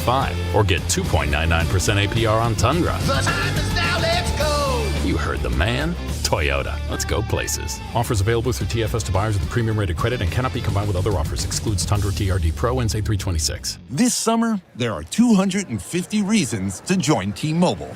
2025. Or get 2.99% APR on Tundra. The time is now, let's go! You heard the man. Toyota. Let's go places. Offers available through TFS to buyers with a premium rated credit and cannot be combined with other offers. Excludes Tundra TRD Pro and NSA326. This summer, there are 250 reasons to join T-Mobile.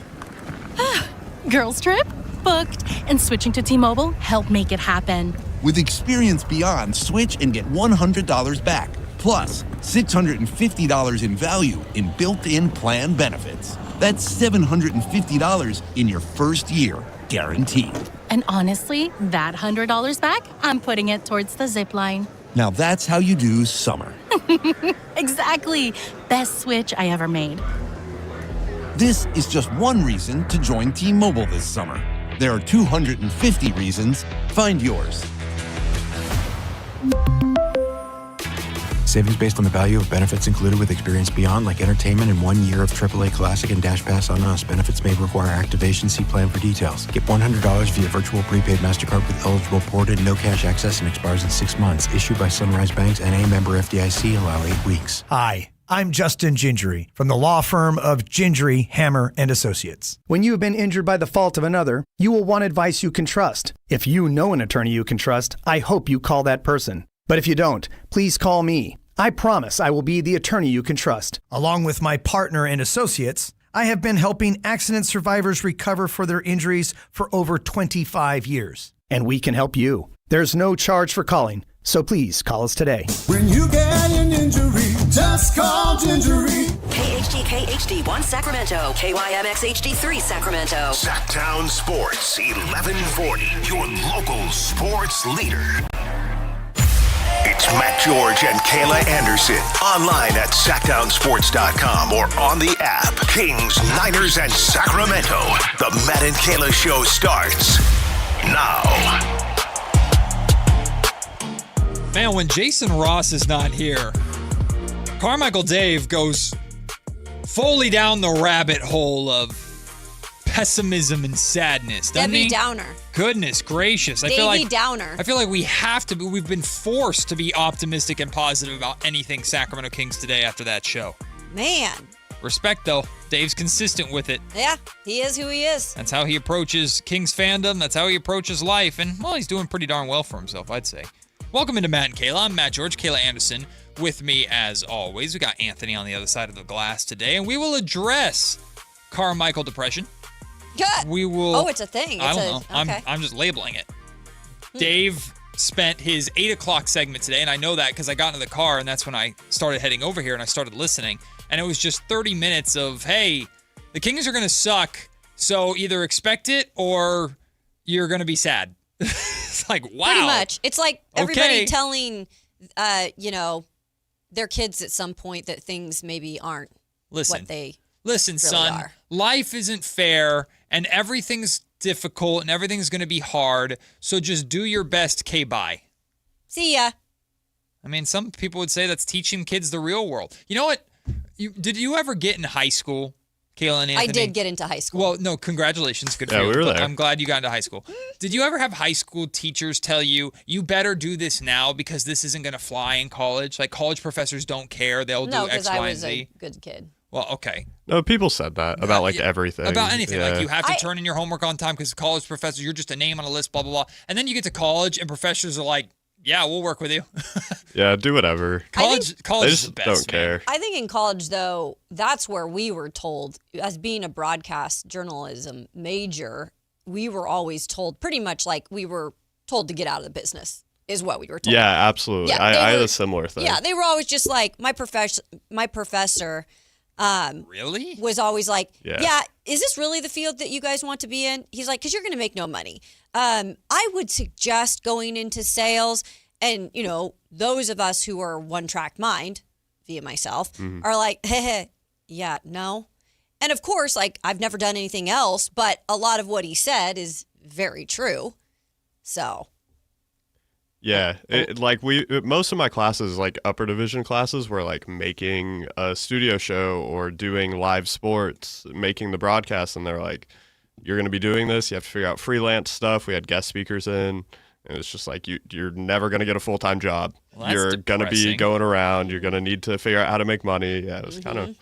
Girls trip? Booked. And switching to T-Mobile helped make it happen. With Experience Beyond, switch and get $100 back. Plus, $650 in value in built-in plan benefits. That's $750 in your first year, guaranteed. And honestly, that $100 back, I'm putting it towards the zip line. Now that's how you do summer. Exactly. Best switch I ever made. This is just one reason to join T-Mobile this summer. There are 250 reasons. Find yours. Savings based on the value of benefits included with Experience Beyond, like entertainment and 1 year of AAA Classic and Dash Pass on us. Benefits may require activation. See plan for details. Get $100 via virtual prepaid MasterCard with eligible ported, no cash access, and expires in 6 months. Issued by Sunrise Banks, N.A. member FDIC. Allow 8 weeks. Hi, I'm Justin Gingery from the law firm of Gingery, Hammer, and Associates. When you have been injured by the fault of another, you will want advice you can trust. If you know an attorney you can trust, I hope you call that person. But if you don't, please call me. I promise I will be the attorney you can trust. Along with my partner and associates, I have been helping accident survivors recover for their injuries for over 25 years. And we can help you. There's no charge for calling, so please call us today. When you get an injury, just call Gingery. KHTK HD1 Sacramento, KYMX HD3 Sacramento. Sactown Sports 1140, your local sports leader. It's Matt George and Kayla Anderson. Online at SactownSports.com or on the app. Kings, Niners, and Sacramento. The Matt and Kayla Show starts now. Man, when Jason Ross is not here, Carmichael Dave goes fully down the rabbit hole of pessimism and sadness, doesn't Debbie he? Downer. Goodness gracious. Davey Downer. I feel like we've been forced to be optimistic and positive about anything Sacramento Kings today after that show. Man. Respect, though. Dave's consistent with it. Yeah, he is who he is. That's how he approaches Kings fandom. That's how he approaches life. And, well, he's doing pretty darn well for himself, I'd say. Welcome into Matt and Kayla. I'm Matt George, Kayla Anderson. With me, as always, we got Anthony on the other side of the glass today, and we will address Carmichael depression. Good. We will. Oh, it's a thing. I don't know. Okay. I'm just labeling it. Dave spent his 8 o'clock segment today, and I know that because I got into the car, and that's when I started heading over here, and I started listening. And it was just 30 minutes of, hey, the Kings are going to suck, so either expect it or you're going to be sad. It's like, wow. Pretty much. It's like everybody Okay. telling, their kids at some point that things maybe aren't what they Listen, really son, are. life isn't fair, and everything's difficult, and everything's going to be hard, so just do your best, bye. See ya. I mean, some people would say that's teaching kids the real world. You know what? Did you ever get in high school, Kayla and Anthony? I did get into high school. Well, no, congratulations. Good for Yeah, you. we were But there. I'm glad you got into high school. Did you ever have high school teachers tell you, you better do this now because this isn't going to fly in college? Like, college professors don't care. They'll no, do X, because I Y, and was Z. a good kid. Well, okay. No, people said that about everything. About anything. Yeah. Like you have to turn in your homework on time because college professors, you're just a name on a list, blah, blah, blah. And then you get to college and professors are like, yeah, we'll work with you. Yeah, do whatever. College They is just the best, don't care. I think in college, though, that's where we were told, as being a broadcast journalism major, we were always told pretty much like we were told to get out of the business is what we were told. Yeah, absolutely. Yeah, I had a similar thing. Yeah, they were always just like, my professor really was always like, Yeah. is this really the field that you guys want to be in? He's like, because you're going to make no money. I would suggest going into sales. And, you know, those of us who are one-track mind, via myself, are like, yeah, no. And, of course, like, I've never done anything else, but a lot of what he said is very true. So. Yeah, most of my classes, like upper division classes, were like making a studio show or doing live sports, making the broadcast, and they're like, "You're going to be doing this. You have to figure out freelance stuff." We had guest speakers in, and it's just like you're never going to get a full-time job. Well, that's you're going to be depressing. going around. You're going to need to figure out how to make money. Yeah, it was kind of.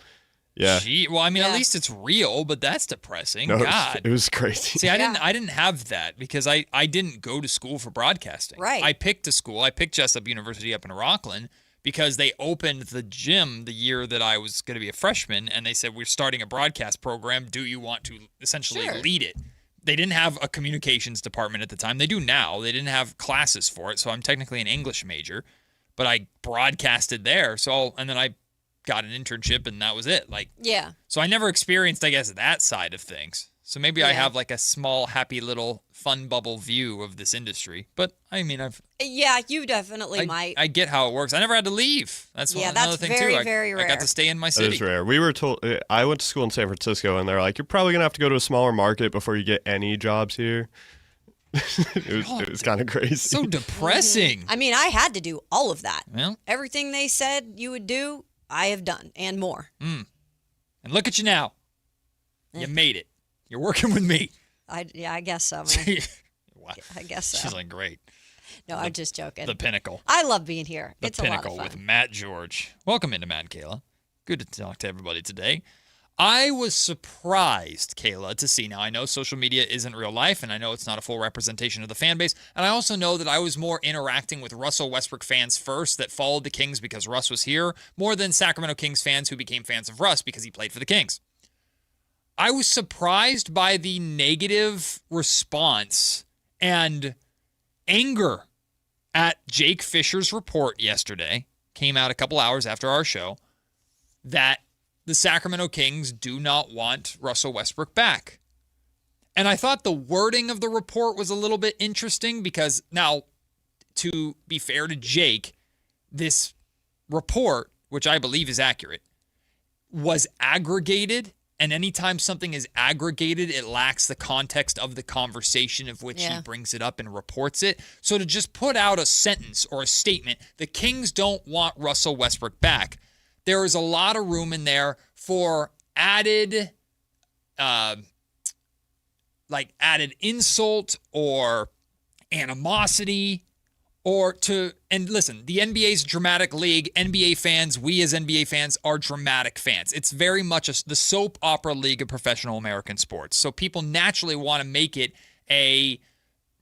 Yeah. Well, I mean, at least it's real, but that's depressing. No, God. it was crazy. See, I didn't have that because I didn't go to school for broadcasting. Right. I picked a school. I picked Jessup University up in Rockland because they opened the gym the year that I was going to be a freshman, and they said, we're starting a broadcast program. Do you want to essentially lead it? They didn't have a communications department at the time. They do now. They didn't have classes for it, so I'm technically an English major, but I broadcasted there. And then I got an internship, and that was it. So I never experienced, I guess, that side of things. So maybe I have like a small, happy little fun bubble view of this industry. But I mean, you definitely might. I get how it works. I never had to leave. That's another that's thing very, too. very rare. I got to stay in my city. It is rare. We were told. I went to school in San Francisco, and they're like, "You're probably gonna have to go to a smaller market before you get any jobs here." it was kind of crazy. So depressing. I mean, I had to do all of that. Well, everything they said you would do, I have done and more. And look at you now. You made it. You're working with me. I guess so, man. Wow. I guess so. She's like, great. No, I'm just joking. The pinnacle. I love being here. The it's a lot pinnacle of fun. with Matt George. Welcome into Matt and Kayla. Good to talk to everybody today. I was surprised, Kayla, to see. Now, I know social media isn't real life, and I know it's not a full representation of the fan base, and I also know that I was more interacting with Russell Westbrook fans first that followed the Kings because Russ was here, more than Sacramento Kings fans who became fans of Russ because he played for the Kings. I was surprised by the negative response and anger at Jake Fisher's report yesterday, came out a couple hours after our show, that the Sacramento Kings do not want Russell Westbrook back. And I thought the wording of the report was a little bit interesting because now, to be fair to Jake, this report, which I believe is accurate, was aggregated. And anytime something is aggregated, it lacks the context of the conversation of which he brings it up and reports it. So to just put out a sentence or a statement, the Kings don't want Russell Westbrook back, there is a lot of room in there for added insult or animosity. And listen, the NBA's a dramatic league. NBA fans, we as NBA fans are dramatic fans. It's very much the soap opera league of professional American sports. So people naturally want to make it a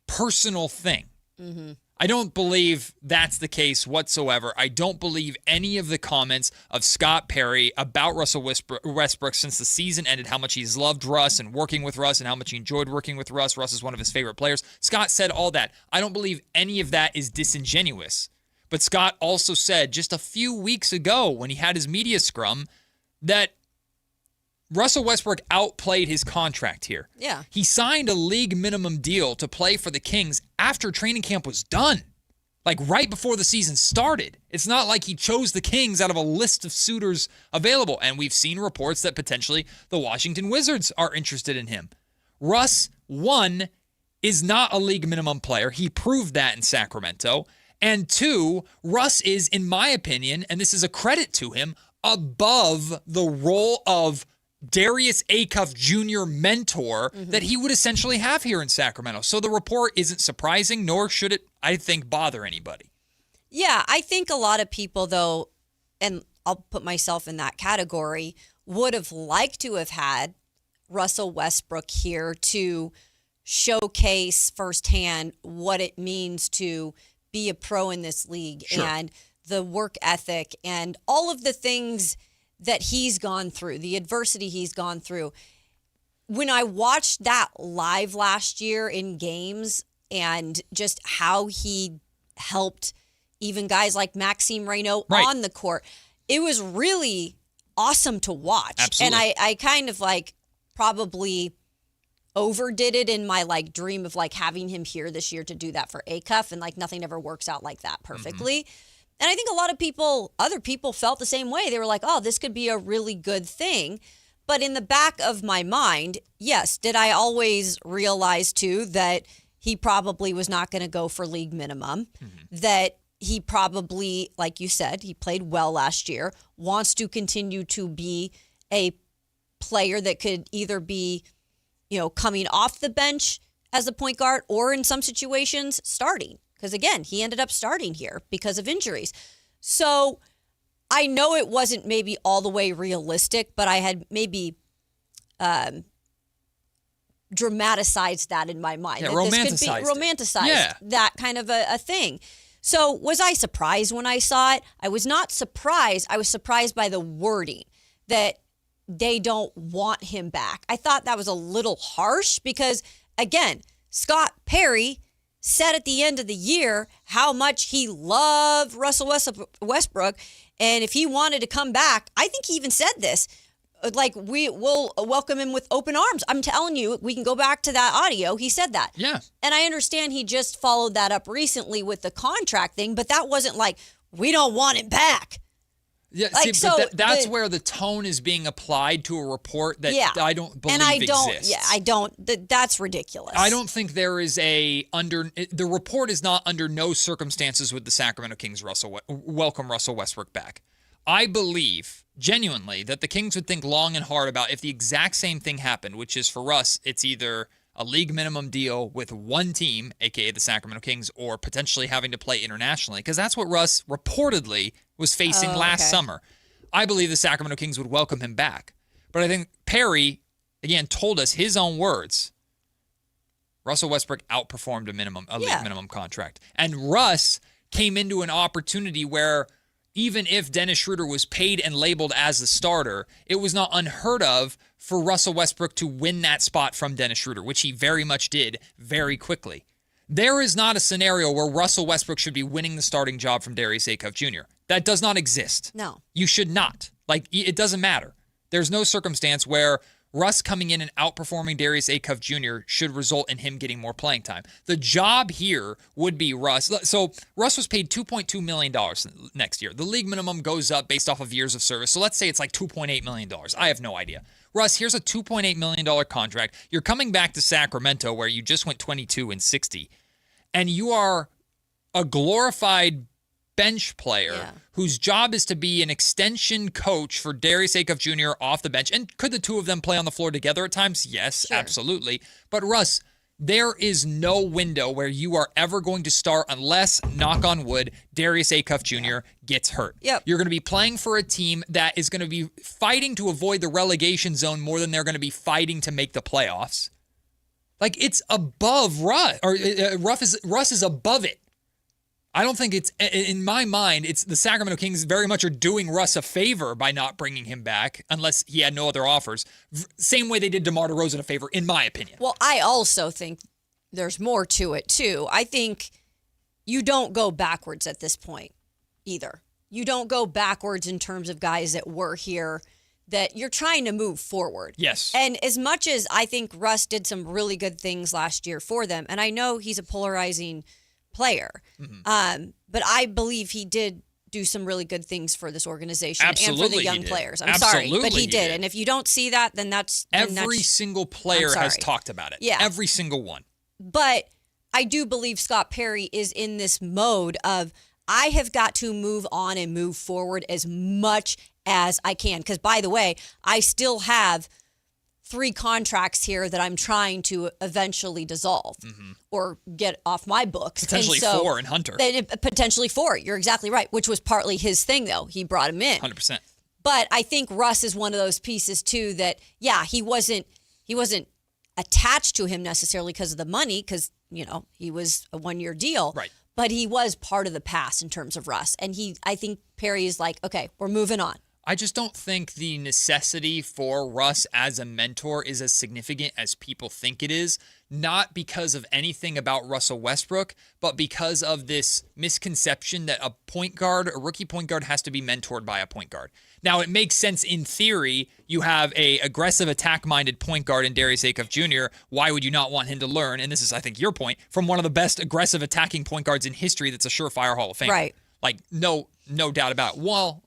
personal thing. Mm-hmm. I don't believe that's the case whatsoever. I don't believe any of the comments of Scott Perry about Russell Westbrook since the season ended, how much he's loved Russ and working with Russ and how much he enjoyed working with Russ. Russ is one of his favorite players. Scott said all that. I don't believe any of that is disingenuous. But Scott also said just a few weeks ago when he had his media scrum that Russell Westbrook outplayed his contract here. Yeah. He signed a league minimum deal to play for the Kings after training camp was done, like right before the season started. It's not like he chose the Kings out of a list of suitors available. And we've seen reports that potentially the Washington Wizards are interested in him. Russ, one, is not a league minimum player. He proved that in Sacramento. And two, Russ is, in my opinion, and this is a credit to him, above the role of Darius Acuff Jr. mentor that he would essentially have here in Sacramento. So the report isn't surprising, nor should it, I think, bother anybody. Yeah, I think a lot of people, though, and I'll put myself in that category, would have liked to have had Russell Westbrook here to showcase firsthand what it means to be a pro in this league and the work ethic and all of the things that he's gone through, the adversity he's gone through. When I watched that live last year in games and just how he helped even guys like Maxime Reynaud on the court, it was really awesome to watch. Absolutely. And I kind of like probably overdid it in my like dream of like having him here this year to do that for Acuff, and like nothing ever works out like that perfectly. And I think a lot of people, other people felt the same way. They were like, oh, this could be a really good thing. But in the back of my mind, yes, did I always realize too that he probably was not going to go for league minimum, that he probably, like you said, he played well last year, wants to continue to be a player that could either be, you know, coming off the bench as a point guard or in some situations starting. Because, again, he ended up starting here because of injuries. So I know it wasn't maybe all the way realistic, but I had maybe dramatized that in my mind. Yeah, that this could be romanticized that kind of a thing. So was I surprised when I saw it? I was not surprised. I was surprised by the wording that they don't want him back. I thought that was a little harsh because, again, Scott Perry said at the end of the year how much he loved Russell Westbrook. And if he wanted to come back, I think he even said this, like, we will welcome him with open arms. I'm telling you, we can go back to that audio. He said that. Yeah. And I understand he just followed that up recently with the contract thing, but that wasn't like, we don't want him back. Yeah, like, see, but that's where the tone is being applied to a report that I don't believe exists. That's ridiculous. I don't think there is the report is not under no circumstances would the Sacramento Kings welcome Russell Westbrook back. I believe genuinely that the Kings would think long and hard about if the exact same thing happened, which is for us, it's either a league minimum deal with one team, aka the Sacramento Kings, or potentially having to play internationally, because that's what Russ reportedly was facing last summer. I believe the Sacramento Kings would welcome him back. But I think Perry, again, told us his own words. Russell Westbrook outperformed a league minimum contract. And Russ came into an opportunity where even if Dennis Schroeder was paid and labeled as the starter, it was not unheard of for Russell Westbrook to win that spot from Dennis Schroeder, which he very much did very quickly. There is not a scenario where Russell Westbrook should be winning the starting job from Darius Acuff Jr. That does not exist. No. You should not. It doesn't matter. There's no circumstance where Russ coming in and outperforming Darius Acuff Jr. should result in him getting more playing time. The job here would be Russ. So Russ was paid $2.2 million next year. The league minimum goes up based off of years of service. So let's say it's like $2.8 million. I have no idea. Russ, here's a $2.8 million contract. You're coming back to Sacramento where you just went 22-60. And you are a glorified bench player whose job is to be an extension coach for Darius Acuff Jr. off the bench. And could the two of them play on the floor together at times? Yes, absolutely. But Russ, there is no window where you are ever going to start unless, knock on wood, Darius Acuff Jr. gets hurt. Yep. You're going to be playing for a team that is going to be fighting to avoid the relegation zone more than they're going to be fighting to make the playoffs. Like, it's above Russ, or Russ is above it. I don't think it's, in my mind, it's the Sacramento Kings very much are doing Russ a favor by not bringing him back unless he had no other offers. Same way they did DeMar DeRozan a favor, in my opinion. Well, I also think there's more to it, too. I think you don't go backwards at this point either. You don't go backwards in terms of guys that were here, that you're trying to move forward. Yes. And as much as I think Russ did some really good things last year for them, and I know he's a polarizing player, but I believe he did do some really good things for this organization and for the young players. I'm sorry, but he did. And if you don't see that, then that's... Every single player has talked about it. Yeah. Every single one. But I do believe Scott Perry is in this mode of, I have got to move on and move forward as much as I can. Because, by the way, I still have 3 contracts here that I'm trying to eventually dissolve or get off my books. Potentially 4 in Hunter. Potentially 4. You're exactly right, which was partly his thing, though. He brought him in. 100%. But I think Russ is one of those pieces, too, that, he wasn't attached to him necessarily because of the money, because, he was a 1-year deal. Right. But he was part of the past in terms of Russ. And I think Perry is like, okay, we're moving on. I just don't think the necessity for Russ as a mentor is as significant as people think it is, not because of anything about Russell Westbrook, but because of this misconception that a rookie point guard has to be mentored by a point guard. Now, it makes sense in theory. You have a aggressive, attack-minded point guard in Darius Acuff Jr. Why would you not want him to learn, and this is, I think, your point, from one of the best aggressive attacking point guards in history that's a surefire Hall of Famer? Right. Like, no doubt about it. Well,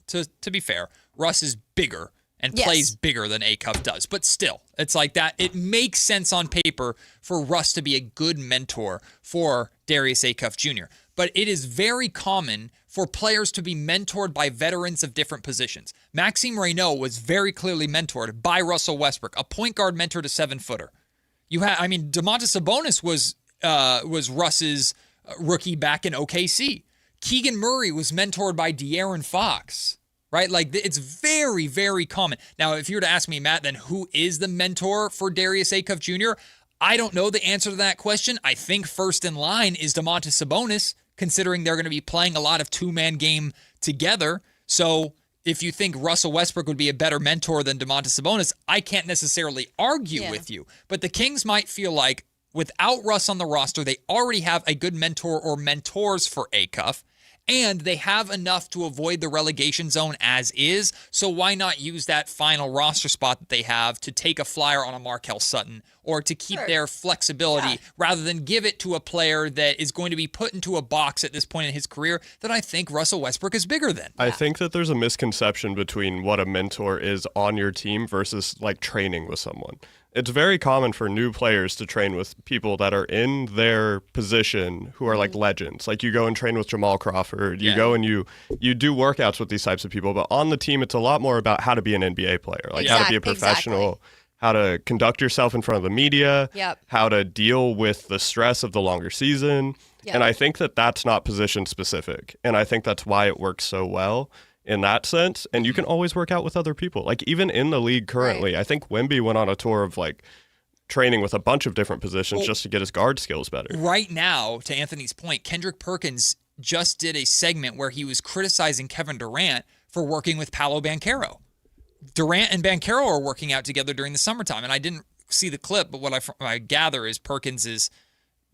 to be fair, Russ is bigger and plays bigger than Acuff does. But still, it's like that. It makes sense on paper for Russ to be a good mentor for Darius Acuff Jr. But it is very common for players to be mentored by veterans of different positions. Maxime Reynaud was very clearly mentored by Russell Westbrook, a point guard mentored a 7-footer. Domantas Sabonis was Russ's rookie back in OKC. Keegan Murray was mentored by De'Aaron Fox, right? Like, it's very, very common. Now, if you were to ask me, Matt, then who is the mentor for Darius Acuff Jr.? I don't know the answer to that question. I think first in line is Domantas Sabonis, considering they're going to be playing a lot of two-man game together. So if you think Russell Westbrook would be a better mentor than Domantas Sabonis, I can't necessarily argue with you. But the Kings might feel like without Russ on the roster, they already have a good mentor or mentors for Acuff, and they have enough to avoid the relegation zone as is. So why not use that final roster spot that they have to take a flyer on a Markelle Sutton or to keep their flexibility rather than give it to a player that is going to be put into a box at this point in his career that I think Russell Westbrook is bigger than. I think that there's a misconception between what a mentor is on your team versus like training with someone. It's very common for new players to train with people that are in their position who are like legends. Like you go and train with Jamal Crawford, you go and you do workouts with these types of people, but on the team, it's a lot more about how to be an NBA player, like how to be a professional, how to conduct yourself in front of the media, how to deal with the stress of the longer season. And I think that that's not position specific. And I think that's why it works so well in that sense. And you can always work out with other people. Like even in the league currently, I think Wemby went on a tour of like training with a bunch of different positions just to get his guard skills better. Right now, to Anthony's point, Kendrick Perkins just did a segment where he was criticizing Kevin Durant for working with Paolo Banchero. Durant and Banchero are working out together during the summertime, and I didn't see the clip, but what I gather is Perkins is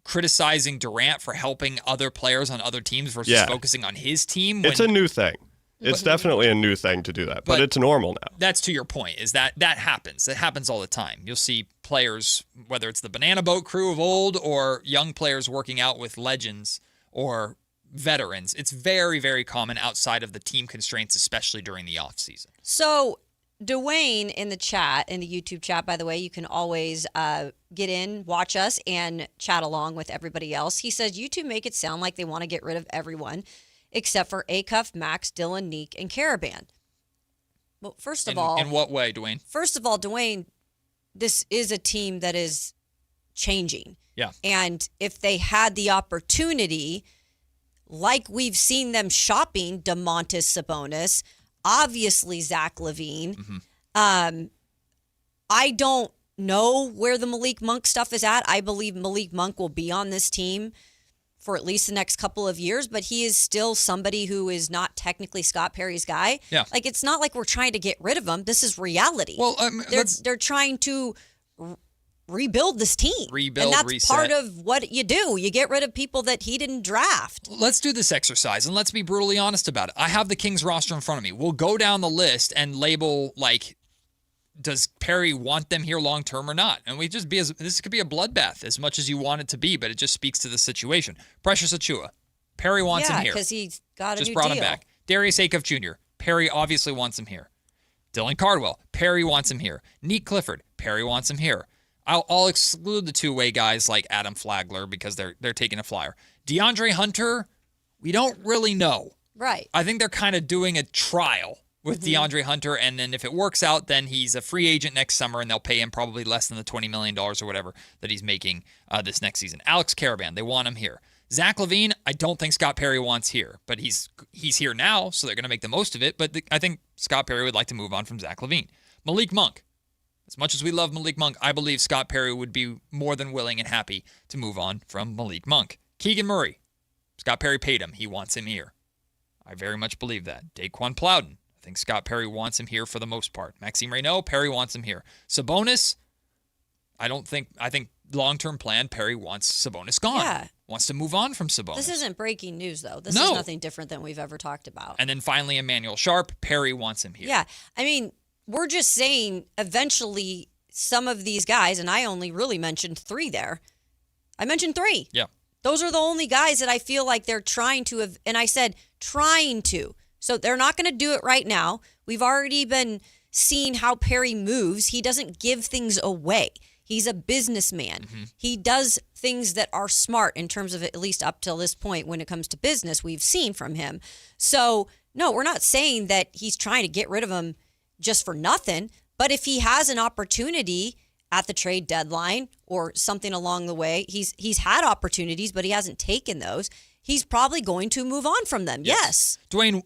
criticizing Durant for helping other players on other teams versus focusing on his team. It's a new thing. It's definitely a new thing to do that, but it's normal now. That's to your point, is that happens. It happens all the time. You'll see players, whether it's the Banana Boat crew of old or young players working out with legends or veterans. It's very, very common outside of the team constraints, especially during the offseason. So Dwayne in the chat, in the YouTube chat, by the way, you can always get in, watch us, and chat along with everybody else. He says, YouTube make it sound like they want to get rid of everyone except for Acuff, Max, Dylan, Neek, and Caravan. Well, first of all... In what way, Dwayne? First of all, Dwayne, this is a team that is changing. Yeah. And if they had the opportunity, like we've seen them shopping Domantas Sabonis, obviously Zach LaVine, I don't know where the Malik Monk stuff is at. I believe Malik Monk will be on this team for at least the next couple of years, but he is still somebody who is not technically Scott Perry's guy. Yeah. Like, it's not like we're trying to get rid of him. This is reality. Well, they're trying to rebuild this team. Rebuild, and that's reset. part of what you do. You get rid of people that he didn't draft. Let's do this exercise, and let's be brutally honest about it. I have the Kings roster in front of me. We'll go down the list and label, like, does Perry want them here long term or not? And this could be a bloodbath as much as you want it to be, but it just speaks to the situation. Precious Achiuwa, Perry wants him here. Yeah, because he's got a just new brought deal. him back. Darius Acuff Jr., Perry obviously wants him here. Dylan Cardwell, Perry wants him here. Neek Clifford, Perry wants him here. I'll exclude the two-way guys like Adam Flagler because they're taking a flyer. DeAndre Hunter, we don't really know. Right. I think they're kind of doing a trial with DeAndre Hunter, and then if it works out, then he's a free agent next summer, and they'll pay him probably less than the $20 million or whatever that he's making this next season. Alex Caravan, they want him here. Zach LaVine, I don't think Scott Perry wants here, but he's here now, so they're going to make the most of it. But I think Scott Perry would like to move on from Zach LaVine. Malik Monk, as much as we love Malik Monk, I believe Scott Perry would be more than willing and happy to move on from Malik Monk. Keegan Murray, Scott Perry paid him. He wants him here. I very much believe that. Daquan Plowden, I think Scott Perry wants him here for the most part. Maxime Reynaud, Perry wants him here. Sabonis, I think long-term plan, Perry wants Sabonis gone. Yeah. Wants to move on from Sabonis. This isn't breaking news, though. This is nothing different than we've ever talked about. And then finally, Emmanuel Sharp, Perry wants him here. Yeah. I mean, we're just saying eventually some of these guys, and I only really mentioned 3 there. I mentioned 3. Yeah. Those are the only guys that I feel like they're trying to have, and I said trying to. So they're not going to do it right now. We've already been seeing how Perry moves. He doesn't give things away. He's a businessman. He does things that are smart in terms of, at least up till this point when it comes to business, we've seen from him. So, no, we're not saying that he's trying to get rid of him just for nothing. But if he has an opportunity at the trade deadline or something along the way, he's had opportunities, but he hasn't taken those. he's probably going to move on from them. Yes. Dwayne,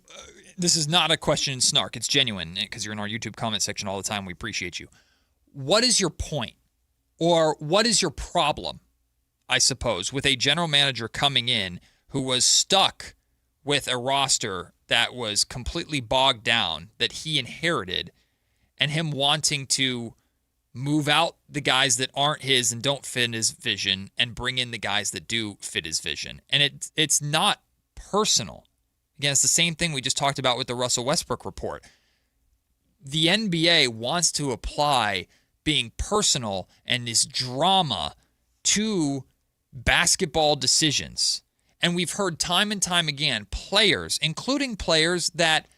this is not a question in snark. It's genuine because you're in our YouTube comment section all the time. We appreciate you. What is your point? Or what is your problem, I suppose, with a general manager coming in who was stuck with a roster that was completely bogged down, that he inherited, and him wanting to move out the guys that aren't his and don't fit his vision and bring in the guys that do fit his vision? And it's not personal. Again, it's the same thing we just talked about with the Russell Westbrook report. The NBA wants to apply being personal and this drama to basketball decisions. And we've heard time and time again, players, including players that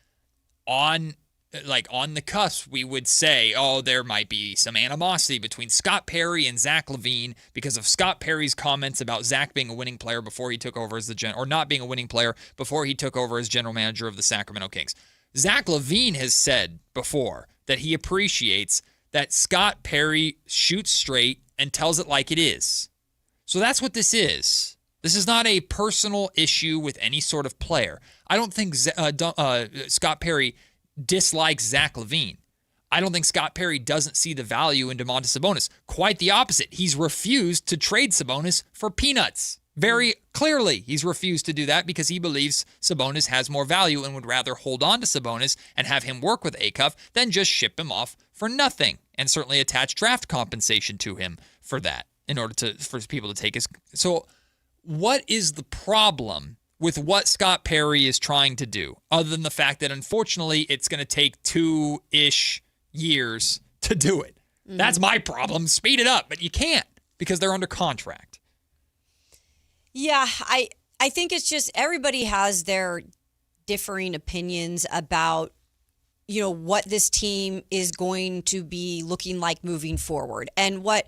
on the cusp, we would say, oh, there might be some animosity between Scott Perry and Zach LaVine because of Scott Perry's comments about Zach being a winning player before he took over as or not being a winning player before he took over as general manager of the Sacramento Kings. Zach LaVine has said before that he appreciates that Scott Perry shoots straight and tells it like it is. So that's what this is. This is not a personal issue with any sort of player. I don't think Scott Perry dislikes Zach LaVine. I don't think Scott Perry doesn't see the value in Domantas Sabonis. Quite the opposite. He's refused to trade Sabonis for peanuts. Very clearly, he's refused to do that because he believes Sabonis has more value and would rather hold on to Sabonis and have him work with Acuff than just ship him off for nothing, and certainly attach draft compensation to him for that in order for people to take his. So what is the problem with what Scott Perry is trying to do, other than the fact that unfortunately it's going to take 2-ish years to do it? Mm-hmm. That's my problem. Speed it up, but you can't because they're under contract. Yeah, I think it's just everybody has their differing opinions about, what this team is going to be looking like moving forward. And what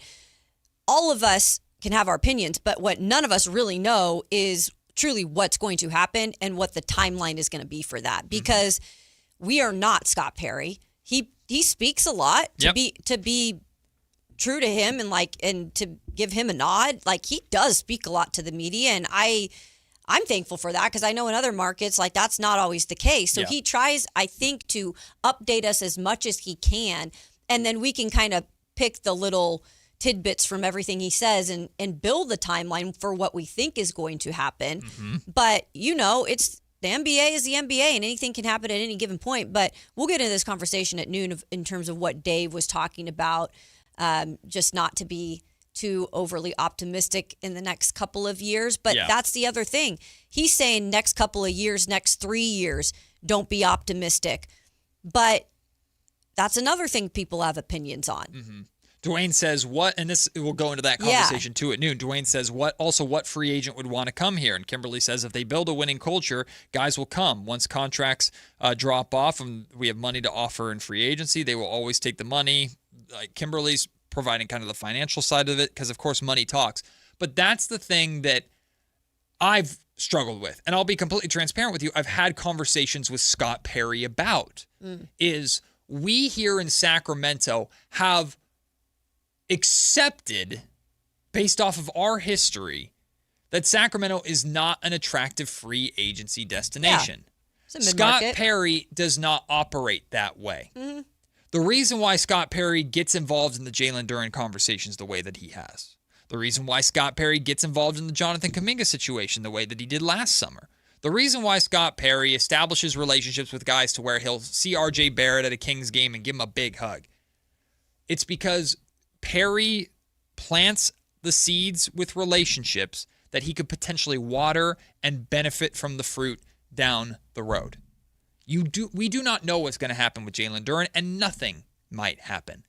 all of us can have our opinions, but what none of us really know is truly what's going to happen and what the timeline is going to be for that. Because we are not Scott Perry. He speaks a lot to be true to him and to give him a nod. Like, he does speak a lot to the media, and I'm thankful for that because I know in other markets, that's not always the case. So he tries, I think, to update us as much as he can, and then we can kind of pick the little tidbits from everything he says and build the timeline for what we think is going to happen. Mm-hmm. But, it's the NBA is the NBA, and anything can happen at any given point. But we'll get into this conversation at noon in terms of what Dave was talking about, just not to be too overly optimistic in the next couple of years. But that's the other thing. He's saying next couple of years, next 3 years, don't be optimistic. But that's another thing people have opinions on. Mm-hmm. Dwayne says and this will go into that conversation too at noon. Dwayne says what free agent would want to come here? And Kimberly says if they build a winning culture, guys will come. Once contracts drop off and we have money to offer in free agency, they will always take the money. Like Kimberly's providing kind of the financial side of it because, of course, money talks. But that's the thing that I've struggled with. And I'll be completely transparent with you. I've had conversations with Scott Perry about is we here in Sacramento have accepted, based off of our history, that Sacramento is not an attractive free agency destination. Yeah. Scott Perry does not operate that way. Mm-hmm. The reason why Scott Perry gets involved in the Jalen Duren conversations the way that he has, the reason why Scott Perry gets involved in the Jonathan Kuminga situation the way that he did last summer, the reason why Scott Perry establishes relationships with guys to where he'll see RJ Barrett at a Kings game and give him a big hug, it's because Perry plants the seeds with relationships that he could potentially water and benefit from the fruit down the road. We do not know what's going to happen with Jalen Duren, and nothing might happen.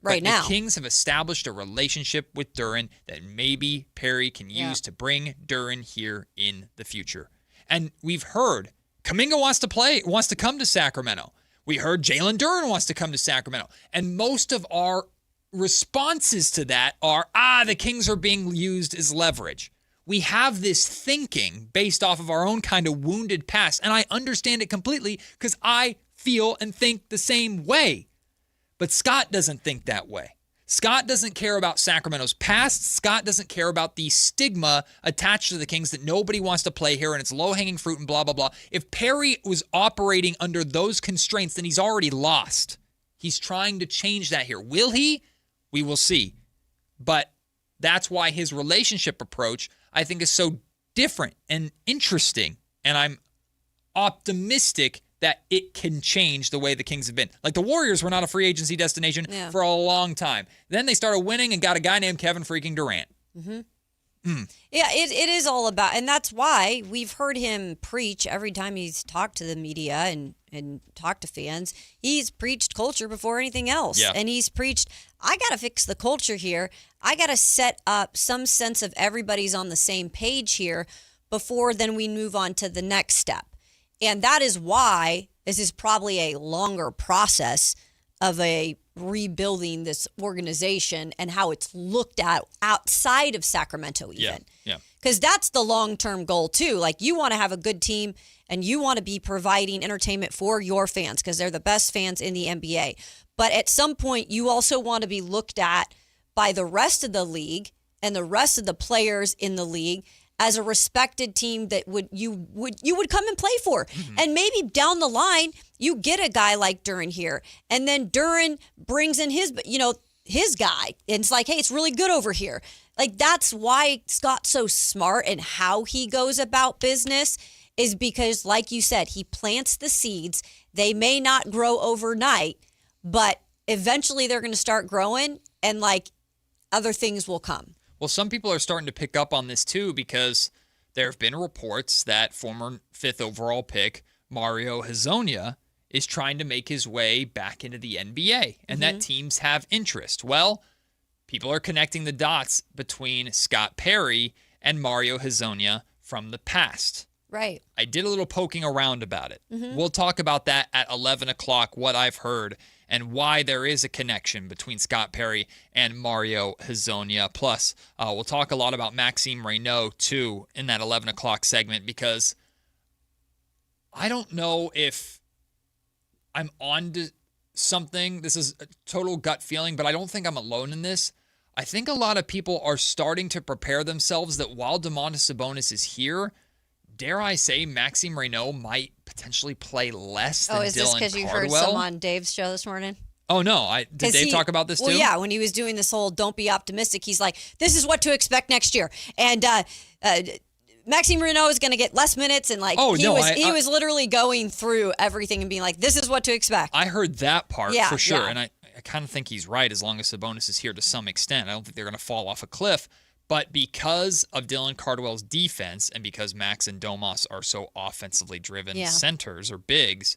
Right now. The Kings have established a relationship with Duren that maybe Perry can use to bring Duren here in the future. And we've heard Kuminga wants to come to Sacramento. We heard Jalen Duren wants to come to Sacramento. And most of our responses to that are, the Kings are being used as leverage. We have this thinking based off of our own kind of wounded past, and I understand it completely because I feel and think the same way. But Scott doesn't think that way. Scott doesn't care about Sacramento's past. Scott doesn't care about the stigma attached to the Kings that nobody wants to play here and it's low-hanging fruit and blah, blah, blah. If Perry was operating under those constraints, then he's already lost. He's trying to change that here. Will he? We will see. But that's why his relationship approach, I think, is so different and interesting. And I'm optimistic that it can change the way the Kings have been. Like the Warriors were not a free agency destination for a long time. Then they started winning and got a guy named Kevin freaking Durant. Mm-hmm. Yeah, it is all about, and that's why we've heard him preach every time he's talked to the media and talked to fans. He's preached culture before anything else. Yeah. And he's preached, I got to fix the culture here. I got to set up some sense of everybody's on the same page here before then we move on to the next step. And that is why this is probably a longer process of a rebuilding this organization and how it's looked at outside of Sacramento even. Yeah. Because that's the long-term goal too. Like you want to have a good team and you want to be providing entertainment for your fans because they're the best fans in the NBA. But at some point you also want to be looked at by the rest of the league and the rest of the players in the league as a respected team that you would come and play for. Mm-hmm. And maybe down the line, you get a guy like Duren here. And then Duren brings in his guy. And it's like, hey, it's really good over here. Like, that's why Scott's so smart and how he goes about business is because, like you said, he plants the seeds. They may not grow overnight, but eventually they're going to start growing and, like, other things will come. Well, some people are starting to pick up on this too because there have been reports that former 5th overall pick Mario Hezonja is trying to make his way back into the NBA and that teams have interest. Well, people are connecting the dots between Scott Perry and Mario Hezonja from the past. Right. I did a little poking around about it. We'll talk about that at 11 o'clock, what I've heard and why there is a connection between Scott Perry and Mario Hezonja. Plus, we'll talk a lot about Maxime Reynaud, too, in that 11 o'clock segment, because I don't know if I'm on to something. This is a total gut feeling, but I don't think I'm alone in this. I think a lot of people are starting to prepare themselves that while Domantas Sabonis is here, dare I say, Maxime Reynaud might potentially play less than Dylan Cardwell. Oh, is this because you heard some on Dave's show this morning? Oh, no. Did Dave talk about this too? Well, yeah. When he was doing this whole don't be optimistic, he's like, this is what to expect next year. And Maxime Reynaud is going to get less minutes. And like he was literally going through everything and being like, this is what to expect. I heard that part for sure. Yeah. And I kind of think he's right as long as Sabonis is here to some extent. I don't think they're going to fall off a cliff. But because of Dylan Cardwell's defense and because Max and Domas are so offensively driven centers or bigs,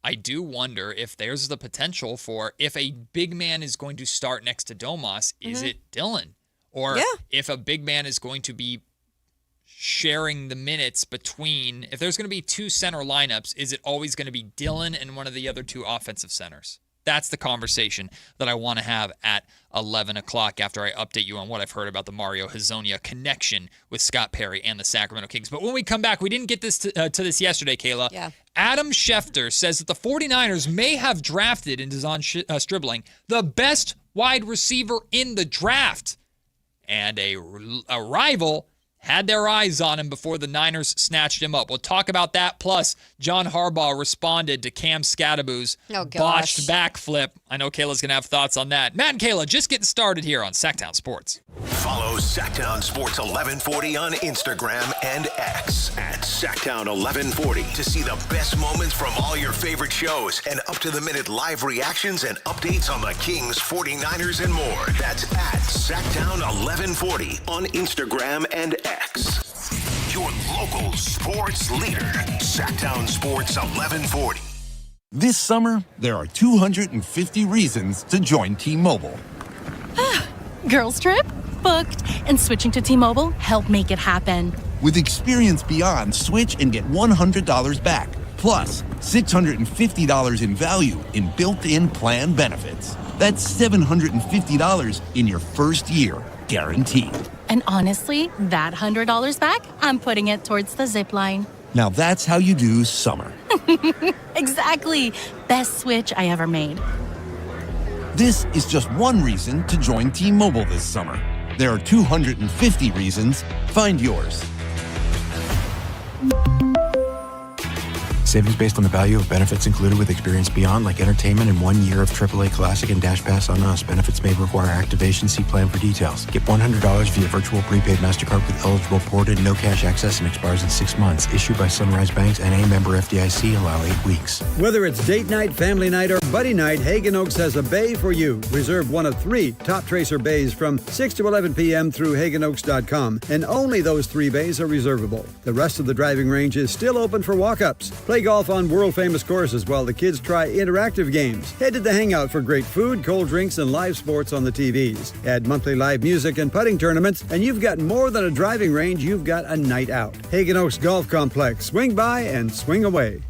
I do wonder if there's the potential for if a big man is going to start next to Domas, is it Dylan? Or if a big man is going to be sharing the minutes between, if there's going to be two center lineups, is it always going to be Dylan and one of the other two offensive centers? That's the conversation that I want to have at 11 o'clock after I update you on what I've heard about the Mario Hezonja connection with Scott Perry and the Sacramento Kings. But when we come back, we didn't get this to this yesterday, Kayla. Yeah. Adam Schefter says that the 49ers may have drafted in Dazon Stribling the best wide receiver in the draft. And a rival had their eyes on him before the Niners snatched him up. We'll talk about that. Plus, John Harbaugh responded to Cam Scadaboo's botched backflip. I know Kayla's going to have thoughts on that. Matt and Kayla just getting started here on Sactown Sports. Follow Sactown Sports 1140 on Instagram and X at Sactown 1140 to see the best moments from all your favorite shows and up-to-the-minute live reactions and updates on the Kings, 49ers, and more. That's at Sactown 1140 on Instagram and X. Your local sports leader, Sactown Sports 1140. This summer, there are 250 reasons to join T-Mobile. Girls trip? Booked. And switching to T-Mobile helped make it happen. With experience beyond, switch and get $100 back. Plus, $650 in value in built-in plan benefits. That's $750 in your first year, guaranteed. And honestly, that $100 back, I'm putting it towards the zip line. Now that's how you do summer. Exactly. Best switch I ever made. This is just one reason to join T-Mobile this summer. There are 250 reasons. Find yours. Savings based on the value of benefits included with Experience Beyond, like entertainment and 1 year of AAA Classic and Dash Pass on Us. Benefits may require activation. See plan for details. Get $100 via virtual prepaid MasterCard with eligible port and no cash access and expires in 6 months. Issued by Sunrise Banks and a member FDIC. Allow 8 weeks. Whether it's date night, family night, or buddy night, Hagen Oaks has a bay for you. Reserve one of 3 Top Tracer bays from 6 to 11 p.m. through HagenOaks.com, and only those 3 bays are reservable. The rest of the driving range is still open for walk-ups. Play golf on world-famous courses while the kids try interactive games. Head to the Hangout for great food, cold drinks, and live sports on the TVs. Add monthly live music and putting tournaments, and you've got more than a driving range. You've got a night out. Hagen Oaks Golf Complex. Swing by and swing away.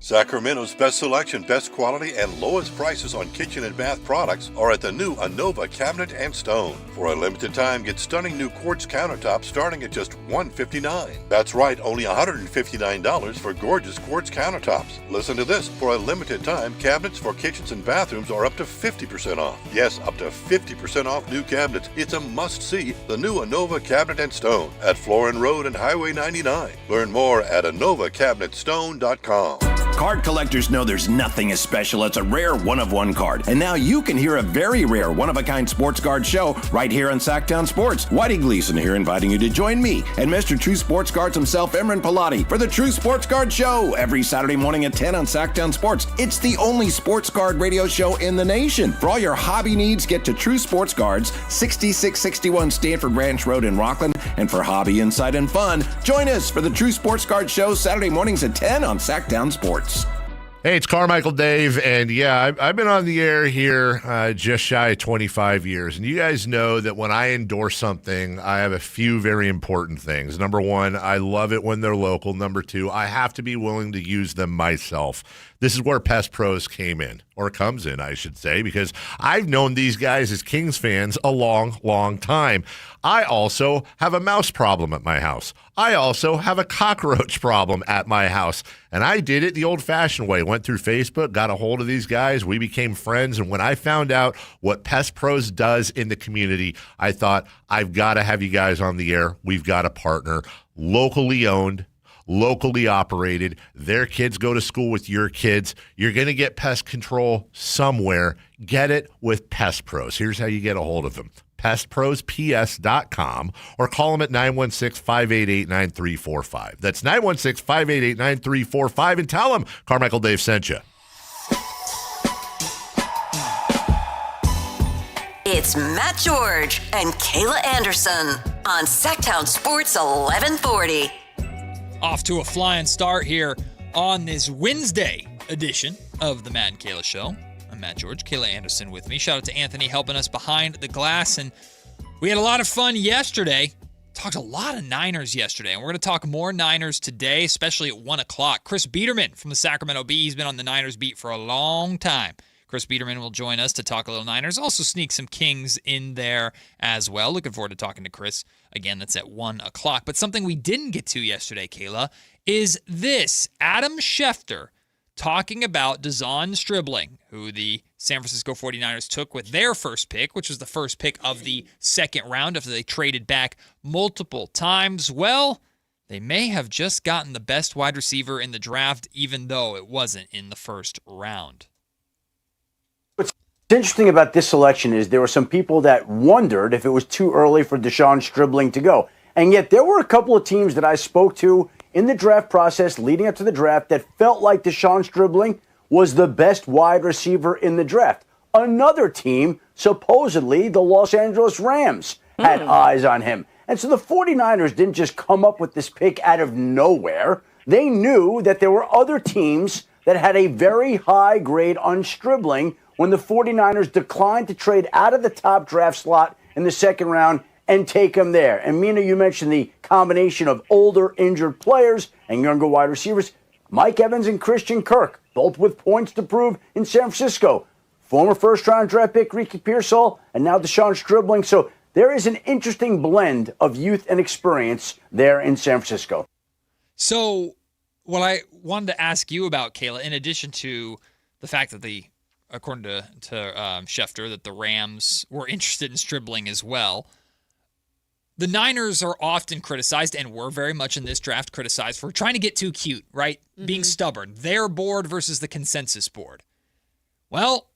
Sacramento's best selection, best quality, and lowest prices on kitchen and bath products are at the new Anova Cabinet and Stone. For a limited time, get stunning new quartz countertops starting at just $159. That's right, only $159 for gorgeous quartz countertops. Listen to this. For a limited time, cabinets for kitchens and bathrooms are up to 50% off. Yes, up to 50% off new cabinets. It's a must-see, the new Anova Cabinet and Stone at Florin Road and Highway 99. Learn more at AnovaCabinetStone.com. Card collectors know there's nothing as special as a rare one-of-one card. And now you can hear a very rare one-of-a-kind sports card show right here on Sactown Sports. Whitey Gleason here inviting you to join me and Mr. True Sports Cards himself, Emran Pilati, for the True Sports Card Show every Saturday morning at 10 on Sactown Sports. It's the only sports card radio show in the nation. For all your hobby needs, get to True Sports Cards, 6661 Stanford Ranch Road in Rockland. And for hobby, insight, and fun, join us for the True Sports Card Show Saturday mornings at 10 on Sactown Sports. Hey, it's Carmichael Dave, and yeah, I've been on the air here just shy of 25 years, and you guys know that when I endorse something, I have a few very important things. Number one, I love it when they're local. Number two, I have to be willing to use them myself. This is where Pest Pros came in, or comes in, I should say, because I've known these guys as Kings fans a long, long time. I also have a mouse problem at my house. I also have a cockroach problem at my house. And I did it the old-fashioned way. Went through Facebook, got a hold of these guys. We became friends. And when I found out what Pest Pros does in the community, I thought, I've got to have you guys on the air. We've got a partner. Locally owned, locally operated. Their kids go to school with your kids. You're going to get pest control somewhere. Get it with Pest Pros. Here's how you get a hold of them. PestProsPS.com or call them at 916-588-9345. That's 916-588-9345 and tell them Carmichael Dave sent you. It's Matt George and Kayla Anderson on Sactown Sports 1140. Off to a flying start here on this Wednesday edition of the Matt and Kayla Show. I'm Matt George, Kayla Anderson with me. Shout out to Anthony helping us behind the glass. And we had a lot of fun yesterday. Talked a lot of Niners yesterday. And we're going to talk more Niners today, especially at 1 o'clock. Chris Biederman from the Sacramento Bee. He's been on the Niners beat for a long time. Chris Biederman will join us to talk a little Niners. Also sneak some Kings in there as well. Looking forward to talking to Chris. Again, that's at 1 o'clock. But something we didn't get to yesterday, Kayla, is this. Adam Schefter talking about Dazon Stribling, who the San Francisco 49ers took with their first pick, which was the first pick of the second round after they traded back multiple times. Well, they may have just gotten the best wide receiver in the draft, even though it wasn't in the first round. What's interesting about this selection is there were some people that wondered if it was too early for Dazon Stribling to go. And yet there were a couple of teams that I spoke to in the draft process leading up to the draft that felt like Dazon Stribling was the best wide receiver in the draft. Another team, supposedly the Los Angeles Rams, had eyes on him. And so the 49ers didn't just come up with this pick out of nowhere. They knew that there were other teams that had a very high grade on Stribling when the 49ers declined to trade out of the top draft slot in the second round and take him there. And Mina, you mentioned the combination of older injured players and younger wide receivers. Mike Evans and Christian Kirk, both with points to prove in San Francisco. Former first-round draft pick Ricky Pearsall, and now Dazon Stribling. So there is an interesting blend of youth and experience there in San Francisco. So what I wanted to ask you about, Kayla, in addition to the fact that the according to Schefter, that the Rams were interested in Stribling as well. The Niners are often criticized, and were very much in this draft criticized, for trying to get too cute, right? Being stubborn. Their board versus the consensus board. Well,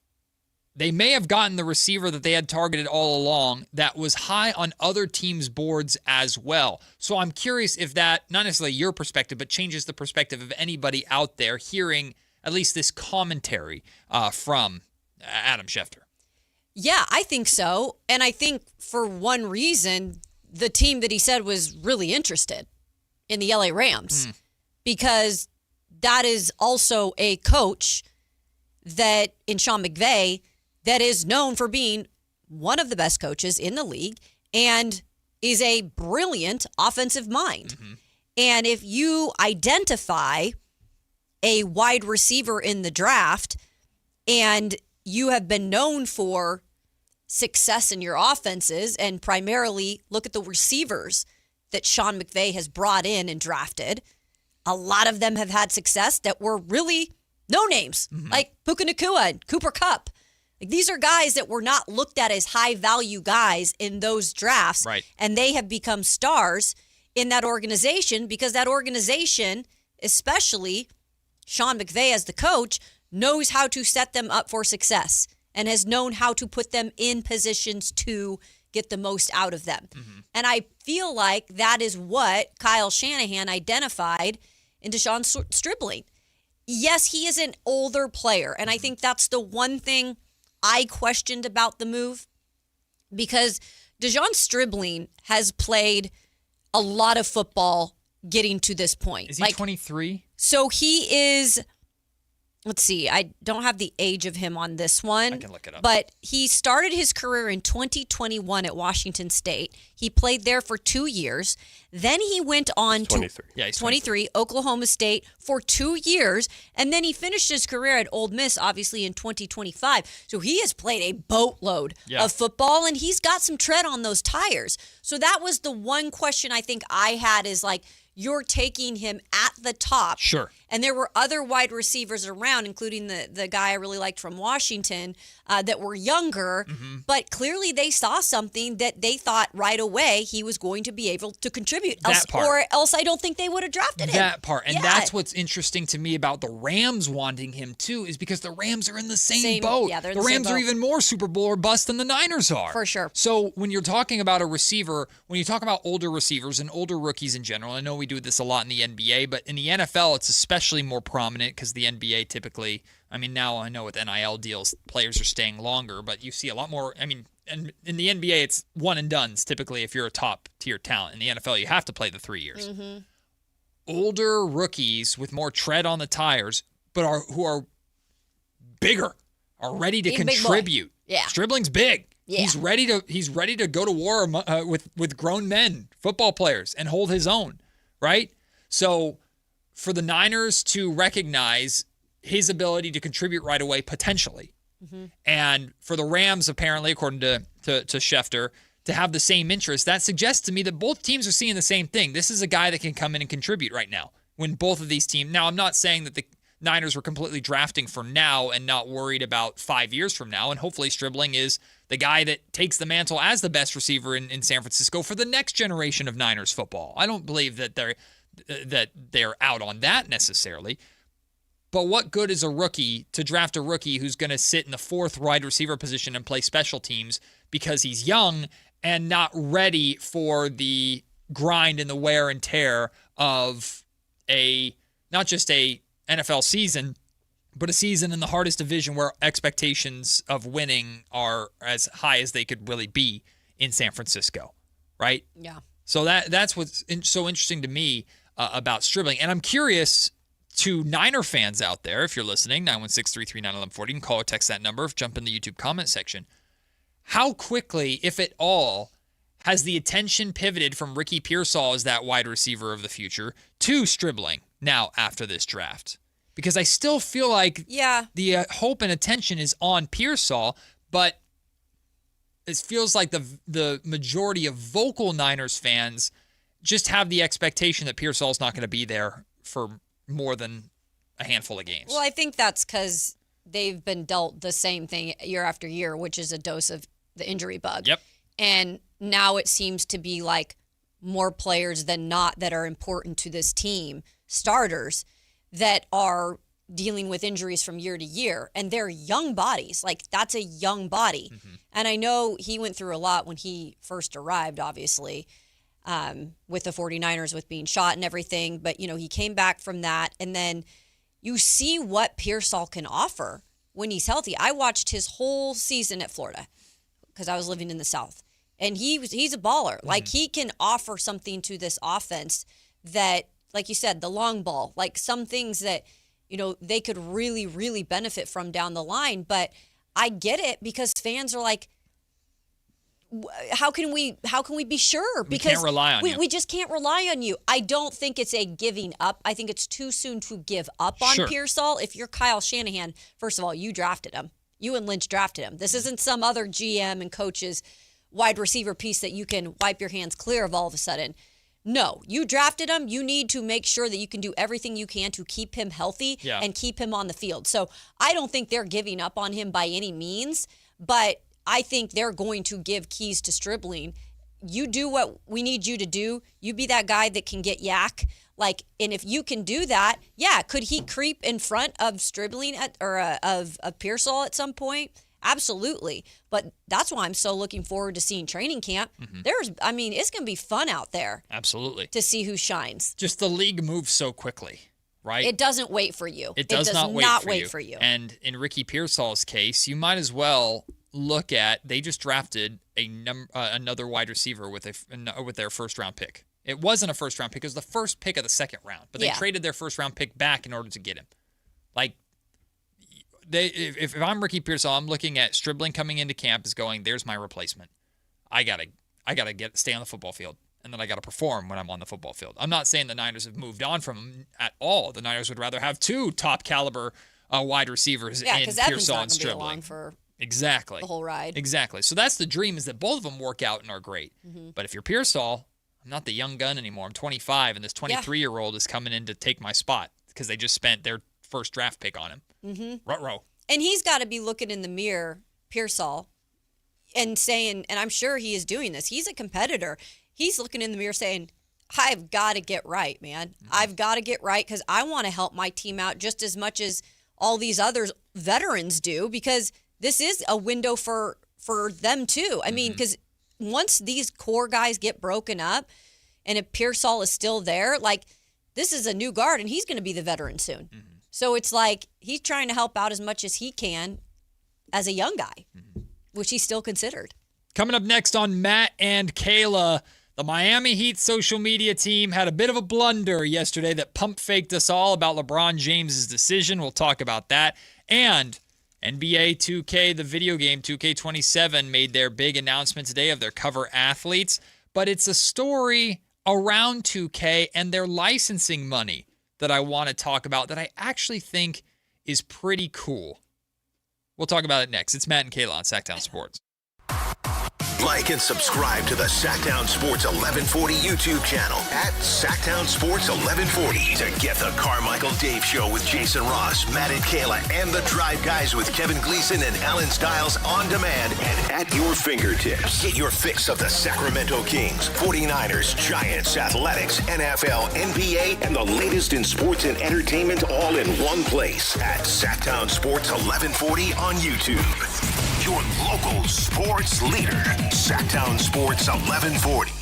they may have gotten the receiver that they had targeted all along that was high on other teams' boards as well. So I'm curious if that, not necessarily your perspective, but changes the perspective of anybody out there hearing at least this commentary from Adam Schefter. Yeah, I think so. And I think for one reason, the team that he said was really interested in the LA Rams, because that is also a coach that, in Sean McVay, that is known for being one of the best coaches in the league and is a brilliant offensive mind. And if you identify a wide receiver in the draft and you have been known for success in your offenses, and primarily look at the receivers that Sean McVay has brought in and drafted, a lot of them have had success that were really no names, like Puka Nacua and Cooper Kupp. Like, these are guys that were not looked at as high value guys in those drafts, right? And they have become stars in that organization because that organization, especially Sean McVay as the coach, knows how to set them up for success and has known how to put them in positions to get the most out of them. And I feel like that is what Kyle Shanahan identified in Deshaun Stribling. Yes, he is an older player, and I think that's the one thing I questioned about the move, because Deshaun Stribling has played a lot of football getting to this point. Is he 23? So he is, let's see, I don't have the age of him on this one. I can look it up. But he started his career in 2021 at Washington State. He played there for 2 years. Then he went on 23. to 23, Oklahoma State for 2 years. And then he finished his career at Ole Miss, obviously, in 2025. So he has played a boatload of football, and he's got some tread on those tires. So that was the one question I think I had, is like, you're taking him at the top. Sure. And there were other wide receivers around, including the guy I really liked from Washington, that were younger. But clearly they saw something that they thought right away he was going to be able to contribute. Or else I don't think they would have drafted him. That part. And that's what's interesting to me about the Rams wanting him too, is because the Rams are in the same boat. Yeah, they're in the the same Rams are boat. even more Super Bowl or bust than the Niners are. For sure. So when you're talking about a receiver, when you talk about older receivers and older rookies in general, I know we do this a lot in the NBA, but in the NFL, it's especially more prominent because the NBA typically, I mean, now I know with NIL deals, players are staying longer, but you see a lot more, I mean, and in the NBA, it's one and dones typically if you're a top tier talent. In the NFL, you have to play the 3 years. Older rookies with more tread on the tires, but who are bigger, are ready to contribute. Yeah. Stribling's big. Yeah. He's ready to go to war with grown men, football players, and hold his own, right? So for the Niners to recognize his ability to contribute right away, potentially, and for the Rams, apparently, according to Schefter, to have the same interest, that suggests to me that both teams are seeing the same thing. This is a guy that can come in and contribute right now. When both of these teams, now I'm not saying that the Niners were completely drafting for now and not worried about 5 years from now, and hopefully Stribling is the guy that takes the mantle as the best receiver in San Francisco for the next generation of Niners football. I don't believe that they're out on that necessarily. But what good is a rookie to draft a rookie who's going to sit in the fourth wide receiver position and play special teams because he's young and not ready for the grind and the wear and tear of not just a NFL season, but a season in the hardest division where expectations of winning are as high as they could really be in San Francisco, right? Yeah. So that's what's so interesting to me about Stribling. And I'm curious to Niner fans out there, if you're listening, 916-339-1140, you can call or text that number, jump in the YouTube comment section. How quickly, if at all, has the attention pivoted from Ricky Pearsall as that wide receiver of the future to Stribling now after this draft? Because I still feel like the hope and attention is on Pearsall, but it feels like the majority of vocal Niners fans just have the expectation that Pearsall's not going to be there for more than a handful of games. Well, I think that's because they've been dealt the same thing year after year, which is a dose of the injury bug. Yep. And now it seems to be like more players than not that are important to this team, starters, that are dealing with injuries from year to year. And they're young bodies. Like, that's a young body. Mm-hmm. And I know he went through a lot when he first arrived, obviously, with the 49ers, with being shot and everything. But, you know, he came back from that. And then you see what Pearsall can offer when he's healthy. I watched his whole season at Florida because I was living in the South. And he's a baller. Mm-hmm. Like, he can offer something to this offense that, like you said, the long ball, like some things that, you know, they could really, really benefit from down the line. But I get it because fans are like, how can we be sure? Because we can't rely on you. We just can't rely on you. I don't think it's a giving up. I think it's too soon to give up on Pearsall. If you're Kyle Shanahan, first of all, you drafted him. You and Lynch drafted him. This isn't some other GM and coach's wide receiver piece that you can wipe your hands clear of all of a sudden. No, you drafted him. You need to make sure that you can do everything you can to keep him healthy and keep him on the field. So I don't think they're giving up on him by any means, but I think they're going to give keys to Stribling. You do what we need you to do. You be that guy that can get yak. Like, and if you can do that, could he creep in front of Stribling of Pearsall at some point? Absolutely. But that's why I'm so looking forward to seeing training camp. Mm-hmm. It's going to be fun out there. Absolutely. To see who shines. Just the league moves so quickly, right? It doesn't wait for you. It does not wait for you. And in Ricky Pearsall's case, you might as well look at, they just drafted another wide receiver with their first round pick. It wasn't a first round pick. It was the first pick of the second round. But they traded their first round pick back in order to get him. Like, if I'm Ricky Pearsall, I'm looking at Stribling coming into camp as going, there's my replacement. I gotta stay on the football field, and then I gotta perform when I'm on the football field. I'm not saying the Niners have moved on from him at all. The Niners would rather have two top caliber wide receivers in Pearsall and Stribling. Exactly. The whole ride. Exactly. So that's the dream, is that both of them work out and are great. Mm-hmm. But if you're Pearsall, I'm not the young gun anymore. I'm 25, and this 23-year-old is coming in to take my spot because they just spent their first draft pick on him. Mm-hmm. Ruh-roh. And he's got to be looking in the mirror, Pearsall, and saying, and I'm sure he is doing this, he's a competitor. He's looking in the mirror saying, I've got to get right, man. Mm-hmm. I've got to get right because I want to help my team out just as much as all these other veterans do, because this is a window for them too. I mean, because once these core guys get broken up and if Pearsall is still there, like, this is a new guard and he's going to be the veteran soon. Mm-hmm. So it's like he's trying to help out as much as he can as a young guy, which he's still considered. Coming up next on Matt and Kayla, the Miami Heat social media team had a bit of a blunder yesterday that pump faked us all about LeBron James's decision. We'll talk about that. And NBA 2K, the video game 2K27, made their big announcement today of their cover athletes. But it's a story around 2K and their licensing money that I want to talk about that I actually think is pretty cool. We'll talk about it next. It's Matt and Kayla on Sactown Sports. Like and subscribe to the Sactown Sports 1140 YouTube channel at Sactown Sports 1140 to get the Carmichael Dave Show with Jason Ross, Matt and Kayla, and the Drive Guys with Kevin Gleason and Alan Stiles on demand and at your fingertips. Get your fix of the Sacramento Kings, 49ers, Giants, Athletics, NFL, NBA, and the latest in sports and entertainment all in one place at Sactown Sports 1140 on YouTube. Your local sports leader, Sactown Sports 1140.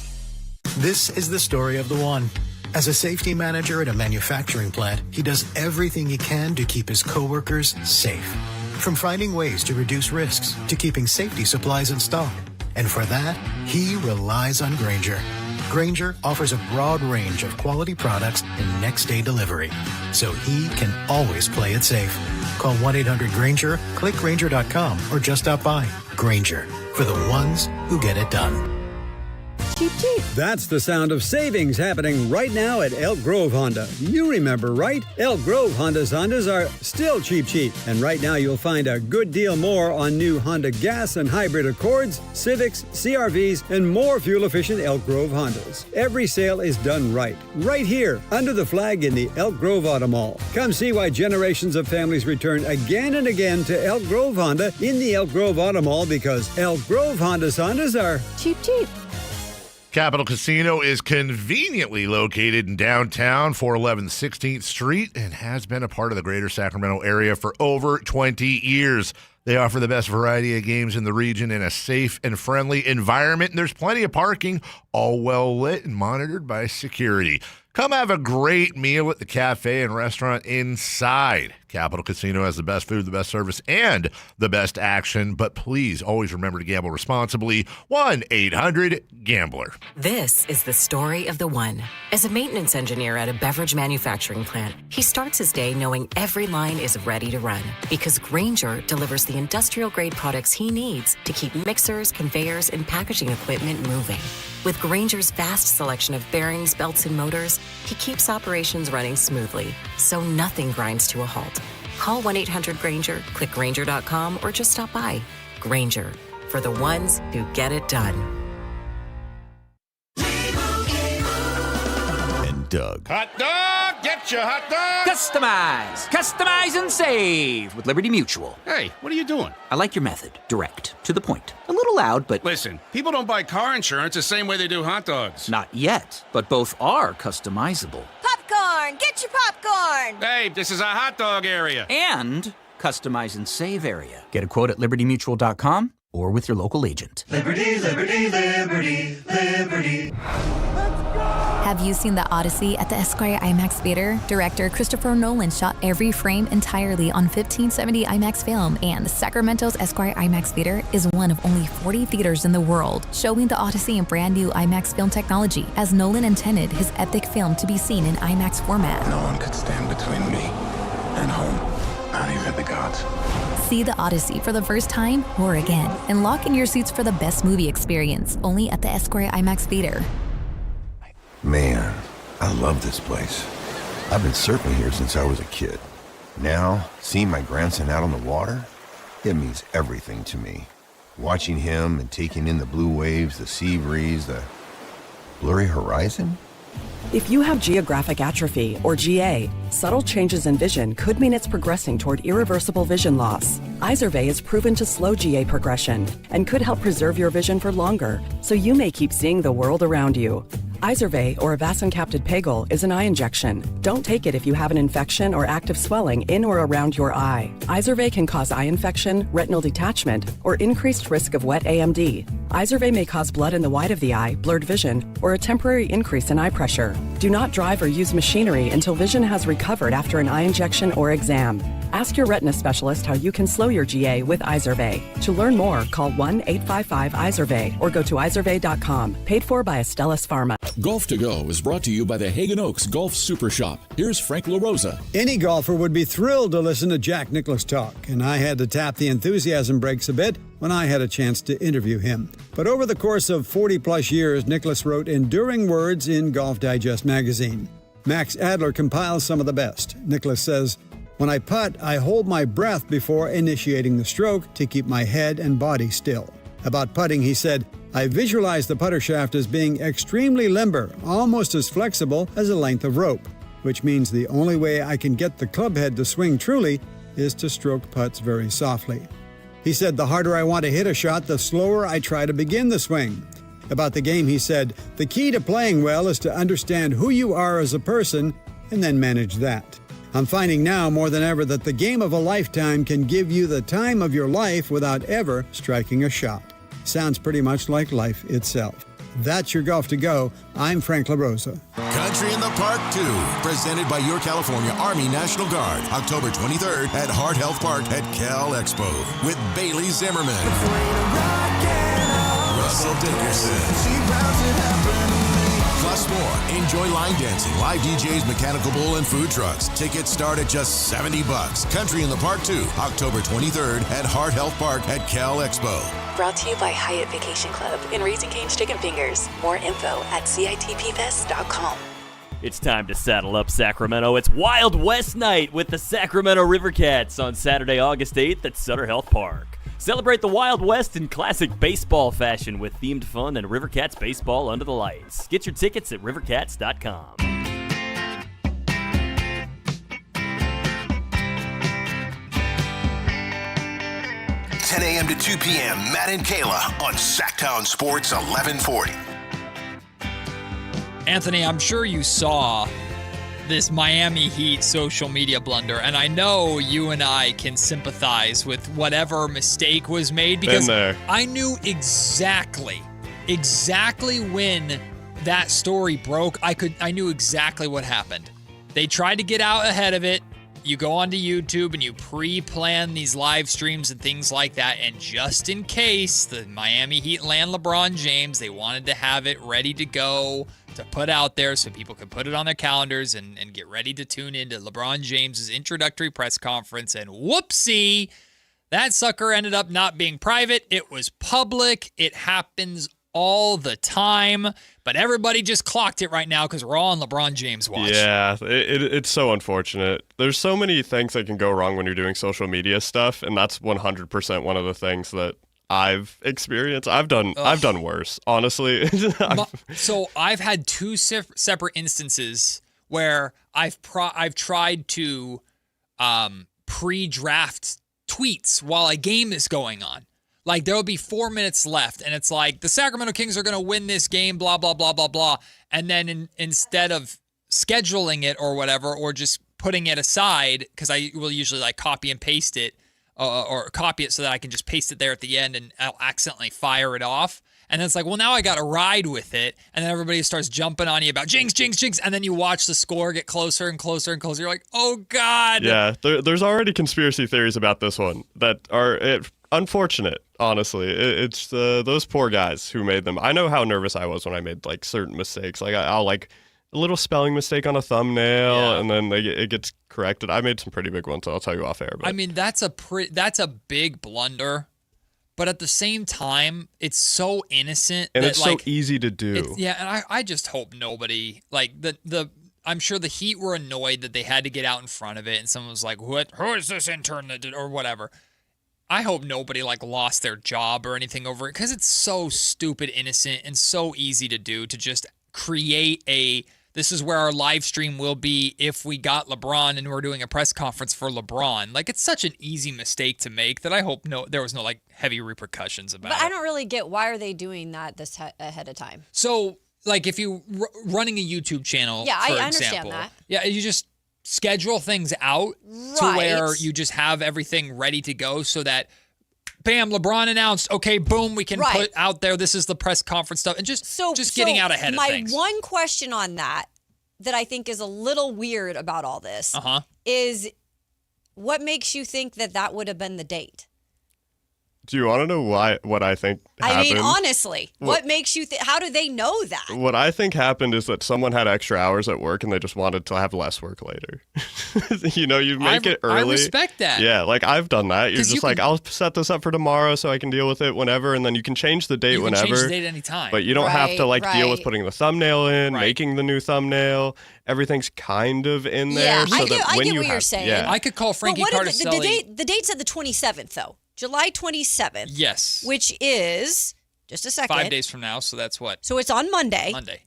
This is the story of the one. As a safety manager at a manufacturing plant, he does everything he can to keep his coworkers safe. From finding ways to reduce risks to keeping safety supplies in stock. And for that, he relies on Grainger. Grainger offers a broad range of quality products and next-day delivery, so he can always play it safe. Call 1-800-GRAINGER, click Grainger.com, or just stop by. Grainger, for the ones who get it done. cheap, cheap. That's the sound of savings happening right now at Elk Grove Honda. You remember, right? Elk Grove Hondas are still cheap, cheap. And right now you'll find a good deal more on new Honda gas and hybrid Accords, Civics, CRVs, and more fuel-efficient Elk Grove Hondas. Every sale is done right here, under the flag in the Elk Grove Auto Mall. Come see why generations of families return again and again to Elk Grove Honda in the Elk Grove Auto Mall, because Elk Grove Hondas are cheap, cheap. Capital Casino is conveniently located in downtown, 411 16th Street, and has been a part of the greater Sacramento area for over 20 years. They offer the best variety of games in the region in a safe and friendly environment, and there's plenty of parking, all well lit and monitored by security. Come have a great meal at the cafe and restaurant inside. Capital Casino has the best food, the best service, and the best action. But please always remember to gamble responsibly. 1-800-GAMBLER. This is the story of the one. As a maintenance engineer at a beverage manufacturing plant, he starts his day knowing every line is ready to run, because Grainger delivers the industrial-grade products he needs to keep mixers, conveyors, and packaging equipment moving. With Grainger's vast selection of bearings, belts, and motors, he keeps operations running smoothly, so nothing grinds to a halt. Call 1-800-GRAINGER, click Grainger.com, or just stop by. Grainger, for the ones who get it done. And Doug. Hot dog! Get your hot dog! Customize and save with Liberty Mutual. Hey, what are you doing? I like your method. Direct, to the point. A little loud, but... Listen, people don't buy car insurance the same way they do hot dogs. Not yet, but both are customizable. Popcorn! Get your popcorn! Hey, this is a hot dog area. And customize and save area. Get a quote at libertymutual.com or with your local agent. Liberty, liberty, liberty, liberty. Have you seen The Odyssey at the Esquire IMAX Theater? Director Christopher Nolan shot every frame entirely on 1570 IMAX film, and Sacramento's Esquire IMAX Theater is one of only 40 theaters in the world showing The Odyssey in brand new IMAX film technology, as Nolan intended his epic film to be seen in IMAX format. No one could stand between me and home, not even the gods. See The Odyssey for the first time or again, and lock in your seats for the best movie experience only at the Esquire IMAX Theater. Man, I love this place. I've been surfing here since I was a kid. Now, seeing my grandson out on the water, it means everything to me. Watching him and taking in the blue waves, the sea breeze, the blurry horizon. If you have geographic atrophy, or GA, subtle changes in vision could mean it's progressing toward irreversible vision loss. Izervay is proven to slow GA progression and could help preserve your vision for longer, so you may keep seeing the world around you. Izervay, or avacincaptad pegol, is an eye injection. Don't take it if you have an infection or active swelling in or around your eye. Izervay can cause eye infection, retinal detachment, or increased risk of wet AMD. Izervay may cause blood in the white of the eye, blurred vision, or a temporary increase in eye pressure. Do not drive or use machinery until vision has recovered after an eye injection or exam. Ask your retina specialist how you can slow your GA with Izervay. To learn more, call 1-855-IZERVAY or go to izervay.com. Paid for by Astellas Pharma. Golf to Go is brought to you by the Hagen Oaks Golf Super Shop. Here's Frank LaRosa. Any golfer would be thrilled to listen to Jack Nicklaus talk, and I had to tap the enthusiasm brakes a bit when I had a chance to interview him. But over the course of 40-plus years, Nicklaus wrote enduring words in Golf Digest magazine. Max Adler compiles some of the best. Nicklaus says, "When I putt, I hold my breath before initiating the stroke to keep my head and body still." About putting, he said, "I visualize the putter shaft as being extremely limber, almost as flexible as a length of rope, which means the only way I can get the club head to swing truly is to stroke putts very softly." He said, "The harder I want to hit a shot, the slower I try to begin the swing." About the game, he said, "The key to playing well is to understand who you are as a person and then manage that. I'm finding now more than ever that the game of a lifetime can give you the time of your life without ever striking a shot." Sounds pretty much like life itself. That's your Golf to Go. I'm Frank LaRosa. Country in the Park 2, presented by your California Army National Guard, October 23rd at Hart Health Park at Cal Expo with Bailey Zimmerman, Russell Dickerson, Plus more. Enjoy line dancing, live DJs, mechanical bull, and food trucks. Tickets start at just $70. Country in the Park 2, October 23rd at Hart Health Park at Cal Expo. Brought to you by Hyatt Vacation Club and Raising Cane's Chicken Fingers. More info at CITPFest.com. It's time to saddle up, Sacramento. It's Wild West Night with the Sacramento Rivercats on Saturday, August 8th at Sutter Health Park. Celebrate the Wild West in classic baseball fashion with themed fun and Rivercats baseball under the lights. Get your tickets at rivercats.com. 10 a.m. to 2 p.m., Matt and Kayla on Sactown Sports 1140. Anthony, I'm sure you saw this Miami Heat social media blunder, and I know you and I can sympathize with whatever mistake was made because I knew exactly when that story broke. I knew exactly what happened. They tried to get out ahead of it. You go onto YouTube and you pre-plan these live streams and things like that, and just in case the Miami Heat land LeBron James, they wanted to have it ready to go to put out there so people could put it on their calendars and get ready to tune into LeBron James's introductory press conference. And whoopsie, that sucker ended up not being private. It was public. It happens all the time, but everybody just clocked it right now because we're all on LeBron James watch. Yeah, it's so unfortunate. There's so many things that can go wrong when you're doing social media stuff, and that's 100% one of the things that I've experienced. I've done worse, honestly. So I've had two separate instances where I've tried to pre-draft tweets while a game is going on. Like, there'll be 4 minutes left, and it's like, the Sacramento Kings are going to win this game, blah, blah, blah, blah, blah. And then instead of scheduling it or whatever, or just putting it aside, because I will usually, like, copy and paste it, or copy it so that I can just paste it there at the end, and I'll accidentally fire it off. And then it's like, well, now I got to ride with it. And then everybody starts jumping on you about jinx, jinx, jinx. And then you watch the score get closer and closer and closer. You're like, oh, God. Yeah, there's already conspiracy theories about this one that are unfortunate, honestly. It's those poor guys who made them. I know how nervous I was when I made, like, certain mistakes. Like, I'll like, a little spelling mistake on a thumbnail, and then it gets corrected. I made some pretty big ones, so I'll tell you off air. But. I mean, that's a big blunder. But at the same time, it's so innocent. And that, it's like, so easy to do. Yeah, and I just hope nobody, like, I'm sure the Heat were annoyed that they had to get out in front of it, and someone was like, who is this intern that did, or whatever. I hope nobody, like, lost their job or anything over it, because it's so stupid, innocent, and so easy to do, to just create this is where our live stream will be if we got LeBron and we're doing a press conference for LeBron. Like, it's such an easy mistake to make that I hope there was no, like, heavy repercussions about it. But I don't really get, why are they doing that this ahead of time? So, like, if you running a YouTube channel, yeah, for I example, understand that. Yeah, you just schedule things out to where you just have everything ready to go so that, bam, LeBron announced, okay, boom, we can put out there, this is the press conference stuff, and just getting out ahead of things. My one question on that I think is a little weird about all this is, what makes you think that would have been the date? Do you want to know what I think happened? I mean, honestly, what makes you think? How do they know that? What I think happened is that someone had extra hours at work and they just wanted to have less work later. You know, you make it early. I respect that. Yeah, like, I've done that. You're just like, I'll set this up for tomorrow so I can deal with it whenever, and then you can change the date whenever. You can change the date anytime. But you don't have to, like, deal with putting the thumbnail in, making the new thumbnail. Everything's kind of in there. Yeah, so I that when get you what you're saying. Yeah. I could call Frankie Cardicelli. The date said the 27th, though. July 27th. Yes. Which is, just a second. 5 days from now, so that's what? So it's on Monday. Monday.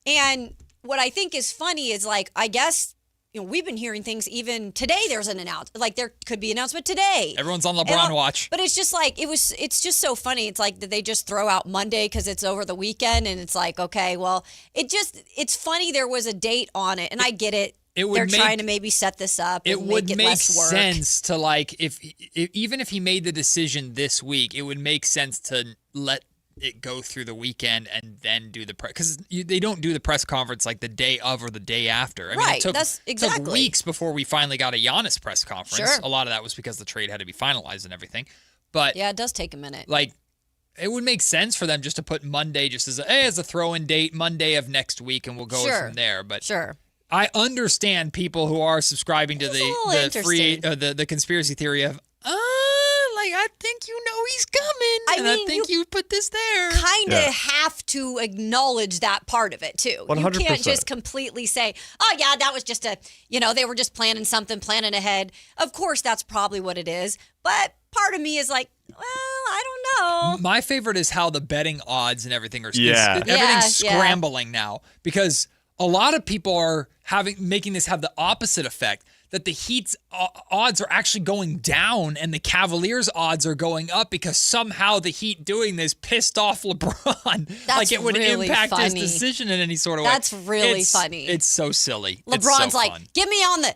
And what I think is funny is, like, I guess, you know, we've been hearing things even today. There's an announcement. Like, there could be an announcement today. Everyone's on LeBron watch. But it's just like, it's just so funny. It's like, did they just throw out Monday because it's over the weekend? And it's like, okay, well, it's funny there was a date on it. And I get it. They're trying to maybe set this up. It and would make make less work. sense to, like, even if he made the decision this week, it would make sense to let it go through the weekend and then do the press, because they don't do the press conference like the day of or the day after. I mean, it took weeks before we finally got a Giannis press conference. Sure. A lot of that was because the trade had to be finalized and everything. But yeah, it does take a minute. Like, it would make sense for them just to put Monday just as a throw-in date, Monday of next week, and we'll go from there. But I understand people who are subscribing to the conspiracy theory of, I think you know he's coming. I think you put this there. Kind of have to acknowledge that part of it too. 100%. You can't just completely say, "Oh yeah, that was just they were just planning something, planning ahead." Of course, that's probably what it is. But part of me is like, well, I don't know. My favorite is how the betting odds and everything are. Everything's scrambling now because a lot of people are making this have the opposite effect. That the Heat's odds are actually going down and the Cavaliers' odds are going up because somehow the Heat doing this pissed off LeBron. That's it would really impact his funny. decision in any sort of way. That's really funny. It's so silly. LeBron's it's so like, fun. get me on the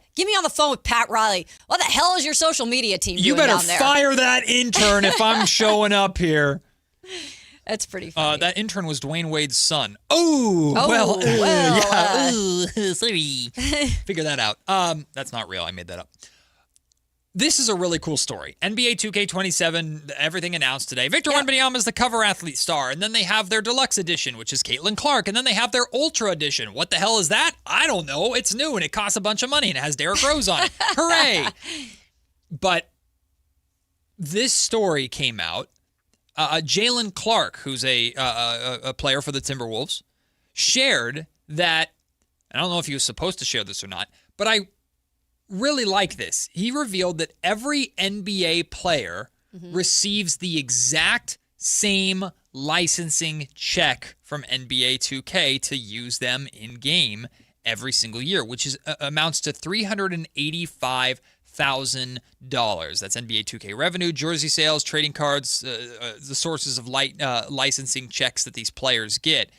phone with Pat Riley. What the hell is your social media team You doing better down there? fire that intern if I'm showing up here. That's pretty funny. That intern was Dwayne Wade's son. Sorry. Figure that out. That's not real. I made that up. This is a really cool story. NBA 2K27, everything announced today. Victor Wembanyama is the cover athlete star, and then they have their deluxe edition, which is Caitlin Clark, and then they have their ultra edition. What the hell is that? I don't know. It's new, and it costs a bunch of money, and it has Derrick Rose on it. Hooray! But this story came out. Jalen Clark, who's a player for the Timberwolves, shared that, I don't know if he was supposed to share this or not, but I really like this. He revealed that every NBA player receives the exact same licensing check from NBA 2K to use them in game every single year, which amounts to $385,000. That's NBA 2K revenue, jersey sales, trading cards, the sources of licensing checks that these players get.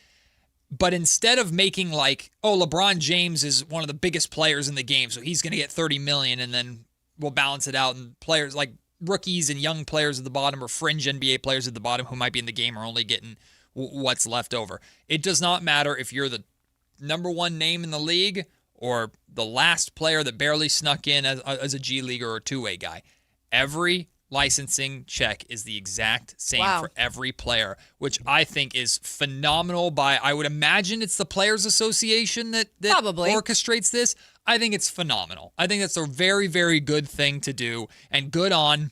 But instead of making LeBron James is one of the biggest players in the game, so he's going to get $30 million, and then we'll balance it out, and players like rookies and young players at the bottom or fringe NBA players at the bottom who might be in the game are only getting what's left over. It does not matter if you're the number one name in the league or the last player that barely snuck in as a G Leaguer or two-way guy. Every licensing check is the exact same for every player, which I think is phenomenal. I would imagine it's the Players Association that Probably orchestrates this. I think it's phenomenal. I think that's a very, very good thing to do, and good on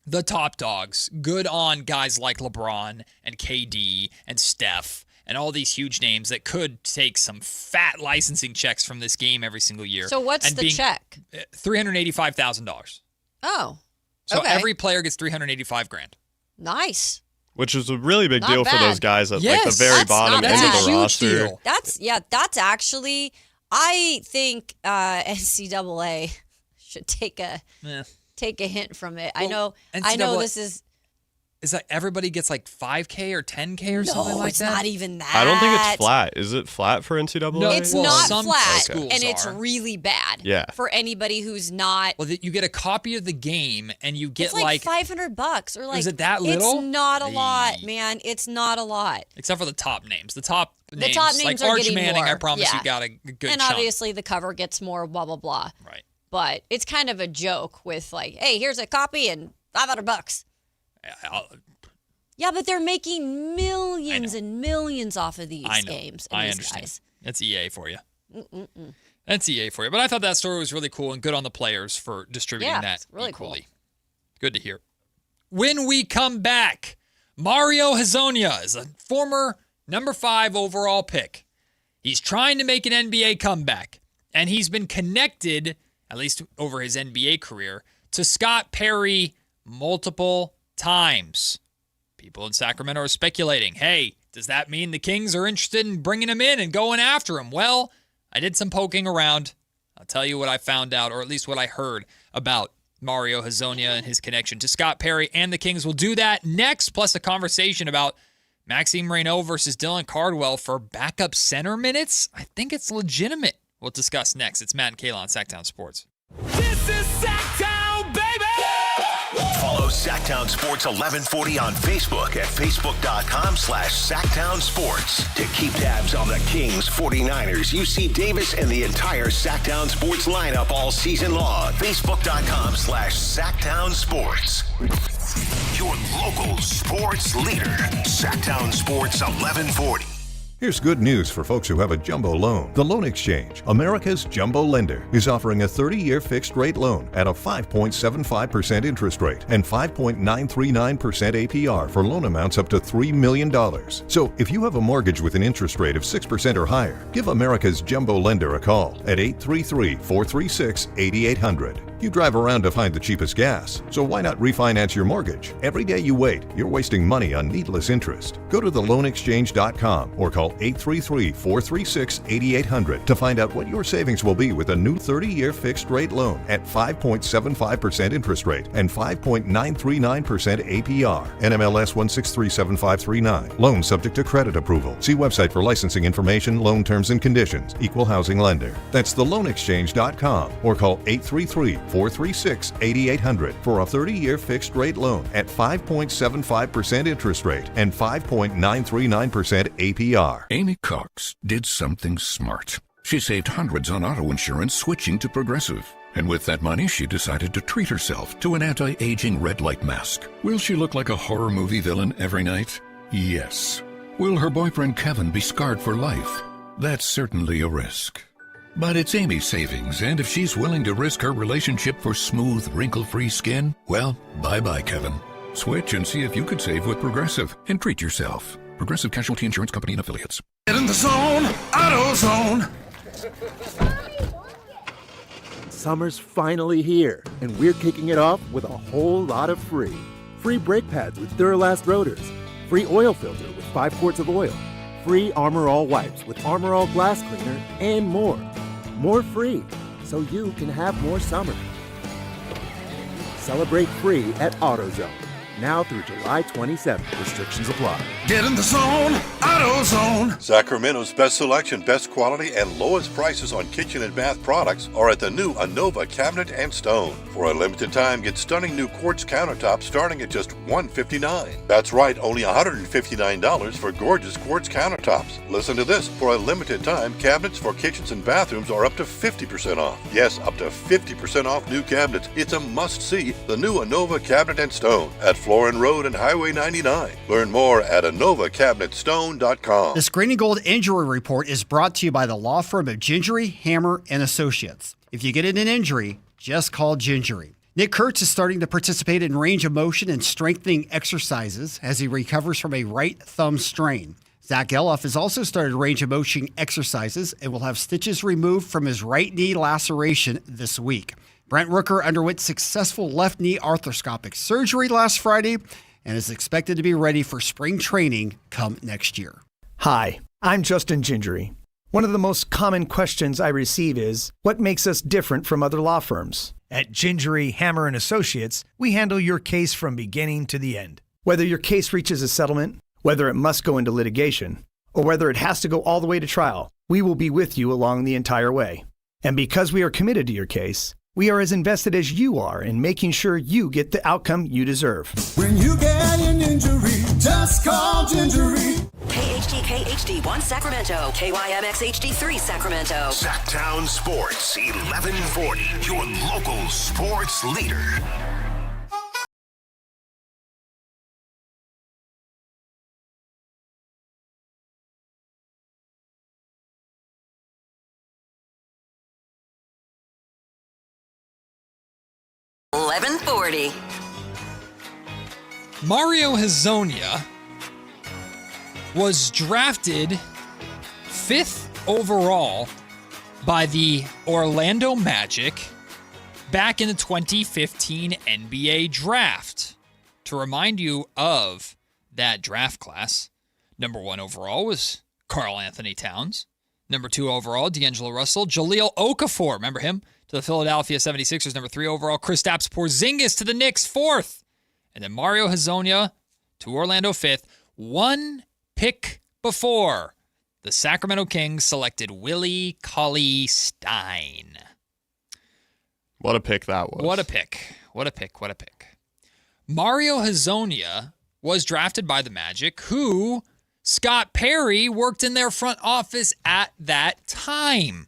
the top dogs. Good on guys like LeBron and KD and Steph and all these huge names that could take some fat licensing checks from this game every single year. So what's the check? $385,000. Oh, so every player gets $385,000. Nice. Which is a really big deal for those guys at Yes. the very That's bottom not end bad. of That's the a huge roster. deal. That's actually, I think NCAA should take a hint from it. Well, I know this is. Is that everybody gets like 5K or 10K or something like that? No, it's not even that. I don't think it's flat. Is it flat for NCAA? No, it's not some flat, schools and it's are. really bad Yeah. for anybody who's not. Well, you get a copy of the game, and you get It's like $500 or like. Is it that little? It's not a lot, man. It's not a lot. Except for the top names. The top names like are getting Manning, more. I promise you got a good And chunk. obviously the cover gets more, blah blah blah. Right. But it's kind of a joke with like, hey, here's a copy and $500. Yeah, but they're making millions and millions off of these games. And I these understand. Guys. That's EA for you. That's EA for you. But I thought that story was really cool and good on the players for distributing that it's really equally. cool. Good to hear. When we come back, Mario Hezonja is a former number 5 overall pick. He's trying to make an NBA comeback, and he's been connected, at least over his NBA career, to Scott Perry multiple times. People in Sacramento are speculating, hey, does that mean the Kings are interested in bringing him in and going after him? Well, I did some poking around. I'll tell you what I found out, or at least what I heard about Mario Hezonja and his connection to Scott Perry and the Kings. We'll do that next, plus a conversation about Maxime Reynaud versus Dylan Cardwell for backup center minutes. I think it's legitimate. We'll discuss next. It's Matt and Kayla on Sactown Sports. This is Sactown, baby! Follow Sactown Sports 1140 on Facebook at facebook.com/Sactown Sports. To keep tabs on the Kings, 49ers, UC Davis, and the entire Sactown Sports lineup all season long. Facebook.com/Sactown Sports. Your local sports leader. Sactown Sports 1140. Here's good news for folks who have a jumbo loan. The Loan Exchange, America's jumbo lender, is offering a 30-year fixed-rate loan at a 5.75% interest rate and 5.939% APR for loan amounts up to $3 million. So if you have a mortgage with an interest rate of 6% or higher, give America's jumbo lender a call at 833-436-8800. You drive around to find the cheapest gas, so why not refinance your mortgage? Every day you wait, you're wasting money on needless interest. Go to theloanexchange.com or call 833-436-8800 to find out what your savings will be with a new 30-year fixed-rate loan at 5.75% interest rate and 5.939% APR. NMLS 1637539. Loan subject to credit approval. See website for licensing information, loan terms and conditions. Equal housing lender. That's theloanexchange.com or call 833-436-8800 for a 30-year fixed-rate loan at 5.75% interest rate and 5.939% APR. Amy Cox did something smart. She saved hundreds on auto insurance switching to Progressive. And with that money, she decided to treat herself to an anti-aging red light mask. Will she look like a horror movie villain every night? Yes. Will her boyfriend Kevin be scarred for life? That's certainly a risk. But it's Amy's savings, and if she's willing to risk her relationship for smooth, wrinkle-free skin, well, bye-bye, Kevin. Switch and see if you could save with Progressive and treat yourself. Progressive Casualty Insurance Company and Affiliates. Get in the zone, AutoZone. Summer's finally here, and we're kicking it off with a whole lot of free. Free brake pads with Duralast rotors. Free oil filter with 5 quarts of oil. Free Armor All wipes with Armor All glass cleaner, and more. More free, so you can have more summer. Celebrate free at AutoZone. Now through July 27th. Restrictions apply. Get in the zone, AutoZone. Sacramento's best selection, best quality, and lowest prices on kitchen and bath products are at the new Anova Cabinet and Stone. For a limited time, get stunning new quartz countertops starting at just $159. That's right, only $159 for gorgeous quartz countertops. Listen to this. For a limited time, cabinets for kitchens and bathrooms are up to 50% off. Yes, up to 50% off new cabinets. It's a must-see. The new Anova Cabinet and Stone at Florin Road and Highway 99. Learn more at AnovaCabinetStone.com. The Green and Gold Injury Report is brought to you by the law firm of Gingery, Hammer, and Associates. If you get an injury, just call Gingery. Nick Kurtz is starting to participate in range of motion and strengthening exercises as he recovers from a right thumb strain. Zach Geloff has also started range of motion exercises and will have stitches removed from his right knee laceration this week. Brent Rooker underwent successful left knee arthroscopic surgery last Friday and is expected to be ready for spring training come next year. Hi, I'm Justin Gingery. One of the most common questions I receive is, what makes us different from other law firms? At Gingery, Hammer, and Associates, we handle your case from beginning to the end. Whether your case reaches a settlement, whether it must go into litigation, or whether it has to go all the way to trial, we will be with you along the entire way. And because we are committed to your case, we are as invested as you are in making sure you get the outcome you deserve. When you get an injury, just call Gingery. KHD1 Sacramento, KYMX HD3 Sacramento. Sactown Sports 1140, your local sports leader. $11.40. Mario Hezonja was drafted 5th overall by the Orlando Magic back in the 2015 NBA draft. To remind you of that draft class, number 1 overall was Karl Anthony Towns. Number 2 overall, D'Angelo Russell. Jahlil Okafor, remember him? To the Philadelphia 76ers, number 3 overall. Kristaps Porzingis to the Knicks, 4th. And then Mario Hezonja to Orlando, 5th. 1 pick before the Sacramento Kings selected Willie Cauley-Stein. What a pick that was. What a pick. What a pick. What a pick. Mario Hezonja was drafted by the Magic, who Scott Perry worked in their front office at that time.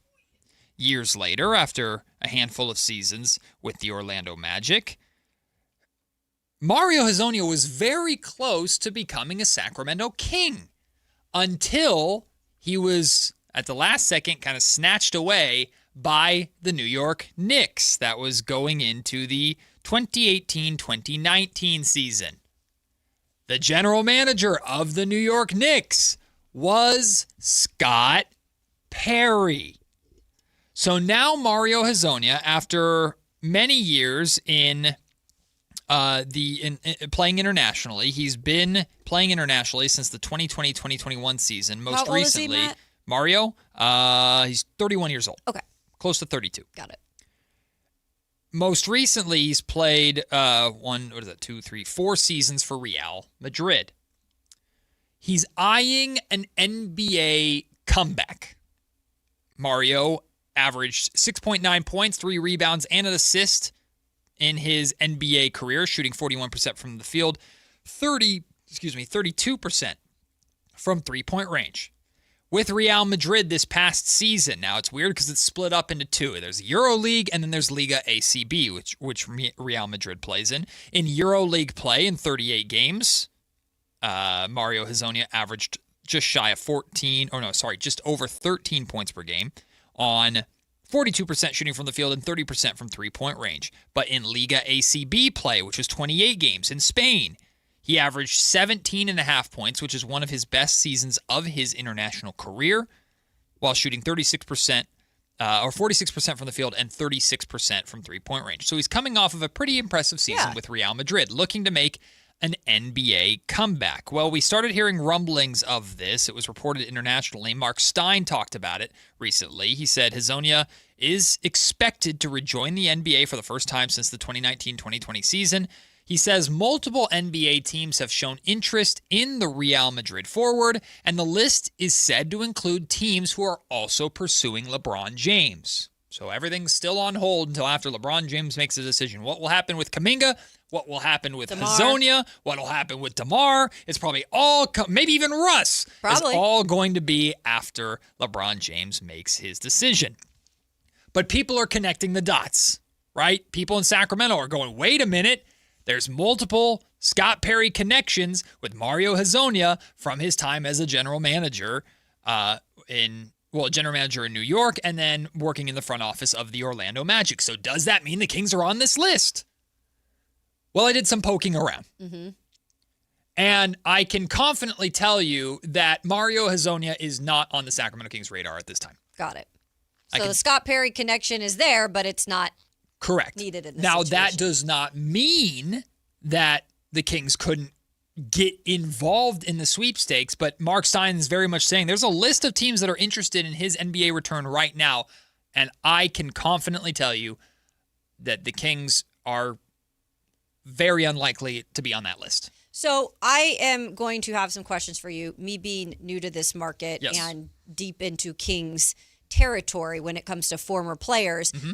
Years later, after a handful of seasons with the Orlando Magic, Mario Hezonja was very close to becoming a Sacramento King until he was, at the last second, kind of snatched away by the New York Knicks. That was going into the 2018-2019 season. The general manager of the New York Knicks was Scott Perry. So now Mario Hezonja, after many years in playing internationally, he's been playing internationally since the 2020-2021 season. Most How old recently, is he, Matt? Mario, he's 31 years old. Okay. Close to 32. Got it. Most recently, he's played 4 seasons for Real Madrid. He's eyeing an NBA comeback. Mario averaged 6.9 points, 3 rebounds, and an assist in his NBA career, shooting 41% from the field, 32% from three-point range. With Real Madrid this past season, now it's weird because it's split up into two. There's EuroLeague and then there's Liga ACB, which Real Madrid plays in. In EuroLeague play in 38 games, Mario Hezonja averaged just over 13 points per game on 42% shooting from the field and 30% from three-point range. But in Liga ACB play, which was 28 games in Spain, he averaged 17.5 points, which is one of his best seasons of his international career, while shooting 46% or 46% from the field and 36% from three-point range. So he's coming off of a pretty impressive season with Real Madrid, looking to make an NBA comeback. Well, we started hearing rumblings of this. It was reported internationally. Mark Stein talked about it recently. He said Hezonja is expected to rejoin the NBA for the first time since the 2019-2020 season. He says multiple NBA teams have shown interest in the Real Madrid forward, and the list is said to include teams who are also pursuing LeBron James. So everything's still on hold until after LeBron James makes a decision. What will happen with Kuminga? What will happen with Hezonja? What will happen with DeMar? It's probably all, maybe even Russ. Probably. It's all going to be after LeBron James makes his decision. But people are connecting the dots, right? People in Sacramento are going, wait a minute. There's multiple Scott Perry connections with Mario Hezonja from his time as a general manager in New York and then working in the front office of the Orlando Magic. So does that mean the Kings are on this list? Well, I did some poking around. Mm-hmm. And I can confidently tell you that Mario Hezonja is not on the Sacramento Kings radar at this time. Got it. So the Scott Perry connection is there, but it's not correct needed in this now situation. That does not mean that the Kings couldn't get involved in the sweepstakes, but Mark Stein is very much saying there's a list of teams that are interested in his NBA return right now, and I can confidently tell you that the Kings are very unlikely to be on that list. So I am going to have some questions for you, me being new to this market and deep into Kings territory when it comes to former players. Mm-hmm.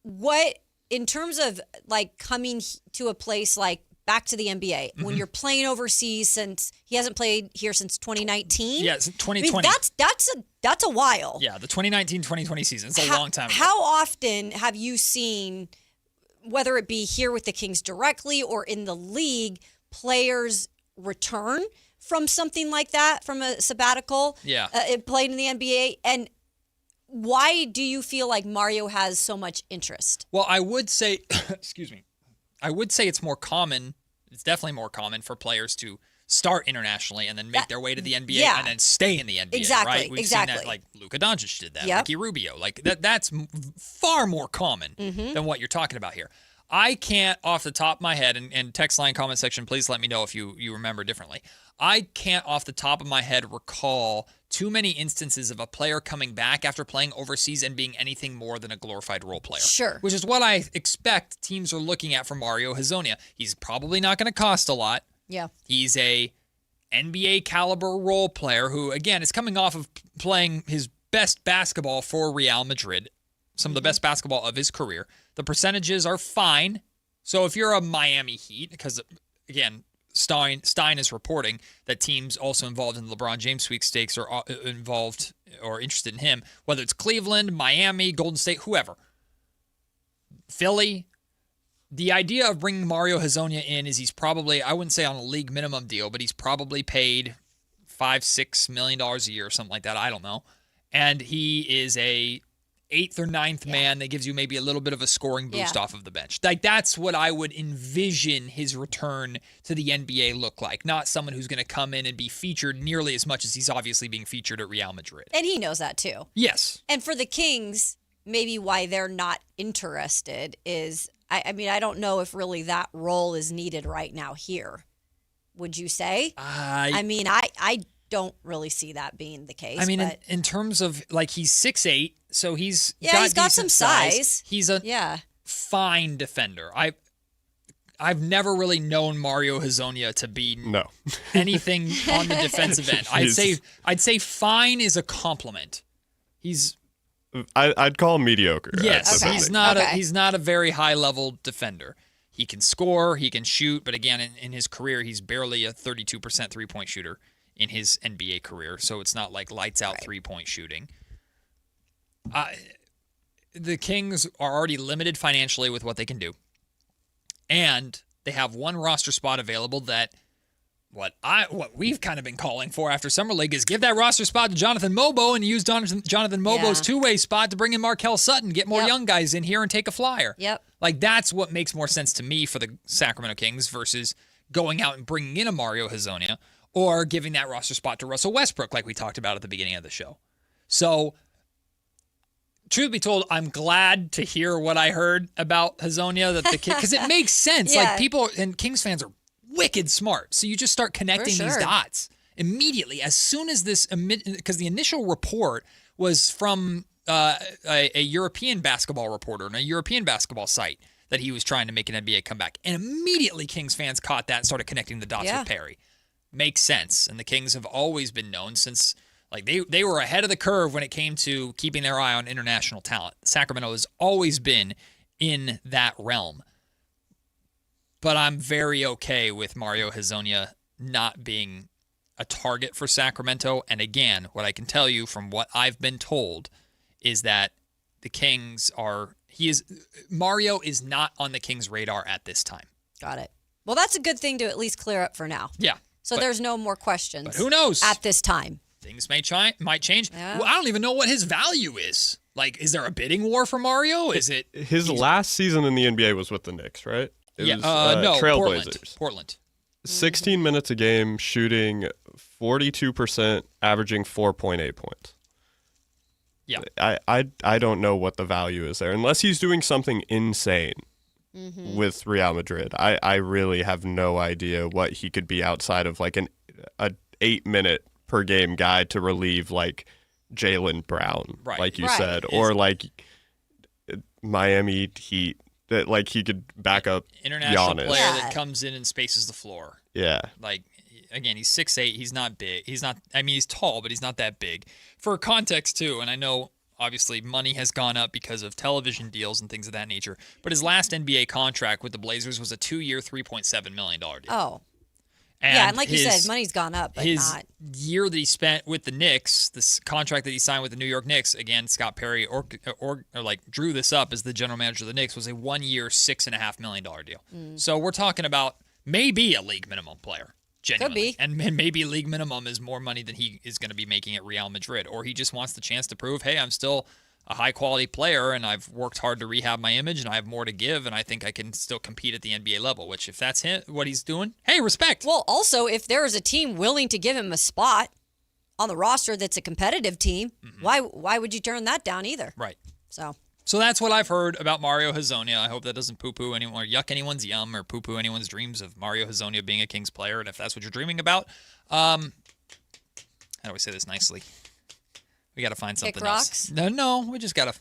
What, in terms of like coming to a place like back to the NBA, when you're playing overseas, since he hasn't played here since 2019? Yes, 2020. I mean, that's a while. Yeah, the 2019-2020 season. It's a long time ago. How often have you seen, whether it be here with the Kings directly or in the league, players return from something like that, from a sabbatical, playing in the NBA? And why do you feel like Mario has so much interest? Well, I would say, excuse me, I would say it's more common. It's definitely more common for players to start internationally and then make their way to the NBA and then stay in the NBA. Exactly, right? We've seen that, like Luka Doncic did that, Ricky Rubio. Like that's far more common than what you're talking about here. I can't, off the top of my head, and text line comment section, please let me know if you remember differently. I can't, off the top of my head, recall too many instances of a player coming back after playing overseas and being anything more than a glorified role player. Sure. Which is what I expect teams are looking at for Mario Hezonja. He's probably not going to cost a lot. Yeah. He's a NBA caliber role player who, again, is coming off of playing his best basketball for Real Madrid, some of the best basketball of his career. The percentages are fine, So if you're a Miami Heat, because, again, Stein is reporting that teams also involved in the LeBron James sweepstakes are involved or interested in him, whether it's Cleveland, Miami, Golden State, whoever. Philly, the idea of bringing Mario Hezonja in is he's probably, I wouldn't say on a league minimum deal, but he's probably paid $5-6 million a year or something like that. I don't know. And he is a 8th or 9th man that gives you maybe a little bit of a scoring boost off of the bench. Like, that's what I would envision his return to the NBA look like. Not someone who's going to come in and be featured nearly as much as he's obviously being featured at Real Madrid. And he knows that too. Yes. And for the Kings, maybe why they're not interested is, I mean, I don't know if really that role is needed right now here. Would you say? I mean, I don't really see that being the case. I mean, in terms of, like, he's 6'8", so he's got some size. He's a fine defender. I've never really known Mario Hezonja to be anything on the defensive end. I'd say fine is a compliment. I'd call him mediocre. Yes, he's not a very high level defender. He can score, he can shoot, but again, in his career, he's barely a 32% 3-point shooter in his NBA career, so it's not like lights out 3-point shooting. The Kings are already limited financially with what they can do, and they have one roster spot available that what we've kind of been calling for after Summer League is give that roster spot to Jonathan Mobo and use Jonathan Mobo's two-way spot to bring in Markelle Sutton, get more young guys in here and take a flyer. Yep. Like, that's what makes more sense to me for the Sacramento Kings versus going out and bringing in a Mario Hezonja or giving that roster spot to Russell Westbrook like we talked about at the beginning of the show. So, truth be told, I'm glad to hear what I heard about Hezonja, that the kid, because it makes sense. Like, people and Kings fans are wicked smart. So you just start connecting these dots immediately as soon as this, because the initial report was from a European basketball reporter and a European basketball site that he was trying to make an NBA comeback. And immediately Kings fans caught that and started connecting the dots with Perry. Makes sense. And the Kings have always been known since, like, they were ahead of the curve when it came to keeping their eye on international talent. Sacramento has always been in that realm. But I'm very okay with Mario Hezonja not being a target for Sacramento. And again, what I can tell you from what I've been told is that the Kings Mario is not on the Kings' radar at this time. Got it. Well, that's a good thing to at least clear up for now. Yeah. So there's no more questions. But who knows? At this time. Things might change. Yeah. Well, I don't even know what his value is. Like, is there a bidding war for Mario? Is it his last season in the NBA was with the Knicks, right? It was, no, Trailblazers. Portland. 16 minutes a game, shooting 42%, averaging 4.8 points. Yeah. I don't know what the value is there. Unless he's doing something insane with Real Madrid. I really have no idea what he could be outside of like an 8-minute per game guy to relieve like Jaylen Brown, like you said, or like Miami Heat. That like he could back up international Giannis. Player that comes in and spaces the floor. Yeah. Like, again, he's 6'8". He's not big. He's tall, but he's not that big. For context, too, and I know, obviously, money has gone up because of television deals and things of that nature, but his last NBA contract with the Blazers was a 2-year, $3.7 million deal. Oh. And like you said, money's gone up, but his year that he spent with the Knicks, this contract that he signed with the New York Knicks, again, Scott Perry or drew this up as the general manager of the Knicks, was a 1-year, $6.5 million deal. So we're talking about maybe a league minimum player, genuinely. Could be. And maybe league minimum is more money than he is going to be making at Real Madrid, or he just wants the chance to prove, hey, I'm still a high-quality player, and I've worked hard to rehab my image, and I have more to give, and I think I can still compete at the NBA level, which if that's what he's doing, hey, respect. Well, also, if there is a team willing to give him a spot on the roster that's a competitive team, why would you turn that down either? Right. So that's what I've heard about Mario Hezonja. I hope that doesn't poo-poo anyone or yuck anyone's yum or poo-poo anyone's dreams of Mario Hezonja being a Kings player, and if that's what you're dreaming about, how do we say this nicely? We got to find something else. No, we just got to.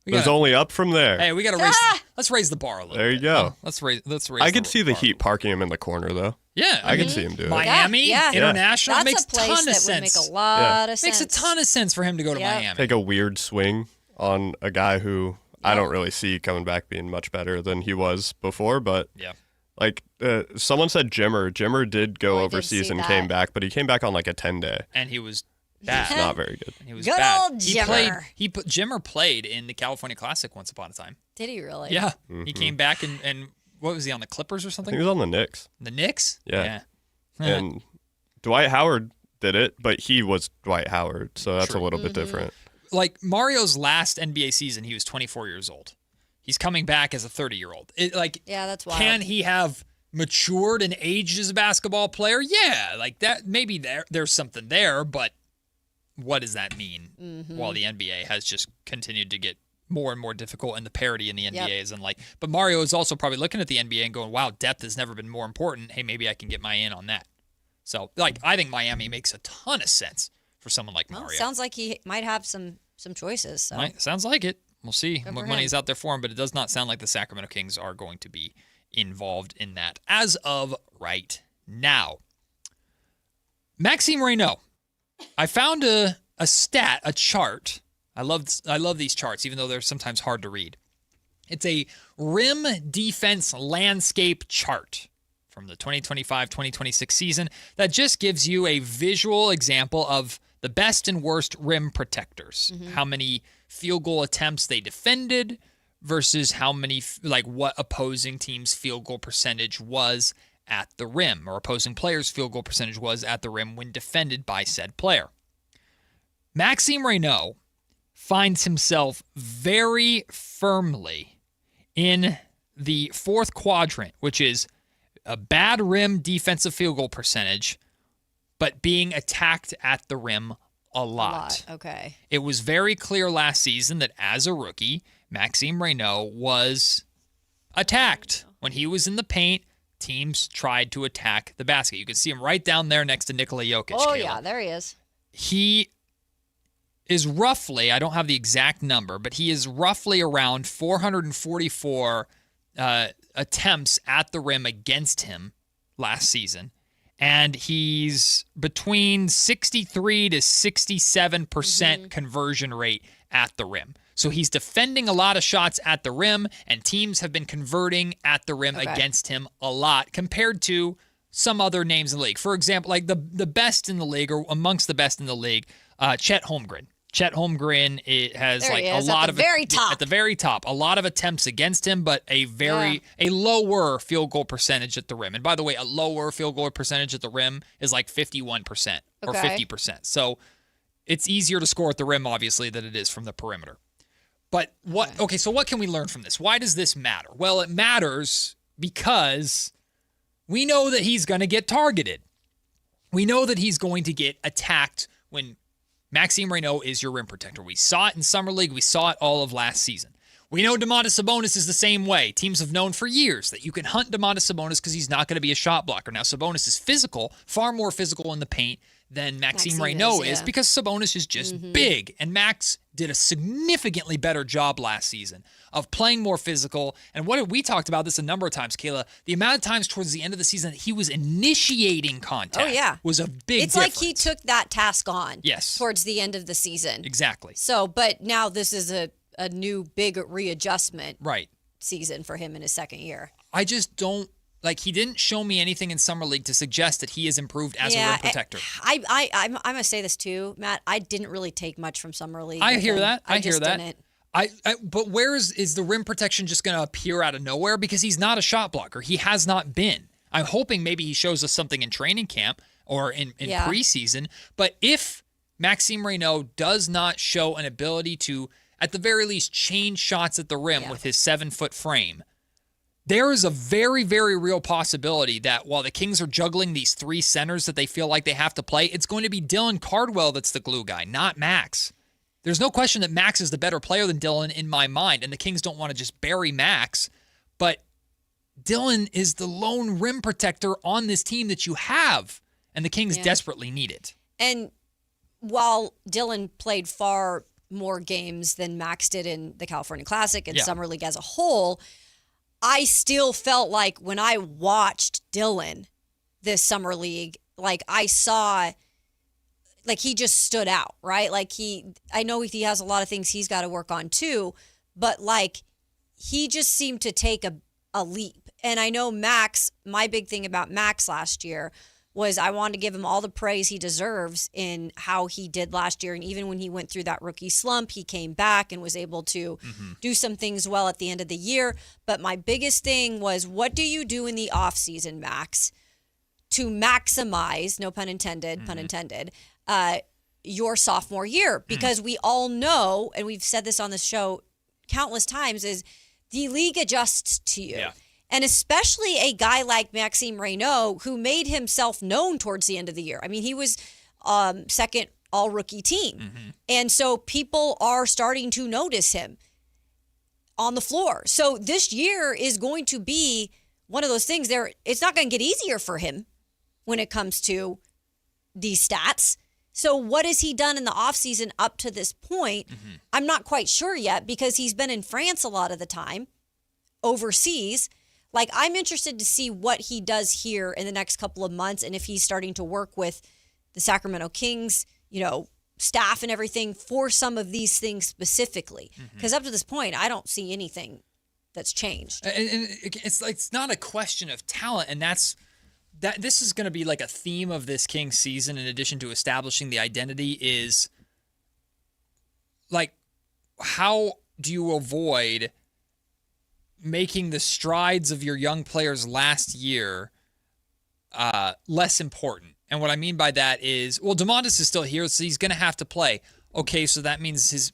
There's only up from there. Hey, we got to let's raise the bar a little bit. There you go. Let's raise I could see the Heat parking him in the corner, though. Yeah. I could see him do it. Miami, international, That's makes a place ton of that sense. would make a lot of sense. Makes a ton of sense for him to go to Miami. Take a weird swing on a guy who I don't really see coming back being much better than he was before. But yeah, like someone said, Jimmer did go I did overseas see and that. came back, but he came back on like a 10-day. and he was bad. It's not very good. And he was Good bad. old He Jimmer. played. Jimmer played in the California Classic once upon a time. Did he really? Yeah, he came back and what was he on the Clippers or I something? think he was on the Knicks. The Knicks. Yeah. And Dwight Howard did it, but he was Dwight Howard, so that's True. a little bit different. Like Mario's last NBA season, he was 24 years old. He's coming back as a 30-year-old. Yeah, that's wild. Can he have matured and aged as a basketball player? Yeah, like that. Maybe there's something there, but what does that mean? While the NBA has just continued to get more and more difficult, and the parity in the NBA is unlike. But Mario is also probably looking at the NBA and going, "Wow, depth has never been more important. Hey, maybe I can get my in on that." So, like, I think Miami makes a ton of sense for someone like Well, Mario. sounds like he might have some choices. So. Sounds like it. We'll see Good what for money him. is out there for him, but it does not sound like the Sacramento Kings are going to be involved in that as of right now. Maxime Reynaud. I found a stat, a chart. I love these charts, even though they're sometimes hard to read. It's a rim defense landscape chart from the 2025-2026 season that just gives you a visual example of the best and worst rim protectors. How many field goal attempts they defended versus how many, what opposing teams' field goal percentage was at the rim, or opposing players' field goal percentage was at the rim when defended by said player. Maxime Reynaud finds himself very firmly in the fourth quadrant, which is a bad rim defensive field goal percentage, but being attacked at the rim a lot. Okay. It was very clear last season that as a rookie, Maxime Reynaud was attacked. When he was in the paint, teams tried to attack the basket. You can see him right down there next to Nikola Jokic. Oh, Kayla. yeah, there he is. He is roughly, I don't have the exact number, but he is roughly around 444 attempts at the rim against him last season. And he's between 63 to 67% conversion rate at the rim. So he's defending a lot of shots at the rim, and teams have been converting at the rim against him a lot compared to some other names in the league. For example, like the best in the league, or amongst the best in the league, Chet Holmgren. Chet Holmgren, it has There like he a is, lot at the very top. at the very top, a lot of attempts against him, but a lower field goal percentage at the rim. And by the way, a lower field goal percentage at the rim is like 51% or 50%. So it's easier to score at the rim, obviously, than it is from the perimeter. But so what can we learn from this? Why does this matter? Well, it matters because we know that he's going to get targeted. We know that he's going to get attacked when Maxime Reynaud is your rim protector. We saw it in Summer League. We saw it all of last season. We know Domantas Sabonis is the same way. Teams have known for years that you can hunt Domantas Sabonis because he's not going to be a shot blocker. Now, Sabonis is physical, far more physical in the paint than Maxime Reynaud is because Sabonis is just big. And Max did a significantly better job last season of playing more physical. And we talked about this a number of times, Kayla. The amount of times towards the end of the season that he was initiating contact was a big It's difference. like he took that task on towards the end of the season. Exactly. So, but now this is a new big readjustment right season for him in his second year. I just don't, he didn't show me anything in Summer League to suggest that he has improved as a rim protector. I'm going to say this too, Matt. I didn't really take much from Summer League. I hear that. I hear just that. didn't. But where is the rim protection just going to appear out of nowhere? Because he's not a shot blocker. He has not been. I'm hoping maybe he shows us something in training camp or in preseason. But if Maxime Reynaud does not show an ability to, at the very least, change shots at the rim with his 7-foot frame, there is a very, very real possibility that while the Kings are juggling these three centers that they feel like they have to play, it's going to be Dylan Cardwell that's the glue guy, not Max. There's no question that Max is the better player than Dylan in my mind, and the Kings don't want to just bury Max, but Dylan is the lone rim protector on this team that you have, and the Kings desperately need it. And while Dylan played far more games than Max did in the California Classic and Summer League as a whole, I still felt like when I watched Dylan this Summer League, I saw, he just stood out, right? I know he has a lot of things he's got to work on too, but like he just seemed to take a leap. And I know Max, my big thing about Max last year was I wanted to give him all the praise he deserves in how he did last year. And even when he went through that rookie slump, he came back and was able to do some things well at the end of the year. But my biggest thing was, what do you do in the offseason, Max, to maximize, no pun intended, your sophomore year? Because we all know, and we've said this on the show countless times, is the league adjusts to you. Yeah. And especially a guy like Maxime Reynaud, who made himself known towards the end of the year. I mean, he was second all-rookie team. And so people are starting to notice him on the floor. So this year is going to be one of those things there. It's not going to get easier for him when it comes to these stats. So what has he done in the offseason up to this point? I'm not quite sure yet because he's been in France a lot of the time, overseas. Like, I'm interested to see what he does here in the next couple of months and if he's starting to work with the Sacramento Kings, staff and everything for some of these things specifically. Because up to this point, I don't see anything that's changed. And it's not a question of talent, and this is going to be like a theme of this Kings season, in addition to establishing the identity, is like, how do you avoid making the strides of your young players last year less important? And what I mean by that is, well, DeMontis is still here, so he's going to have to play. Okay, so that means his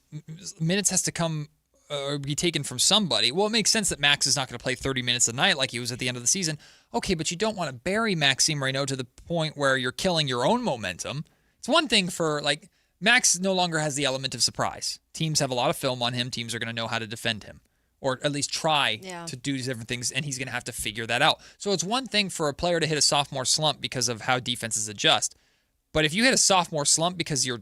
minutes has to come or be taken from somebody. Well, it makes sense that Max is not going to play 30 minutes a night like he was at the end of the season. Okay, but you don't want to bury Maxime Reynaud to the point where you're killing your own momentum. It's one thing for, like, Max no longer has the element of surprise. Teams have a lot of film on him. Teams are going to know how to defend him, or at least try to do different things, and he's going to have to figure that out. So it's one thing for a player to hit a sophomore slump because of how defenses adjust. But if you hit a sophomore slump because your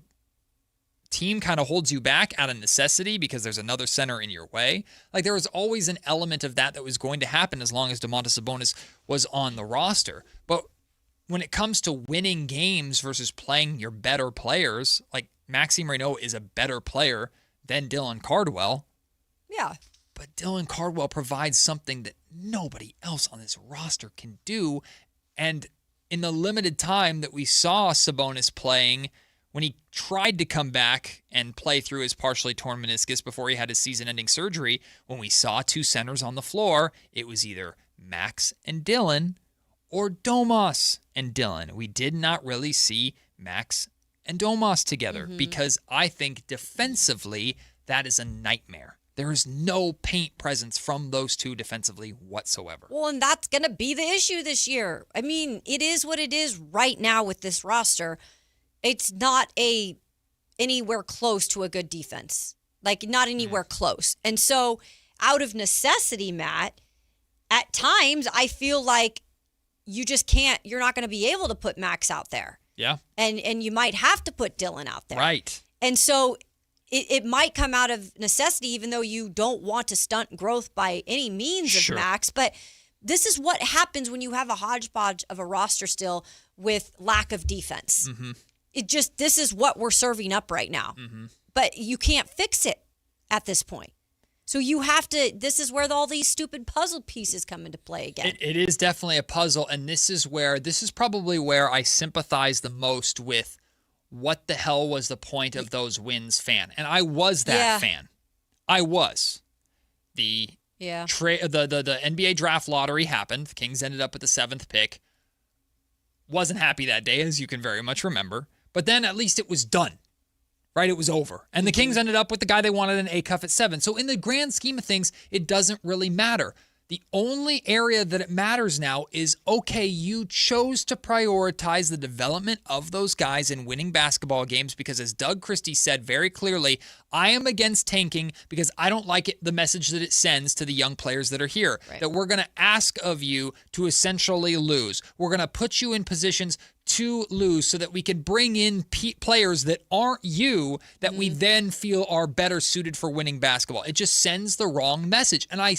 team kind of holds you back out of necessity because there's another center in your way, like, there was always an element of that was going to happen as long as Domantas Sabonis was on the roster. But when it comes to winning games versus playing your better players, like, Maxime Reynaud is a better player than Dylan Cardwell. Yeah. But Dylan Cardwell provides something that nobody else on this roster can do. And in the limited time that we saw Sabonis playing, when he tried to come back and play through his partially torn meniscus before he had his season-ending surgery, when we saw two centers on the floor, it was either Max and Dylan or Domas and Dylan. We did not really see Max and Domas together because I think defensively that is a nightmare. There is no paint presence from those two defensively whatsoever. Well, and that's going to be the issue this year. I mean, it is what it is right now with this roster. It's not anywhere close to a good defense. Like, not anywhere close. And so, out of necessity, Matt, at times I feel like you just can't, you're not going to be able to put Max out there. Yeah. And you might have to put Dylan out there. Right. And so it might come out of necessity, even though you don't want to stunt growth by any means of Max. But this is what happens when you have a hodgepodge of a roster still with lack of defense. This is what we're serving up right now. But you can't fix it at this point. So you have to, this is where all these stupid puzzle pieces come into play again. It is definitely a puzzle, and this is probably where I sympathize the most with what the hell was the point of those wins fan. And I was that fan. I was. The NBA draft lottery happened. The Kings ended up with the 7th pick. Wasn't happy that day, as you can very much remember. But then at least it was done. Right? It was over. And the Kings ended up with the guy they wanted an A-cuff at 7. So in the grand scheme of things, it doesn't really matter. The only area that it matters now is, okay, you chose to prioritize the development of those guys in winning basketball games because, as Doug Christie said very clearly, I am against tanking because I don't like the message that it sends to the young players that are here, that we're going to ask of you to essentially lose. We're going to put you in positions to lose so that we can bring in players that aren't you that we then feel are better suited for winning basketball. It just sends the wrong message. And I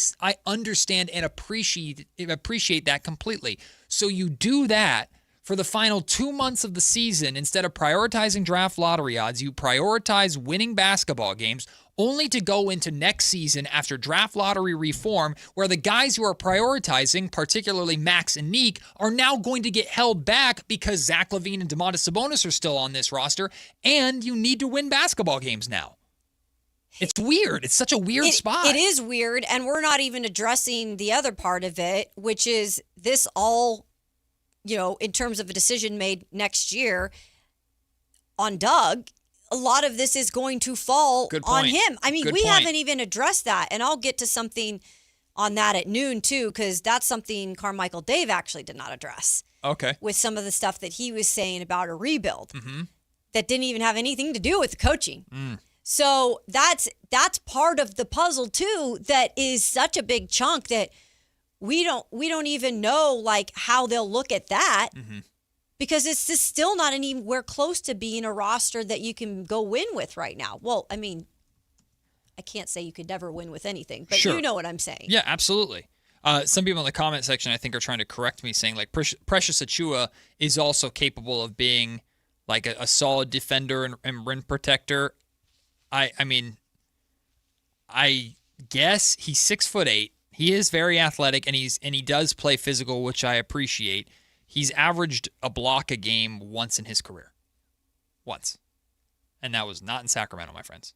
understand and appreciate that completely. So you do that For the final 2 months of the season, instead of prioritizing draft lottery odds, you prioritize winning basketball games, only to go into next season after draft lottery reform, where the guys you are prioritizing, particularly Max and Neek, are now going to get held back because Zach LaVine and Domantas Sabonis are still on this roster, and you need to win basketball games now. It's weird. It's such a weird spot. It is weird, and we're not even addressing the other part of it, which is this all, in terms of a decision made next year on Doug, a lot of this is going to fall on him. I mean, we haven't even addressed that, and I'll get to something on that at noon, too, because that's something Carmichael Dave actually did not address. Okay. With some of the stuff that he was saying about a rebuild that didn't even have anything to do with the coaching. So that's part of the puzzle, too, that is such a big chunk that we don't even know like how they'll look at that because it's just still not anywhere close to being a roster that you can go win with right now. Well, I mean, I can't say you could never win with anything, but you know what I'm saying. Yeah, absolutely. Some people in the comment section, I think, are trying to correct me, saying like Precious Achiuwa is also capable of being like a solid defender and rim protector. I mean, I guess he's 6'8". He is very athletic, and he does play physical, which I appreciate. He's averaged a block a game once in his career. Once. And that was not in Sacramento, my friends.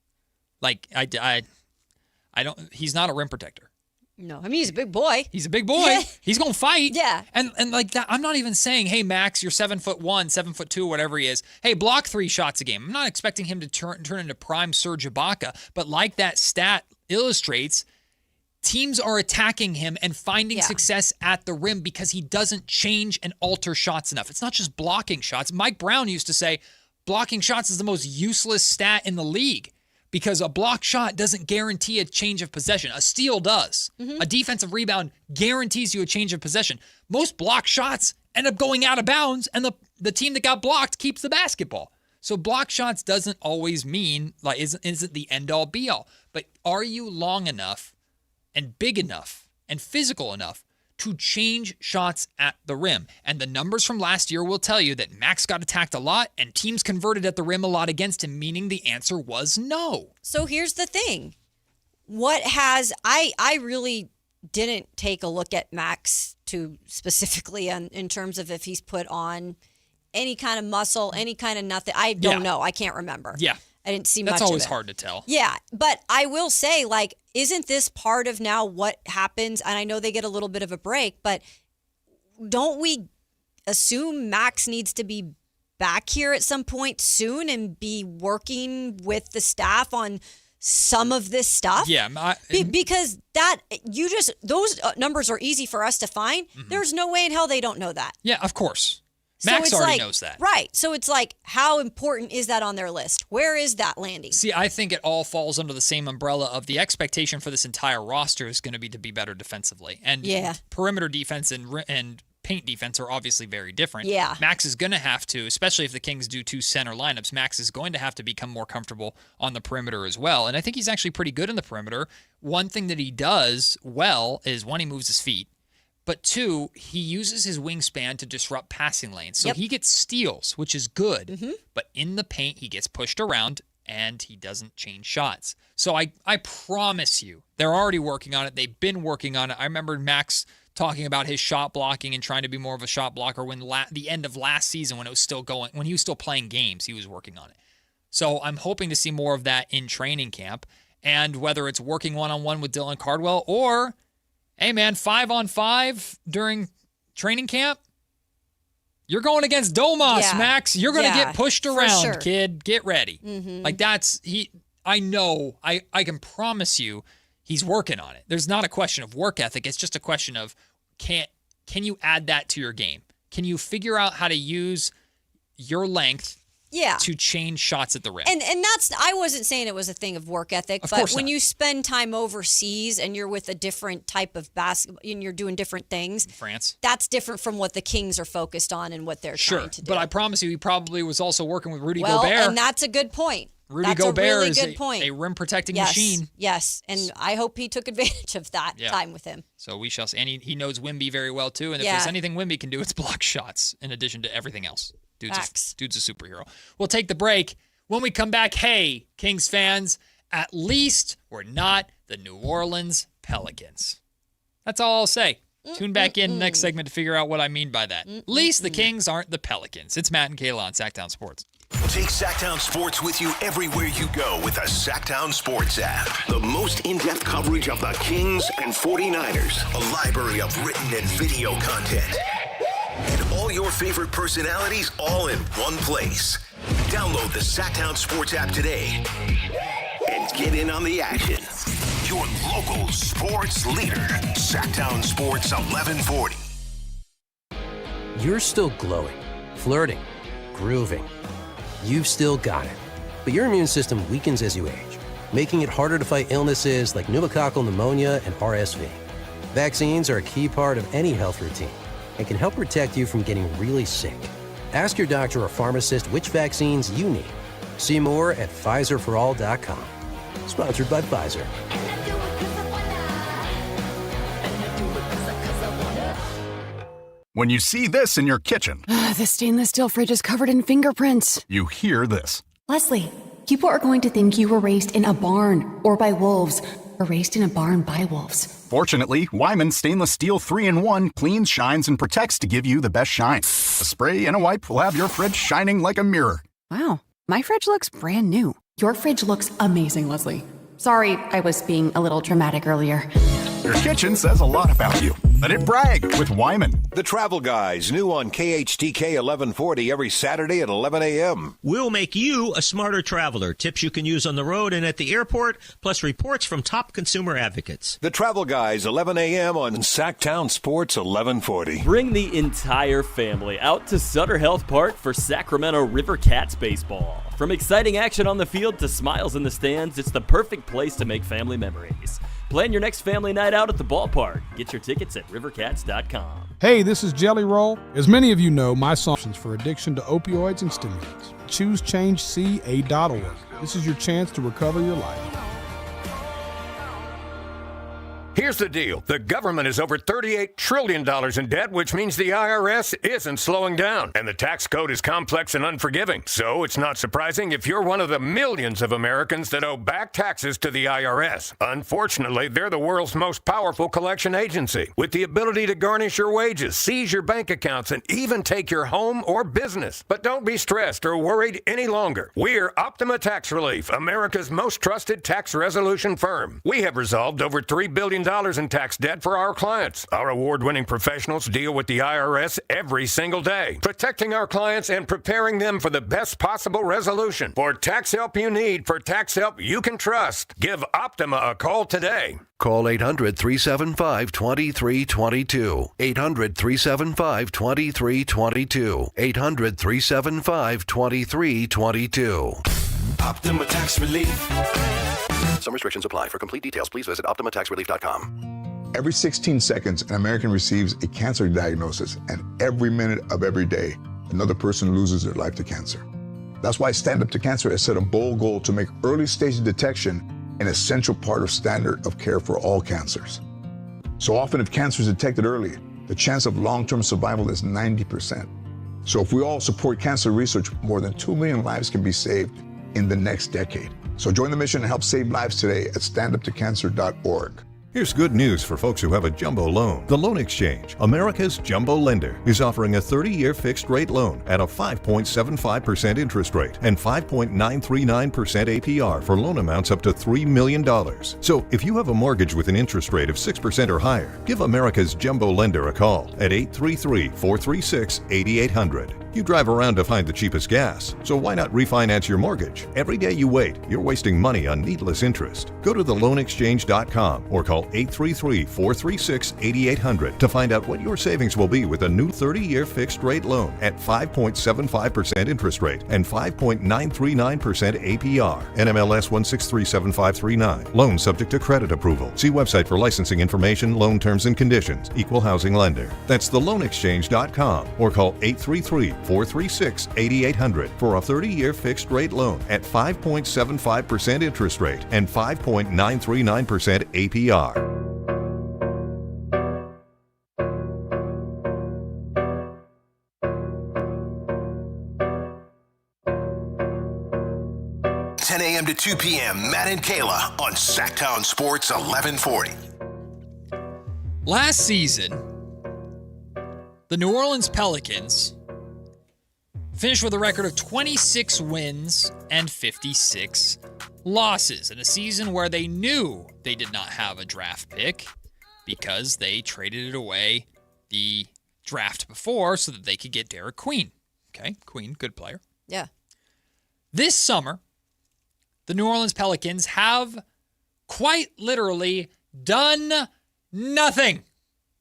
Like, I don't, he's not a rim protector. No, I mean, he's a big boy. He's a big boy. He's going to fight. Yeah. And like that, I'm not even saying, hey, Max, you're 7'1", 7'2", whatever he is. Hey, block 3 shots a game. I'm not expecting him to turn into prime Serge Ibaka. But like that stat illustrates, teams are attacking him and finding success at the rim because he doesn't change and alter shots enough. It's not just blocking shots. Mike Brown used to say blocking shots is the most useless stat in the league because a block shot doesn't guarantee a change of possession. A steal does. A defensive rebound guarantees you a change of possession. Most block shots end up going out of bounds, and the team that got blocked keeps the basketball. So block shots doesn't always mean, like, isn't the end-all, be-all. But are you long enough and big enough and physical enough to change shots at the rim? And the numbers from last year will tell you that Max got attacked a lot and teams converted at the rim a lot against him, meaning the answer was no. So here's the thing. I really didn't take a look at Max too specifically in terms of if he's put on any kind of muscle, any kind of nothing. I don't know. I can't remember. Yeah. I didn't see much of it. That's always hard to tell. Yeah, but I will say, like, isn't this part of now what happens? And I know they get a little bit of a break, but don't we assume Max needs to be back here at some point soon and be working with the staff on some of this stuff? Yeah. Because those numbers are easy for us to find. There's no way in hell they don't know that. Yeah, of course. Max already knows that. Right. So it's like, how important is that on their list? Where is that landing? See, I think it all falls under the same umbrella of the expectation for this entire roster is going to be to be better defensively. And perimeter defense and paint defense are obviously very different. Yeah. Max is going to have to, especially if the Kings do 2 center lineups, Max is going to have to become more comfortable on the perimeter as well. And I think he's actually pretty good in the perimeter. One thing that he does well is, one, he moves his feet. But 2, he uses his wingspan to disrupt passing lanes. So he gets steals, which is good. But in the paint, he gets pushed around, and he doesn't change shots. So I promise you, they're already working on it. They've been working on it. I remember Max talking about his shot blocking and trying to be more of a shot blocker when the end of last season when it was still going, when he was still playing games, he was working on it. So I'm hoping to see more of that in training camp. And whether it's working one-on-one with Dylan Cardwell or, hey, man, 5-on-5 during training camp, you're going against Domas, Max. You're going to get pushed around, kid. Get ready. Like, I know, I can promise you he's working on it. There's not a question of work ethic. It's just a question of, can you add that to your game? Can you figure out how to use your length to change shots at the rim? And that's, I wasn't saying it was a thing of work ethic, but when you spend time overseas and you're with a different type of basketball and you're doing different things, France, that's different from what the Kings are focused on and what they're trying to do. But I promise you, he probably was also working with Rudy Gobert. Gobert. And that's a good point. Rudy That's Gobert a really is good point. a rim-protecting Yes, machine. yes, and I hope he took advantage of that time with him. So we shall see. And he knows Wemby very well, too. And if Yeah. there's anything Wemby can do, it's block shots in addition to everything else. Dude's a superhero. We'll take the break. When we come back, hey, Kings fans, at least we're not the New Orleans Pelicans. That's all I'll say. Tune back in next segment to figure out what I mean by that. At least the Kings aren't the Pelicans. It's Matt and Kayla on Sactown Sports. Take Sactown Sports with you everywhere you go with the Sactown Sports app. The most in-depth coverage of the Kings and 49ers. A library of written and video content. And all your favorite personalities all in one place. Download the Sactown Sports app today and get in on the action. Your local sports leader. Sactown Sports 1140. You're still glowing, flirting, grooving. You've still got it. But your immune system weakens as you age, making it harder to fight illnesses like pneumococcal pneumonia and RSV. Vaccines are a key part of any health routine and can help protect you from getting really sick. Ask your doctor or pharmacist which vaccines you need. See more at PfizerForAll.com. Sponsored by Pfizer. When you see this in your kitchen, The stainless steel fridge is covered in fingerprints. you hear this. Leslie, people are going to think you were raised in a barn or by wolves, or raised in a barn by wolves. Fortunately, Wyman Stainless Steel 3-in-1 cleans, shines, and protects to give you the best shine. A spray and a wipe will have your fridge shining like a mirror. Wow, my fridge looks brand new. Your fridge looks amazing, Leslie. Sorry, I was being a little dramatic earlier. Your kitchen says a lot about you. Let it brag with Wyman. The Travel Guys, new on KHTK 1140 every Saturday at 11 a.m. We'll make you a smarter traveler. Tips you can use on the road and at the airport, plus reports from top consumer advocates. The Travel Guys, 11 a.m. on Sactown Sports 1140. Bring the entire family out to Sutter Health Park for Sacramento River Cats baseball. From exciting action on the field to smiles in the stands, it's the perfect place to make family memories. Plan your next family night out at the ballpark. Get your tickets at rivercats.com. Hey, this is Jelly Roll. As many of you know, my solutions for addiction to opioids and stimulants. Choose ChangeCA.org. This is your chance to recover your life. Here's the deal. The government is over $38 trillion in debt, which means the IRS isn't slowing down. And the tax code is complex and unforgiving. So it's not surprising if you're one of the millions of Americans that owe back taxes to the IRS. Unfortunately, they're the world's most powerful collection agency, with the ability to garnish your wages, seize your bank accounts, and even take your home or business. But don't be stressed or worried any longer. We're Optima Tax Relief, America's most trusted tax resolution firm. We have resolved over $3 billion in tax debt for our clients. Our award-winning professionals deal with the IRS every single day, protecting our clients and preparing them for the best possible resolution. For tax help you need, for tax help you can trust, give Optima a call today. Call 800-375-2322. 800-375-2322. 800-375-2322. Optima Tax Relief. Some restrictions apply. For complete details, please visit OptimaTaxRelief.com. Every 16 seconds, an American receives a cancer diagnosis, and every minute of every day, another person loses their life to cancer. That's why Stand Up to Cancer has set a bold goal to make early stage detection an essential part of standard of care for all cancers. So often, if cancer is detected early, the chance of long-term survival is 90%. So if we all support cancer research, more than 2 million lives can be saved in the next decade. So join the mission and help save lives today at standuptocancer.org. Here's good news for folks who have a jumbo loan. The Loan Exchange, America's jumbo lender, is offering a 30-year fixed-rate loan at a 5.75% interest rate and 5.939% APR for loan amounts up to $3 million. So if you have a mortgage with an interest rate of 6% or higher, give America's jumbo lender a call at 833-436-8800. You drive around to find the cheapest gas, so why not refinance your mortgage? Every day you wait, you're wasting money on needless interest. Go to theloanexchange.com or call 833-436-8800 to find out what your savings will be with a new 30-year fixed-rate loan at 5.75% interest rate and 5.939% APR. NMLS 1637539. Loan subject to credit approval. See website for licensing information, loan terms and conditions. Equal housing lender. That's theloanexchange.com or call 833-436-8800. 436-8800 for a 30-year fixed-rate loan at 5.75% interest rate and 5.939% APR. A.m. to 2 p.m. Matt and Kayla on Sactown Sports 1140. Last season, the New Orleans Pelicans finished with a record of 26 wins and 56 losses in a season where they knew they did not have a draft pick because they traded it away the draft before so that they could get Derek Queen. Okay, Queen, good player. Yeah. This summer, the New Orleans Pelicans have quite literally done nothing.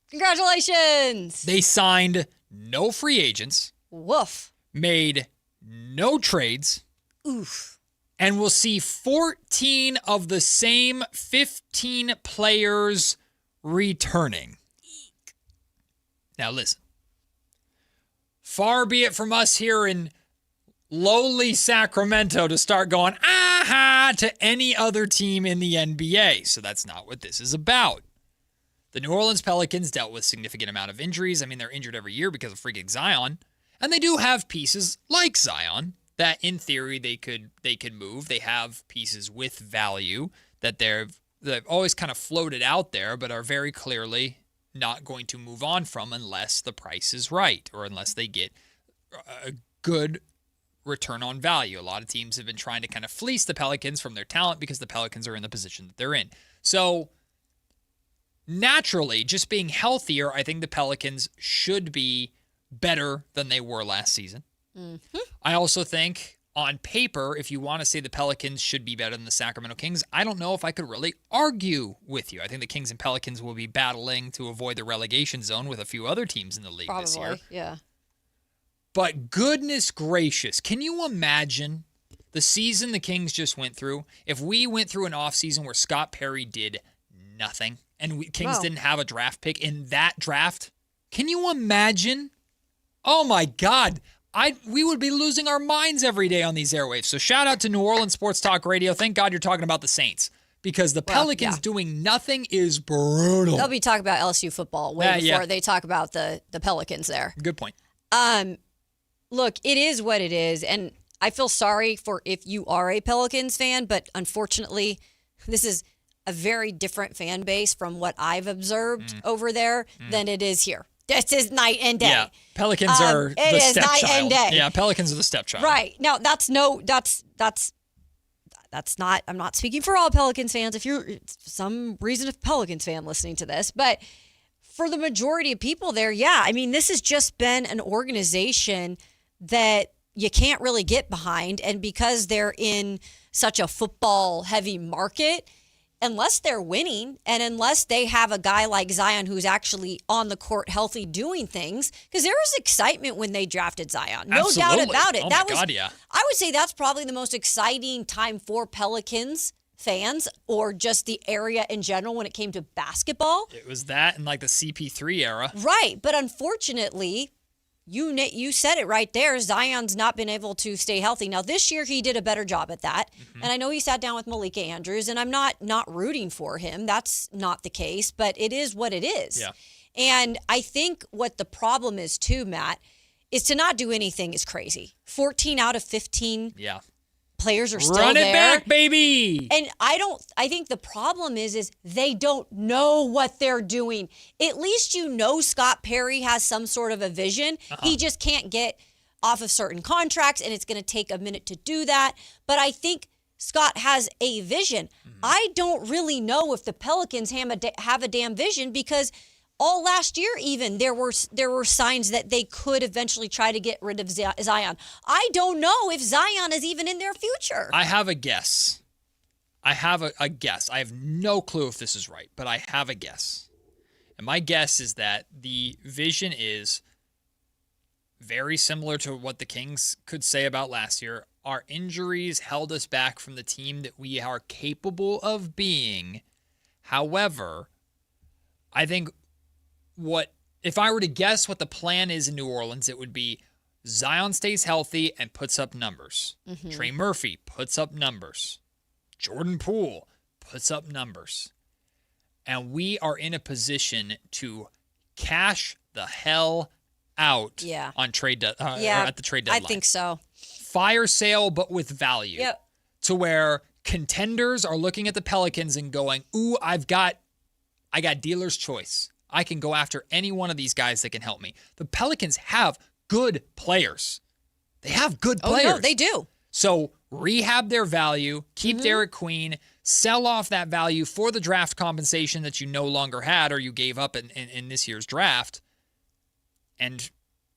Congratulations. They signed no free agents. Woof. Made no trades. Oof. And we'll see 14 of the same 15 players returning. Eek. Now listen. Far be it from us here in lowly Sacramento to start going, aha, to any other team in the NBA. So that's not what this is about. The New Orleans Pelicans dealt with a significant amount of injuries. I mean, they're injured every year because of freaking Zion. And they do have pieces like Zion that in theory they could move. They have pieces with value that they've always kind of floated out there, but are very clearly not going to move on from unless the price is right or unless they get a good return on value. A lot of teams have been trying to kind of fleece the Pelicans from their talent because the Pelicans are in the position that they're in. So naturally, just being healthier, I think the Pelicans should be better than they were last season. Mm-hmm. I also think on paper, if you want to say the Pelicans should be better than the Sacramento Kings, I don't know if I could really argue with you. I think the Kings and Pelicans will be battling to avoid the relegation zone with a few other teams in the league this year. Yeah. But goodness gracious, can you imagine the season the Kings just went through? If we went through an offseason where Scott Perry did nothing and Kings didn't have a draft pick in that draft, can you imagine? Oh my God, we would be losing our minds every day on these airwaves. So shout out to New Orleans Sports Talk Radio. Thank God you're talking about the Saints because the Pelicans doing nothing is brutal. They'll be talking about LSU football way before they talk about the Pelicans there. Good point. Look, it is what it is, and I feel sorry for if you are a Pelicans fan, but unfortunately, this is a very different fan base from what I've observed over there than it is here. This is night and day. Yeah, Pelicans are the stepchild. Night and day. Yeah, Pelicans are the stepchild. Right. Now, that's not, I'm not speaking for all Pelicans fans. If you're some reason a Pelicans fan listening to this, but for the majority of people there, yeah, I mean, this has just been an organization that you can't really get behind. And because they're in such a football-heavy market, unless they're winning and unless they have a guy like Zion who's actually on the court healthy doing things, because there was excitement when they drafted Zion. No doubt about it. Oh that my was, God, yeah. I would say that's probably the most exciting time for Pelicans fans or just the area in general when it came to basketball. It was that and like the CP3 era. Right. But unfortunately, you said it right there. Zion's not been able to stay healthy. Now, this year, he did a better job at that. Mm-hmm. And I know he sat down with Malika Andrews, and I'm not rooting for him. That's not the case, but it is what it is. Yeah. And I think what the problem is, too, Matt, is to not do anything is crazy. 14 out of 15 players are still there. Run it back, baby. And I think the problem is they don't know what they're doing. At least you know Scott Perry has some sort of a vision. He just can't get off of certain contracts, and it's going to take a minute to do that. But I think Scott has a vision. I don't really know if the Pelicans have a damn vision because all last year even there were signs that they could eventually try to get rid of Zion. I don't know if Zion is even in their future. I have a guess. I have no clue if this is right, but I have a guess. And my guess is that the vision is very similar to what the Kings could say about last year. Our injuries held us back from the team that we are capable of being. However, I think if I were to guess what the plan is in New Orleans, it would be Zion stays healthy and puts up numbers. Mhm. Trey Murphy puts up numbers. Jordan Poole puts up numbers. And we are in a position to cash the hell out on trade or at the trade deadline. I think so. Fire sale, but with value. Yep. To where contenders are looking at the Pelicans and going, ooh, I got dealer's choice. I can go after any one of these guys that can help me. The Pelicans have good players. They have good players. Oh, no, they do. So rehab their value, keep Derek Queen, sell off that value for the draft compensation that you no longer had or you gave up in this year's draft. And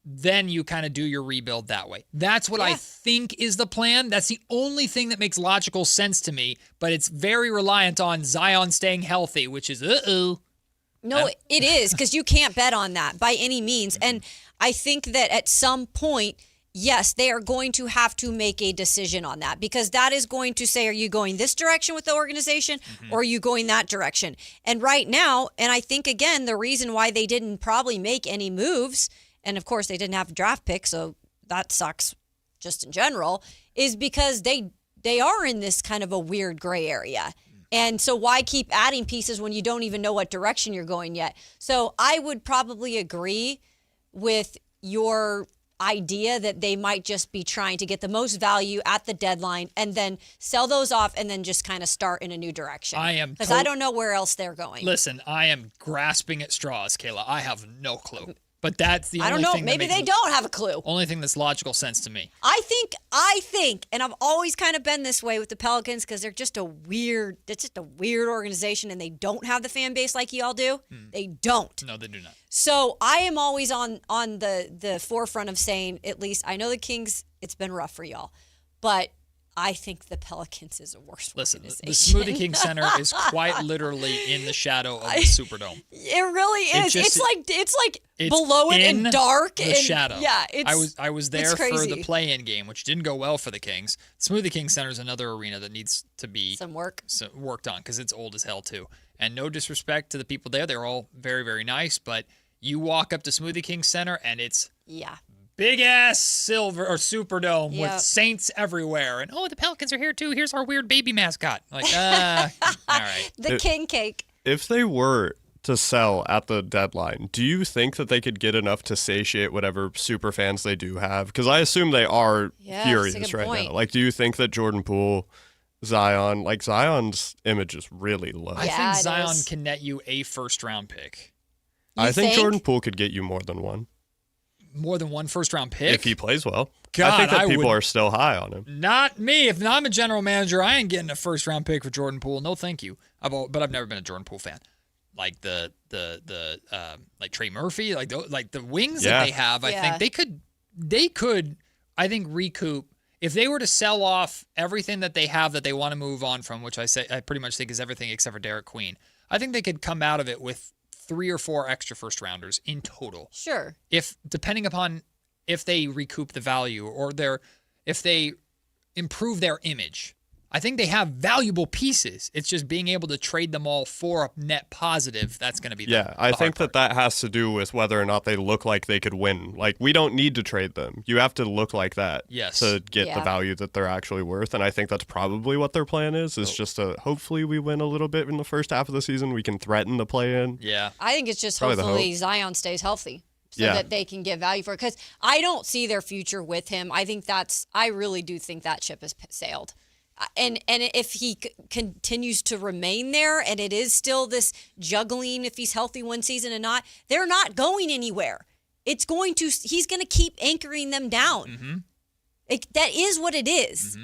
then you kind of do your rebuild that way. That's what I think is the plan. That's the only thing that makes logical sense to me, but it's very reliant on Zion staying healthy, which is, No, it is, because you can't bet on that by any means. And I think that at some point, yes, they are going to have to make a decision on that, because that is going to say, are you going this direction with the organization or are you going that direction? And right now, and I think, again, the reason why they didn't probably make any moves, and of course they didn't have a draft pick, so that sucks just in general, is because they are in this kind of a weird gray area. And so why keep adding pieces when you don't even know what direction you're going yet? So I would probably agree with your idea that they might just be trying to get the most value at the deadline and then sell those off and then just kind of start in a new direction. Because I don't know where else they're going. Listen, I am grasping at straws, Kayla. I have no clue. But that's the only I don't know. thing Maybe they don't have a clue. Only thing that's logical sense to me. I think, and I've always kind of been this way with the Pelicans because they're just a weird organization and they don't have the fan base like y'all do. They don't. No, they do not. So I am always on the forefront of saying, at least I know the Kings, it's been rough for y'all, but I think the Pelicans is a worse organization. The Smoothie King Center is quite literally in the shadow of the Superdome. It really is. It's like below it and dark. The and shadow. Yeah, I was there for the play-in game, which didn't go well for the Kings. Smoothie King Center is another arena that needs to be worked on because it's old as hell too. And no disrespect to the people there, they're all very, very nice. But you walk up to Smoothie King Center and it's big ass silver or Superdome with saints everywhere. And the Pelicans are here too. Here's our weird baby mascot. Like, all right. The king cake. If they were to sell at the deadline, do you think that they could get enough to satiate whatever super fans they do have? Because I assume they are furious right now. Like, do you think that Jordan Poole, Zion's image is really low? I think Zion can net you a first-round pick. I think Jordan Poole could get you more than one. More than one first-round pick? If he plays well. God, I think that people are still high on him. Not me. If I'm a general manager, I ain't getting a first-round pick for Jordan Poole. No, thank you. But I've never been a Jordan Poole fan. Like like Trey Murphy, like the wings that they have, I think they could recoup if they were to sell off everything that they have that they want to move on from, which I pretty much think is everything except for Derek Queen. I think they could come out of it with 3 or 4 extra first rounders in total. Sure. Depending upon if they recoup the value or if they improve their image. I think they have valuable pieces. It's just being able to trade them all for a net positive. That's going to be I think that has to do with whether or not they look like they could win. Like, we don't need to trade them. You have to look like that to get the value that they're actually worth. And I think that's probably what their plan is just to hopefully we win a little bit in the first half of the season. We can threaten the play-in. Yeah. I think it's just probably hopefully Zion stays healthy. So that they can get value for it. Because I don't see their future with him. I really do think that ship has sailed. And if he continues to remain there and it is still this juggling if he's healthy one season and not, they're not going anywhere. He's going to keep anchoring them down. That is what it is.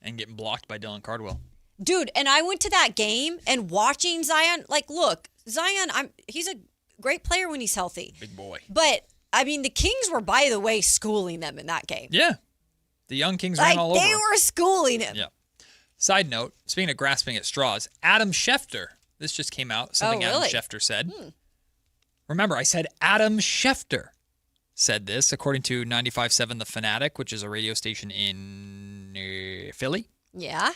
And getting blocked by Dylan Cardwell. Dude, and I went to that game and watching Zion, look, Zion, he's a great player when he's healthy. Big boy. But, I mean, the Kings were, by the way, schooling them in that game. Yeah. The young Kings ran all over. They were schooling him. Yeah. Side note, speaking of grasping at straws, Adam Schefter. This just came out. Something Adam Schefter said. Remember, I said Adam Schefter said this, according to 95.7 The Fanatic, which is a radio station in Philly. Yeah.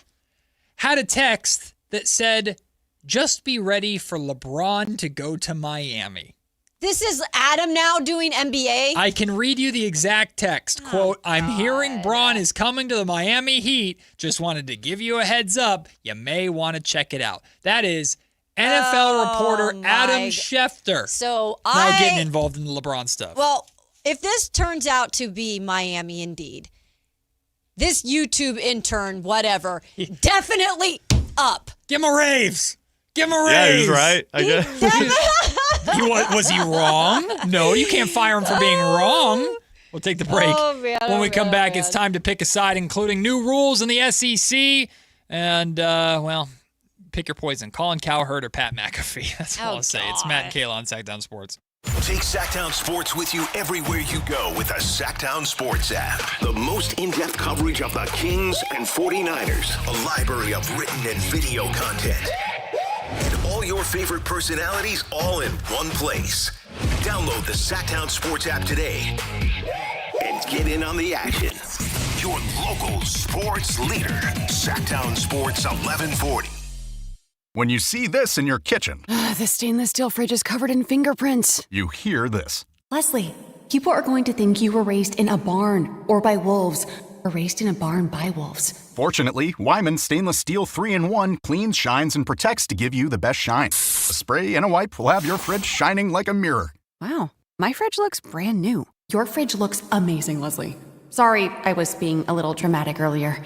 Had a text that said, just be ready for LeBron to go to Miami. This is Adam now doing NBA. I can read you the exact text. Quote, I'm hearing Braun is coming to the Miami Heat. Just wanted to give you a heads up. You may want to check it out. That is NFL reporter Adam Schefter. So now getting involved in the LeBron stuff. Well, if this turns out to be Miami indeed, this YouTube intern, whatever, definitely up. Give him a raise. Give him a raise. Yeah, he's right. I guess. Was he wrong? No, you can't fire him for being wrong. We'll take the break. When we come back, it's time to pick a side, including new rules in the SEC. And, pick your poison. Colin Cowherd or Pat McAfee. That's all I'll say. It's Matt and Kayla on Sactown Sports. Take Sactown Sports with you everywhere you go with the Sactown Sports app. The most in-depth coverage of the Kings and 49ers. A library of written and video content. And all your favorite personalities all in one place. Download the Sactown Sports app today and get in on the action. Your local sports leader. Sactown Sports 1140. When you see this in your kitchen, The stainless steel fridge is covered in fingerprints. you hear this. Leslie, people are going to think you were raised in a barn or by wolves or raised in a barn by wolves. Fortunately, Wyman Stainless Steel 3-in-1 cleans, shines, and protects to give you the best shine. A spray and a wipe will have your fridge shining like a mirror. Wow, my fridge looks brand new. Your fridge looks amazing, Leslie. Sorry, I was being a little dramatic earlier.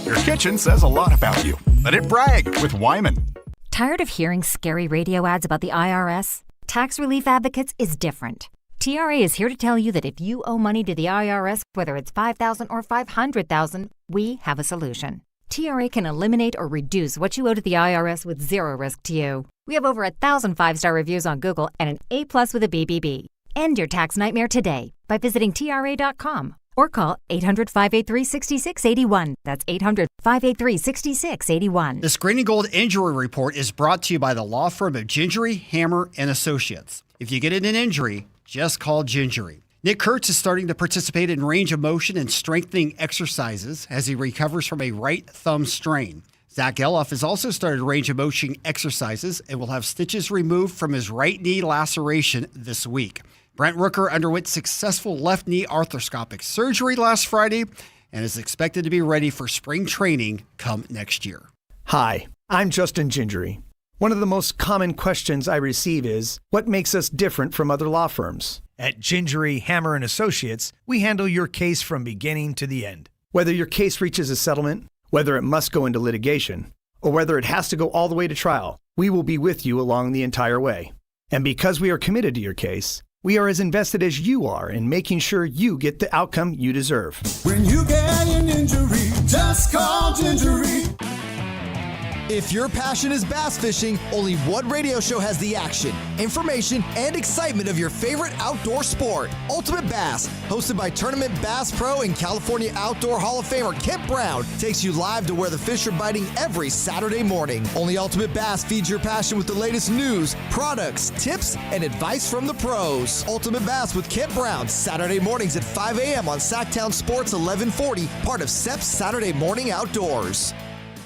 Your kitchen says a lot about you. Let it brag with Wyman. Tired of hearing scary radio ads about the IRS? Tax Relief Advocates is different. TRA is here to tell you that if you owe money to the IRS, whether it's $5,000 or $500,000, we have a solution. TRA can eliminate or reduce what you owe to the IRS with zero risk to you. We have over 1,000 5-star reviews on Google and an A+ with a BBB. End your tax nightmare today by visiting TRA.com or call 800-583-6681. That's 800-583-6681. This Green and Gold injury report is brought to you by the law firm of Gingery, Hammer, and Associates. If you get an injury, just call Gingery. Nick Kurtz is starting to participate in range of motion and strengthening exercises as he recovers from a right thumb strain. Zach Geloff has also started range of motion exercises and will have stitches removed from his right knee laceration this week. Brent Rooker underwent successful left knee arthroscopic surgery last Friday and is expected to be ready for spring training come next year. Hi, I'm Justin Gingery. One of the most common questions I receive is, what makes us different from other law firms? At Gingery, Hammer, and Associates, we handle your case from beginning to the end. Whether your case reaches a settlement, whether it must go into litigation, or whether it has to go all the way to trial, we will be with you along the entire way. And because we are committed to your case, we are as invested as you are in making sure you get the outcome you deserve. When you get an injury, just call Gingery. If your passion is bass fishing, only one radio show has the action, information, and excitement of your favorite outdoor sport. Ultimate Bass, hosted by Tournament Bass Pro and California Outdoor Hall of Famer Kent Brown, takes you live to where the fish are biting every Saturday morning. Only Ultimate Bass feeds your passion with the latest news, products, tips, and advice from the pros. Ultimate Bass with Kent Brown, Saturday mornings at 5 a.m. on Sactown Sports 1140, part of SEP's Saturday Morning Outdoors.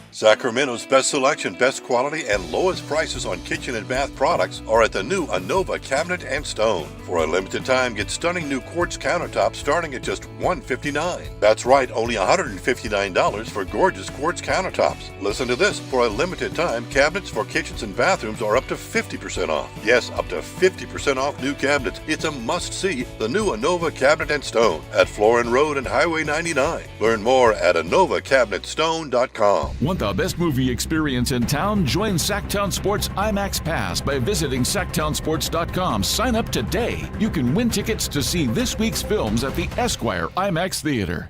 Sacramento's best selection, best quality, and lowest prices on kitchen and bath products are at the new Anova Cabinet and Stone. For a limited time, get stunning new quartz countertops starting at just $159. That's right, only $159 for gorgeous quartz countertops. Listen to this, for a limited time, cabinets for kitchens and bathrooms are up to 50% off. Yes, up to 50% off new cabinets. It's a must-see, the new Anova Cabinet and Stone at Florin Road and Highway 99. Learn more at AnovaCabinetStone.com. Want the best movie experience in town? Join Sactown Sports IMAX Pass by visiting SactownSports.com. Sign up today. You can win tickets to see this week's films at the Esquire IMAX Theater.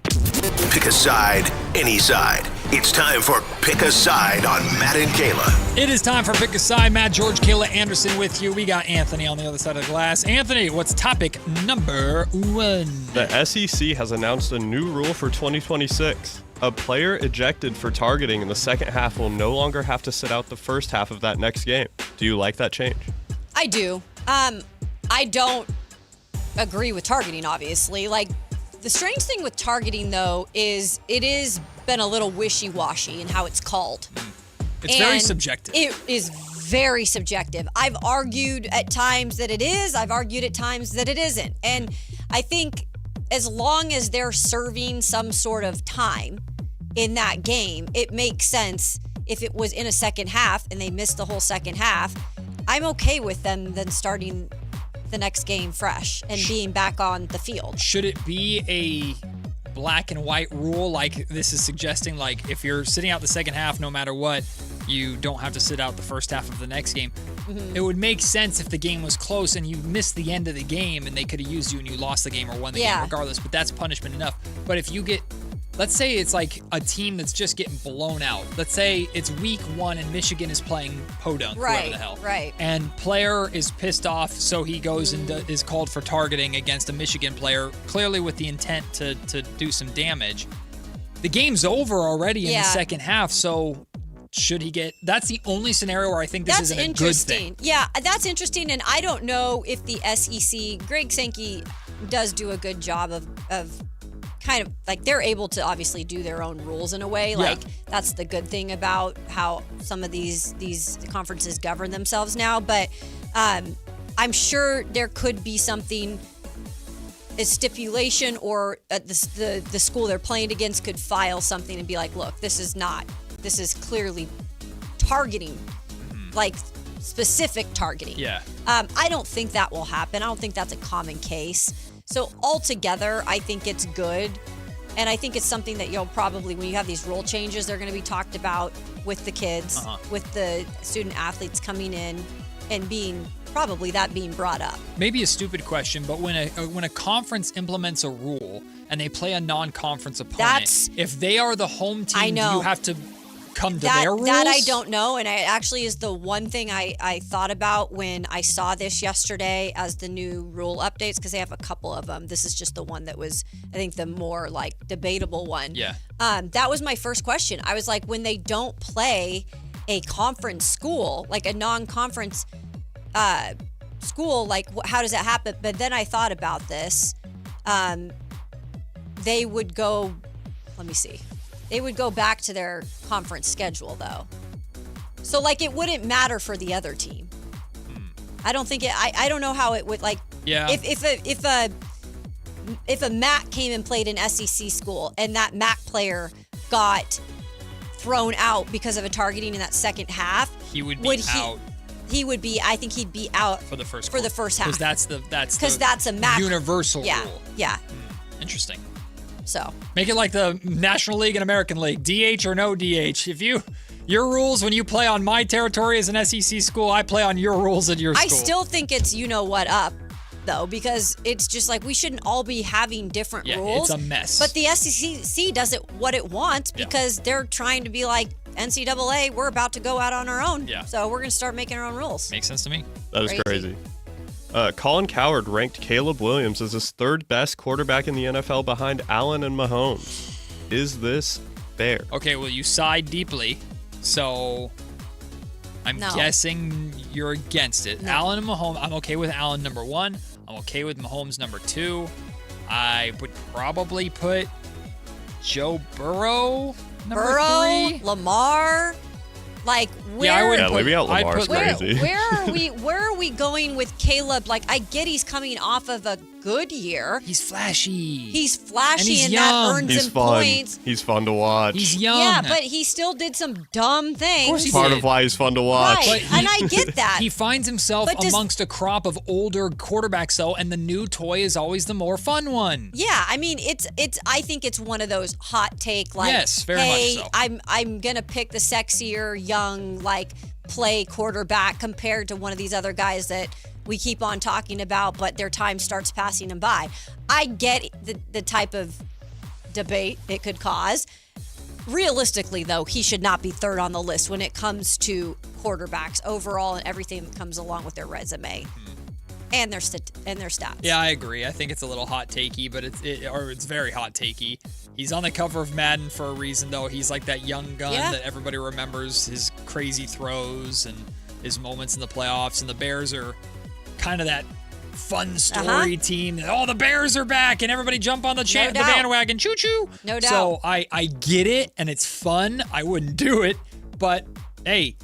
Pick a side, any side. It's time for Pick a Side on Matt and Kayla. It is time for Pick a Side. Matt, George, Kayla Anderson with you. We got Anthony on the other side of the glass. Anthony, what's topic number one? The SEC has announced a new rule for 2026. A player ejected for targeting in the second half will no longer have to sit out the first half of that next game. Do you like that change? I do. I don't agree with targeting, obviously. Like, the strange thing with targeting, though, is it has been a little wishy-washy in how it's called. It's very subjective. It is very subjective. I've argued at times that it is. I've argued at times that it isn't. And I think as long as they're serving some sort of time in that game, it makes sense. If it was in a second half and they missed the whole second half, I'm okay with them then starting the next game fresh and being back on the field. Should it be a black and white rule like this is suggesting? Like if you're sitting out the second half, no matter what, you don't have to sit out the first half of the next game. It would make sense if the game was close and you missed the end of the game and they could have used you and you lost the game or won the game regardless, but that's punishment enough. But if you get, let's say it's like a team that's just getting blown out. Let's say it's week 1 and Michigan is playing podunk, whoever the hell. Right. And player is pissed off, so he goes and is called for targeting against a Michigan player, clearly with the intent to do some damage. The game's over already in the second half, so should he get... That's the only scenario where I think this isn't a good thing. Yeah, that's interesting, and I don't know if the SEC... Greg Sankey does do a good job of kind of like they're able to obviously do their own rules in a way. Like that's the good thing about how some of these conferences govern themselves now. But I'm sure there could be something, a stipulation, or the school they're playing against could file something and be like, look, this is clearly targeting, like specific targeting. Yeah. I don't think that will happen. I don't think that's a common case. So altogether, I think it's good. And I think it's something that you'll probably, when you have these rule changes, they're going to be talked about with the kids, with the student athletes coming in and being brought up. Maybe a stupid question, but when a conference implements a rule and they play a non-conference opponent, if they are the home team, do you have to come to their rules? That I don't know, and it actually is the one thing I thought about when I saw this yesterday as the new rule updates, because they have a couple of them. This is just the one that was, I think, the more like debatable one. Yeah. That was my first question. I was like, when they don't play a conference school, like a non-conference school, like how does that happen? But then I thought about this. They would go, let me see. They would go back to their conference schedule, though. So, like, it wouldn't matter for the other team. I don't think it. I don't know how it would, like. Yeah. If a MAC came and played an SEC school and that MAC player got thrown out because of a targeting in that second half, he would be out. He would be. I think he'd be out for the first half. Because that's a MAC universal rule. Yeah. Interesting. So make it like the National League and American League, DH or no DH. If your rules when you play on my territory as an SEC school, I play on your rules at your school. I still think it's up, though, because it's just like we shouldn't all be having different rules. It's a mess. But the SEC does it what it wants because they're trying to be like NCAA. We're about to go out on our own, so we're going to start making our own rules. Makes sense to me. That is crazy. Colin Cowherd ranked Caleb Williams as his third best quarterback in the NFL behind Allen and Mahomes. Is this fair? Okay, well, you sighed deeply, so I'm guessing you're against it. No. Allen and Mahomes, I'm okay with Allen number 1. I'm okay with Mahomes number 2. I would probably put Joe Burrow number 3. Lamar. Like where? Leaving out Lamar's crazy. Where are we going with Caleb? Like I get he's coming off of a good year. He's flashy. He's flashy, and, he's and young. that earns him points. He's fun to watch. He's young. Yeah, but he still did some dumb things. Of course he Part did. of why he's fun to watch. Right, and I get that. He finds himself amongst a crop of older quarterbacks, though, and the new toy is always the more fun one. Yeah, I mean, it's. I think it's one of those hot take, like, yes, very hey, much so. I'm gonna pick the sexier, young, like play quarterback compared to one of these other guys that we keep on talking about, but their time starts passing them by. I get the type of debate it could cause. Realistically, though, he should not be third on the list when it comes to quarterbacks overall and everything that comes along with their resume and their stats. Yeah, I agree. I think it's a little hot takey, but it's very hot takey. He's on the cover of Madden for a reason, though. He's like that young gun that everybody remembers, his crazy throws and his moments in the playoffs. And the Bears are kind of that fun story team. Oh, the Bears are back, and everybody jump on the bandwagon. Choo-choo. No doubt. So I get it, and it's fun. I wouldn't do it, but hey,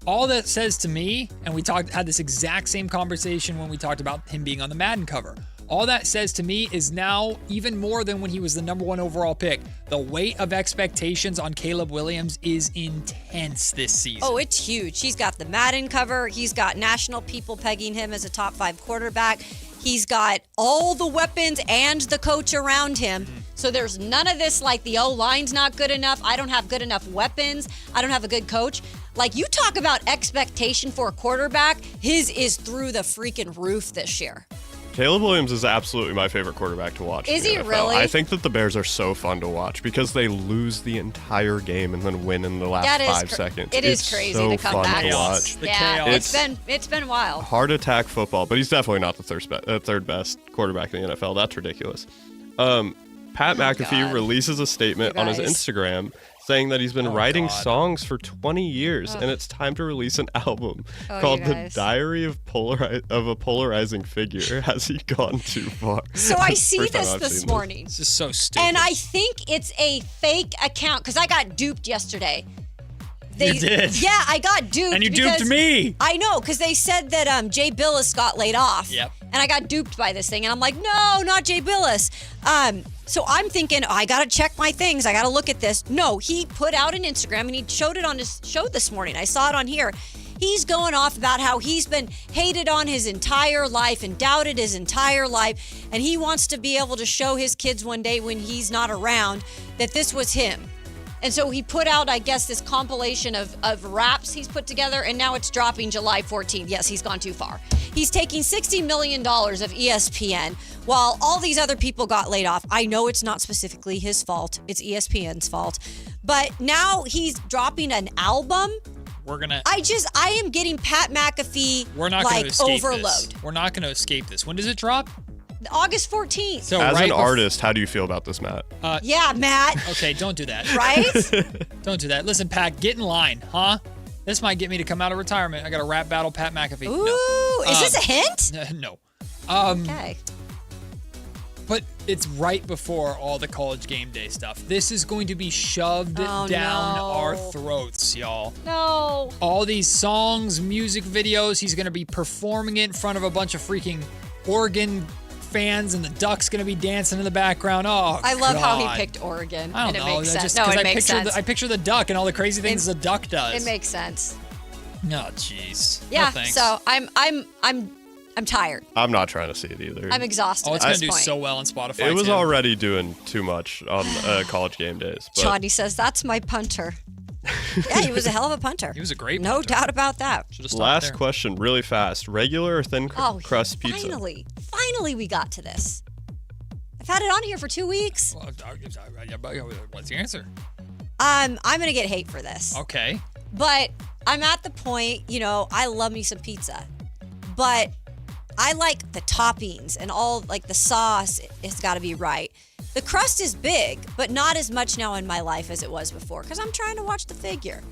all that says to me, and we had this exact same conversation when we talked about him being on the Madden cover. All that says to me is now, even more than when he was the number 1 overall pick, the weight of expectations on Caleb Williams is intense this season. Oh, it's huge. He's got the Madden cover. He's got national people pegging him as a top 5 quarterback. He's got all the weapons and the coach around him. So there's none of this like the O-line's not good enough. I don't have good enough weapons. I don't have a good coach. Like, you talk about expectation for a quarterback, his is through the freaking roof this year. Caleb Williams is absolutely my favorite quarterback to watch. Is in the he NFL. really? I think that the Bears are so fun to watch because they lose the entire game and then win in the last 5 seconds. It is crazy so to come fun back. to watch. Yeah, it's been wild. Heart attack football, but he's definitely not the third best quarterback in the NFL. That's ridiculous. Pat McAfee releases a statement on his Instagram saying that he's been writing songs for 20 years and it's time to release an album called The Diary of a Polarizing Figure. Has he gone too far? So I see this morning. This is so stupid. And I think it's a fake account because I got duped yesterday. You did? Yeah, I got duped. And you duped me. I know, because they said that Jay Billis got laid off. Yep. And I got duped by this thing. And I'm like, no, not Jay Billis. So I'm thinking, I got to check my things. I got to look at this. No, he put out an Instagram and he showed it on his show this morning. I saw it on here. He's going off about how he's been hated on his entire life and doubted his entire life. And he wants to be able to show his kids one day when he's not around that this was him. And so he put out, I guess, this compilation of raps he's put together, and now it's dropping July 14th. Yes, he's gone too far. He's taking $60 million of ESPN while all these other people got laid off. I know it's not specifically his fault. It's ESPN's fault. But now he's dropping an album. I am getting Pat McAfee overload. This. We're not going to escape this. When does it drop? August 14th. So as an artist, how do you feel about this, Matt? Yeah, Matt. Okay, don't do that. Right? Don't do that. Listen, Pat, get in line, huh? This might get me to come out of retirement. I got to rap battle Pat McAfee. Ooh, is this a hint? No. Okay. But it's right before all the college game day stuff. This is going to be shoved down our throats, y'all. No. All these songs, music videos, he's going to be performing it in front of a bunch of freaking Oregon fans, and the Ducks going to be dancing in the background. Oh, I love how he picked Oregon. I don't and know. It makes sense. Just no, it I makes sense. I picture the duck and all the crazy things the duck does. It makes sense. Oh, jeez. Yeah. No, thanks. So I'm tired. I'm not trying to see it either. I'm exhausted. Oh, it's going to do so well on Spotify. It was already doing too much on college game days. But Johnny says that's my punter. Yeah, he was a hell of a punter. He was a great punter. No doubt about that. Last question, really fast. Regular or thin crust pizza? Finally we got to this. I've had it on here for 2 weeks. What's the answer? I'm going to get hate for this. Okay. But I'm at the point, I love me some pizza. But I like the toppings and all, like the sauce has got to be right. The crust is big, but not as much now in my life as it was before because I'm trying to watch the figure.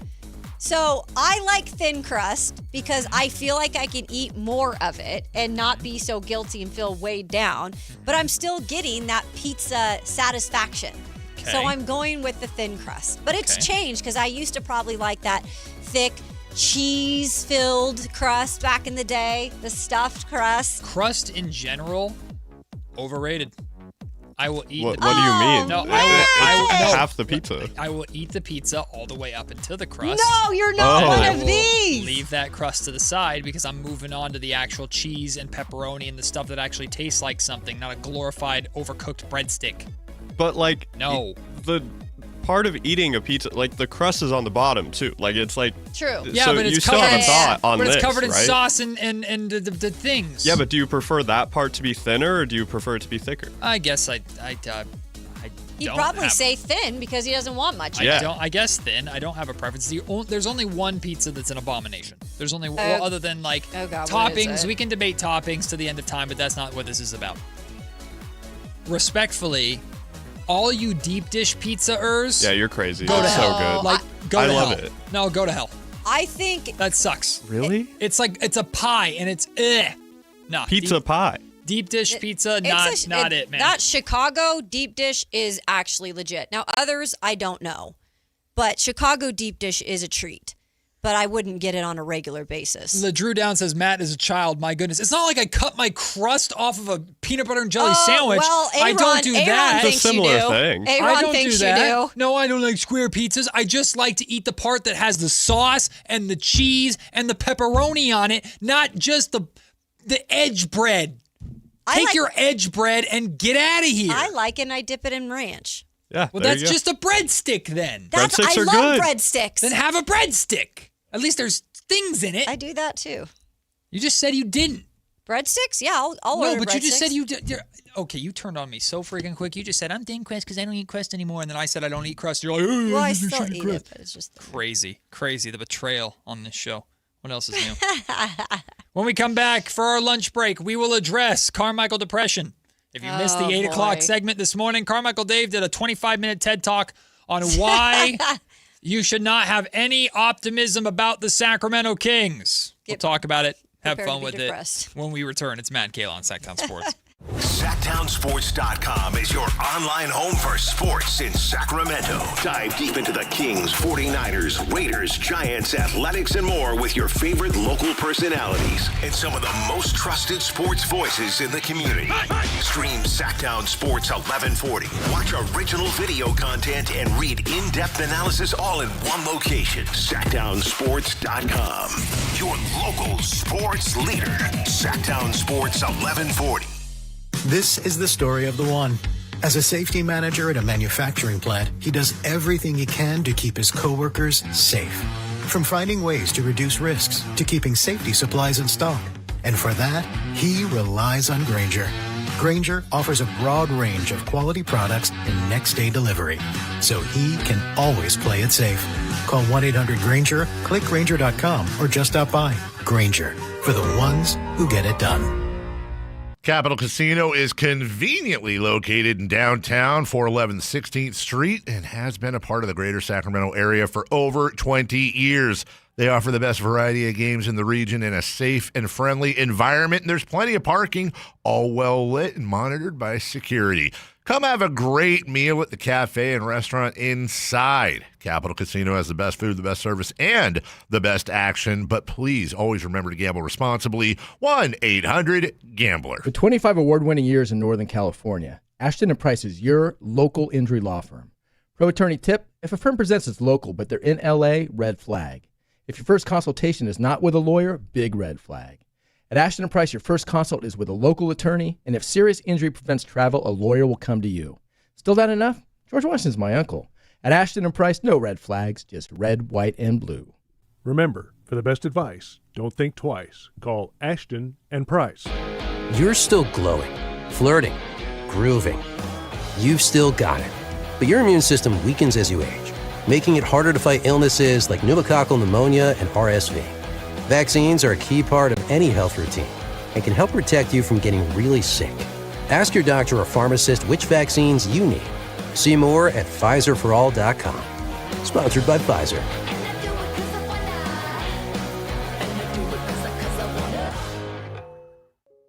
So I like thin crust because I feel like I can eat more of it and not be so guilty and feel weighed down, but I'm still getting that pizza satisfaction. Okay. So I'm going with the thin crust. But it's changed because I used to probably like that thick, cheese-filled crust back in the day, the stuffed crust. Crust in general, overrated. I will eat. What do you mean? No, half the pizza. I will eat the pizza all the way up into the crust. No, you're not one of these. Leave that crust to the side because I'm moving on to the actual cheese and pepperoni and the stuff that actually tastes like something, not a glorified, overcooked breadstick. But no, the part of eating a pizza, the crust is on the bottom too. It's true. Yeah, so but it's you still covered, have a thought on but this, it's covered in right? sauce and the things. Yeah, but do you prefer that part to be thinner or do you prefer it to be thicker? I guess I He'd probably say thin because he doesn't want much. I guess thin. I don't have a preference. There's only one pizza that's an abomination. There's only other than toppings. We can debate toppings to the end of time, but that's not what this is about. Respectfully, all you deep dish pizza-ers. Yeah, you're crazy. Go to It's hell. so good. Go to I hell. love it. No, go to hell. I think that sucks. Really? It's a pie and it's no pizza pie. Deep dish pizza, not it, man. That Chicago deep dish is actually legit. Now others I don't know, but Chicago deep dish is a treat. but I wouldn't get it on a regular basis. The Drew Down says, Matt is a child. My goodness. It's not like I cut my crust off of a peanut butter and jelly sandwich. Well, I don't do that. It's a similar thing. Aaron thinks you do. No, I don't like square pizzas. I just like to eat the part that has the sauce and the cheese and the pepperoni on it, not just the edge bread. Take your edge bread and get out of here. I like it and I dip it in ranch. Yeah. Well, that's just a breadstick then. Breadsticks are love good. breadsticks. Then have a breadstick. At least there's things in it. I do that too. You just said you didn't. Breadsticks? Yeah, I'll order breadsticks. No, but you just said you did. Okay, you turned on me so freaking quick. You just said, I'm done crust because I don't eat crust anymore. And then I said I don't eat crust. You're like, oh, well, I still eat it, but it's just... Crazy. The betrayal on this show. What else is new? When we come back for our lunch break, we will address Carmichael depression. If you missed the 8 o'clock segment this morning, Carmichael Dave did a 25-minute TED Talk on why you should not have any optimism about the Sacramento Kings. We'll talk about it. Have fun with it when we return. It's Matt and Kayla on Sactown Sports. SactownSports.com is your online home for sports in Sacramento. Dive deep into the Kings, 49ers, Raiders, Giants, Athletics, and more with your favorite local personalities and some of the most trusted sports voices in the community. Stream Sactown Sports 1140. Watch original video content and read in-depth analysis all in one location. SactownSports.com. Your local sports leader. Sactown Sports 1140. This is the story of the one. As a safety manager at a manufacturing plant, he does everything he can to keep his coworkers safe. From finding ways to reduce risks to keeping safety supplies in stock. And for that, he relies on Grainger. Grainger offers a broad range of quality products and next-day delivery, so he can always play it safe. Call 1-800-GRAINGER, click Grainger.com, or just stop by. Grainger, for the ones who get it done. Capital Casino is conveniently located in downtown, 411 16th Street, and has been a part of the greater Sacramento area for over 20 years. They offer the best variety of games in the region in a safe and friendly environment, and there's plenty of parking, all well lit and monitored by security. Come have a great meal at the cafe and restaurant inside. Capital Casino has the best food, the best service, and the best action. But please always remember to gamble responsibly. 1-800-GAMBLER. For 25 award-winning years in Northern California, Ashton & Price is your local injury law firm. Pro attorney tip, if a firm presents as local but they're in L.A., red flag. If your first consultation is not with a lawyer, big red flag. At Ashton & Price, your first consult is with a local attorney, and if serious injury prevents travel, a lawyer will come to you. Still not enough? George Washington's my uncle. At Ashton & Price, no red flags, just red, white, and blue. Remember, for the best advice, don't think twice. Call Ashton & Price. You're still glowing, flirting, grooving. You've still got it. But your immune system weakens as you age, making it harder to fight illnesses like pneumococcal pneumonia and RSV. Vaccines are a key part of any health routine and can help protect you from getting really sick. Ask your doctor or pharmacist which vaccines you need. See more at PfizerForAll.com. Sponsored by Pfizer.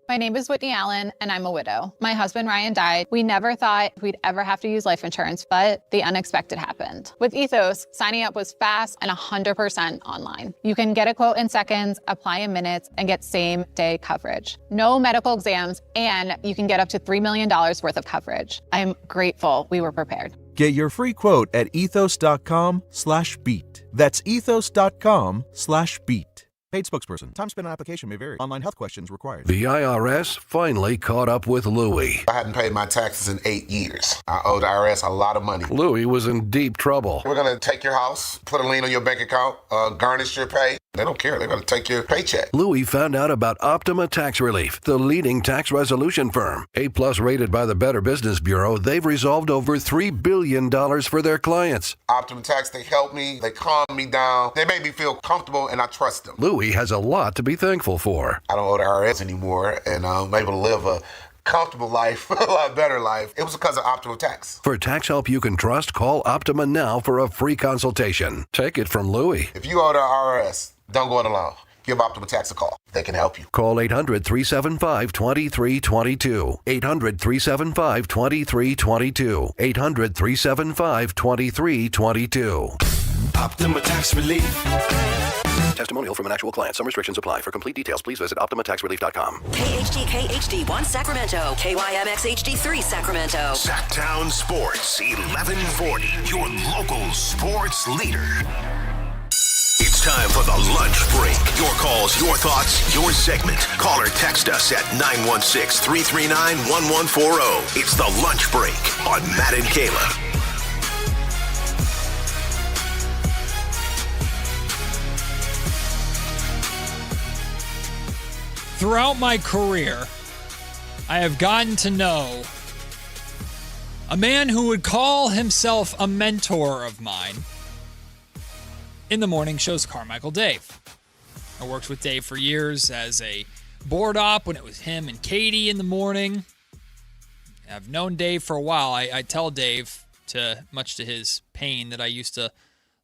My name is Whitney Allen, and I'm a widow. My husband, Ryan, died. We never thought we'd ever have to use life insurance, but the unexpected happened. With Ethos, signing up was fast and 100% online. You can get a quote in seconds, apply in minutes, and get same-day coverage. No medical exams, and you can get up to $3 million worth of coverage. I'm grateful we were prepared. Get your free quote at ethos.com/beat. That's ethos.com/beat. Paid spokesperson. Time spent on application may vary. Online health questions required. The IRS finally caught up with Louie. I hadn't paid my taxes in 8 years. I owed the IRS a lot of money. Louie was in deep trouble. We're going to take your house, put a lien on your bank account, garnish your pay. They don't care. They're going to take your paycheck. Louie found out about Optima Tax Relief, the leading tax resolution firm. A+ rated by the Better Business Bureau, they've resolved over $3 billion for their clients. Optima Tax, they help me. They calm me down. They make me feel comfortable, and I trust them. Louie has a lot to be thankful for. I don't owe the IRS anymore, and I'm able to live a comfortable life, a lot better life. It was because of Optima Tax. For tax help you can trust, call Optima now for a free consultation. Take it from Louie. If you owe the IRS, don't go it alone. Give Optima Tax a call. They can help you. Call 800-375-2322. 800-375-2322. 800-375-2322. Optima Tax Relief. Testimonial from an actual client. Some restrictions apply. For complete details, please visit OptimaTaxRelief.com. KHTK HD1 Sacramento. KYMX HD3 Sacramento. Sactown Sports 1140, your local sports leader. It's time for the lunch break. Your calls, your thoughts, your segment. Call or text us at 916-339-1140. It's the lunch break on Matt and Kayla. Throughout my career, I have gotten to know a man who would call himself a mentor of mine in the morning show's Carmichael Dave. I worked with Dave for years as a board op when it was him and Katie in the morning. I've known Dave for a while. I tell Dave, much to his pain, that I used to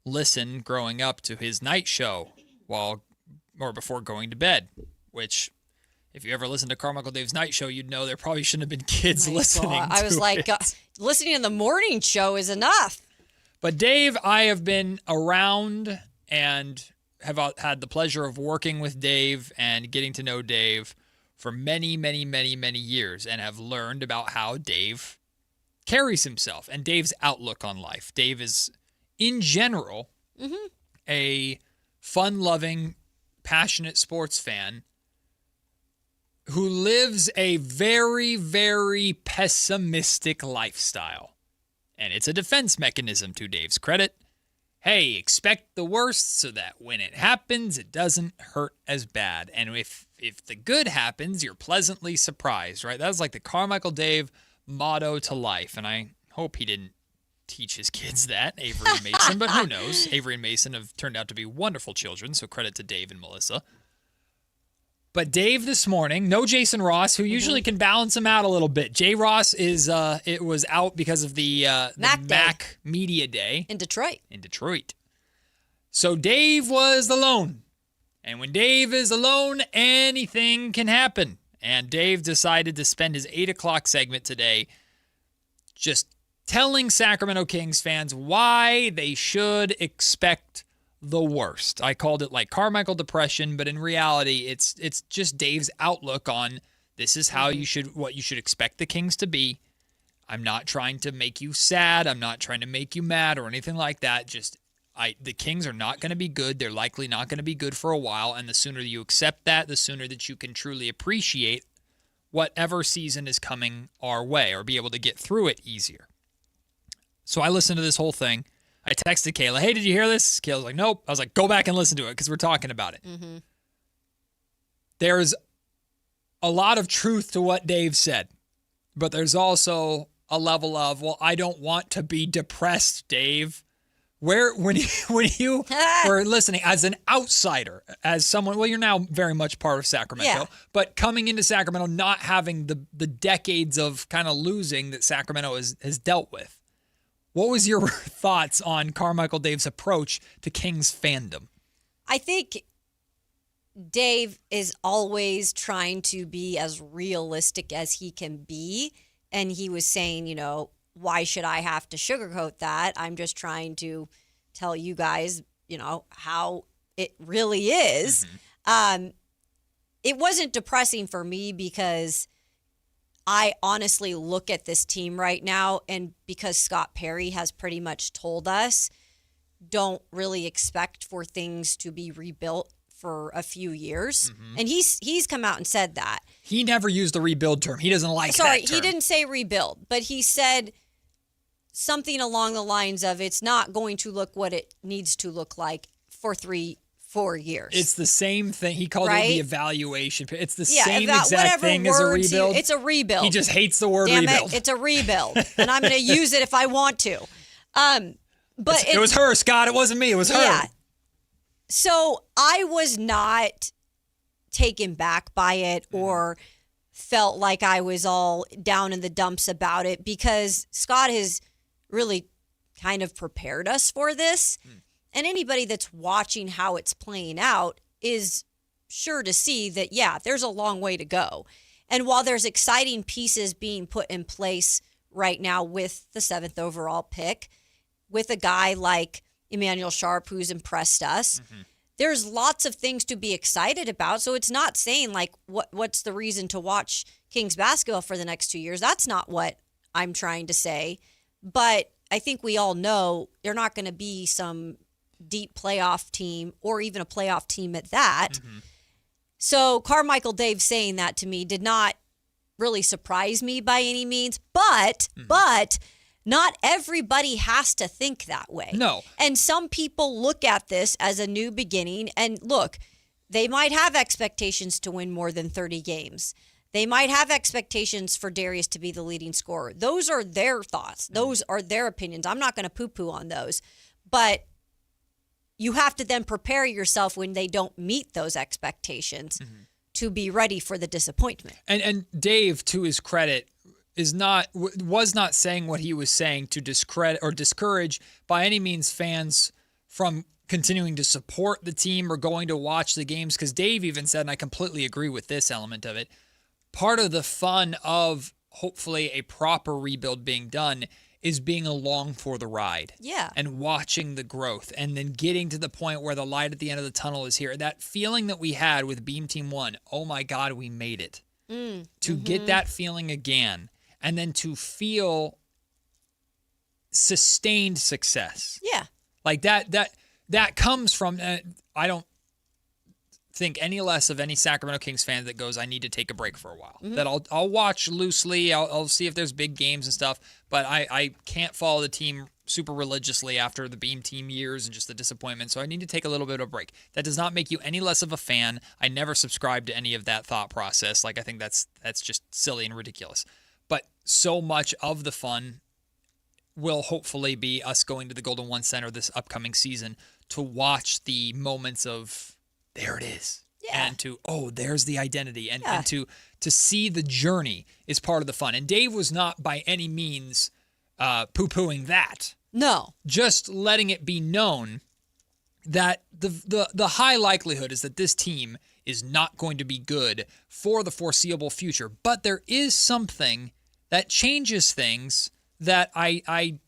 listen growing up to his night show before going to bed, which, if you ever listened to Carmichael Dave's night show, you'd know there probably shouldn't have been kids listening to it. I was like, listening to the morning show is enough. But Dave, I have been around and have had the pleasure of working with Dave and getting to know Dave for many, many, many, many years, and have learned about how Dave carries himself and Dave's outlook on life. Dave is, in general, a fun-loving, passionate sports fan who lives a very, very pessimistic lifestyle. And it's a defense mechanism, to Dave's credit. Hey, expect the worst so that when it happens, it doesn't hurt as bad. And if the good happens, you're pleasantly surprised, right? That was like the Carmichael Dave motto to life. And I hope he didn't teach his kids that, Avery and Mason, but who knows? Avery and Mason have turned out to be wonderful children, so credit to Dave and Melissa. But Dave this morning, no Jason Ross, who usually can balance him out a little bit. Jay Ross was out because of the Mac Media Day. In Detroit. So Dave was alone. And when Dave is alone, anything can happen. And Dave decided to spend his 8 o'clock segment today just telling Sacramento Kings fans why they should expect the worst. I called it like Carmichael depression, but in reality, it's just Dave's outlook on this is how what you should expect the Kings to be. I'm not trying to make you sad. I'm not trying to make you mad or anything like that. The Kings are not going to be good. They're likely not going to be good for a while, and the sooner you accept that, the sooner that you can truly appreciate whatever season is coming our way or be able to get through it easier. So I listened to this whole thing. I texted Kayla, hey, did you hear this? Kayla's like, nope. I was like, go back and listen to it because we're talking about it. There's a lot of truth to what Dave said, but there's also a level of, well, I don't want to be depressed, Dave. When you were listening as an outsider, as someone, well, you're now very much part of Sacramento, but coming into Sacramento, not having the decades of kind of losing that Sacramento has dealt with. What was your thoughts on Carmichael Dave's approach to Kings fandom? I think Dave is always trying to be as realistic as he can be. And he was saying, why should I have to sugarcoat that? I'm just trying to tell you guys, how it really is. It wasn't depressing for me because I honestly look at this team right now, and because Scott Perry has pretty much told us, don't really expect for things to be rebuilt for a few years. And he's come out and said that. He never used the rebuild term. He doesn't like that term. He didn't say rebuild, but he said something along the lines of it's not going to look what it needs to look like for 3-4 years. It's the same thing. He called it the evaluation. It's the Yeah, same exact thing as a rebuild. It's a rebuild. He just hates the word Damn rebuild. It's a rebuild, and I'm going to use it if I want to. But it was her, Scott. It wasn't me. It was her. Yeah. So I was not taken back by it or felt like I was all down in the dumps about it because Scott has really kind of prepared us for this. And anybody that's watching how it's playing out is sure to see that, there's a long way to go. And while there's exciting pieces being put in place right now with the 7th overall pick, with a guy like Emmanuel Sharp, who's impressed us, there's lots of things to be excited about. So it's not saying like what's the reason to watch Kings basketball for the next 2 years. That's not what I'm trying to say. But I think we all know they're not going to be some deep playoff team or even a playoff team at that. So Carmichael Dave saying that to me did not really surprise me by any means, but not everybody has to think that way. No. And some people look at this as a new beginning, and look, they might have expectations to win more than 30 games. They might have expectations for Darius to be the leading scorer. Those are their thoughts. Those are their opinions. I'm not going to poo-poo on those. But you have to then prepare yourself when they don't meet those expectations to be ready for the disappointment. And Dave, to his credit, was not saying what he was saying to discredit or discourage by any means fans from continuing to support the team or going to watch the games. Because Dave even said, and I completely agree with this element of it, part of the fun of hopefully a proper rebuild being done is being along for the ride. Yeah. And watching the growth and then getting to the point where the light at the end of the tunnel is here. That feeling that we had with Beam Team 1, oh my God, we made it. To get that feeling again and then to feel sustained success. Yeah. Like that comes from, I don't think any less of any Sacramento Kings fan that goes, I need to take a break for a while. That I'll watch loosely. I'll see if there's big games and stuff, but I can't follow the team super religiously after the Beam Team years and just the disappointment. So I need to take a little bit of a break. That does not make you any less of a fan. I never subscribed to any of that thought process. Like, I think that's just silly and ridiculous. But so much of the fun will hopefully be us going to the Golden One Center this upcoming season to watch the moments of, there it is. Yeah. And to, there's the identity. And to see the journey is part of the fun. And Dave was not by any means poo-pooing that. No. Just letting it be known that the high likelihood is that this team is not going to be good for the foreseeable future. But there is something that changes things that I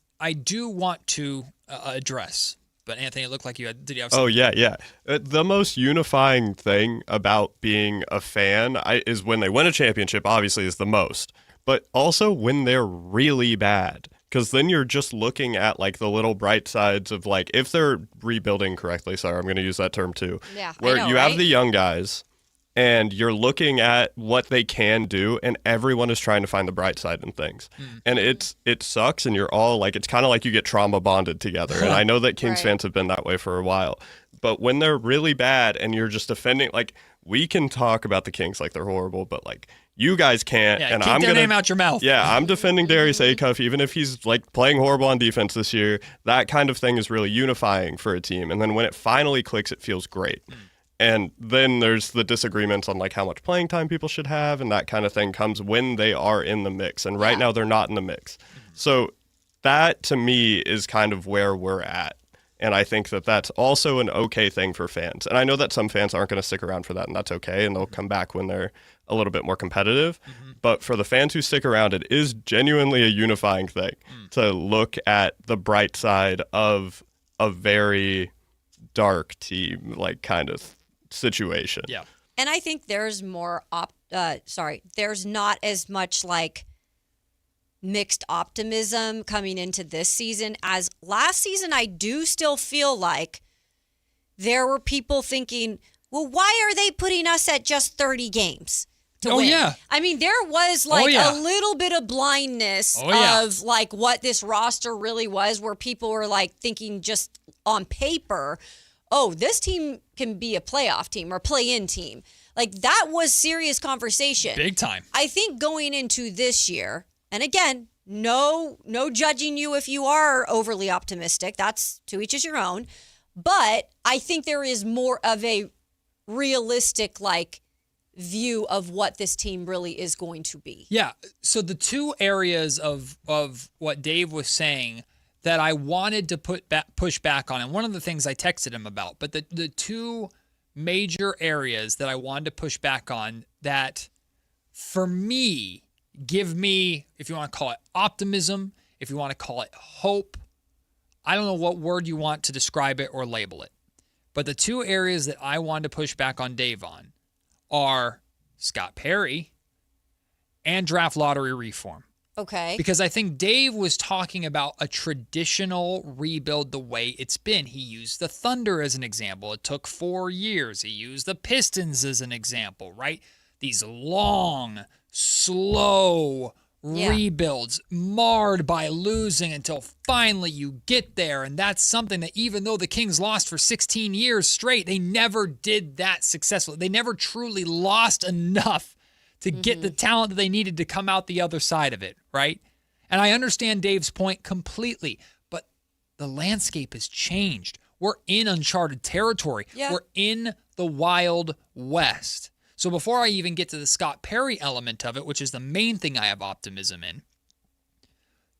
do want to address. But Anthony, it looked like did you have something? Oh, yeah. The most unifying thing about being a fan is when they win a championship, obviously, is the most. But also when they're really bad. Because then you're just looking at, like, the little bright sides of, like, if they're rebuilding correctly, sorry, I'm going to use that term too. Yeah, where I know, you right? have the young guys, and you're looking at what they can do, and everyone is trying to find the bright side in things. And it sucks, and you're all, like, it's kind of like you get trauma bonded together. And I know that Kings fans have been that way for a while. But when they're really bad and you're just defending, like, we can talk about the Kings like they're horrible, but, like, you guys can't. Yeah, and keep I'm their gonna, name out your mouth. Yeah, I'm defending Darius Acuff, even if he's, like, playing horrible on defense this year. That kind of thing is really unifying for a team. And then when it finally clicks, it feels great. And then there's the disagreements on, like, how much playing time people should have, and that kind of thing comes when they are in the mix. And right now they're not in the mix. So that, to me, is kind of where we're at. And I think that that's also an okay thing for fans. And I know that some fans aren't going to stick around for that, and that's okay, and they'll come back when they're a little bit more competitive. But for the fans who stick around, it is genuinely a unifying thing to look at the bright side of a very dark team, like, kind of situation. Yeah. And I think there's more there's not as much like mixed optimism coming into this season as last season. I do still feel like there were people thinking, well, why are they putting us at just 30 games to win? Yeah. I mean, there was like a little bit of blindness of like what this roster really was, where people were like thinking just on paper, oh, this team can be a playoff team or play-in team. Like, that was serious conversation. Big time. I think going into this year, and again, no judging you if you are overly optimistic. That's to each is your own. But I think there is more of a realistic, like, view of what this team really is going to be. Yeah. So the two areas of what Dave was saying that I wanted to push back on, and one of the things I texted him about, but the two major areas that I wanted to push back on that, for me, give me, if you want to call it optimism, if you want to call it hope, I don't know what word you want to describe it or label it, But the two areas that I wanted to push back on Dave on are Scott Perry and draft lottery reform. Okay. Because I think Dave was talking about a traditional rebuild the way it's been. He used the Thunder as an example. It took 4 years. He used the Pistons as an example, right? These long, slow rebuilds marred by losing until finally you get there. And that's something that even though the Kings lost for 16 years straight, they never did that successfully. They never truly lost enough to get the talent that they needed to come out the other side of it, right? And I understand Dave's point completely, but the landscape has changed. We're in uncharted territory. Yeah. We're in the Wild West. So before I even get to the Scott Perry element of it, which is the main thing I have optimism in,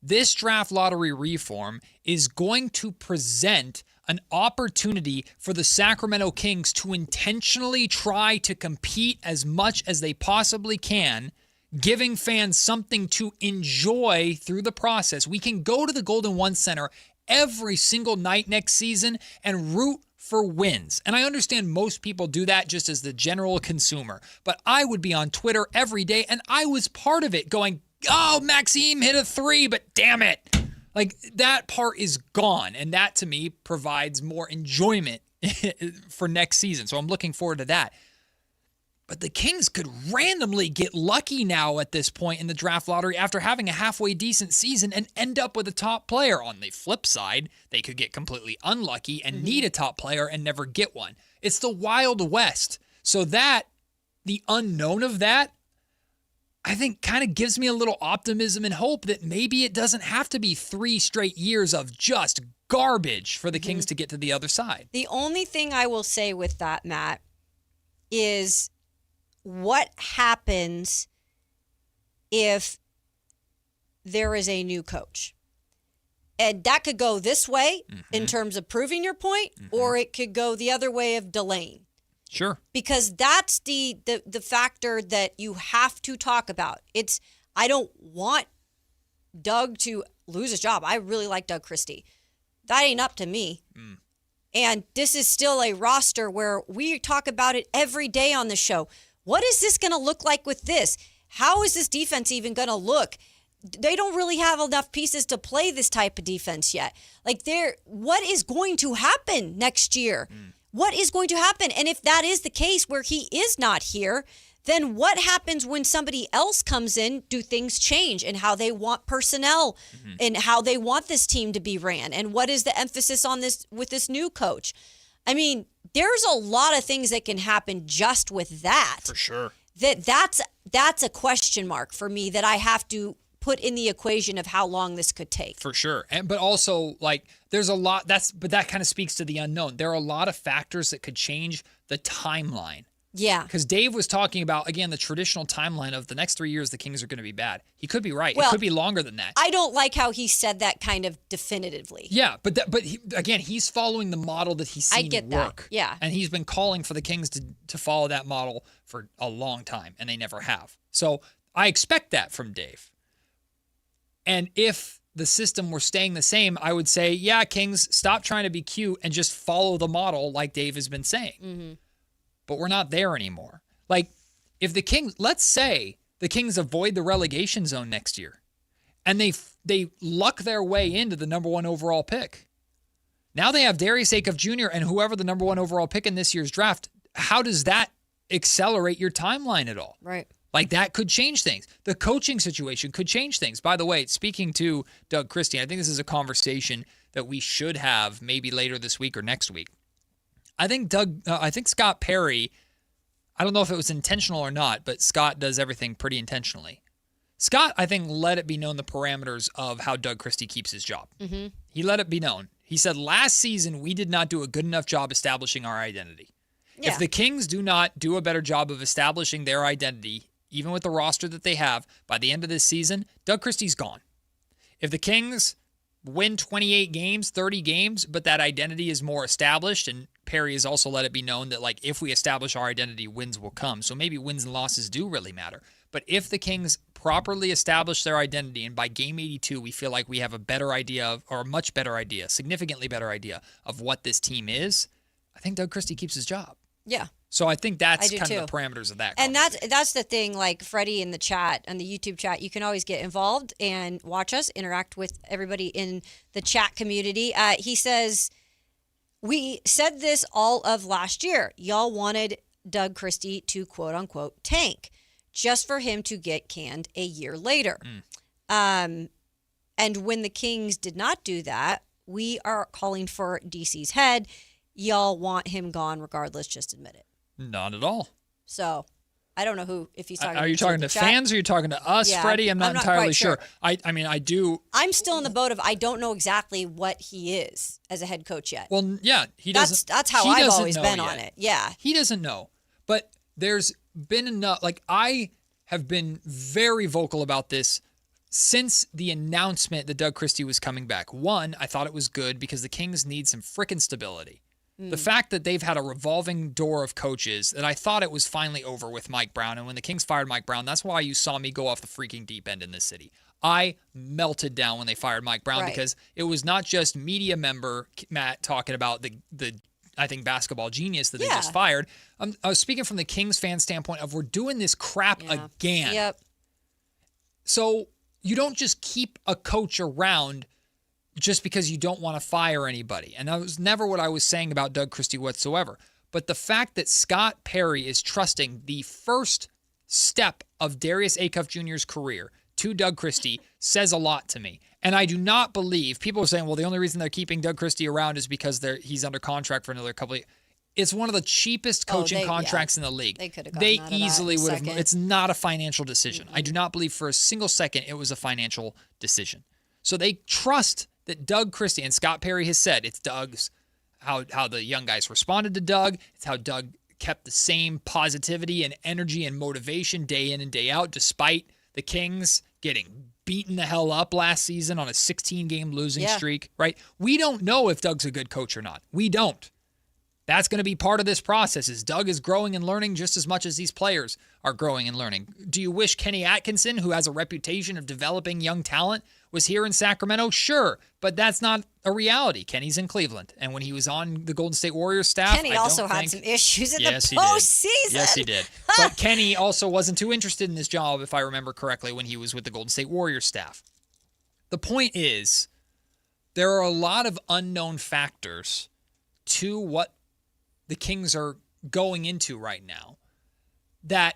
this draft lottery reform is going to present an opportunity for the Sacramento Kings to intentionally try to compete as much as they possibly can, giving fans something to enjoy through the process. We can go to the Golden One Center every single night next season and root for wins. And I understand most people do that just as the general consumer, but I would be on Twitter every day and I was part of it going, oh, Maxime hit a 3, but damn it. Like, that part is gone, and that, to me, provides more enjoyment for next season. So I'm looking forward to that. But the Kings could randomly get lucky now at this point in the draft lottery after having a halfway decent season and end up with a top player. On the flip side, they could get completely unlucky and need a top player and never get one. It's the Wild West. So that, the unknown of that, I think kind of gives me a little optimism and hope that maybe it doesn't have to be 3 straight years of just garbage for the Kings to get to the other side. The only thing I will say with that, Matt, is what happens if there is a new coach? And that could go this way in terms of proving your point, or it could go the other way of delaying. Sure. Because that's the factor that you have to talk about. I don't want Doug to lose his job. I really like Doug Christie. That ain't up to me. And this is still a roster where we talk about it every day on the show. What is this going to look like with this? How is this defense even going to look? They don't really have enough pieces to play this type of defense yet. Like, what is going to happen next year? What is going to happen? And if that is the case where he is not here, then what happens when somebody else comes in? Do things change in how they want personnel and how they want this team to be ran? And what is the emphasis on this with this new coach? I mean, there's a lot of things that can happen just with that. For sure. That's a question mark for me that I have to put in the equation of how long this could take. For sure. But also, like, there's a lot, but that kind of speaks to the unknown. There are a lot of factors that could change the timeline. Yeah. Because Dave was talking about, again, the traditional timeline of the next 3 years the Kings are going to be bad. He could be right. Well, it could be longer than that. I don't like how he said that kind of definitively. Yeah, but again, he's following the model that he's seen work. That. Yeah. And he's been calling for the Kings to follow that model for a long time, and they never have. So I expect that from Dave. And if the system were staying the same, I would say, yeah, Kings, stop trying to be cute and just follow the model like Dave has been saying. But we're not there anymore. Like, if the Kings, let's say the Kings avoid the relegation zone next year and they luck their way into the number 1 overall pick. Now they have Darius Acuff Jr. and whoever the number 1 overall pick in this year's draft. How does that accelerate your timeline at all? Right. Like, that could change things. The coaching situation could change things. By the way, speaking to Doug Christie, I think this is a conversation that we should have maybe later this week or next week. I think Scott Perry, I don't know if it was intentional or not, but Scott does everything pretty intentionally. Scott, I think, let it be known the parameters of how Doug Christie keeps his job. He let it be known. He said, last season, we did not do a good enough job establishing our identity. Yeah. If the Kings do not do a better job of establishing their identity, even with the roster that they have, by the end of this season, Doug Christie's gone. If the Kings win 28 games, 30 games, but that identity is more established, and Perry has also let it be known that, like, if we establish our identity, wins will come. So maybe wins and losses do really matter. But if the Kings properly establish their identity, and by game 82, we feel like we have a better idea, or a much better idea, significantly better idea of what this team is, I think Doug Christie keeps his job. Yeah. So I think that's I do kind too. of the parameters of that. And that's the thing, like Freddie in the chat, on the YouTube chat, you can always get involved and watch us, interact with everybody in the chat community. He says, we said this all of last year. Y'all wanted Doug Christie to quote unquote tank just for him to get canned a year later. And when the Kings did not do that, we are calling for DC's head. Y'all want him gone regardless, just admit it. Not at all. So I don't know if he's talking. Are you talking to fans or are you talking to us, Yeah, Freddie? I'm not entirely quite sure. I mean, I do. I'm still in the boat of I don't know exactly what he is as a head coach yet. Well, yeah, he doesn't. That's how he I've doesn't always know been yet. on it. Yeah. He doesn't know. But there's been enough. Like, I have been very vocal about this since the announcement that Doug Christie was coming back. One, I thought it was good because the Kings need some frickin' stability. The fact that they've had a revolving door of coaches, that I thought it was finally over with Mike Brown. And when the Kings fired Mike Brown, that's why you saw me go off the freaking deep end in this city. I melted down when they fired Mike Brown because it was not just media member Matt talking about the I think basketball genius that they just fired. I was speaking from the Kings fan standpoint of we're doing this crap again. Yep. So you don't just keep a coach around just because you don't want to fire anybody. And that was never what I was saying about Doug Christie whatsoever. But the fact that Scott Perry is trusting the first step of Darius Acuff Jr.'s career to Doug Christie says a lot to me. And I do not believe, people are saying, well, the only reason they're keeping Doug Christie around is because he's under contract for another couple of years. It's one of the cheapest coaching contracts in the league. They could have They gotten out of easily that in a would have. second. It's not a financial decision. I do not believe for a single second it was a financial decision. So they trust that Doug Christie, and Scott Perry has said it's Doug's, how the young guys responded to Doug. It's how Doug kept the same positivity and energy and motivation day in and day out, despite the Kings getting beaten the hell up last season on a 16-game losing streak, right? We don't know if Doug's a good coach or not. We don't. That's going to be part of this process, is Doug is growing and learning just as much as these players are growing and learning. Do you wish Kenny Atkinson, who has a reputation of developing young talent, was here in Sacramento? Sure, but that's not a reality. Kenny's in Cleveland. And when he was on the Golden State Warriors staff, Kenny also had some issues in the postseason. Yes, he did. But Kenny also wasn't too interested in this job, if I remember correctly, when he was with the Golden State Warriors staff. The point is, there are a lot of unknown factors to what the Kings are going into right now that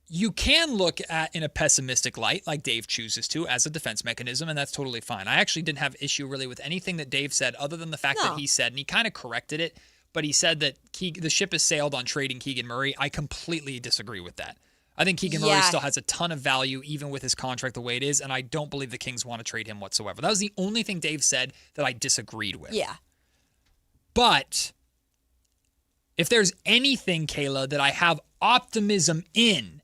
you can look at in a pessimistic light, like Dave chooses to, as a defense mechanism, and that's totally fine. I actually didn't have issue really with anything that Dave said, other than the fact that he said, and he kind of corrected it, but he said that the ship has sailed on trading Keegan Murray. I completely disagree with that. I think Keegan Murray still has a ton of value, even with his contract the way it is, and I don't believe the Kings want to trade him whatsoever. That was the only thing Dave said that I disagreed with. Yeah. But if there's anything, Kayla, that I have optimism in,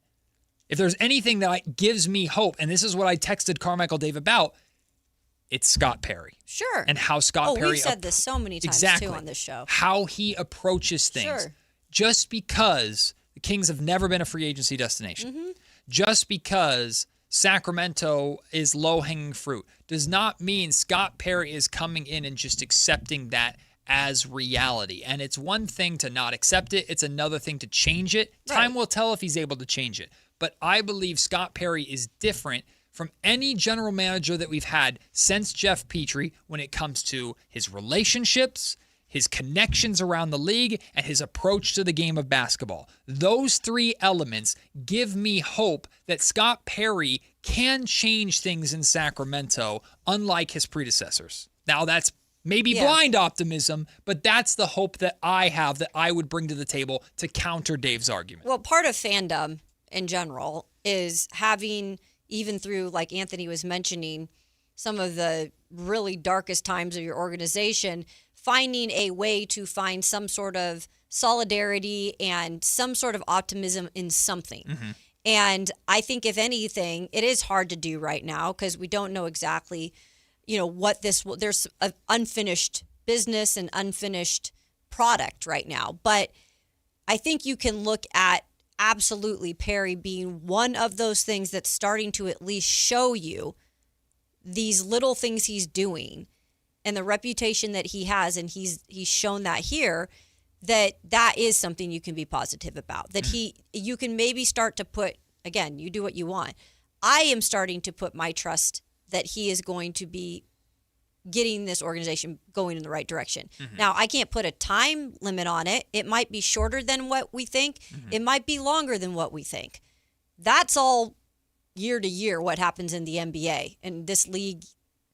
if there's anything that gives me hope, and this is what I texted Carmichael Dave about, it's Scott Perry. Sure. And how Scott Perry... we've said this so many times, too, on this show. How he approaches things. Sure. Just because the Kings have never been a free agency destination, just because Sacramento is low-hanging fruit, does not mean Scott Perry is coming in and just accepting that as reality. And it's one thing to not accept it. It's another thing to change it. Right. Time will tell if he's able to change it. But I believe Scott Perry is different from any general manager that we've had since Jeff Petrie when it comes to his relationships, his connections around the league, and his approach to the game of basketball. Those three elements give me hope that Scott Perry can change things in Sacramento, unlike his predecessors. Now, that's maybe blind optimism, but that's the hope that I have that I would bring to the table to counter Dave's argument. Well, part of fandom in general is having, even through, like Anthony was mentioning, some of the really darkest times of your organization, finding a way to find some sort of solidarity and some sort of optimism in something. And I think, if anything, it is hard to do right now because we don't know exactly, what this will, there's an unfinished business and unfinished product right now. But I think you can look at absolutely Perry being one of those things that's starting to at least show you these little things he's doing and the reputation that he has, and he's shown that here, that is something you can be positive about. That you can maybe start to put, again, you do what you want. I am starting to put my trust that he is going to be getting this organization going in the right direction. Now, I can't put a time limit on it. It might be shorter than what we think. It might be longer than what we think. That's all year to year what happens in the NBA. And this league,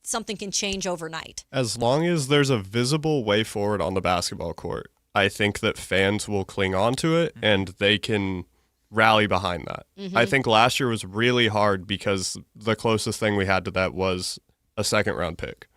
something can change overnight. As long as there's a visible way forward on the basketball court, I think that fans will cling on to it and they can rally behind that. I think last year was really hard because the closest thing we had to that was a second-round pick.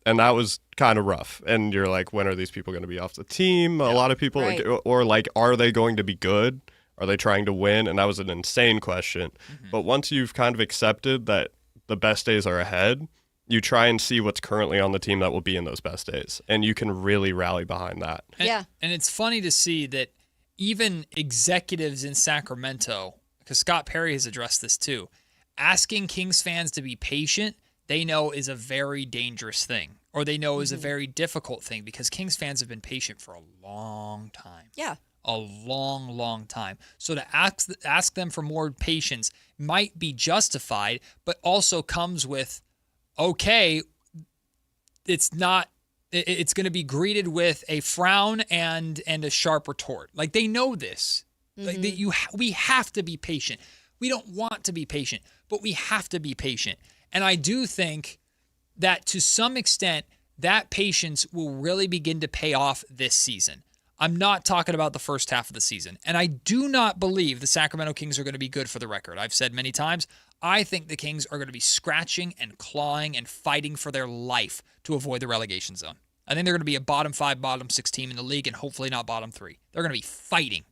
And that was kind of rough. And you're like, when are these people going to be off the team? A lot of people, Right. or like, are they going to be good? Are they trying to win? And that was an insane question. But once you've kind of accepted that the best days are ahead, you try and see what's currently on the team that will be in those best days. And you can really rally behind that. Yeah. And it's funny to see that even executives in Sacramento, because Scott Perry has addressed this too, asking Kings fans to be patient, they know is a very dangerous thing, or they know is a very difficult thing, because Kings fans have been patient for a long time. Yeah. A long, long time. So to ask them for more patience might be justified, but also comes with, okay, it's going to be greeted with a frown and a sharp retort. Like, they know this. Like, we have to be patient. We don't want to be patient, but we have to be patient. And I do think that to some extent, that patience will really begin to pay off this season. I'm not talking about the first half of the season. And I do not believe the Sacramento Kings are going to be good for the record. I've said many times, I think the Kings are going to be scratching and clawing and fighting for their life to avoid the relegation zone. I think they're going to be a bottom 5, bottom 6 team in the league, and hopefully not bottom 3. They're going to be fighting.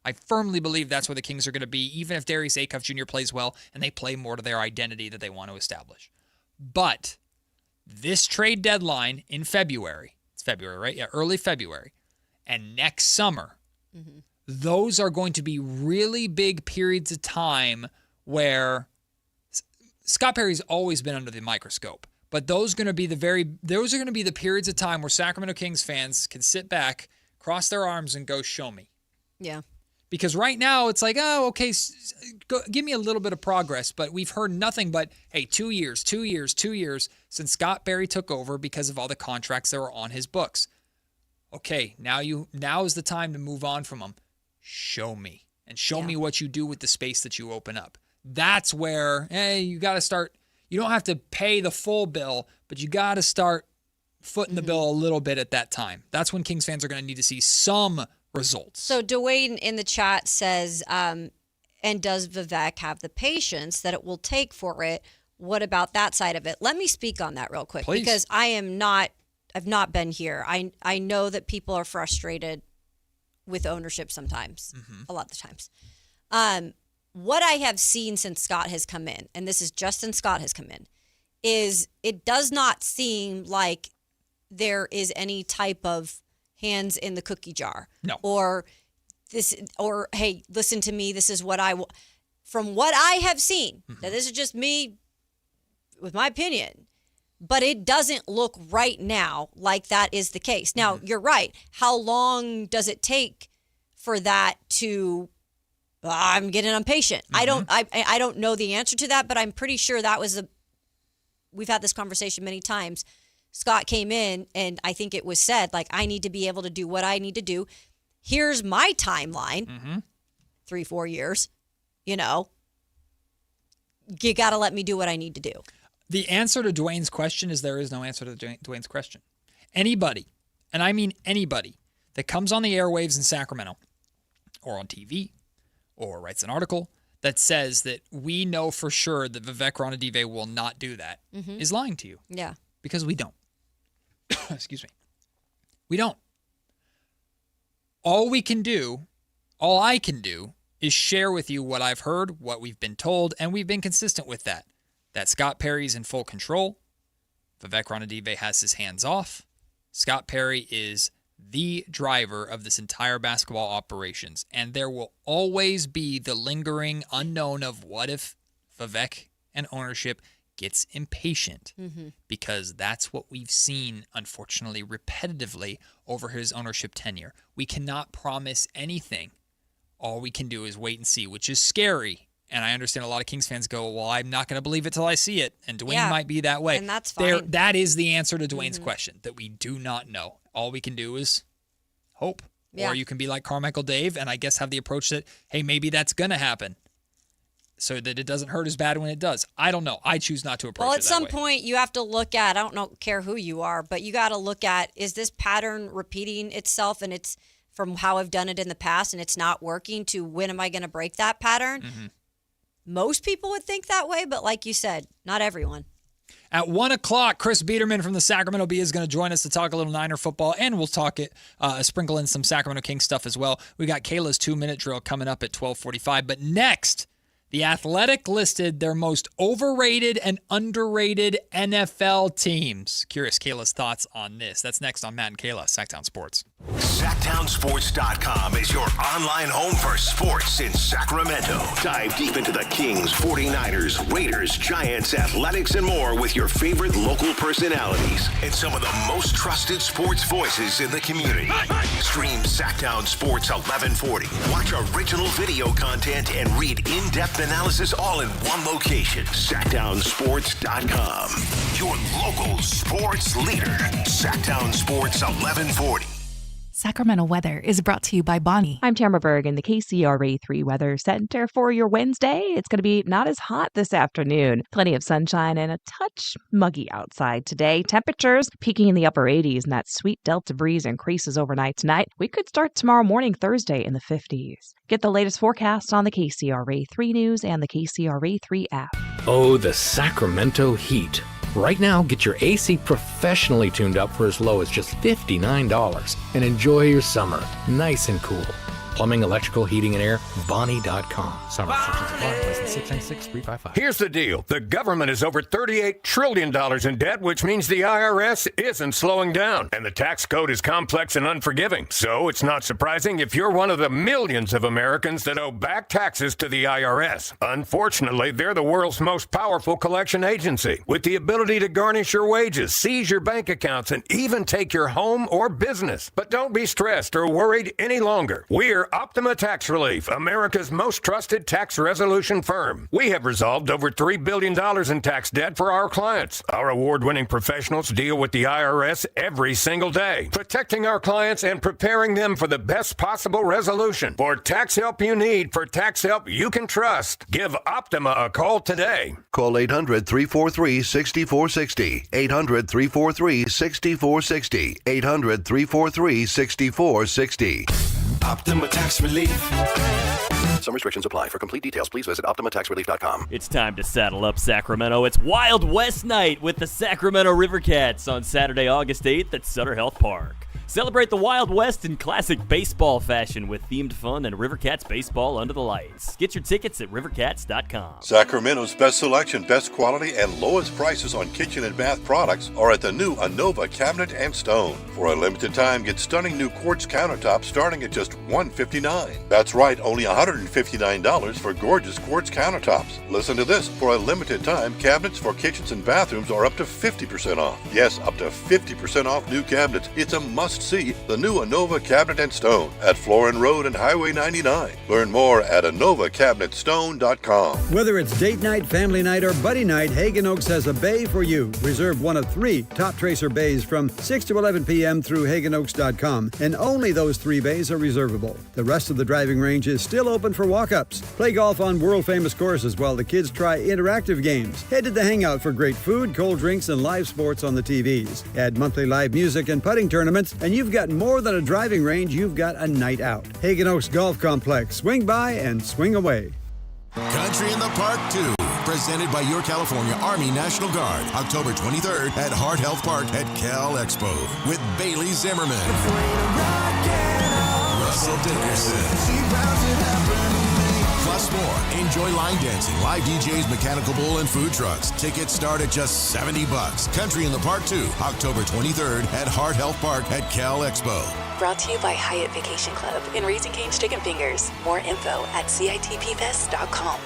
I firmly believe that's where the Kings are going to be, even if Darius Acuff Jr. plays well and they play more to their identity that they want to establish. But this trade deadline in February, it's February, right? Yeah, early February, and next summer, those are going to be really big periods of time where Scott Perry's always been under the microscope. But those are going to be the periods of time where Sacramento Kings fans can sit back, cross their arms, and go, show me. Yeah. Because right now it's like, oh, okay, give me a little bit of progress. But we've heard nothing but, hey, 2 years since Scott Perry took over because of all the contracts that were on his books. Okay, now is the time to move on from him. Show me. And show me what you do with the space that you open up. That's where, hey, you got to start. You don't have to pay the full bill, but you got to start footing the bill a little bit at that time. That's when Kings fans are going to need to see some results. So Dwayne in the chat says, and does Vivek have the patience that it will take for it? What about that side of it? Let me speak on that real quick. Please. Because I've not been here. I know that people are frustrated with ownership sometimes, a lot of the times. What I have seen since Scott has come in, and this is just since Scott has come in, is it does not seem like there is any type of hands in the cookie jar. No. Or hey, listen to me. This is what from what I have seen. Now, this is just me with my opinion, but it doesn't look right now like that is the case. Now, you're right. How long does it take for that to? I'm getting impatient. I don't know the answer to that, but I'm pretty sure that was we've had this conversation many times. Scott came in and I think it was said, like, I need to be able to do what I need to do. Here's my timeline. 3-4 years, you got to let me do what I need to do. The answer to Dwayne's question is there is no answer to Dwayne's question. Anybody, and I mean anybody, that comes on the airwaves in Sacramento or on TV or writes an article that says that we know for sure that Vivek Ranadive will not do that is lying to you. Yeah. Because we don't. Excuse me. We don't. All I can do is share with you what I've heard, what we've been told, and we've been consistent with that. That Scott Perry's in full control. Vivek Ranadive has his hands off. Scott Perry is the driver of this entire basketball operations. And there will always be the lingering unknown of what if Vivek and ownership gets impatient because that's what we've seen, unfortunately, repetitively over his ownership tenure. We cannot promise anything. All we can do is wait and see, which is scary. And I understand a lot of Kings fans go, well, I'm not going to believe it till I see it. And Dwayne might be that way. And that's fine. That is the answer to Dwayne's question, that we do not know. All we can do is hope. Yeah. Or you can be like Carmichael Dave and I guess have the approach that, hey, maybe that's going to happen so that it doesn't hurt as bad when it does. I don't know. I choose not to approach it that way. Well, at some point, you have to look at, I don't care who you are, but you got to look at, is this pattern repeating itself, and it's from how I've done it in the past and it's not working, to when am I going to break that pattern? Most people would think that way, but like you said, not everyone. At 1 o'clock, Chris Biederman from the Sacramento Bee is going to join us to talk a little Niner football, and we'll talk it, sprinkle in some Sacramento Kings stuff as well. We got Kayla's 2-minute drill coming up at 12:45. But next, The Athletic listed their most overrated and underrated NFL teams. Curious Kayla's thoughts on this. That's next on Matt and Kayla, Sactown Sports. SactownSports.com is your online home for sports in Sacramento. Dive deep into the Kings, 49ers, Raiders, Giants, Athletics, and more with your favorite local personalities and some of the most trusted sports voices in the community. Stream Sactown Sports 1140. Watch original video content and read in-depth analysis all in one location. SactownSports.com. Your local sports leader. Sactown Sports 1140. Sacramento weather is brought to you by Bonnie. I'm Tamara Berg in the KCRA3 Weather Center for your Wednesday. It's going to be not as hot this afternoon. Plenty of sunshine and a touch muggy outside today. Temperatures peaking in the upper 80s, and that sweet delta breeze increases overnight tonight. We could start tomorrow morning, Thursday, in the 50s. Get the latest forecast on the KCRA3 News and the KCRA3 app. Oh, the Sacramento heat. Right now, get your AC professionally tuned up for as low as just $59 and enjoy your summer nice and cool. Plumbing, electrical, heating, and air, Bonnie.com. Summer restrictions apply. License 696-355. Here's the deal. The government is over $38 trillion in debt, which means the IRS isn't slowing down. And the tax code is complex and unforgiving. So it's not surprising if you're one of the millions of Americans that owe back taxes to the IRS. Unfortunately, they're the world's most powerful collection agency, with the ability to garnish your wages, seize your bank accounts, and even take your home or business. But don't be stressed or worried any longer. We're Optima Tax Relief, America's most trusted tax resolution firm. We have resolved over $3 billion in tax debt for our clients. Our award-winning professionals deal with the IRS every single day, protecting our clients and preparing them for the best possible resolution. For tax help you need, for tax help you can trust, give Optima a call today. Call 800-343-6460. 800-343-6460. 800-343-6460. Optima Tax Relief. Some restrictions apply. For complete details, please visit OptimaTaxRelief.com. It's time to saddle up, Sacramento. It's Wild West Night with the Sacramento River Cats on Saturday, August 8th at Sutter Health Park. Celebrate the Wild West in classic baseball fashion with themed fun and River Cats baseball under the lights. Get your tickets at rivercats.com. Sacramento's best selection, best quality, and lowest prices on kitchen and bath products are at the new Anova Cabinet and Stone. For a limited time, get stunning new quartz countertops starting at just $159. That's right, only $159 for gorgeous quartz countertops. Listen to this. For a limited time, cabinets for kitchens and bathrooms are up to 50% off. Yes, up to 50% off new cabinets. It's a must see the new Anova Cabinet and Stone at Florin Road and Highway 99. Learn more at AnovaCabinetStone.com. Whether it's date night, family night, or buddy night, Hagen Oaks has a bay for you. Reserve one of 3 Top Tracer bays from 6 to 11 p.m. through HagenOaks.com, and only those 3 bays are reservable. The rest of the driving range is still open for walk-ups. Play golf on world-famous courses while the kids try interactive games. Head to the Hangout for great food, cold drinks, and live sports on the TVs. Add monthly live music and putting tournaments, and you've got more than a driving range, you've got a night out. Hagen Oaks Golf Complex. Swing by and swing away. Country in the Park 2, presented by your California Army National Guard, October 23rd at Hart Health Park at Cal Expo with Bailey Zimmerman, Russell Dickerson, plus more. Enjoy line dancing, live DJs, mechanical bull, and food trucks. Tickets start at just $70. Country in the Park 2, October 23rd at Hart Health Park at Cal Expo. Brought to you by Hyatt Vacation Club in Raising Cane's Chicken Fingers. More info at CITPFest.com.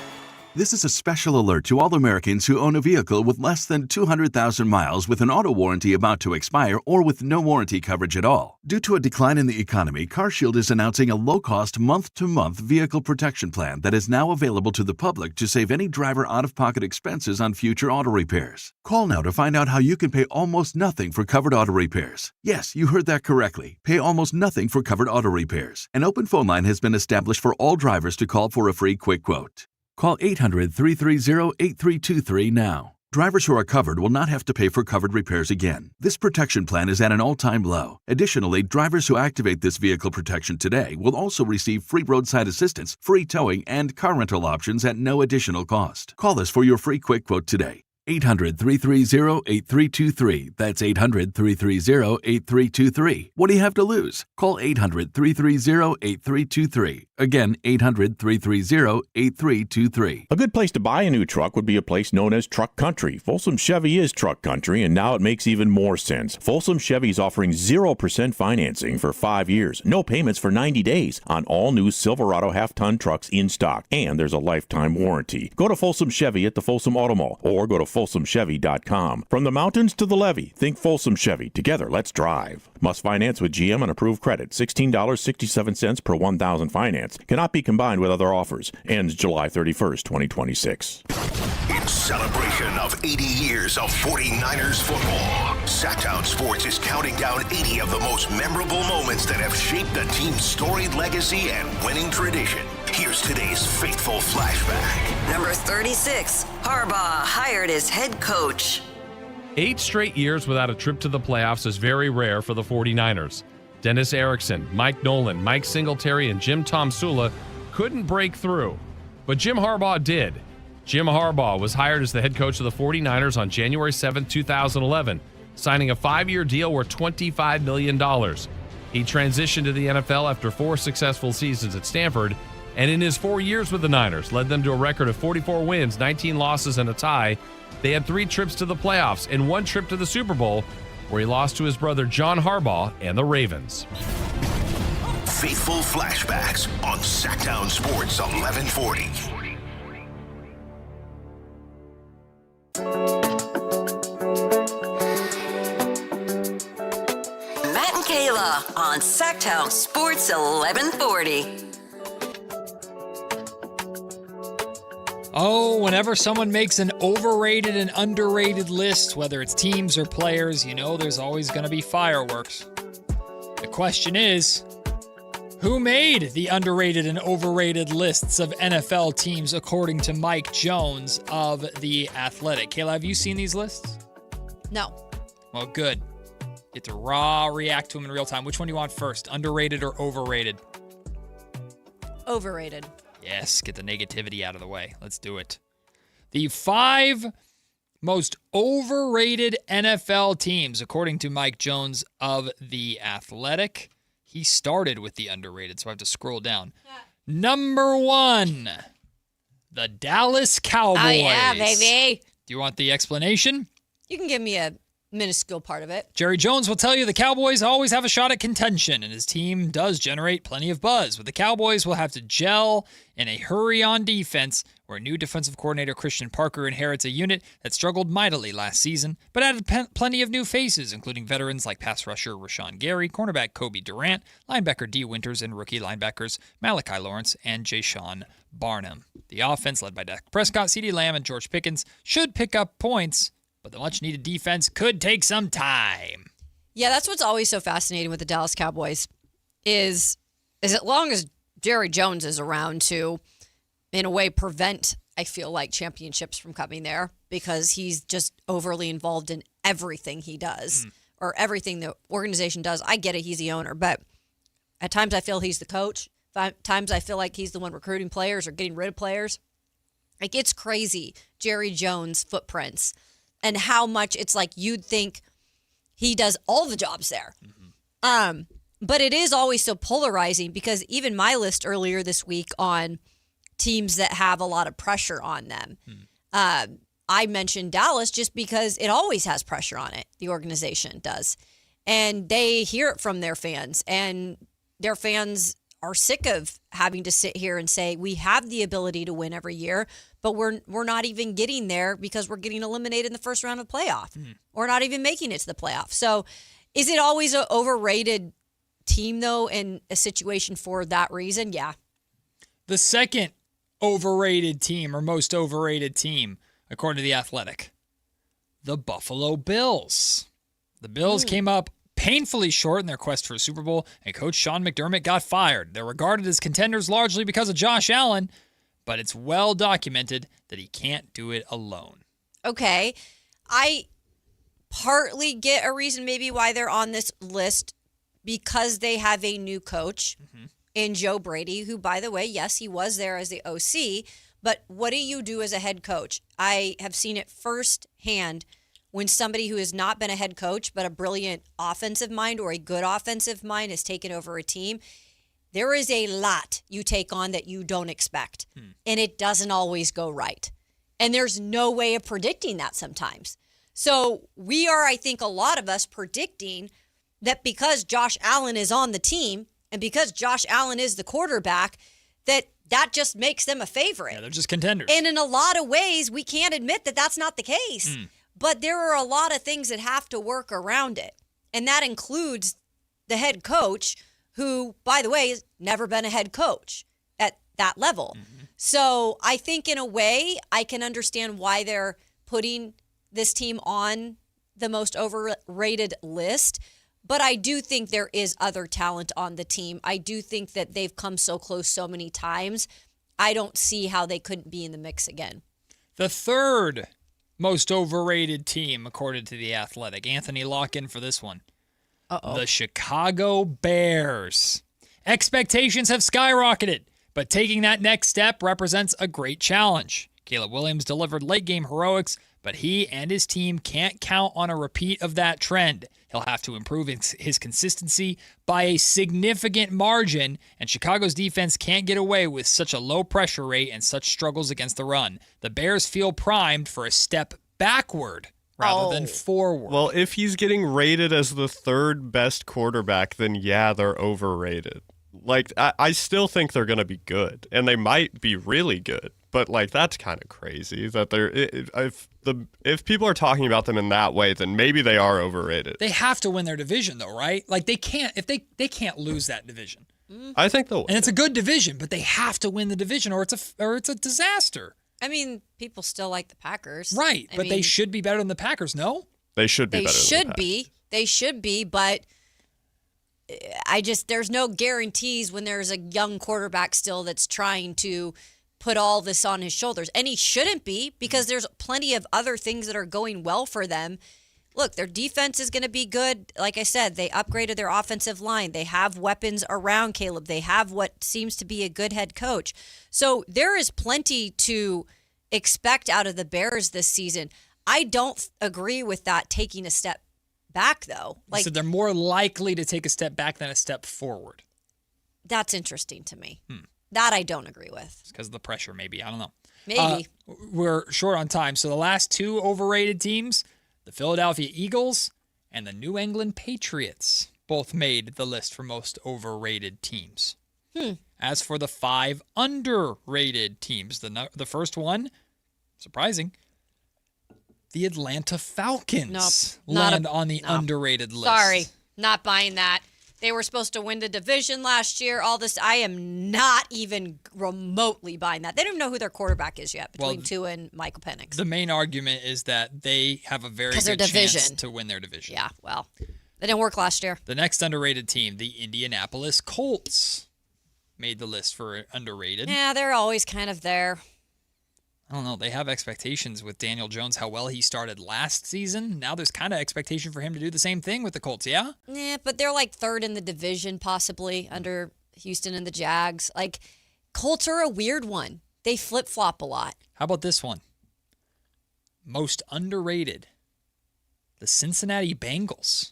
This is a special alert to all Americans who own a vehicle with less than 200,000 miles with an auto warranty about to expire or with no warranty coverage at all. Due to a decline in the economy, CarShield is announcing a low-cost month-to-month vehicle protection plan that is now available to the public to save any driver out-of-pocket expenses on future auto repairs. Call now to find out how you can pay almost nothing for covered auto repairs. Yes, you heard that correctly. Pay almost nothing for covered auto repairs. An open phone line has been established for all drivers to call for a free quick quote. Call 800-330-8323 now. Drivers who are covered will not have to pay for covered repairs again. This protection plan is at an all-time low. Additionally, drivers who activate this vehicle protection today will also receive free roadside assistance, free towing, and car rental options at no additional cost. Call us for your free quick quote today. 800-330-8323. That's 800-330-8323. What do you have to lose? Call 800-330-8323. Again, 800-330-8323. A good place to buy a new truck would be a place known as Truck Country. Folsom Chevy is Truck Country, and now it makes even more sense. Folsom Chevy is offering 0% financing for 5 years, no payments for 90 days on all new Silverado half-ton trucks in stock, and there's a lifetime warranty. Go to Folsom Chevy at the Folsom Auto Mall, or go to FolsomChevy.com. From the mountains to the levee, think Folsom Chevy. Together, let's drive. Must finance with GM on approved credit. $16.67 per 1,000 finance. Cannot be combined with other offers. Ends July 31st, 2026. In celebration of 80 years of 49ers football, Sactown Sports is counting down 80 of the most memorable moments that have shaped the team's storied legacy and winning tradition. Here's today's faithful flashback. Number 36, Harbaugh hired as head coach. 8 straight years without a trip to the playoffs is very rare for the 49ers. Dennis Erickson, Mike Nolan, Mike Singletary, and Jim Tomsula couldn't break through, but Jim Harbaugh did. Jim Harbaugh was hired as the head coach of the 49ers on January 7, 2011, signing a 5-year deal worth $25 million. He transitioned to the NFL after 4 successful seasons at Stanford, and in his 4 years with the Niners, led them to a record of 44 wins, 19 losses, and a tie. They had 3 trips to the playoffs and 1 trip to the Super Bowl, where he lost to his brother John Harbaugh and the Ravens. Faithful flashbacks on Sactown Sports 1140. Matt and Kayla on Sactown Sports 1140. Oh, whenever someone makes an overrated and underrated list, whether it's teams or players, you know there's always going to be fireworks. The question is, who made the underrated and overrated lists of NFL teams according to Mike Jones of The Athletic? Kayla, have you seen these lists? No. Well, good. Get to react to them in real time. Which one do you want first, underrated or overrated? Overrated. Yes, get the negativity out of the way. Let's do it. The 5 most overrated NFL teams, according to Mike Jones of The Athletic. He started with the underrated, so I have to scroll down. Number 1, the Dallas Cowboys. Oh, yeah, baby. Do you want the explanation? You can give me a minuscule part of it. Jerry Jones will tell you the Cowboys always have a shot at contention, and his team does generate plenty of buzz. But the Cowboys will have to gel in a hurry on defense, where new defensive coordinator Christian Parker inherits a unit that struggled mightily last season, but added plenty of new faces, including veterans like pass rusher Rashawn Gary, cornerback Kobe Durant, linebacker D. Winters, and rookie linebackers Malachi Lawrence and Jayshon Barnum. The offense, led by Dak Prescott, CeeDee Lamb, and George Pickens, should pick up points, but the much-needed defense could take some time. Yeah, that's what's always so fascinating with the Dallas Cowboys is as long as Jerry Jones is around to, in a way, prevent, I feel like, championships from coming there because he's just overly involved in everything he does or everything the organization does. I get it, he's the owner, but at times I feel he's the coach. At times I feel like he's the one recruiting players or getting rid of players. Like, it's crazy, Jerry Jones' footprints. And how much it's like you'd think he does all the jobs there. But it is always so polarizing because even my list earlier this week on teams that have a lot of pressure on them, I mentioned Dallas just because it always has pressure on it. The organization does. And they hear it from their fans. And their fans are sick of having to sit here and say we have the ability to win every year, but we're not even getting there because we're getting eliminated in the first round of the playoff. We're not even making it to the playoff. So is it always an overrated team, though, in a situation for that reason? Yeah. The second overrated team or most overrated team, according to The Athletic, the Buffalo Bills. The Bills came up painfully short in their quest for a Super Bowl, and Coach Sean McDermott got fired. They're regarded as contenders largely because of Josh Allen, but it's well documented that he can't do it alone. Okay. I partly get a reason maybe why they're on this list because they have a new coach in Joe Brady, who, by the way, yes, he was there as the OC, but what do you do as a head coach? I have seen it firsthand when somebody who has not been a head coach but a brilliant offensive mind or a good offensive mind has taken over a team. There is a lot you take on that you don't expect, and it doesn't always go right. And there's no way of predicting that sometimes. So we are, I think, a lot of us predicting that because Josh Allen is on the team and because Josh Allen is the quarterback, that just makes them a favorite. Yeah, they're just contenders. And in a lot of ways, we can't admit that that's not the case. But there are a lot of things that have to work around it. And that includes the head coach, who, by the way, has never been a head coach at that level. So I think in a way, I can understand why they're putting this team on the most overrated list. But I do think there is other talent on the team. I do think that they've come so close so many times. I don't see how they couldn't be in the mix again. The third most overrated team, according to The Athletic. Anthony, lock in for this one. The Chicago Bears. Expectations have skyrocketed, but taking that next step represents a great challenge. Caleb Williams delivered late-game heroics, but he and his team can't count on a repeat of that trend. He'll have to improve his consistency by a significant margin, and Chicago's defense can't get away with such a low pressure rate and such struggles against the run. The Bears feel primed for a step backward rather than forward. Well, if he's getting rated as the third best quarterback, then yeah, they're overrated. Like, I still think they're going to be good, and they might be really good. But like, that's kind of crazy that they're if people are talking about them in that way, then maybe they are overrated. They have to win their division, though, right? Like they can't they can't lose that division. I think they'll win. And it's a good division, but they have to win the division, or it's a disaster. I mean, people still like the Packers, right? But they should be better than the Packers. No, they should be. They should be, but there's no guarantees when there's a young quarterback still that's trying to put all this on his shoulders. And he shouldn't be, because there's plenty of other things that are going well for them. Look, their defense is going to be good. Like I said, they upgraded their offensive line. They have weapons around Caleb. They have what seems to be a good head coach. So there is plenty to expect out of the Bears this season. I don't agree with that taking a step back, though. So they're more likely to take a step back than a step forward. That's interesting to me. That I don't agree with. It's because of the pressure, maybe. I don't know. Maybe. We're short on time. So the last two overrated teams, the Philadelphia Eagles and the New England Patriots, both made the list for most overrated teams. As for the 5 underrated teams, the first one, surprising, the Atlanta Falcons land on the underrated list. Sorry, not buying that. They were supposed to win the division last year. All this, I am not even remotely buying that. They don't even know who their quarterback is yet between Tua and Michael Penix. The main argument is that they have a very good chance to win their division. Yeah, well, that didn't work last year. The next underrated team, the Indianapolis Colts, made the list for underrated. Yeah, they're always kind of there. I don't know. They have expectations with Daniel Jones, how well he started last season. Now there's kind of expectation for him to do the same thing with the Colts, yeah? Yeah, but they're like third in the division, possibly, under Houston and the Jags. Like, Colts are a weird one. They flip-flop a lot. How about this one? Most underrated. The Cincinnati Bengals.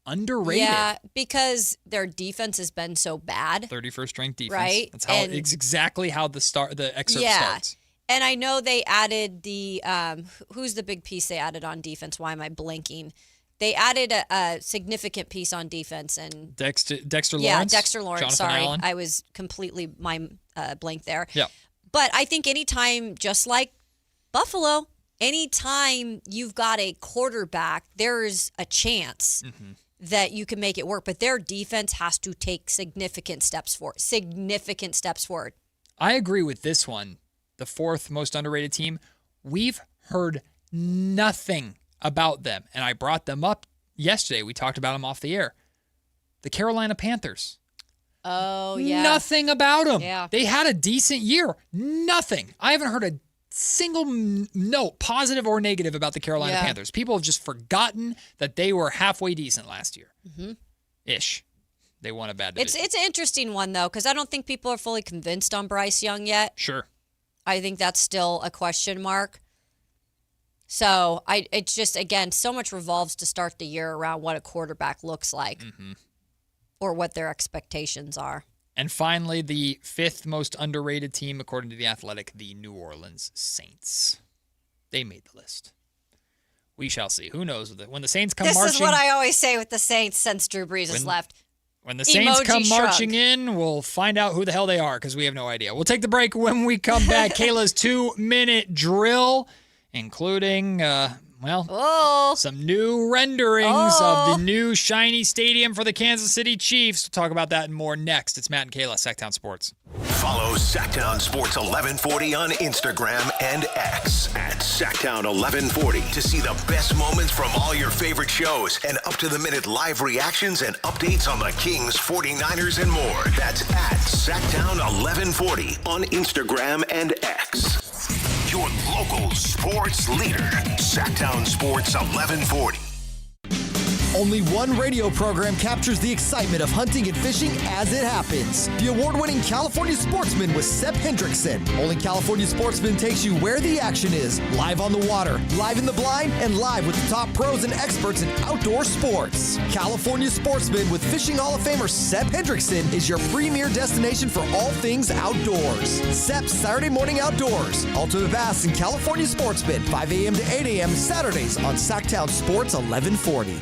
Underrated. Yeah, because their defense has been so bad. 31st ranked defense. Right. That's how it's exactly how the excerpt starts. And I know they added the who's the big piece they added on defense? Why am I blanking? They added a significant piece on defense and Dexter Lawrence. Yeah, Dexter Lawrence. Jonathan Sorry, Allen. I was completely blank there. Yeah. But I think anytime, just like Buffalo, anytime you've got a quarterback, there's a chance that you can make it work. But their defense has to take significant steps forward. Significant steps forward. I agree with this one. The fourth most underrated team. We've heard nothing about them, and I brought them up yesterday. We talked about them off the air. The Carolina Panthers. Oh, yeah. Nothing about them. Yeah. They had a decent year. Nothing. I haven't heard a single note, positive or negative, about the Carolina Panthers. People have just forgotten that they were halfway decent last year. Ish. They won a bad division. It's an interesting one, though, because I don't think people are fully convinced on Bryce Young yet. Sure. I think that's still a question mark. So it's just, again, so much revolves to start the year around what a quarterback looks like or what their expectations are. And finally, the fifth most underrated team, according to The Athletic, the New Orleans Saints. They made the list. We shall see. Who knows? When the Saints come marching... This is what I always say with the Saints since Drew Brees has left. When the Saints Emoji come shrug. marching in, we'll find out who the hell they are because we have no idea. We'll take the break. When we come back, Kayla's 2-minute drill, including, some new renderings of the new shiny stadium for the Kansas City Chiefs. We'll talk about that and more next. It's Matt and Kayla, Sactown Sports. Follow Sactown Sports 1140 on Instagram and X at Sactown 1140 to see the best moments from all your favorite shows and up-to-the-minute live reactions and updates on the Kings, 49ers, and more. That's at Sactown 1140 on Instagram and X. Your local sports leader, Sactown Sports 1140. Only one radio program captures the excitement of hunting and fishing as it happens. The award-winning California Sportsman with Sep Hendrickson. Only California Sportsman takes you where the action is, live on the water, live in the blind, and live with the top pros and experts in outdoor sports. California Sportsman with Fishing Hall of Famer Sep Hendrickson is your premier destination for all things outdoors. Sep's Saturday Morning Outdoors. Ultimate Bass and California Sportsman, 5 a.m. to 8 a.m. Saturdays on Sactown Sports 1140.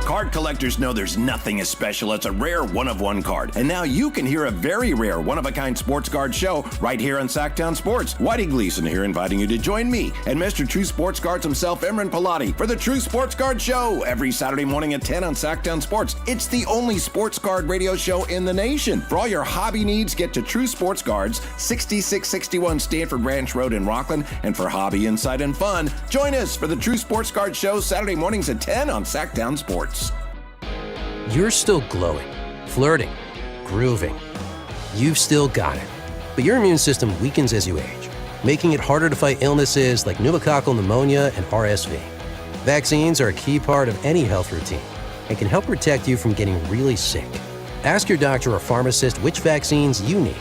Card collectors know there's nothing as special as a rare one-of-one card. And now you can hear a very rare one-of-a-kind sports card show right here on Sactown Sports. Whitey Gleason here inviting you to join me and Mr. True Sports Cards himself, Imran Pilati, for the True Sports Card Show every Saturday morning at 10 on Sactown Sports. It's the only sports card radio show in the nation. For all your hobby needs, get to True Sports Cards, 6661 Stanford Ranch Road in Rockland. And for hobby, insight, and fun, join us for the True Sports Card Show Saturday mornings at 10 on Sactown Sports. You're still glowing, flirting, grooving. You've still got it. But your immune system weakens as you age, making it harder to fight illnesses like pneumococcal pneumonia and RSV. Vaccines are a key part of any health routine and can help protect you from getting really sick. Ask your doctor or pharmacist which vaccines you need.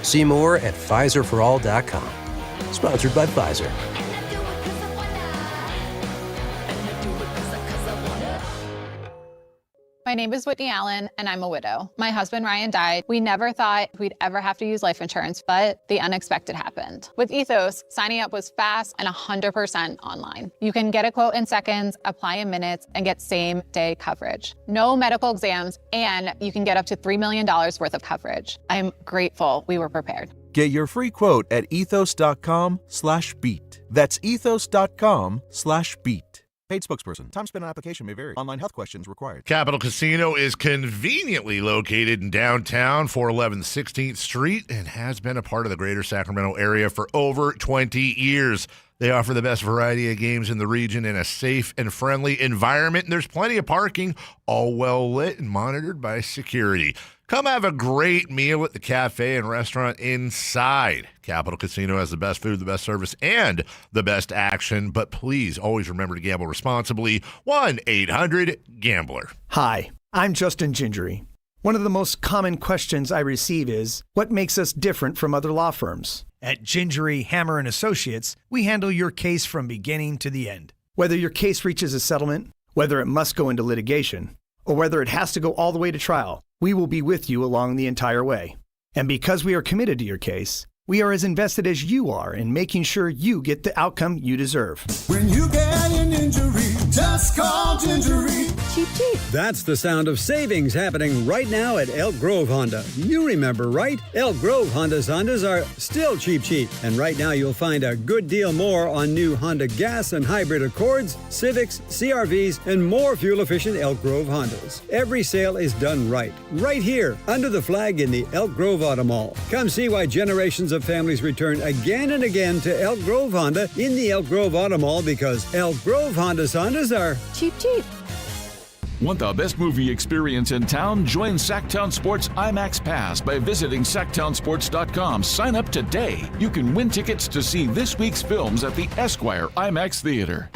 See more at PfizerForAll.com. Sponsored by Pfizer. My name is Whitney Allen, and I'm a widow. My husband, Ryan, died. We never thought we'd ever have to use life insurance, but the unexpected happened. With Ethos, signing up was fast and 100% online. You can get a quote in seconds, apply in minutes, and get same-day coverage. No medical exams, and you can get up to $3 million worth of coverage. I'm grateful we were prepared. Get your free quote at ethos.com/beat. That's ethos.com/beat. Paid spokesperson. Time spent on application may vary. Online health questions required. Capital Casino is conveniently located in downtown 411 16th Street and has been a part of the greater Sacramento area for over 20 years. They offer the best variety of games in the region in a safe and friendly environment, and there's plenty of parking, all well lit and monitored by security. Come have a great meal at the cafe and restaurant inside. Capital Casino has the best food, the best service, and the best action. But please always remember to gamble responsibly. 1-800-GAMBLER. Hi, I'm Justin Gingery. One of the most common questions I receive is, what makes us different from other law firms? At Gingery, Hammer & Associates, we handle your case from beginning to the end. Whether your case reaches a settlement, whether it must go into litigation, or whether it has to go all the way to trial, we will be with you along the entire way. And because we are committed to your case, We are as invested as you are in making sure you get the outcome you deserve. When you get an injury, just call Gingery. Cheap, cheap. That's the sound of savings happening right now at Elk Grove Honda. You remember, right? Elk Grove Hondas are still cheap, cheap. And right now you'll find a good deal more on new Honda gas and hybrid Accords, Civics, CRVs, and more fuel-efficient Elk Grove Hondas. Every sale is done right here, under the flag in the Elk Grove Auto Mall. Come see why generations of families return again and again to Elk Grove Honda in the Elk Grove Auto Mall, because Elk Grove Hondas are cheap, cheap. Want the best movie experience in town? Join Sactown Sports IMAX Pass by visiting SactownSports.com. Sign up today. You can win tickets to see this week's films at the Esquire IMAX Theater.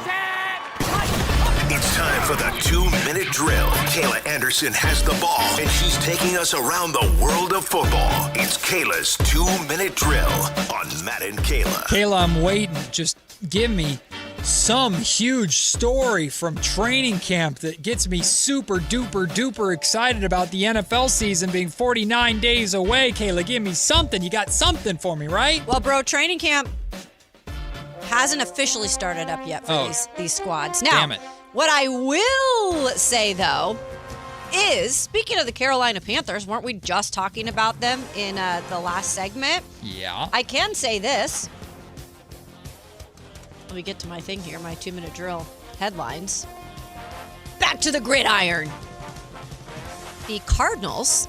It's time for the 2-minute drill. Kayla Anderson has the ball, and she's taking us around the world of football. It's Kayla's 2-minute drill on Matt and Kayla. Kayla, I'm waiting. Just give me some huge story from training camp that gets me super duper duper excited about the NFL season being 49 days away. Kayla, give me something. You got something for me, right? Well, bro, training camp hasn't officially started up yet for these squads. Now, damn it. What I will say, though, is, speaking of the Carolina Panthers, weren't we just talking about them in the last segment? Yeah. I can say this. Let me get to my thing here, my 2-minute drill headlines. Back to the gridiron. The Cardinals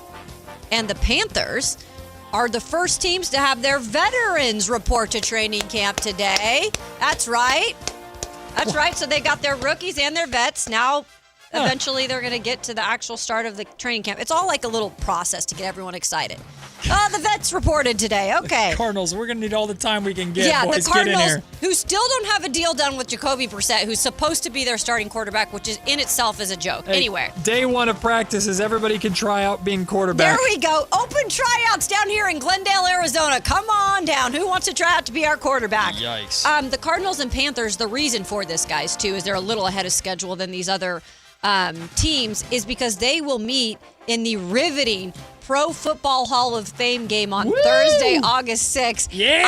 and the Panthers are the first teams to have their veterans report to training camp today. That's right. That's right. So they got their rookies and their vets. Now, eventually, they're going to get to the actual start of the training camp. It's all like a little process to get everyone excited. Oh, the vets reported today. Okay. The Cardinals, we're going to need all the time we can get. Yeah, boys, the Cardinals, get in here. who still don't have a deal done with Jacoby Brissett, who's supposed to be their starting quarterback, which is in itself is a joke. Hey, anyway. Day one of practices, everybody can try out being quarterback. There we go. Open tryouts down here in Glendale, Arizona. Come on down. Who wants to try out to be our quarterback? Yikes. The Cardinals and Panthers, the reason for this, guys, too, is they're a little ahead of schedule than these other teams, is because they will meet in the riveting Pro Football Hall of Fame game on Thursday, August 6th. Yeah!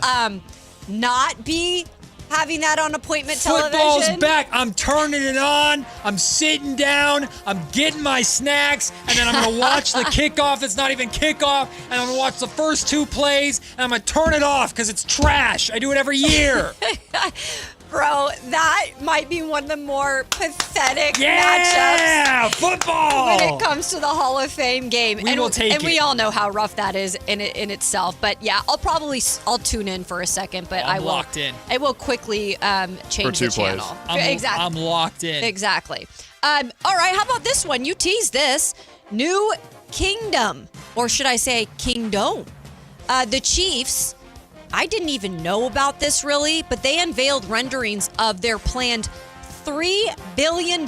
I will not be having that on appointment television. Football's back. I'm turning it on. I'm sitting down. I'm getting my snacks. And then I'm going to watch the kickoff. It's not even kickoff. And I'm going to watch the first 2 plays. And I'm going to turn it off because it's trash. I do it every year. Bro, that might be one of the more pathetic matchups. Yeah, football! When it comes to the Hall of Fame game. We will take and it. we all know how rough that is in itself. But yeah, I'll tune in for a second, but I'm locked in. I will quickly change the channel. Exactly. I'm locked in. Exactly. All right, how about this one? You teased this. New Kingdom, or should I say Kingdom. The Chiefs, I didn't even know about this really, but they unveiled renderings of their planned $3 billion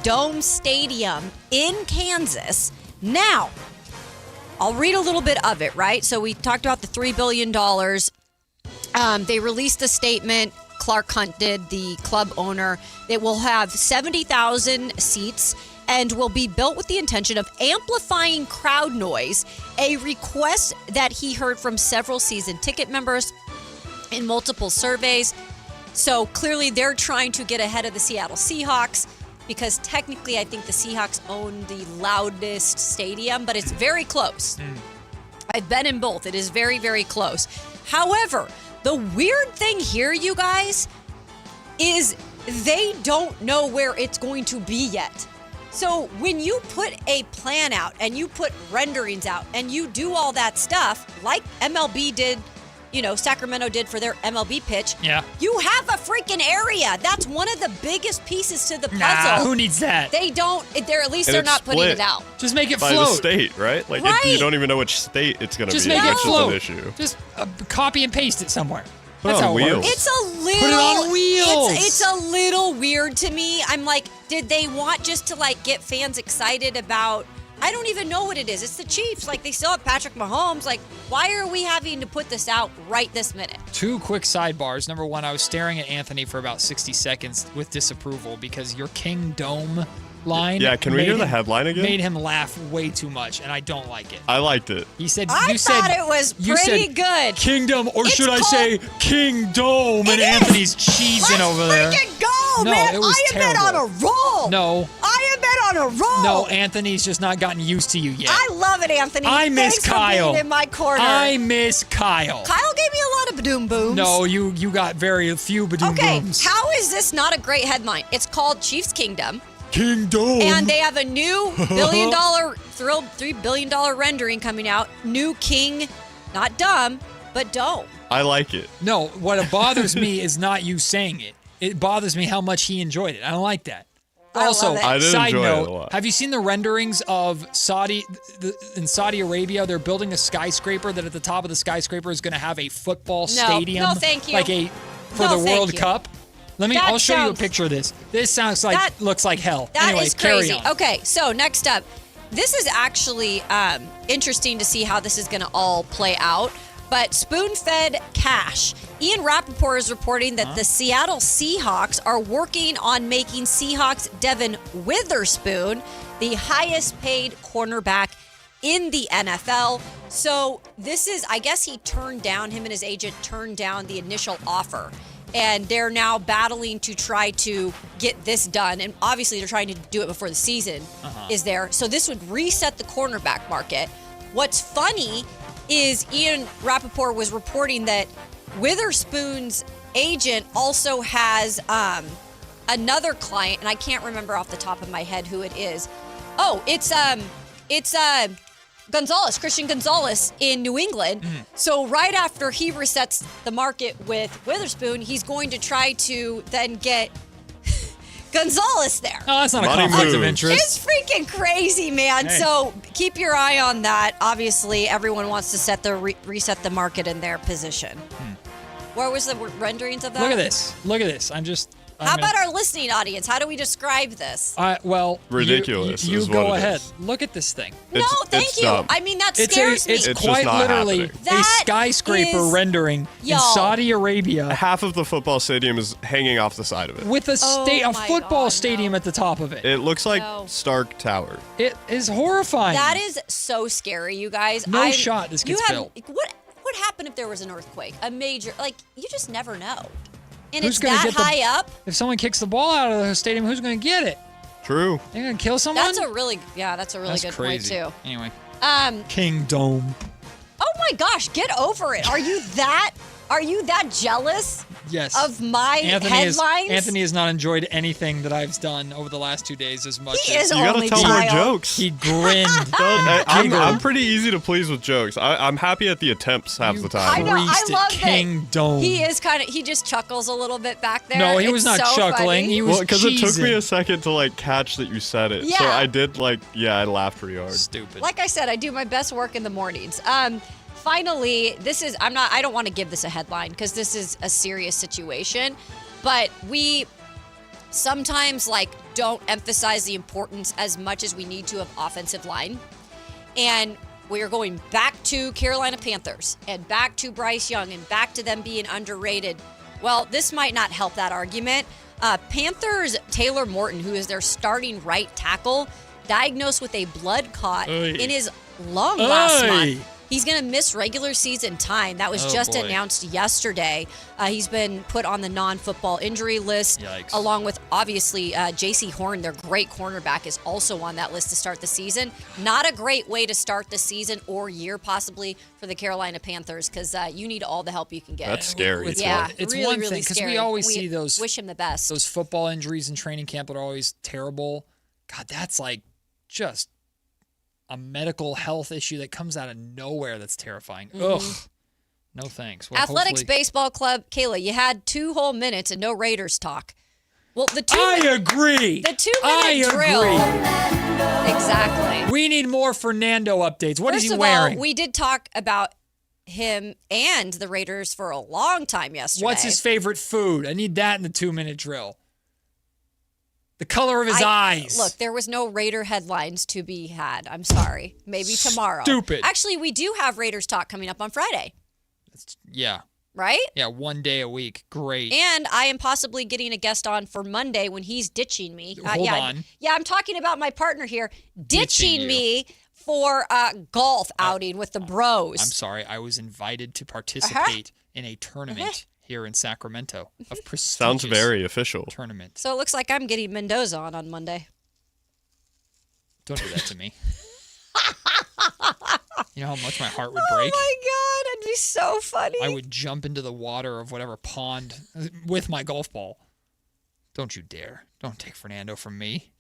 dome stadium in Kansas. Now, I'll read a little bit of it, right? So we talked about the $3 billion. They released a statement. Clark Hunt did, the club owner. It will have 70,000 seats and will be built with the intention of amplifying crowd noise, a request that he heard from several season ticket members in multiple surveys. So clearly they're trying to get ahead of the Seattle Seahawks, because technically I think the Seahawks own the loudest stadium, but it's very close. I've been in both. It is very, very close. However, the weird thing here, you guys, is they don't know where it's going to be yet. So when you put a plan out and you put renderings out and you do all that stuff, like MLB did, Sacramento did for their MLB pitch, you have a freaking area. That's one of the biggest pieces to the puzzle. Nah, who needs that? They don't, they're not putting it out. Just make it by float. the state, right? Like you don't even know which state it's going to be. Just make it float. That's an issue. Just copy and paste it somewhere. Put it on wheels. It's a little. Put it on wheels. It's a little weird to me. I'm like, did they want just to get fans excited about? I don't even know what it is. It's the Chiefs. They still have Patrick Mahomes. Why are we having to put this out right this minute? 2 quick sidebars. Number 1, I was staring at Anthony for about 60 seconds with disapproval because your King Dome line. Yeah, can we hear the headline again? Made him laugh way too much, and I don't like it. I liked it. He said, I thought it was pretty good. Kingdom, or It's should I say Kingdom? And Anthony's cheesing over there. Freaking go, No, man. it was I have been terrible. on a roll. No. I have been on a roll. No, Anthony's just not gotten used to you yet. I love it, Anthony. I miss Thanks Kyle. for being in my corner. I miss Kyle. Kyle gave me a lot of badoom booms. No, you got very few badoom Okay, booms. how is this not a great headline? It's called Chiefs Kingdom. Kingdom. And they have a new $3 billion rendering coming out. New king, not dumb, but dome. I like it. No, what bothers me is not you saying it. It bothers me how much he enjoyed it. I don't like that. I Also, love it. I did side enjoy it a note, lot. have you seen the renderings of in Saudi Arabia? They're building a skyscraper that at the top of the skyscraper is going to have a football stadium. No, thank you. Like for No, the thank World you. Cup. I'll show you a picture of this. This sounds like looks like hell. That anyway, is carry crazy. on. Okay, so next up, this is actually interesting to see how this is going to all play out. But spoon-fed cash. Ian Rappaport is reporting that the Seattle Seahawks are working on making Seahawks Devin Witherspoon the highest-paid cornerback in the NFL. So this is, I guess him and his agent turned down the initial offer. And they're now battling to try to get this done. And obviously they're trying to do it before the season is there. So this would reset the cornerback market. What's funny is Ian Rappaport was reporting that Witherspoon's agent also has another client, and I can't remember off the top of my head who it is. Oh, it's Gonzalez, Christian Gonzalez in New England. So right after he resets the market with Witherspoon, he's going to try to then get Gonzalez there. No, that's not a conflict of interest. It's freaking crazy, man. Hey. So keep your eye on that. Obviously, everyone wants to reset the market in their position. Where was the renderings of that? Look at this. Look at this. How about our listening audience? How do we describe this? Ridiculous You is go what it ahead. is. Look at this thing. No, thank you. dumb. I mean, that scares me. It's It's quite just not literally happening. a That skyscraper is- rendering in Y'all. Saudi Arabia Half of the football stadium is hanging off the side of it. with a Oh my football God, stadium at the top of it. It looks like No. Stark Tower. It is horrifying. That is so scary, you guys. No shot this gets built. What happened if there was an earthquake? A major, you just never know. And Who's it's gonna that get the- high up. If someone kicks the ball out of the stadium, who's going to get it? True. They're going to kill someone? That's a really That's good crazy. point too. Anyway, Um, Kingdom. oh my gosh, get over it. Are you that jealous Yes. of my headlines? Anthony has not enjoyed anything that I've done over the last 2 days as much He as is You gotta only tell more child. jokes. he grinned. I'm giggled. pretty easy to please with jokes. I'm happy at the attempts half the I time. know. I Priest at love Kingdom. that. He is he just chuckles a little bit back there. No, he was It's not so chuckling. funny. He was Well, because it took me cheesing. a second to catch that you said it. So Yeah. I did I laughed pretty hard. Stupid. Like I said, I do my best work in the mornings. Finally, I don't want to give this a headline because this is a serious situation, but we sometimes don't emphasize the importance as much as we need to of offensive line. And we are going back to Carolina Panthers and back to Bryce Young and back to them being underrated. Well, this might not help that argument. Panthers Taylor Morton, who is their starting right tackle, diagnosed with a blood clot in his lung last month. He's going to miss regular season time. That was just announced yesterday. He's been put on the non-football injury list, Yikes. along with, obviously, J.C. Horn, their great cornerback, is also on that list to start the season. Not a great way to start the season or year, possibly, for the Carolina Panthers, because you need all the help you can get. That's scary. It's Yeah, it's really, one really thing because scary. we always We see those wish him the best. Those football injuries in training camp that are always terrible. God, that's just a medical health issue that comes out of nowhere. That's terrifying. Ugh. No thanks. Well, Athletics hopefully- Baseball Club, Kayla, you had 2 whole minutes and no Raiders talk. Well, the I agree. The 2-minute drill. Agree. Exactly. We need more Fernando updates. What is First he of wearing? all, we did talk about him and the Raiders for a long time yesterday. What's his favorite food? I need that in the 2-minute drill. The color of his eyes. Look, there was no Raider headlines to be had. I'm sorry. Maybe tomorrow. Stupid. Actually, we do have Raiders talk coming up on Friday. Yeah. right? Yeah, 1 day a week. Great. And I am possibly getting a guest on for Monday when he's ditching me. Hold on. Yeah, I'm talking about my partner here ditching me for a golf outing with the bros. I'm sorry. I was invited to participate in a tournament here in Sacramento. A prestigious Sounds very official. Tournament. So it looks like I'm getting Mendoza on Monday. Don't do that to me. You know how much my heart would break? Oh my God, that'd be so funny. I would jump into the water of whatever pond with my golf ball. Don't you dare. Don't take Fernando from me.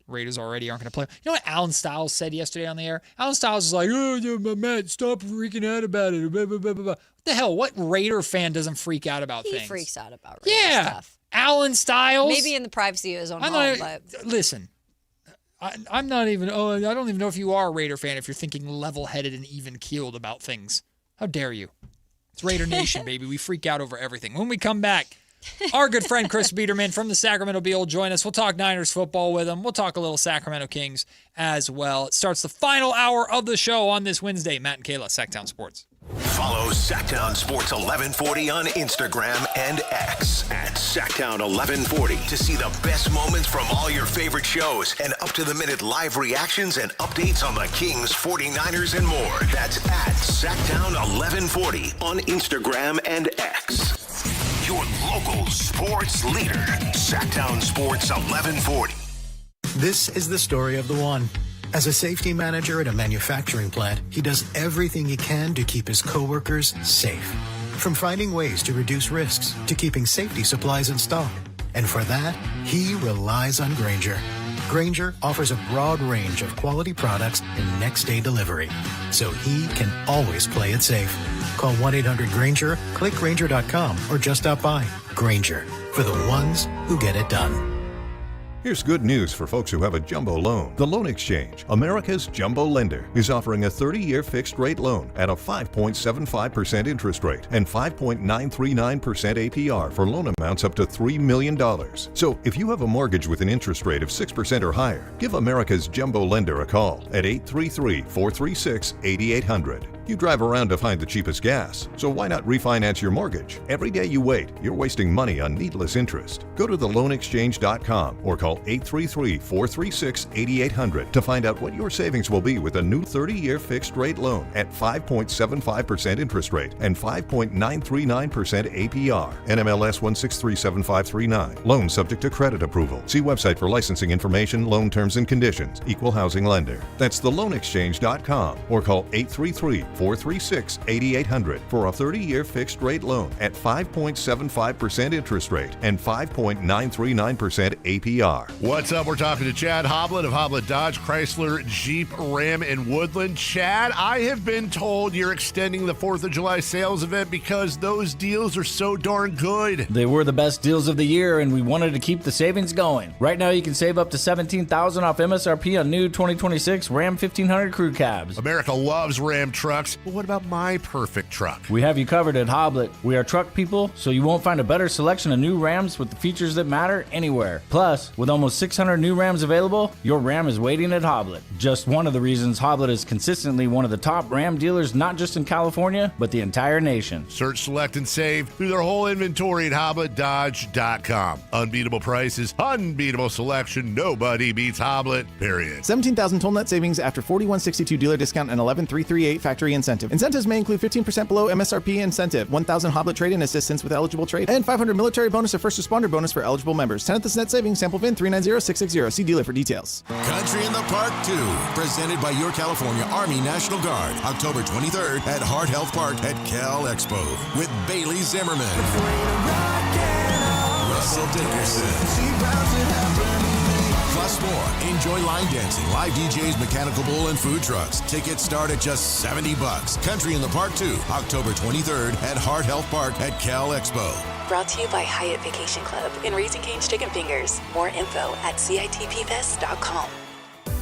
Raiders already aren't going to play. You know what Alan Stiles said yesterday on the air? Alan Stiles was like, oh, Matt, stop freaking out about it. Blah, blah, blah, blah. What the hell? What Raider fan doesn't freak out about things? He freaks out about Raider stuff. Alan Stiles. Maybe in the privacy of his own home, but... Listen. I'm not even, I don't even know if you are a Raider fan if you're thinking level-headed and even-keeled about things. How dare you? It's Raider Nation, baby. We freak out over everything. When we come back, our good friend Chris Biederman from the Sacramento Bee will join us. We'll talk Niners football with him. We'll talk a little Sacramento Kings as well. It starts the final hour of the show on this Wednesday. Matt and Kayla, Sactown Sports. Follow Sactown Sports 1140 on Instagram and X at Sactown 1140 to see the best moments from all your favorite shows and up-to-the-minute live reactions and updates on the Kings, 49ers, and more. That's at Sactown 1140 on Instagram and X. Your local sports leader, Sactown Sports 1140. This is the story of the one. As a safety manager at a manufacturing plant, he does everything he can to keep his coworkers safe. From finding ways to reduce risks to keeping safety supplies in stock. And for that, he relies on Grainger. Grainger offers a broad range of quality products and next-day delivery, so he can always play it safe. Call 1-800-GRAINGER, click Grainger.com, or just stop by. Grainger, for the ones who get it done. Here's good news for folks who have a jumbo loan. The Loan Exchange, America's jumbo lender, is offering a 30-year fixed-rate loan at a 5.75% interest rate and 5.939% APR for loan amounts up to $3 million. So if you have a mortgage with an interest rate of 6% or higher, give America's jumbo lender a call at 833-436-8800. You drive around to find the cheapest gas, so why not refinance your mortgage? Every day you wait, you're wasting money on needless interest. Go to theloanexchange.com or call 833-436-8800 to find out what your savings will be with a new 30-year fixed-rate loan at 5.75% interest rate and 5.939% APR. NMLS 1637539. Loan subject to credit approval. See website for licensing information, loan terms and conditions. Equal housing lender. That's theloanexchange.com or call 833-436-8800 for a 30-year fixed-rate loan at 5.75% interest rate and 5.939% APR. What's up? We're talking to Chad Hoblet of Hoblet Dodge, Chrysler, Jeep, Ram, and Woodland. Chad, I have been told you're extending the 4th of July sales event because those deals are so darn good. They were the best deals of the year, and we wanted to keep the savings going. Right now, you can save up to $17,000 off MSRP on new 2026 Ram 1500 crew cabs. America loves Ram trucks, but what about my perfect truck? We have you covered at Hoblet. We are truck people, so you won't find a better selection of new Rams with the features that matter anywhere. Plus, with almost 600 new Rams available, your Ram is waiting at Hoblet. Just one of the reasons Hoblet is consistently one of the top Ram dealers, not just in California, but the entire nation. Search, select, and save through their whole inventory at HobletDodge.com. Unbeatable prices, unbeatable selection. Nobody beats Hoblet, period. 17,000 total net savings after 4162 dealer discount and 11,338 factory incentive. Incentives may include 15% below MSRP incentive, 1,000 Hoblet trade-in assistance with eligible trade, and 500 military bonus or first responder bonus for eligible members. 10th is net savings. Sample VIN 390660. See dealer for details. Country in the Park 2, presented by your California Army National Guard, October 23rd at Heart Health Park at Cal Expo with Bailey Zimmerman, Russell Dickerson. Plus more. Enjoy line dancing, live DJs, mechanical bull, and food trucks. Tickets start at just $70. Country in the Park 2, October 23rd at Heart Health Park at Cal Expo. Brought to you by Hyatt Vacation Club and Raising Cane's Chicken Fingers. More info at CITPFest.com.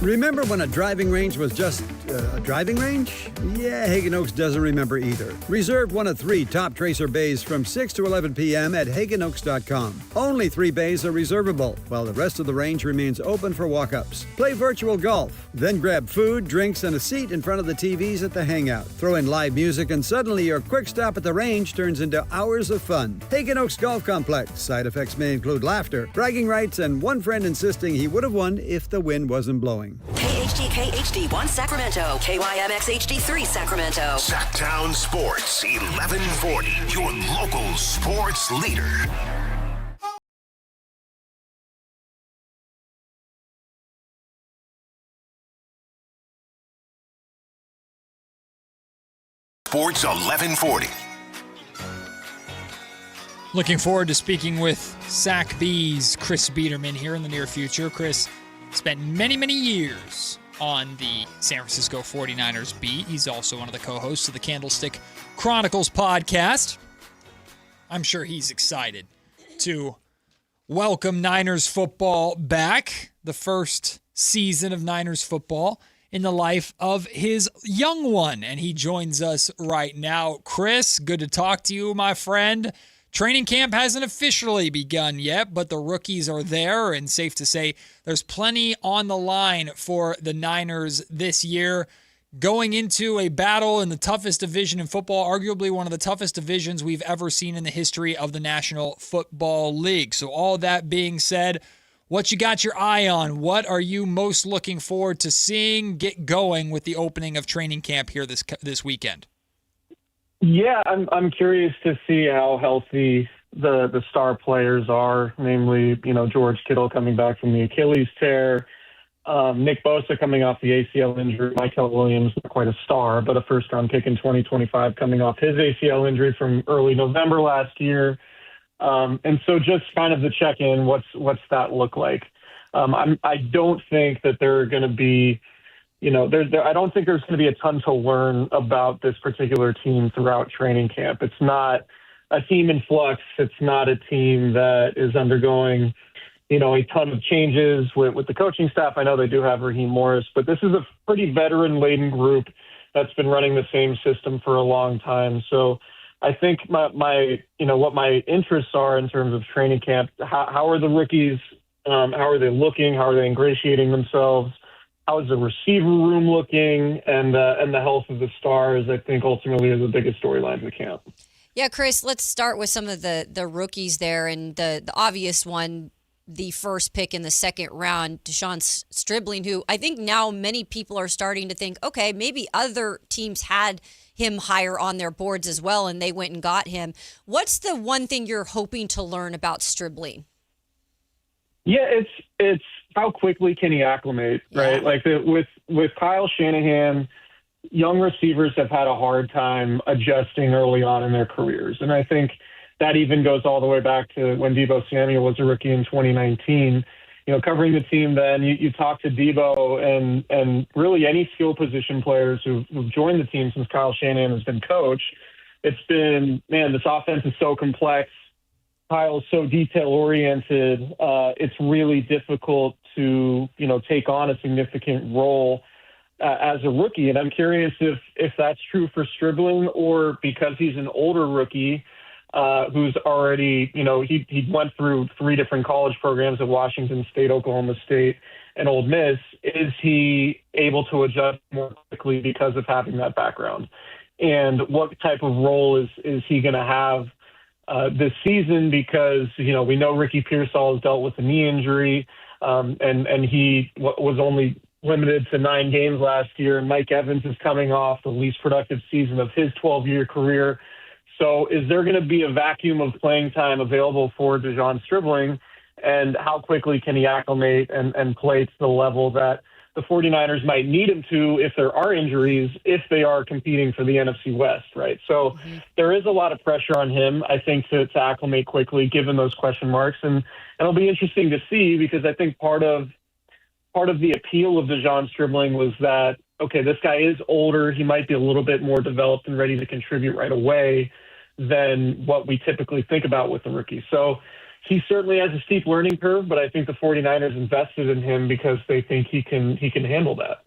Remember when a driving range was just a driving range? Yeah, Hagen Oaks doesn't remember either. Reserve one of 3 top Tracer bays from 6 to 11 p.m. at HagenOaks.com. Only 3 bays are reservable, while the rest of the range remains open for walk-ups. Play virtual golf, then grab food, drinks, and a seat in front of the TVs at the hangout. Throw in live music, and suddenly your quick stop at the range turns into hours of fun. Hagen Oaks Golf Complex. Side effects may include laughter, bragging rights, and one friend insisting he would have won if the wind wasn't blowing. KHTK HD1 Sacramento, KYMX HD3 Sacramento. Sactown Sports 1140, your local sports leader. Sports 1140. Looking forward to speaking with Sac B's Chris Biederman here in the near future. Chris spent many, many years on the San Francisco 49ers beat. He's also one of the co-hosts of the Candlestick Chronicles podcast. I'm sure he's excited to welcome Niners football back, the first season of Niners football in the life of his young one. And he joins us right now. Chris, good to talk to you, my friend. Training camp hasn't officially begun yet, but the rookies are there, and safe to say there's plenty on the line for the Niners this year. Going into a battle in the toughest division in football, arguably one of the toughest divisions we've ever seen in the history of the National Football League. So all that being said, what you got your eye on? What are you most looking forward to seeing get going with the opening of training camp here this weekend? Yeah, I'm curious to see how healthy the star players are, namely, George Kittle coming back from the Achilles tear, Nick Bosa coming off the ACL injury, Michael Williams, not quite a star, but a first-round pick in 2025 coming off his ACL injury from early November last year. And so just kind of the check-in, what's that look like? I don't think that they're going to be I don't think there's going to be a ton to learn about this particular team throughout training camp. It's not a team in flux. It's not a team that is undergoing, a ton of changes with the coaching staff. I know they do have Raheem Morris, but this is a pretty veteran-laden group that's been running the same system for a long time. So I think what my interests are in terms of training camp, how are the rookies, how are they looking, how are they ingratiating themselves? How is the receiver room looking, and the health of the stars, I think, ultimately are the biggest storylines of the camp. Yeah, Chris, let's start with some of the rookies there. And the obvious one, the first pick in the second round, Deshaun Stribling, who I think now many people are starting to think, okay, maybe other teams had him higher on their boards as well, and they went and got him. What's the one thing you're hoping to learn about Stribling? Yeah, it's how quickly can he acclimate, right? Like with Kyle Shanahan, young receivers have had a hard time adjusting early on in their careers. And I think that even goes all the way back to when Deebo Samuel was a rookie in 2019. Covering the team then, you talk to Deebo and really any skill position players who've joined the team since Kyle Shanahan has been coach. It's been, this offense is so complex. Kyle's so detail-oriented, it's really difficult to, take on a significant role as a rookie. And I'm curious if that's true for Stribling, or because he's an older rookie who's already, he went through 3 different college programs at Washington State, Oklahoma State, and Ole Miss. Is he able to adjust more quickly because of having that background? And what type of role is he going to have this season, because, we know Ricky Pearsall has dealt with a knee injury, and he was only limited to 9 games last year. And Mike Evans is coming off the least productive season of his 12-year career. So is there going to be a vacuum of playing time available for Deshaun Stribling, and how quickly can he acclimate and play to the level that the 49ers might need him to if there are injuries, if they are competing for the NFC West, right? So there is a lot of pressure on him, I think, to acclimate quickly, given those question marks. And it'll be interesting to see, because I think part of the appeal of Deshaun Stribling was that, okay, this guy is older. He might be a little bit more developed and ready to contribute right away than what we typically think about with the rookie. So he certainly has a steep learning curve, but I think the 49ers invested in him because they think he can handle that.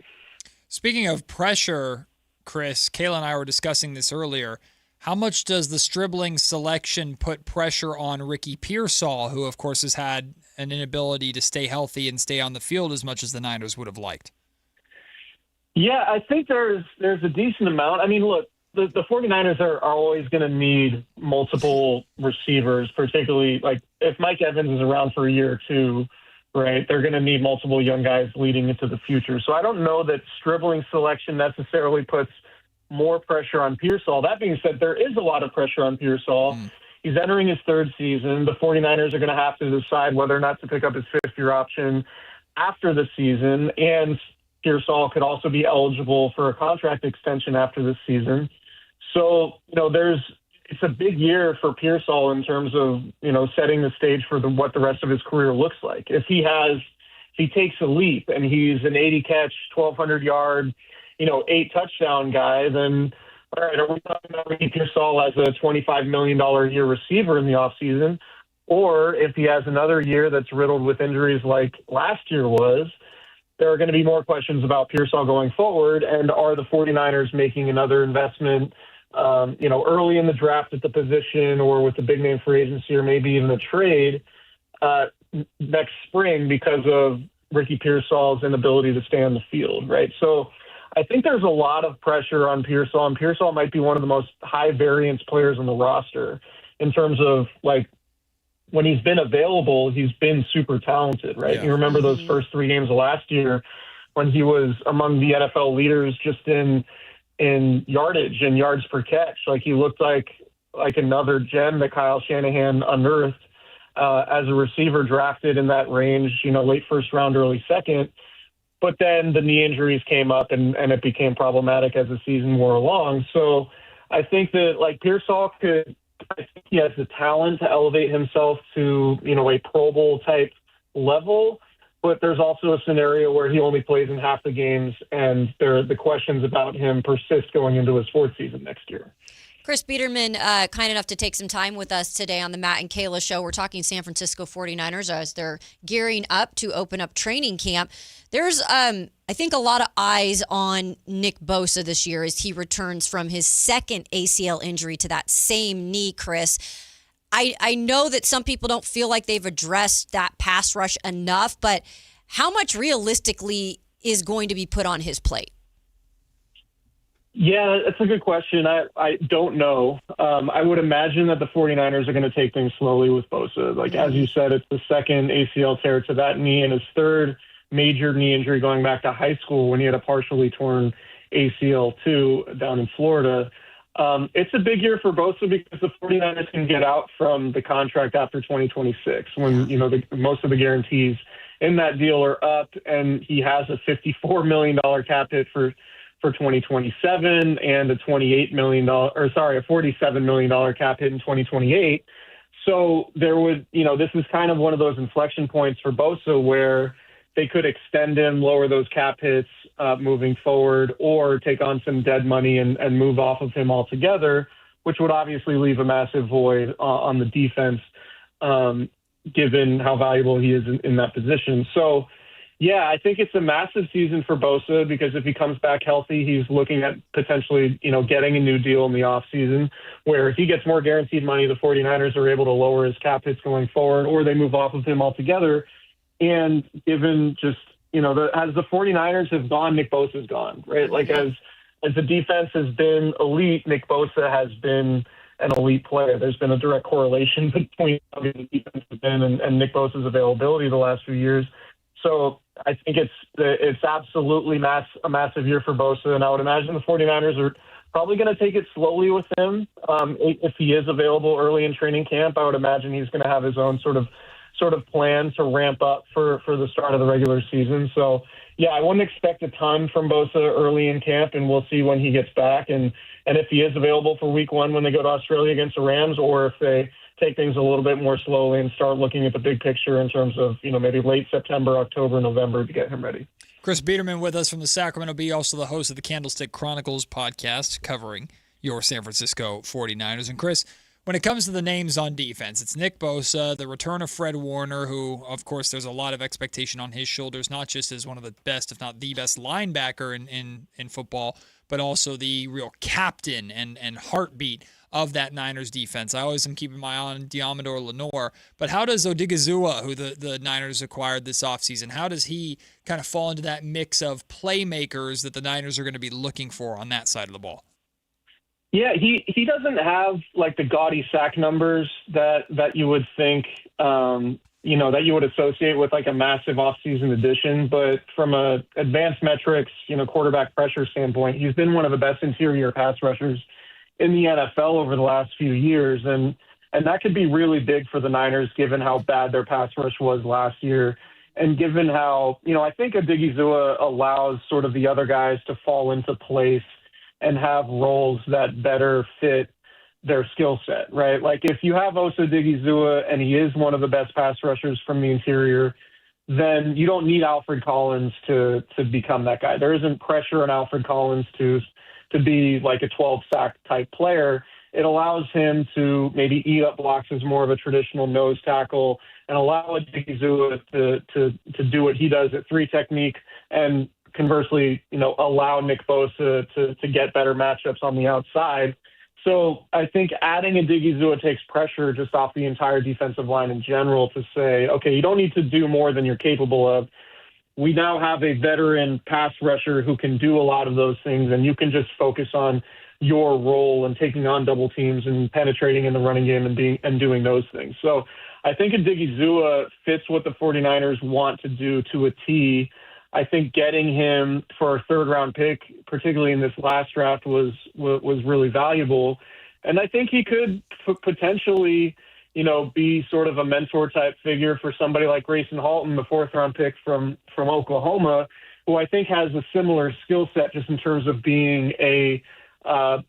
Speaking of pressure, Chris, Kayla and I were discussing this earlier. How much does the Stribling selection put pressure on Ricky Pearsall, who, of course, has had an inability to stay healthy and stay on the field as much as the Niners would have liked? Yeah, I think there's a decent amount. I mean, look, the 49ers are always going to need multiple receivers, particularly like if Mike Evans is around for a year or two, right, they're going to need multiple young guys leading into the future. So I don't know that Stribling selection necessarily puts more pressure on Pearsall. That being said, there is a lot of pressure on Pearsall. He's entering his third season. The 49ers are going to have to decide whether or not to pick up his fifth-year option after the season, and Pearsall could also be eligible for a contract extension after this season. So, it's a big year for Pearsall in terms of, setting the stage for what the rest of his career looks like. If he takes a leap and he's an 80-catch, 1,200-yard, 8-touchdown guy, then, all right, are we talking about Ricky Pearsall as a $25 million a year receiver in the offseason? Or if he has another year that's riddled with injuries like last year was, there are going to be more questions about Pearsall going forward. And are the 49ers making another investment, early in the draft at the position or with the big name free agency or maybe even a trade next spring because of Ricky Pearsall's inability to stay on the field, right? So I think there's a lot of pressure on Pearsall, and Pearsall might be one of the most high variance players on the roster in terms of when he's been available, he's been super talented, right? Yeah. You remember those first 3 games of last year when he was among the NFL leaders just in yardage and yards per catch. He looked like another gem that Kyle Shanahan unearthed as a receiver drafted in that range, late first round, early second. But then the knee injuries came up and it became problematic as the season wore along. So I think that Pearsall I think he has the talent to elevate himself to, a Pro Bowl type level. But there's also a scenario where he only plays in half the games and the questions about him persist going into his 4th season next year. Chris Biederman, kind enough to take some time with us today on the Matt and Kayla Show. We're talking San Francisco 49ers as they're gearing up to open up training camp. There's, I think, a lot of eyes on Nick Bosa this year as he returns from his second ACL injury to that same knee, Chris. I know that some people don't feel like they've addressed that pass rush enough, but how much realistically is going to be put on his plate? Yeah, that's a good question. I don't know. I would imagine that the 49ers are going to take things slowly with Bosa. As you said, it's the second ACL tear to that knee and his third major knee injury going back to high school when he had a partially torn ACL too down in Florida. It's a big year for Bosa because the 49ers can get out from the contract after 2026 when, most of the guarantees in that deal are up, and he has a $54 million cap hit for 2027 and a $47 million cap hit in 2028. So there would, this is kind of one of those inflection points for Bosa where they could extend him, lower those cap hits moving forward, or take on some dead money and move off of him altogether, which would obviously leave a massive void on the defense, given how valuable he is in that position. So, yeah, I think it's a massive season for Bosa because if he comes back healthy, he's looking at potentially, getting a new deal in the offseason where if he gets more guaranteed money, the 49ers are able to lower his cap hits going forward, or they move off of him altogether. And given just, as the 49ers have gone, Nick Bosa's gone, right? As the defense has been elite, Nick Bosa has been an elite player. There's been a direct correlation between how good the defense has been and Nick Bosa's availability the last few years. So I think it's absolutely a massive year for Bosa, and I would imagine the 49ers are probably going to take it slowly with him. If he is available early in training camp, I would imagine he's going to have his own sort of plan to ramp up for the start of the regular season. So, yeah, I wouldn't expect a ton from Bosa early in camp, and we'll see when he gets back and if he is available for week 1 when they go to Australia against the Rams, or if they take things a little bit more slowly and start looking at the big picture in terms of, maybe late September, October, November to get him ready. Chris Biederman with us from the Sacramento Bee, also the host of the Candlestick Chronicles podcast covering your San Francisco 49ers. And Chris, when it comes to the names on defense, it's Nick Bosa, the return of Fred Warner, who, of course, there's a lot of expectation on his shoulders, not just as one of the best, if not the best linebacker in football, but also the real captain and heartbeat of that Niners defense. I always am keeping my eye on Diamador Lenore, but how does Odigizua, who the Niners acquired this offseason, how does he kind of fall into that mix of playmakers that the Niners are going to be looking for on that side of the ball? Yeah, he doesn't have like the gaudy sack numbers that you would think, that you would associate with like a massive offseason addition. But from a advanced metrics, quarterback pressure standpoint, he's been one of the best interior pass rushers in the NFL over the last few years. And that could be really big for the Niners, given how bad their pass rush was last year. And given how, I think Odigizua allows sort of the other guys to fall into place and have roles that better fit their skill set, right? Like if you have Osa Odigizua and he is one of the best pass rushers from the interior, then you don't need Alfred Collins to become that guy. There isn't pressure on Alfred Collins to be like a 12-sack type player. It allows him to maybe eat up blocks as more of a traditional nose tackle and allow Odigizua to do what he does at 3 technique, and conversely, allow Nick Bosa to get better matchups on the outside. So I think adding Odigizua takes pressure just off the entire defensive line in general to say, okay, you don't need to do more than you're capable of. We now have a veteran pass rusher who can do a lot of those things, and you can just focus on your role and taking on double teams and penetrating in the running game and doing those things. So I think Odigizua fits what the 49ers want to do to a T. I think getting him for a 3rd-round pick, particularly in this last draft, was really valuable. And I think he could potentially, be sort of a mentor-type figure for somebody like Grayson Halton, the 4th-round pick from Oklahoma, who I think has a similar skill set just in terms of being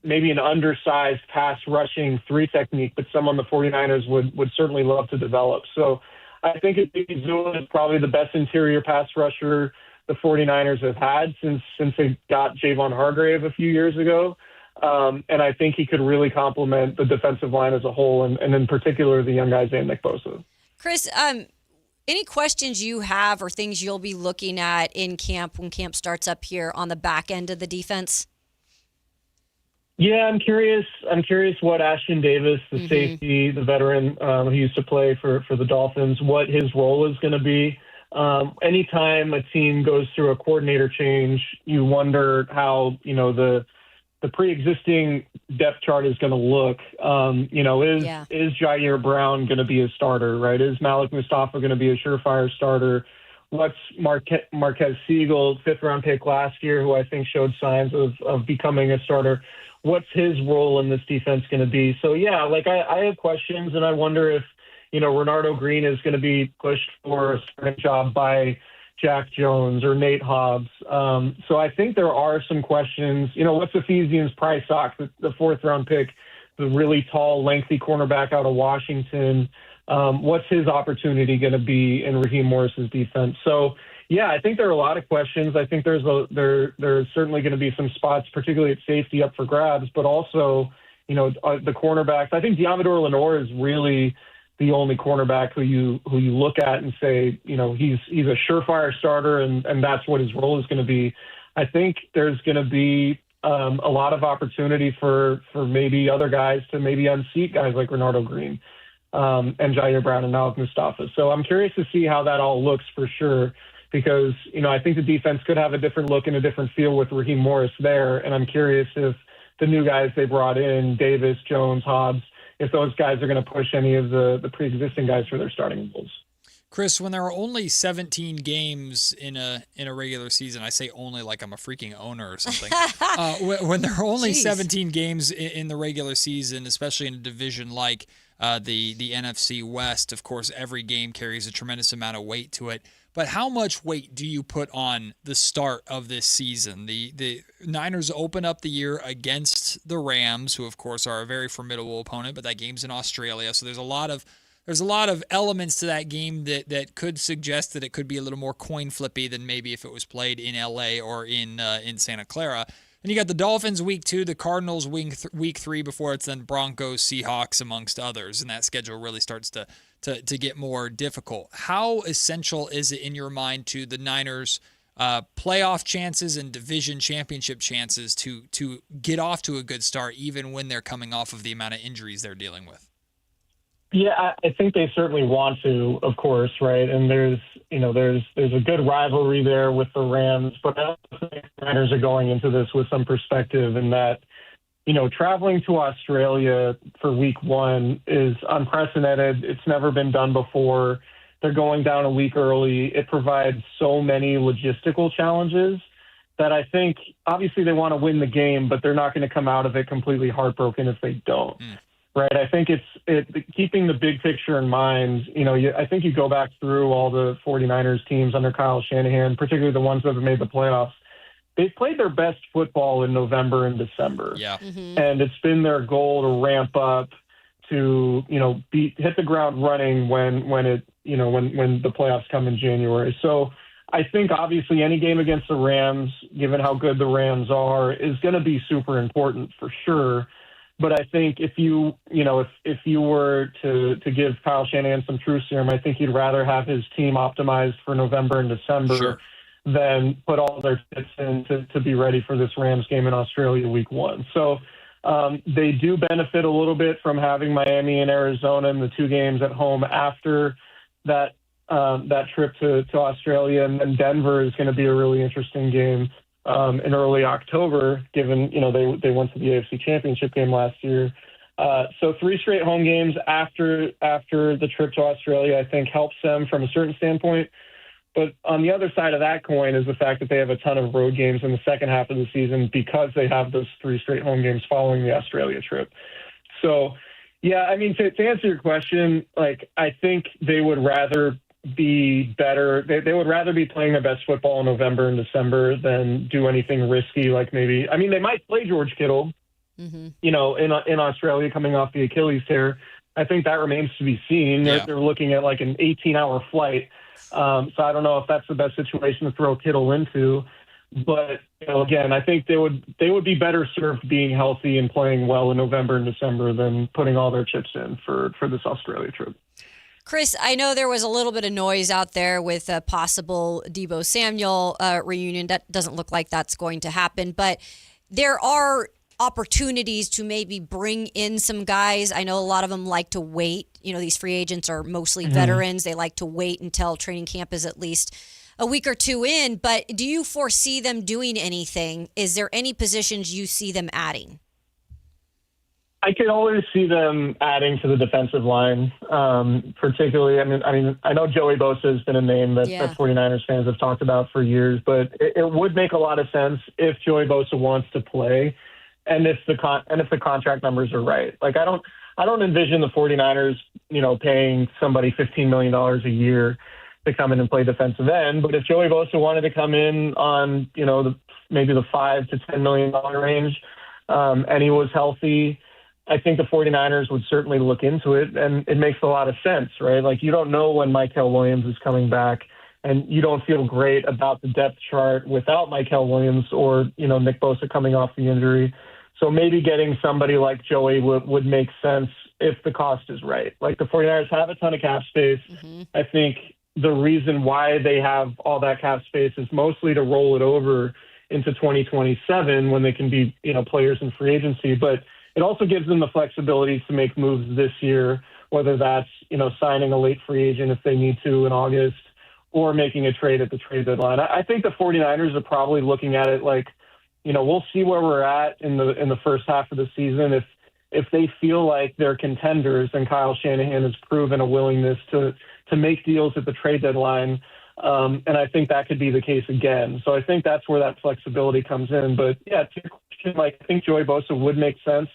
maybe an undersized pass-rushing 3 technique, but someone the 49ers would certainly love to develop. So I think Odigizua is probably the best interior pass rusher the 49ers have had since they got Javon Hargrave a few years ago. And I think he could really complement the defensive line as a whole, and in particular the young guys named Nick Bosa. Chris, any questions you have or things you'll be looking at in camp when camp starts up here on the back end of the defense? Yeah, I'm curious what Ashton Davis, the safety, the veteran who used to play for the Dolphins, what his role is going to be. Anytime a team goes through a coordinator change, you wonder how, the pre-existing depth chart is going to look. Is Jair Brown going to be a starter, right? Is Malik Mustafa going to be a surefire starter? What's Marquez Siegel, 5th-round pick last year, who I think showed signs of becoming a starter? What's his role in this defense going to be? So, yeah, I have questions, and I wonder if, Renardo Green is going to be pushed for a starting job by Jack Jones or Nate Hobbs. So I think there are some questions. What's Ephesians Prysock, the 4th-round pick, the really tall, lengthy cornerback out of Washington? What's his opportunity going to be in Raheem Morris's defense? So, yeah, I think there are a lot of questions. I think there's certainly going to be some spots, particularly at safety, up for grabs, but also, the cornerbacks. I think Diamador Lenore is really the only cornerback who you look at and say, he's a surefire starter, and that's what his role is going to be. I think there's going to be a lot of opportunity for maybe other guys to maybe unseat guys like Renardo Green and Jair Brown and Malik Mustafa. So I'm curious to see how that all looks for sure, because, I think the defense could have a different look and a different feel with Raheem Morris there. And I'm curious if the new guys they brought in, Davis, Jones, Hobbs, if those guys are going to push any of the pre-existing guys for their starting roles. Chris, when there are only 17 games in a regular season, I say only like I'm a freaking owner or something. When there are only 17 games in the regular season, especially in a division like the NFC West, of course, every game carries a tremendous amount of weight to it. But how much weight do you put on the start of this season? The Niners open up the year against the Rams, who of course are a very formidable opponent, but that game's in Australia, so there's a lot of elements to that game that could suggest that it could be a little more coin flippy than maybe if it was played in LA or in Santa Clara. Then you got the Dolphins week 2, the Cardinals week 3 before it's then Broncos, Seahawks, amongst others. And that schedule really starts to get more difficult. How essential is it in your mind to the Niners' playoff chances and division championship chances to get off to a good start, even when they're coming off of the amount of injuries they're dealing with? Yeah, I think they certainly want to, of course, right? And there's a good rivalry there with the Rams, but I also think the Niners are going into this with some perspective in that, traveling to Australia for week 1 is unprecedented. It's never been done before. They're going down a week early. It provides so many logistical challenges that I think obviously they want to win the game, but they're not going to come out of it completely heartbroken if they don't. Right. I think it's keeping the big picture in mind. I think you go back through all the 49ers teams under Kyle Shanahan, particularly the ones that have made the playoffs. They've played their best football in November and December. Yeah. And it's been their goal to ramp up to, hit the ground running when the playoffs come in January. So I think obviously any game against the Rams, given how good the Rams are, is going to be super important for sure. But I think if you were to give Kyle Shanahan some truth serum, I think he'd rather have his team optimized for November and December than put all their chips in to be ready for this Rams game in Australia week 1. So they do benefit a little bit from having Miami and Arizona in the 2 games at home after that trip to Australia. And then Denver is going to be a really interesting game in early October, given, they went to the AFC Championship game last year. So 3 straight home games after the trip to Australia, I think helps them from a certain standpoint. But on the other side of that coin is the fact that they have a ton of road games in the second half of the season because they have those 3 straight home games following the Australia trip. So, yeah, I mean, to answer your question, I think they would rather be better. They would rather be playing their best football in November and December than do anything risky. They might play George Kittle, in Australia coming off the Achilles tear. I think that remains to be seen. Yeah. They're looking at an 18-hour flight. So I don't know if that's the best situation to throw Kittle into. But again, I think they would be better served being healthy and playing well in November and December than putting all their chips in for this Australia trip. Chris, I know there was a little bit of noise out there with a possible Deebo Samuel reunion. That doesn't look like that's going to happen, but there are opportunities to maybe bring in some guys. I know a lot of them like to wait. These free agents are mostly veterans. They like to wait until training camp is at least a week or 2 in, but do you foresee them doing anything? Is there any positions you see them adding? I can always see them adding to the defensive line, particularly. I know Joey Bosa has been a name that 49ers fans have talked about for years, but it would make a lot of sense if Joey Bosa wants to play, and if the contract numbers are right. I don't envision the 49ers, paying somebody $15 million a year to come in and play defensive end. But if Joey Bosa wanted to come in on, maybe the $5 to $10 million range, and he was healthy, I think the 49ers would certainly look into it, and it makes a lot of sense, right? You don't know when Mykel Williams is coming back, and you don't feel great about the depth chart without Mykel Williams or, Nick Bosa coming off the injury. So maybe getting somebody like Joey would make sense if the cost is right. The 49ers have a ton of cap space. I think the reason why they have all that cap space is mostly to roll it over into 2027 when they can be, players in free agency. But it also gives them the flexibility to make moves this year, whether that's, signing a late free agent if they need to in August or making a trade at the trade deadline. I think the 49ers are probably looking at it we'll see where we're at in the first half of the season. If they feel like they're contenders, and Kyle Shanahan has proven a willingness to make deals at the trade deadline. And I think that could be the case again. So I think that's where that flexibility comes in. But yeah, to your question, I think Joey Bosa would make sense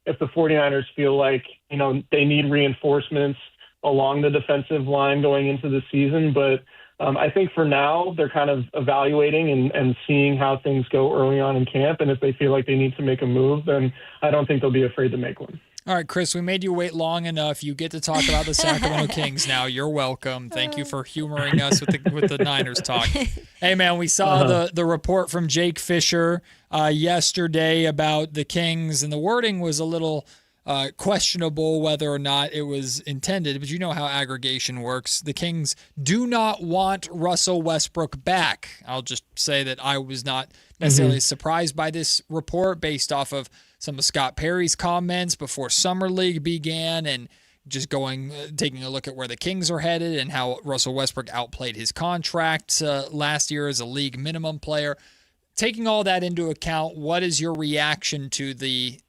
if the 49ers feel like, they need reinforcements along the defensive line going into the season. But I think for now they're kind of evaluating and seeing how things go early on in camp. And if they feel like they need to make a move, then I don't think they'll be afraid to make one. All right, Chris, we made you wait long enough. You get to talk about the Sacramento Kings now. You're welcome. Thank you for humoring us with the Niners talk. Hey, man, we saw the report from Jake Fisher yesterday about the Kings, and the wording was a little questionable whether or not it was intended, but you know how aggregation works. The Kings do not want Russell Westbrook back. I'll just say that I was not necessarily surprised by this report based off of some of Scott Perry's comments before Summer League began, and just taking a look at where the Kings are headed and how Russell Westbrook outplayed his contract last year as a league minimum player. Taking all that into account, what is your reaction to the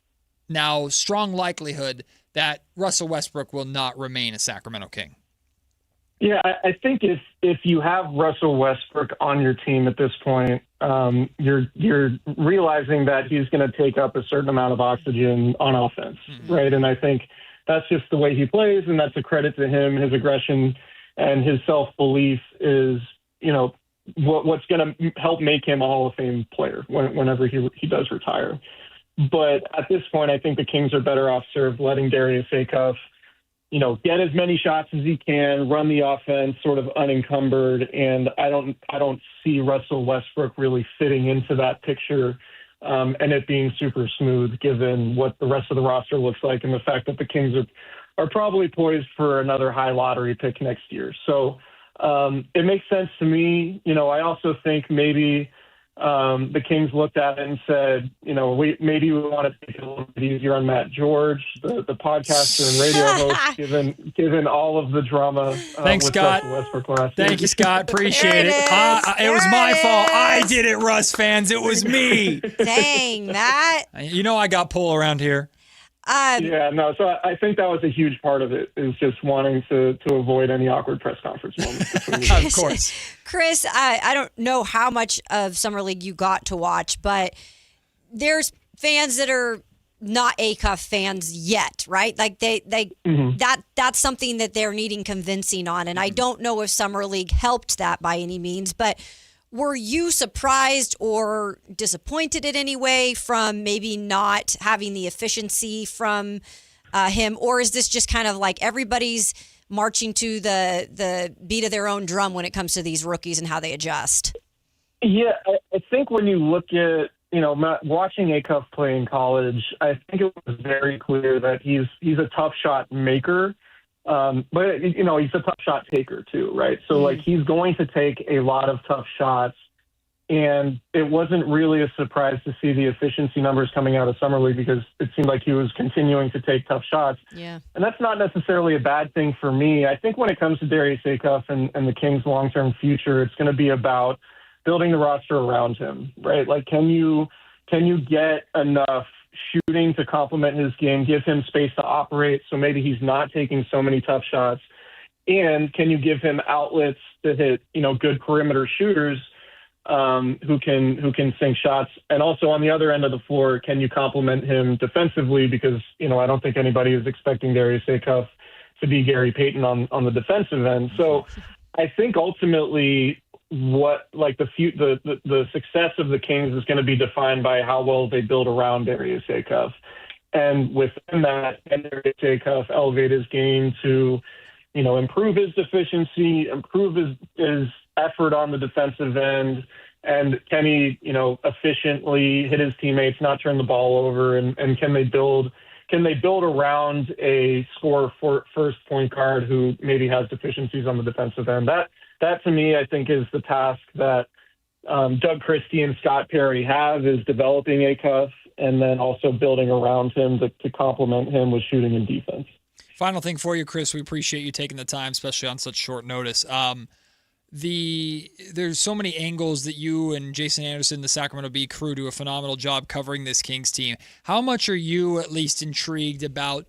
now strong likelihood that Russell Westbrook will not remain a Sacramento King? Yeah, I think if you have Russell Westbrook on your team at this point, you're realizing that he's going to take up a certain amount of oxygen on offense, right? And I think that's just the way he plays, and that's a credit to him. His aggression and his self-belief is, what's going to help make him a Hall of Fame player whenever he does retire. But at this point, I think the Kings are better off served letting Darius Acuff, get as many shots as he can, run the offense sort of unencumbered. And I don't see Russell Westbrook really fitting into that picture and it being super smooth given what the rest of the roster looks like and the fact that the Kings are probably poised for another high lottery pick next year. So it makes sense to me. I also think maybe the Kings looked at it and said, maybe we want to take it a little bit easier on Matt George, the podcaster and radio host, given all of the drama. Thanks, with Scott. Russell Westbrook last year. Thank you, Scott. Appreciate it. It was my fault. I did it, Russ fans. It was me. Dang, Matt. I got pull around here. So I think that was a huge part of it, is just wanting to avoid any awkward press conference moments between you guys. Of course. Chris, I don't know how much of Summer League you got to watch, but there's fans that are not Acuff fans yet, right? Like that's something that they're needing convincing on, and I don't know if Summer League helped that by any means, but were you surprised or disappointed in any way from maybe not having the efficiency from him? Or is this just kind of like everybody's marching to the beat of their own drum when it comes to these rookies and how they adjust? Yeah, I think when you look at, watching Acuff play in college, I think it was very clear that he's a tough shot maker. But he's a tough shot taker too, right? So he's going to take a lot of tough shots, and it wasn't really a surprise to see the efficiency numbers coming out of Summer League because it seemed like he was continuing to take tough shots. Yeah. And that's not necessarily a bad thing for me. I think when it comes to Darius Acuff and the Kings' long-term future, it's going to be about building the roster around him, right? Like, can you get enough shooting to complement his game, give him space to operate so maybe he's not taking so many tough shots? And can you give him outlets to hit, good perimeter shooters who can sink shots? And also on the other end of the floor, can you complement him defensively? Because, I don't think anybody is expecting Darius Acuff to be Gary Payton on the defensive end. So I think ultimately the success of the Kings is going to be defined by how well they build around Darius Acuff. And within that, can Darius Acuff elevate his game to, improve his efficiency, improve his effort on the defensive end, and can he, efficiently hit his teammates, not turn the ball over, and can they build around a scorer for first point guard who maybe has deficiencies on the defensive end? That to me, I think, is the task that Doug Christie and Scott Perry have, is developing Acuff and then also building around him to complement him with shooting and defense. Final thing for you, Chris. We appreciate you taking the time, especially on such short notice. There's so many angles that you and Jason Anderson, the Sacramento Bee crew, do a phenomenal job covering this Kings team. How much are you at least intrigued about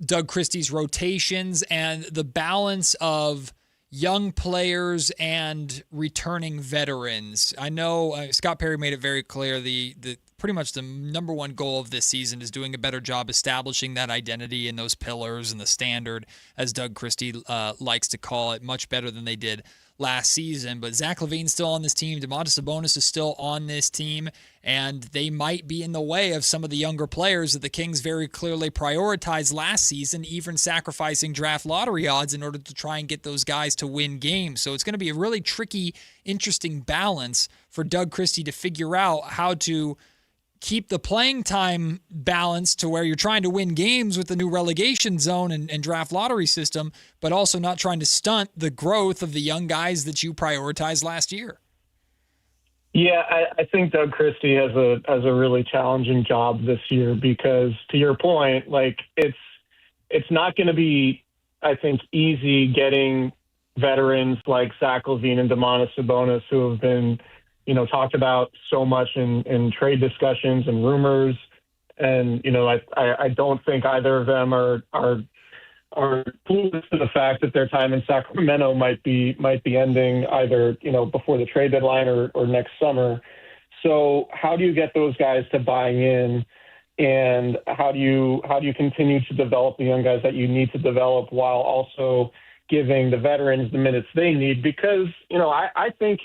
Doug Christie's rotations and the balance of young players and returning veterans? I know Scott Perry made it very clear the pretty much the number one goal of this season is doing a better job establishing that identity and those pillars and the standard, as Doug Christie likes to call it, much better than they did last season. But Zach LaVine's still on this team. Domantas Sabonis is still on this team. And they might be in the way of some of the younger players that the Kings very clearly prioritized last season, even sacrificing draft lottery odds in order to try and get those guys to win games. So it's going to be a really tricky, interesting balance for Doug Christie to figure out how to keep the playing time balanced to where you're trying to win games with the new relegation zone and draft lottery system, but also not trying to stunt the growth of the young guys that you prioritized last year. Yeah, I think Doug Christie has a really challenging job this year because, to your point, like it's not going to be, I think, easy getting veterans like Zach LaVine and Domantas Sabonis, who have been, talked about so much in trade discussions and rumors. And, I don't think either of them are clueless to the fact that their time in Sacramento might be ending either, before the trade deadline or next summer. So how do you get those guys to buy in, and how do you continue to develop the young guys that you need to develop while also giving the veterans the minutes they need? Because, I think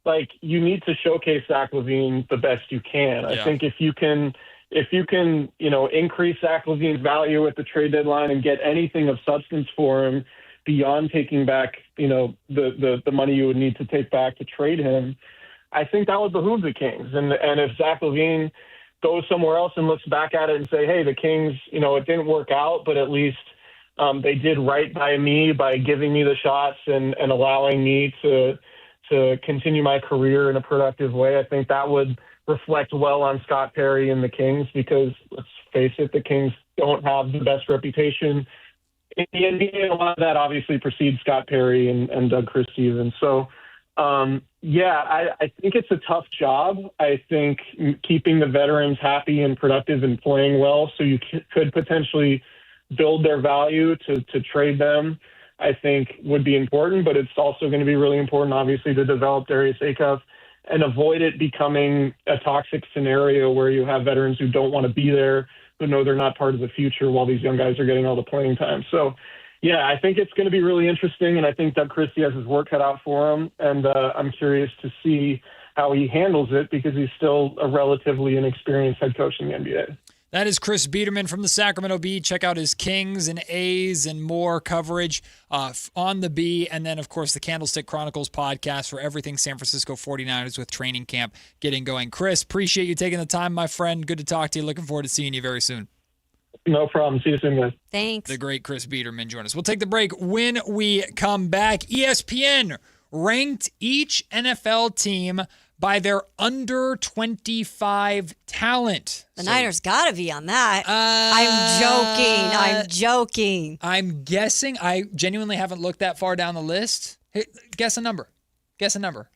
like you need to showcase Zach LaVine the best you can. Yeah. I think if you can, increase Zach LaVine's value at the trade deadline and get anything of substance for him beyond taking back, the money you would need to take back to trade him, I think that would behoove the Kings. And if Zach LaVine goes somewhere else and looks back at it and say, hey, the Kings, it didn't work out, but at least they did right by me by giving me the shots and allowing me to continue my career in a productive way, I think that would reflect well on Scott Perry and the Kings, because let's face it, the Kings don't have the best reputation in the NBA. And a lot of that obviously precedes Scott Perry and Doug Christie. And so, I think it's a tough job. I think keeping the veterans happy and productive and playing well so you could potentially build their value to trade them, I think would be important. But it's also going to be really important, obviously, to develop Darius Acuff and avoid it becoming a toxic scenario where you have veterans who don't want to be there, who know they're not part of the future while these young guys are getting all the playing time. So, I think it's going to be really interesting, and I think Doug Christie has his work cut out for him, and I'm curious to see how he handles it because he's still a relatively inexperienced head coach in the NBA. That is Chris Biederman from the Sacramento Bee. Check out his Kings and A's and more coverage on the Bee. And then, of course, the Candlestick Chronicles podcast for everything San Francisco 49ers with training camp getting going. Chris, appreciate you taking the time, my friend. Good to talk to you. Looking forward to seeing you very soon. No problem. See you soon, guys. Thanks. The great Chris Biederman joined us. We'll take the break. When we come back, ESPN ranked each NFL team by their under 25 talent. The Niners got to be on that. I'm joking. I'm guessing. I genuinely haven't looked that far down the list. Hey, guess a number.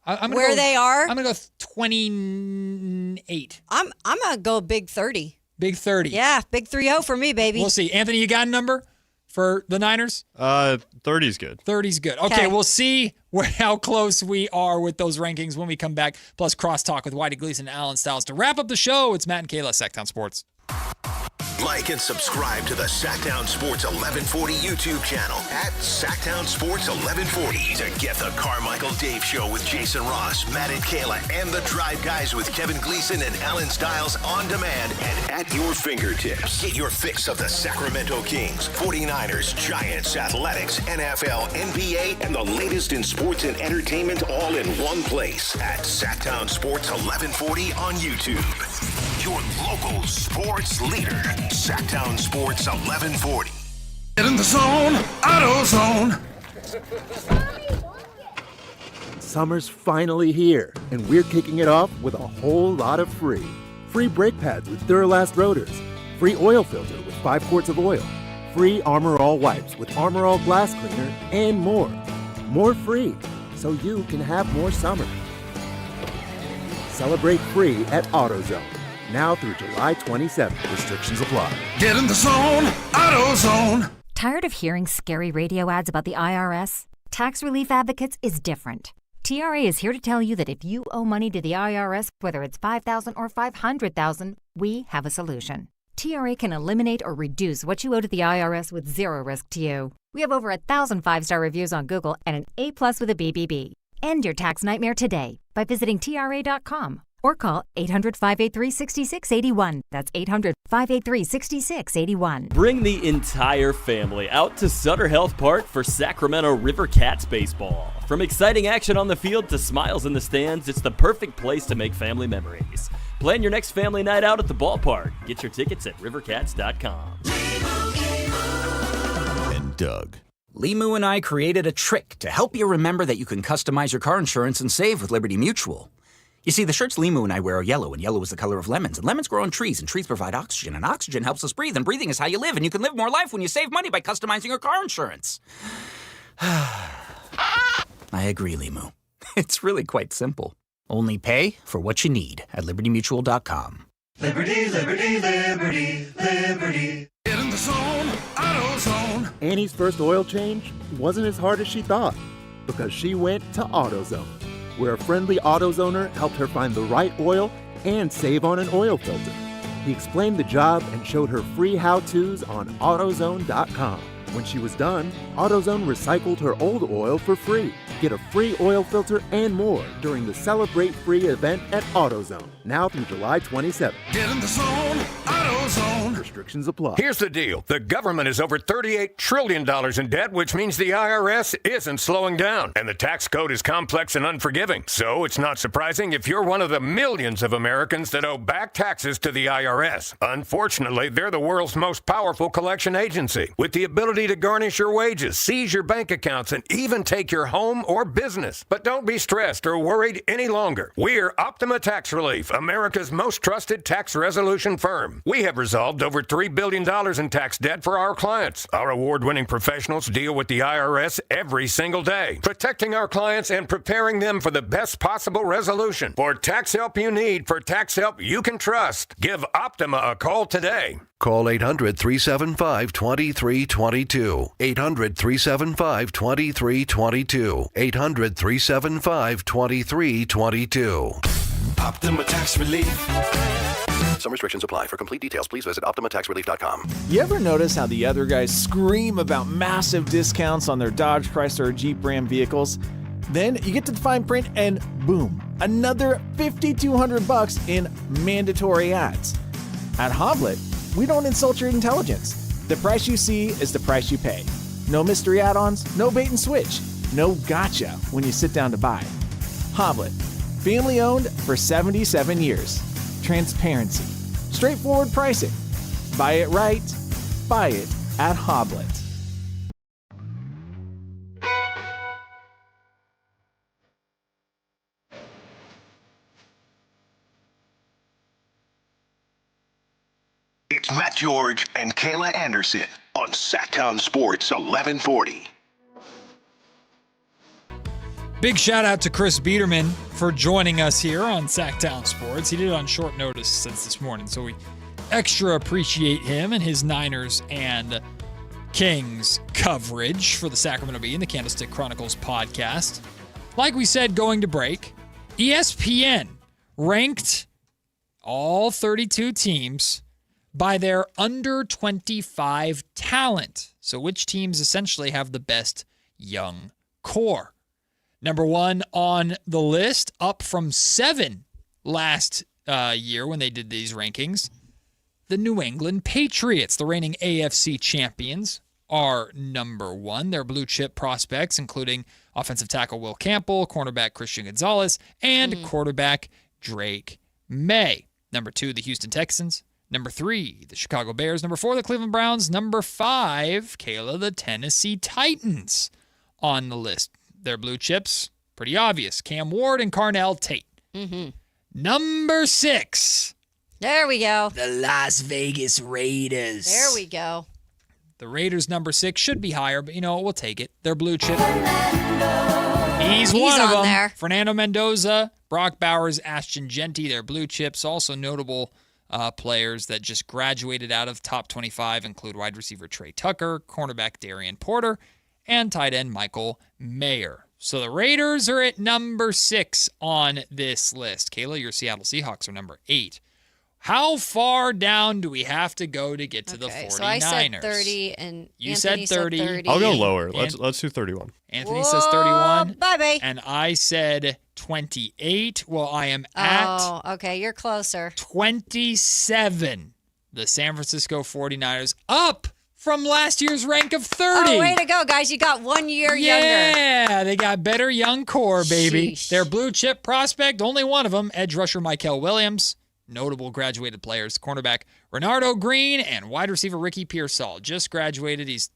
I'm Where they are? I'm going to go 28. I'm going to go big 30. Big 30. Yeah, big 3-0 for me, baby. We'll see. Anthony, you got a number for the Niners? 30's good. 30's good. Okay, we'll see how close we are with those rankings when we come back. Plus, crosstalk with Whitey Gleason and Alan Stiles. To wrap up the show, it's Matt and Kayla, Sactown Sports. Like and subscribe to the Sactown Sports 1140 YouTube channel at Sactown Sports 1140 to get the Carmichael Dave Show with Jason Ross, Matt and Kayla, and the Drive Guys with Kevin Gleason and Alan Stiles on demand and at your fingertips. Get your fix of the Sacramento Kings, 49ers, Giants, Athletics, NFL, NBA, and the latest in sports and entertainment all in one place at Sactown Sports 1140 on YouTube. Your local sports leader, Sactown Sports 1140. Get in the zone, AutoZone. Summer's finally here, and we're kicking it off with a whole lot of free. Free brake pads with Duralast rotors. Free oil filter with 5 quarts of oil. Free Armor All wipes with Armor All glass cleaner, and more. More free, so you can have more summer. Celebrate free at AutoZone. Now through July 27th. Restrictions apply. Get in the zone, AutoZone. Tired of hearing scary radio ads about the IRS? Tax Relief Advocates is different. TRA is here to tell you that if you owe money to the IRS, whether it's $5,000 or $500,000, we have a solution. TRA can eliminate or reduce what you owe to the IRS with zero risk to you. We have over 1,000 5-star reviews on Google and an A+ with a BBB. End your tax nightmare today by visiting TRA.com or call 800-583-6681. That's 800-583-6681. Bring the entire family out to Sutter Health Park for Sacramento River Cats baseball. From exciting action on the field to smiles in the stands, it's the perfect place to make family memories. Plan your next family night out at the ballpark. Get your tickets at rivercats.com. And Doug. Limu and I created a trick to help you remember that you can customize your car insurance and save with Liberty Mutual. You see, the shirts Limu and I wear are yellow, and yellow is the color of lemons, and lemons grow on trees, and trees provide oxygen, and oxygen helps us breathe, and breathing is how you live, and you can live more life when you save money by customizing your car insurance. I agree, Limu. It's really quite simple. Only pay for what you need at libertymutual.com. Liberty, liberty, liberty, liberty. Get in the zone, AutoZone. Annie's first oil change wasn't as hard as she thought because she went to AutoZone, where a friendly AutoZoner helped her find the right oil and save on an oil filter. He explained the job and showed her free how-tos on AutoZone.com. When she was done, AutoZone recycled her old oil for free. Get a free oil filter and more during the Celebrate Free event at AutoZone, now through July 27th. Get in the zone, AutoZone. Restrictions apply. Here's the deal. The government is over $38 trillion in debt, which means the IRS isn't slowing down. And the tax code is complex and unforgiving. So it's not surprising if you're one of the millions of Americans that owe back taxes to the IRS. Unfortunately, they're the world's most powerful collection agency, with the ability to garnish your wages, seize your bank accounts, and even take your home or business. But don't be stressed or worried any longer. We're Optima Tax Relief, America's most trusted tax resolution firm. We have resolved over $3 billion in tax debt for our clients. Our award-winning professionals deal with the IRS every single day, protecting our clients and preparing them for the best possible resolution. For tax help you need, for tax help you can trust, give Optima a call today. Call 800-375-2322. 800-375-2322. 800-375-2322. Optima Tax Relief. Some restrictions apply. For complete details, please visit OptimaTaxRelief.com. You ever notice how the other guys scream about massive discounts on their Dodge, Chrysler, or Jeep Ram vehicles? Then you get to the fine print and boom, another $5,200 in mandatory ads. At Hoblet, we don't insult your intelligence. The price you see is the price you pay. No mystery add-ons, no bait and switch, no gotcha when you sit down to buy. Hoblet, family owned for 77 years. Transparency, straightforward pricing. Buy it right, buy it at Hoblet. It's Matt George and Kayla Anderson on Sactown Sports 1140. Big shout out to Chris Biederman for joining us here on Sactown Sports. He did it on short notice since this morning, so we extra appreciate him and his Niners and Kings coverage for the Sacramento Bee and the Candlestick Chronicles podcast. Like we said going to break, ESPN ranked all 32 teams by their under 25 talent. So which teams essentially have the best young core? Number one on the list, up from 7 last year when they did these rankings, the New England Patriots, the reigning AFC champions, are number one. Their blue chip prospects, including offensive tackle Will Campbell, cornerback Christian Gonzalez, and quarterback Drake May. Number 2, the Houston Texans. Number 3, the Chicago Bears. Number 4, the Cleveland Browns. Number 5, Kayla, the Tennessee Titans on the list. Their blue chips, pretty obvious. Cam Ward and Carnell Tate. Mm-hmm. Number 6. There we go. The Las Vegas Raiders. There we go. The Raiders, number 6, should be higher, but we'll take it. Their blue chip. He's one of them. There. Fernando Mendoza, Brock Bowers, Ashton Genty, their blue chips. Also notable players that just graduated out of top 25 include wide receiver Trey Tucker, cornerback Darian Porter, and tight end Michael Mayer. So the Raiders are at number 6 on this list. Kayla, your Seattle Seahawks are number 8. How far down do we have to go to get to the 49ers? So I said 30, and you Anthony said 30. I'll go lower. Let's do 31. Anthony says 31. Bye-bye. And I said 28. Well, I am at Oh, okay. You're closer. 27. The San Francisco 49ers up from last year's rank of 30. Oh, way to go, guys. You got 1 year younger. Yeah, they got better young core, baby. Sheesh. Their blue chip prospect, only one of them, edge rusher Mykel Williams. Notable graduated players, cornerback Renardo Green and wide receiver Ricky Pearsall. Just graduated. He's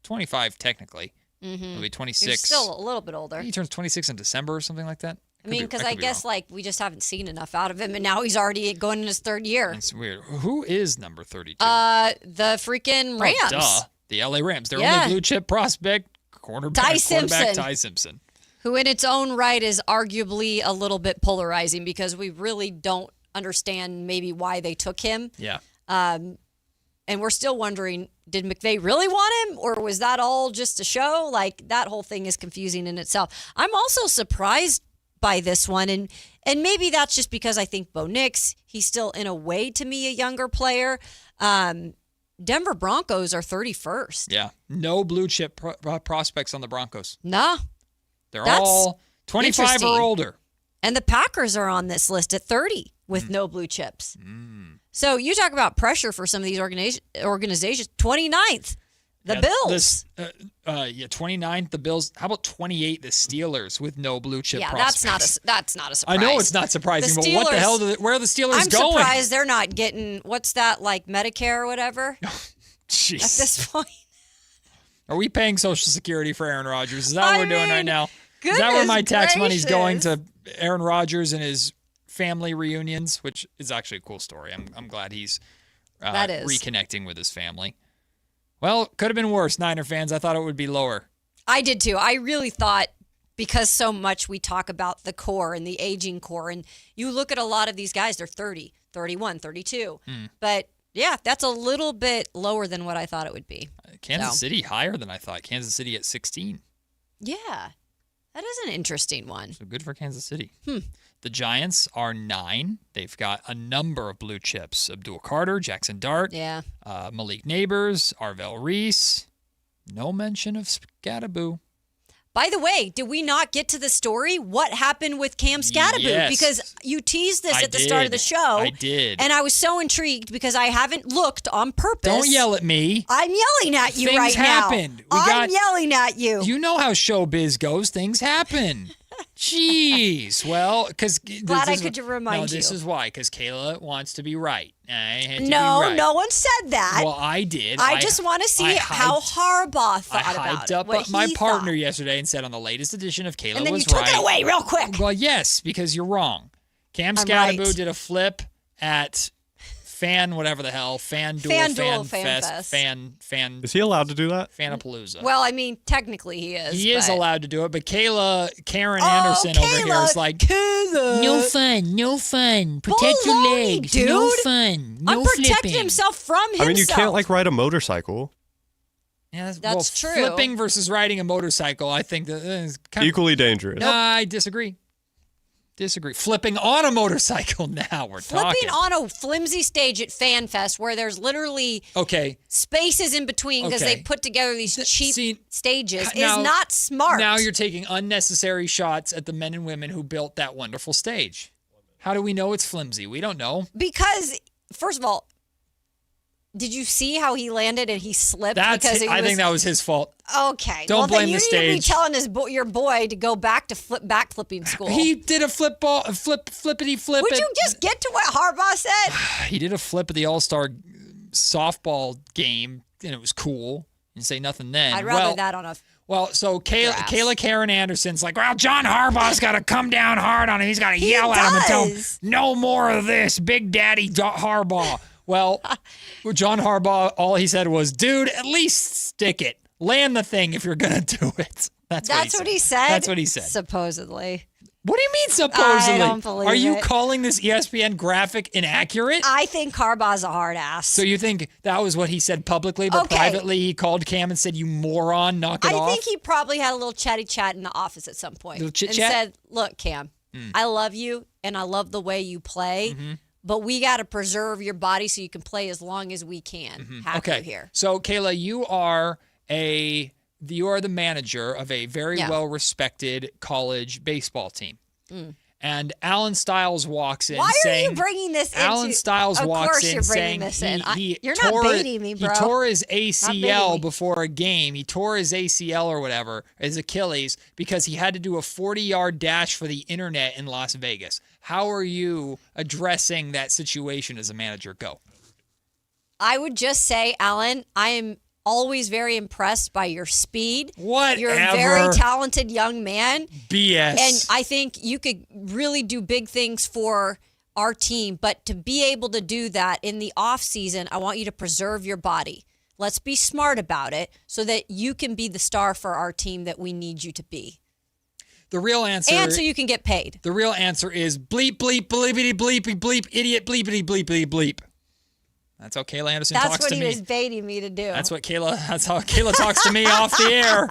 25 technically. He'll be 26. He's still a little bit older. He turns 26 in December or something like that. I mean, because I guess we just haven't seen enough out of him, and now he's already going in his third year. It's weird. Who is number 32? The freaking Rams. Oh, duh. The LA Rams. Their Yeah. only blue chip prospect, cornerback Ty Simpson. Who in its own right is arguably a little bit polarizing because we really don't understand maybe why they took him. Yeah. And we're still wondering, did McVay really want him, or was that all just a show? Like, that whole thing is confusing in itself. I'm also surprised by this one, and maybe that's just because I think Bo Nix, he's still in a way to me a younger player. Denver Broncos are 31st. Yeah. No blue chip prospects on the Broncos. Nah. They're all 25 or older. And the Packers are on this list at 30 with no blue chips. So you talk about pressure for some of these organizations. 29th, the Bills. 29th, the Bills. How about 28, the Steelers with no blue chip prospects? That's not a surprise. I know it's not surprising, but what the hell? Where are the Steelers going? I'm surprised they're not getting, what's that, like Medicare or whatever? Jeez. At this point. Are we paying Social Security for Aaron Rodgers? Is that what we're doing right now? Is that where my goodness tax money's going, gracious. to Aaron Rodgers and his family reunions, which is actually a cool story. I'm glad he's That is. reconnecting with his family. Well, could have been worse, Niner fans. I thought it would be lower. I did too. I really thought, because so much we talk about the core and the aging core, and you look at a lot of these guys, they're 30, 31, 32. But yeah, that's a little bit lower than what I thought it would be. Kansas City higher than I thought. Kansas City at 16. Yeah, that is an interesting one. So good for Kansas City. The Giants are 9. They've got a number of blue chips. Abdul Carter, Jackson Dart, Malik Neighbors, Arvell Reese. No mention of Scattaboo. By the way, did we not get to the story? What happened with Cam Scattaboo? Yes. Because you teased this at the start of the show. I did. And I was so intrigued because I haven't looked on purpose. Don't yell at me. I'm yelling at you right Things happened. now. I'm yelling at you. You know how showbiz goes. Things happen. Jeez. Well, because Glad I could remind No, this you. is why. Because Kayla wants to be right. I had to No, be right. no one said that. Well, I did. I just want to see how Harbaugh thought I about hyped it. up what my he partner thought. yesterday and said on the latest edition of Kayla And then was you took right. it away real quick. Well, yes, because you're wrong. Cam I'm Scattaboo right. did a flip at FanDuel, Is he allowed to do that? Fanapalooza. Well, I mean, technically he is. He is but- allowed to do it, but Karen Anderson over here is like, no fun, no fun. Protect your Baloney, legs, dude. no fun, no I'm protecting flipping. himself from himself. I mean, you can't ride a motorcycle. Yeah, That's true. Flipping versus riding a motorcycle, I think that is kind Equally dangerous. I disagree. Flipping on a motorcycle now, we're talking. Flipping on a flimsy stage at FanFest where there's literally spaces in between because Okay. they put together these cheap stages now- is not smart. Now you're taking unnecessary shots at the men and women who built that wonderful stage. How do we know it's flimsy? We don't know. Because, first of all, did you see how he landed and he slipped? I think that was his fault. Okay. Don't well, blame then you the need to be stage. telling your boy to go back to backflipping school. He did a flippity flip. Would you just get to what Harbaugh said? He did a flip at the All-Star softball game, and it was cool. You say nothing then. I'd rather that on a. Well, so grass. Kayla Karen Anderson's like, well, John Harbaugh's got to come down hard on him. He's got to yell at him and tell him, no more of this, Big Daddy Harbaugh. Well, John Harbaugh, all he said was, dude, at least stick it. Land the thing if you're going to do it. That's what he said. That's what he said. Supposedly. What do you mean supposedly? I don't believe Are you it. calling this ESPN graphic inaccurate? I think Harbaugh's a hard ass. So you think that was what he said publicly, but Okay. privately he called Cam and said, you moron, knock it off? I think he probably had a little chatty chat in the office at some point. Little chit and chat? said, look, Cam, I love you and I love the way you play, but we got to preserve your body so you can play as long as we can. Have you here. So, Kayla, you are the manager of a very well-respected college baseball team. And Alan Stiles walks in saying... Why are you bringing this in? Alan Stiles walks in saying you're not baiting me, bro. He tore his ACL before a game. He tore his ACL or whatever, his Achilles, because he had to do a 40-yard dash for the internet in Las Vegas. How are you addressing that situation as a manager? Go. I would just say, Alan, I am always very impressed by your speed. Whatever. You're a very talented young man. BS. And I think you could really do big things for our team. But to be able to do that in the off season, I want you to preserve your body. Let's be smart about it so that you can be the star for our team that we need you to be. The real answer... And so you can get paid. The real answer is bleep, bleep, bleepity, bleepy, bleep, idiot, bleepity, bleepity, bleep. That's how Kayla Anderson talks to me. That's what he was baiting me to do. That's how Kayla talks to me off the air.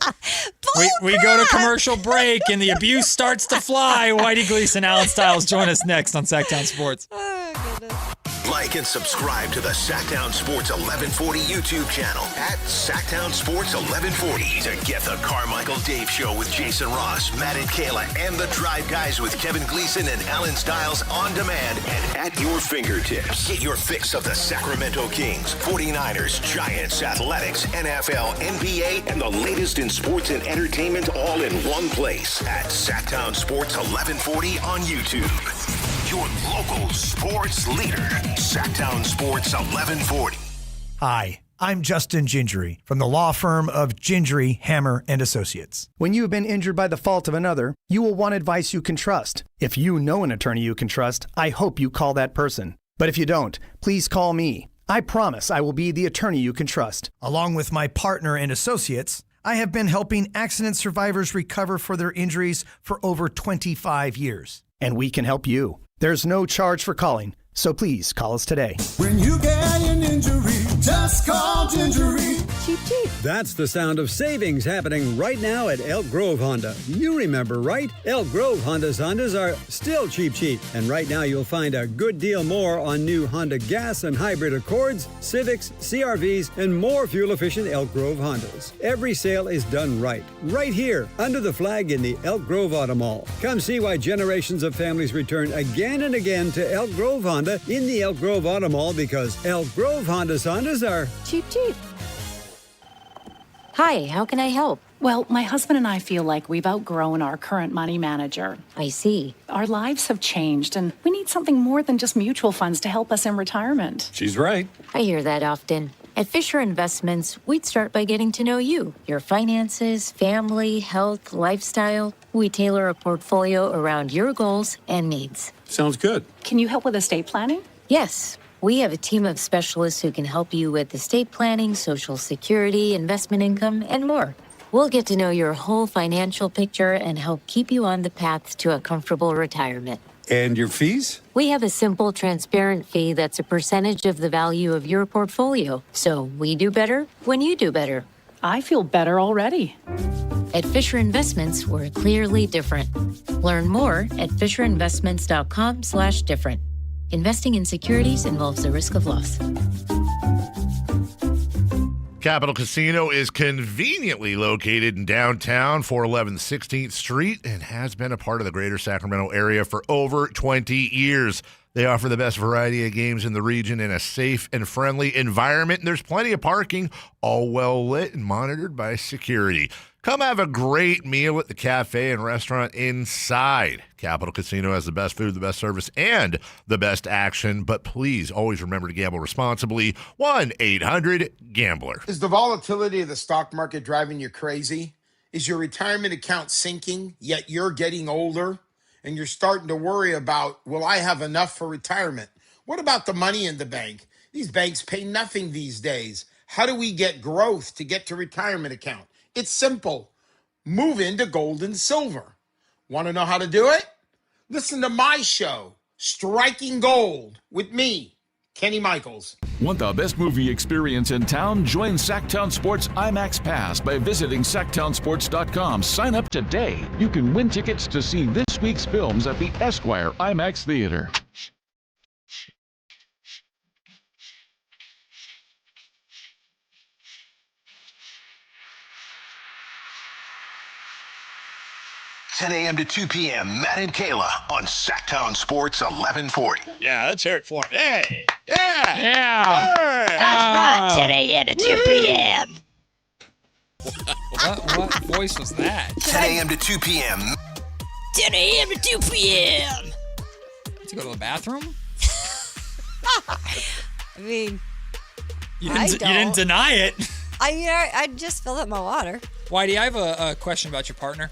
We go to commercial break and the abuse starts to fly. Whitey Gleason, Alan Stiles join us next on Sactown Sports. Oh, goodness. Like and subscribe to the Sactown Sports 1140 YouTube channel at Sactown Sports 1140 to get the Carmichael Dave Show with Jason Ross, Matt and Kayla, and the Drive Guys with Kevin Gleason and Alan Stiles on demand and at your fingertips. Get your fix of the Sacramento Kings, 49ers, Giants, Athletics, NFL, NBA, and the latest in sports and entertainment all in one place at Sactown Sports 1140 on YouTube. Your local sports leader, Sactown Sports 1140. Hi, I'm Justin Gingery from the law firm of Gingery, Hammer, and Associates. When you have been injured by the fault of another, you will want advice you can trust. If you know an attorney you can trust, I hope you call that person. But if you don't, please call me. I promise I will be the attorney you can trust. Along with my partner and associates, I have been helping accident survivors recover for their injuries for over 25 years. And we can help you. There's no charge for calling, so please call us today. When you get an injury, just call Gingery. Cheap, cheap. That's the sound of savings happening right now at Elk Grove Honda. You remember, right? Elk Grove Hondas are still cheap. And right now you'll find a good deal more on new Honda gas and hybrid Accords, Civics, CRVs, and more fuel-efficient Elk Grove Hondas. Every sale is done right here, under the flag in the Elk Grove Auto Mall. Come see why generations of families return again and again to Elk Grove Honda in the Elk Grove Auto Mall, because Elk Grove Hondas are cheap. Hi, how can I help? Well, my husband and I feel like we've outgrown our current money manager. I see. Our lives have changed, and we need something more than just mutual funds to help us in retirement. She's right. I hear that often. At Fisher Investments, we'd start by getting to know you, your finances, family, health, lifestyle. We tailor a portfolio around your goals and needs. Sounds good. Can you help with estate planning? Yes. We have a team of specialists who can help you with estate planning, Social Security, investment income, and more. We'll get to know your whole financial picture and help keep you on the path to a comfortable retirement. And your fees? We have a simple, transparent fee that's a percentage of the value of your portfolio. So we do better when you do better. I feel better already. At Fisher Investments, we're clearly different. Learn more at FisherInvestments.com/different. Investing in securities involves the risk of loss. Capital Casino is conveniently located in downtown, 411 16th Street, and has been a part of the greater Sacramento area for over 20 years. They offer the best variety of games in the region in a safe and friendly environment, and there's plenty of parking, all well lit and monitored by security. Come have a great meal at the cafe and restaurant inside. Capital Casino has the best food, the best service, and the best action. But please always remember to gamble responsibly. 1-800-GAMBLER. Is the volatility of the stock market driving you crazy? Is your retirement account sinking, yet you're getting older? And you're starting to worry about, will I have enough for retirement? What about the money in the bank? These banks pay nothing these days. How do we get growth to get to retirement account? It's simple. Move into gold and silver. Want to know how to do it? Listen to my show, Striking Gold, with me, Kenny Michaels. Want the best movie experience in town? Join Sactown Sports IMAX Pass by visiting SactownSports.com. Sign up today. You can win tickets to see this week's films at the Esquire IMAX Theater. 10 a.m. to 2 p.m. Matt and Kayla on Sactown Sports 1140. Yeah, let's hear it for him. Hey, Yeah. That's right, 10 a.m. to 2 p.m. What voice was that? 10 a.m. to 2 p.m. 10 a.m. to 2 p.m. To go to the bathroom? I mean, You I didn't deny it. I just filled up my water. Whitey, I have a question about your partner.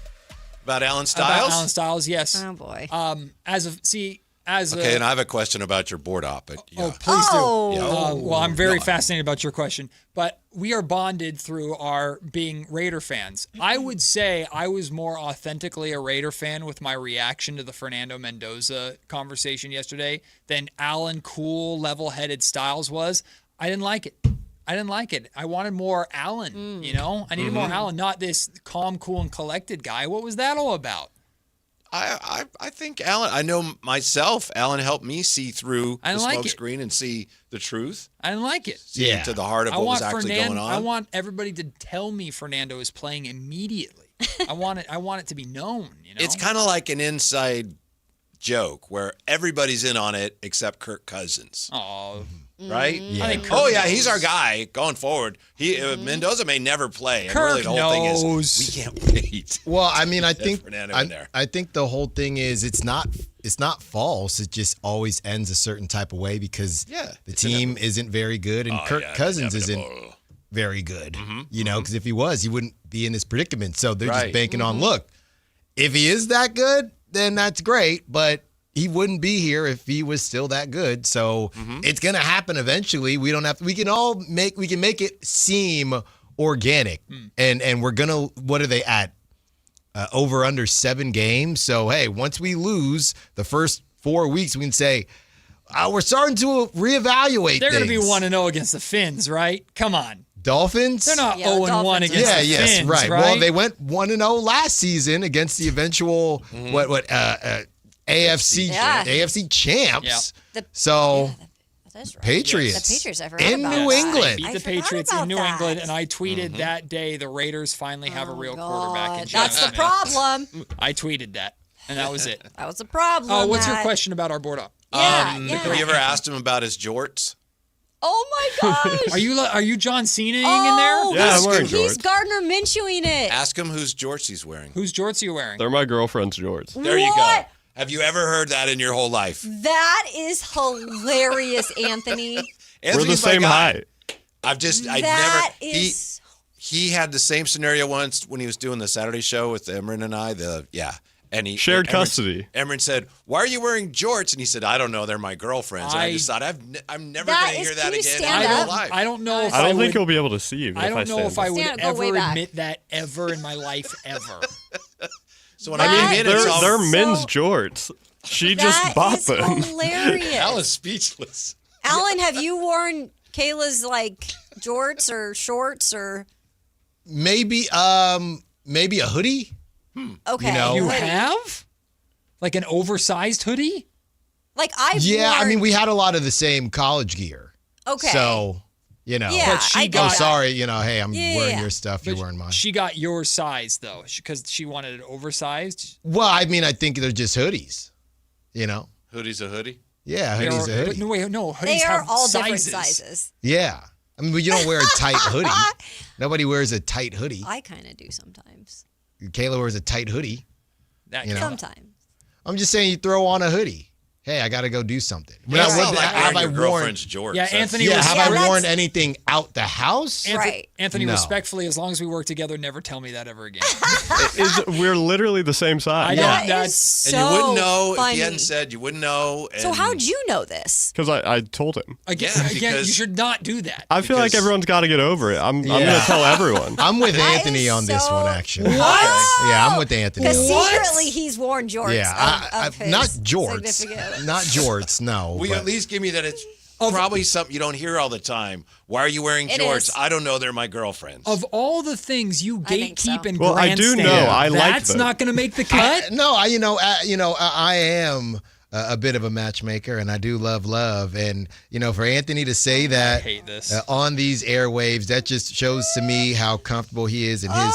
About Alan Stiles? About Alan Stiles, yes. Oh, boy. Okay, and I have a question about your board op. But, yeah. Oh, please do. Oh. Well, I'm very fascinated about your question. But we are bonded through our being Raider fans. I would say I was more authentically a Raider fan with my reaction to the Fernando Mendoza conversation yesterday than Alan cool, level-headed Stiles was. I didn't like it. I wanted more Alan, you know? I needed more Alan, not this calm, cool, and collected guy. What was that all about? I think Alan, I know myself, Alan helped me see through the smoke screen and see the truth. I didn't like it. See into the heart of what was actually going on. I want everybody to tell me Fernando is playing immediately. I want it to be known, you know? It's kind of like an inside joke where everybody's in on it except Kirk Cousins. Oh. Right? Yeah. I think he's our guy going forward. Mendoza may never play. And Kirk really the whole thing is we can't wait. Well, I mean, I think there. I think the whole thing is it's not false. It just always ends a certain type of way because the team isn't very good and Kirk Cousins isn't very good. You know, because if he was, he wouldn't be in this predicament. So they're just banking on, look, if he is that good, then that's great, but he wouldn't be here if he was still that good. So it's going to happen eventually. We don't have to, we can make it seem organic. And we're going to, what are they at? Over under 7 games. So, hey, once we lose the first 4 weeks, we can say, we're starting to reevaluate They're going to be things. 1-0 against the Finns, right? Come on. Dolphins? They're not 0-1 against the Finns, right. Well, they went 1-0 last season against the eventual AFC champs. So Patriots. The Patriots, I've heard in about New that. England. Beat the Patriots in New England, and I tweeted that day the Raiders finally have a real quarterback in Geno That's the Smith. problem. I tweeted that, and that was it. That was the problem. Oh, what's your Matt. question about our board up? Have you ever asked him about his jorts? Oh my gosh. Are you John Cena-ing in there? Yeah, I'm wearing He's jorts. Gardner Minshewing it. Ask him whose jorts he's wearing. Whose jorts are you wearing? They're my girlfriend's jorts. There you go. Have you ever heard that in your whole life? That is hilarious, Anthony. We're the same height. He had the same scenario once when he was doing the Saturday show with Emran and I. And he shared custody. Emran said, "Why are you wearing jorts?" And he said, "I don't know. They're my girlfriends." And I just thought, I'm never going to hear that again in my life. I don't know if I don't think he'll be able to see you. I don't know if I would Stand up, go way ever back. admit that ever in my life, ever. So when I came in, they're men's jorts. She just bought them. Hilarious. Alan's speechless. Alan, have you worn Kayla's like jorts or shorts or? Maybe a hoodie. Okay. You have? Like an oversized hoodie? Like I've I worn- mean, we had a lot of the same college gear. Okay. So, you know. Yeah, But she I got- get that. sorry, you know, hey, I'm Yeah, wearing yeah. your stuff, you're wearing mine. She got your size, though, because she wanted it oversized. Well, I mean, I think they're just hoodies, you know? Hoodie's a hoodie? Yeah, hoodie's a hoodie. But no, wait, no, hoodies They are have all sizes. different sizes. Yeah. I mean, but you don't wear a tight hoodie. Nobody wears a tight hoodie. I kind of do sometimes. Kayla wears a tight hoodie. You know? Sometimes. I'm just saying you throw on a hoodie. Hey, I got to go do something. Yeah, Now, it's not like have wearing I your worn? girlfriend's jorts. Yeah, That's- Anthony. Yeah, have I worn that's- anything out the house? Anthony, No. respectfully, as long as we work together, never tell me that ever again. We're literally the same size. That is so And you wouldn't know funny. if he hadn't said. You wouldn't know. So how'd you know this? Because I told him. Again, you because- should not do that. I feel like everyone's got to get over it. I'm going to tell everyone. I'm with That Anthony is on this so- one, actually. What? Yeah, I'm with Anthony. on Because this. secretly he's worn jorts. Yeah, of his not jorts. significant- Not jorts, no. Will you but- at least give me that it's probably something you don't hear all the time? Why are you wearing It jorts? is. I don't know. They're my girlfriends. Of all the things you think so. gatekeep and Well, I do grandstand, know. I like that's them. not going to make the cut. No, I am a bit of a matchmaker, and I do love, and for Anthony to say that hate this. on these airwaves, that just shows to me how comfortable he is in his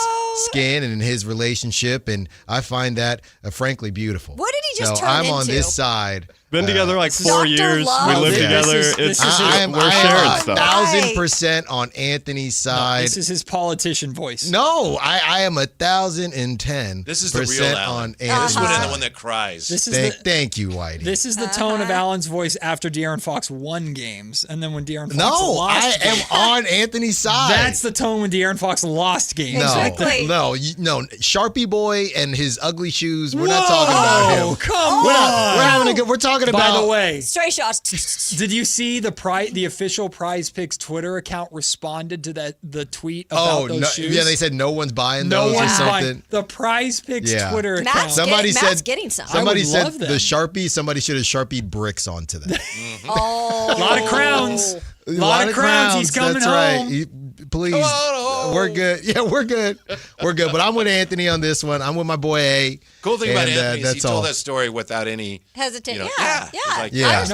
skin and in his relationship, and I find that frankly beautiful. What did he just so turn I'm into? on this side. Been together like 4 Dr. years. Love. We live together. We're sharing stuff. 1,000% on Anthony's side. This is his politician voice. No, I am 1,010. This is the real Alan. on This Anthony's one is side. the one that cries. This is Thank you, Whitey. This is the tone of Alan's voice after De'Aaron Fox won games, and then when De'Aaron Fox No, lost I am on Anthony's side. That's the tone when De'Aaron Fox lost games. No, no, Sharpie Boy and his ugly shoes. We're not talking about him. Oh, come We're on. We're having a good. We're talking about. By the way, Straight shots. did you see the official Prize Picks Twitter account responded to the tweet about those shoes? Yeah, they said no one's buying No those or one's something. buying the Prize Picks Twitter account. Matt's getting some. Somebody said love them. the Sharpie. Somebody should have Sharpied bricks onto them. Oh, a lot of crowns. A lot of crowns. He's coming That's home. right. Please, we're good. Yeah, we're good. We're good. But I'm with Anthony on this one. I'm with my boy A. Cool thing about And, Anthony is he that's all. told that story without any hesitation. you know, Yeah. He's like, Yeah.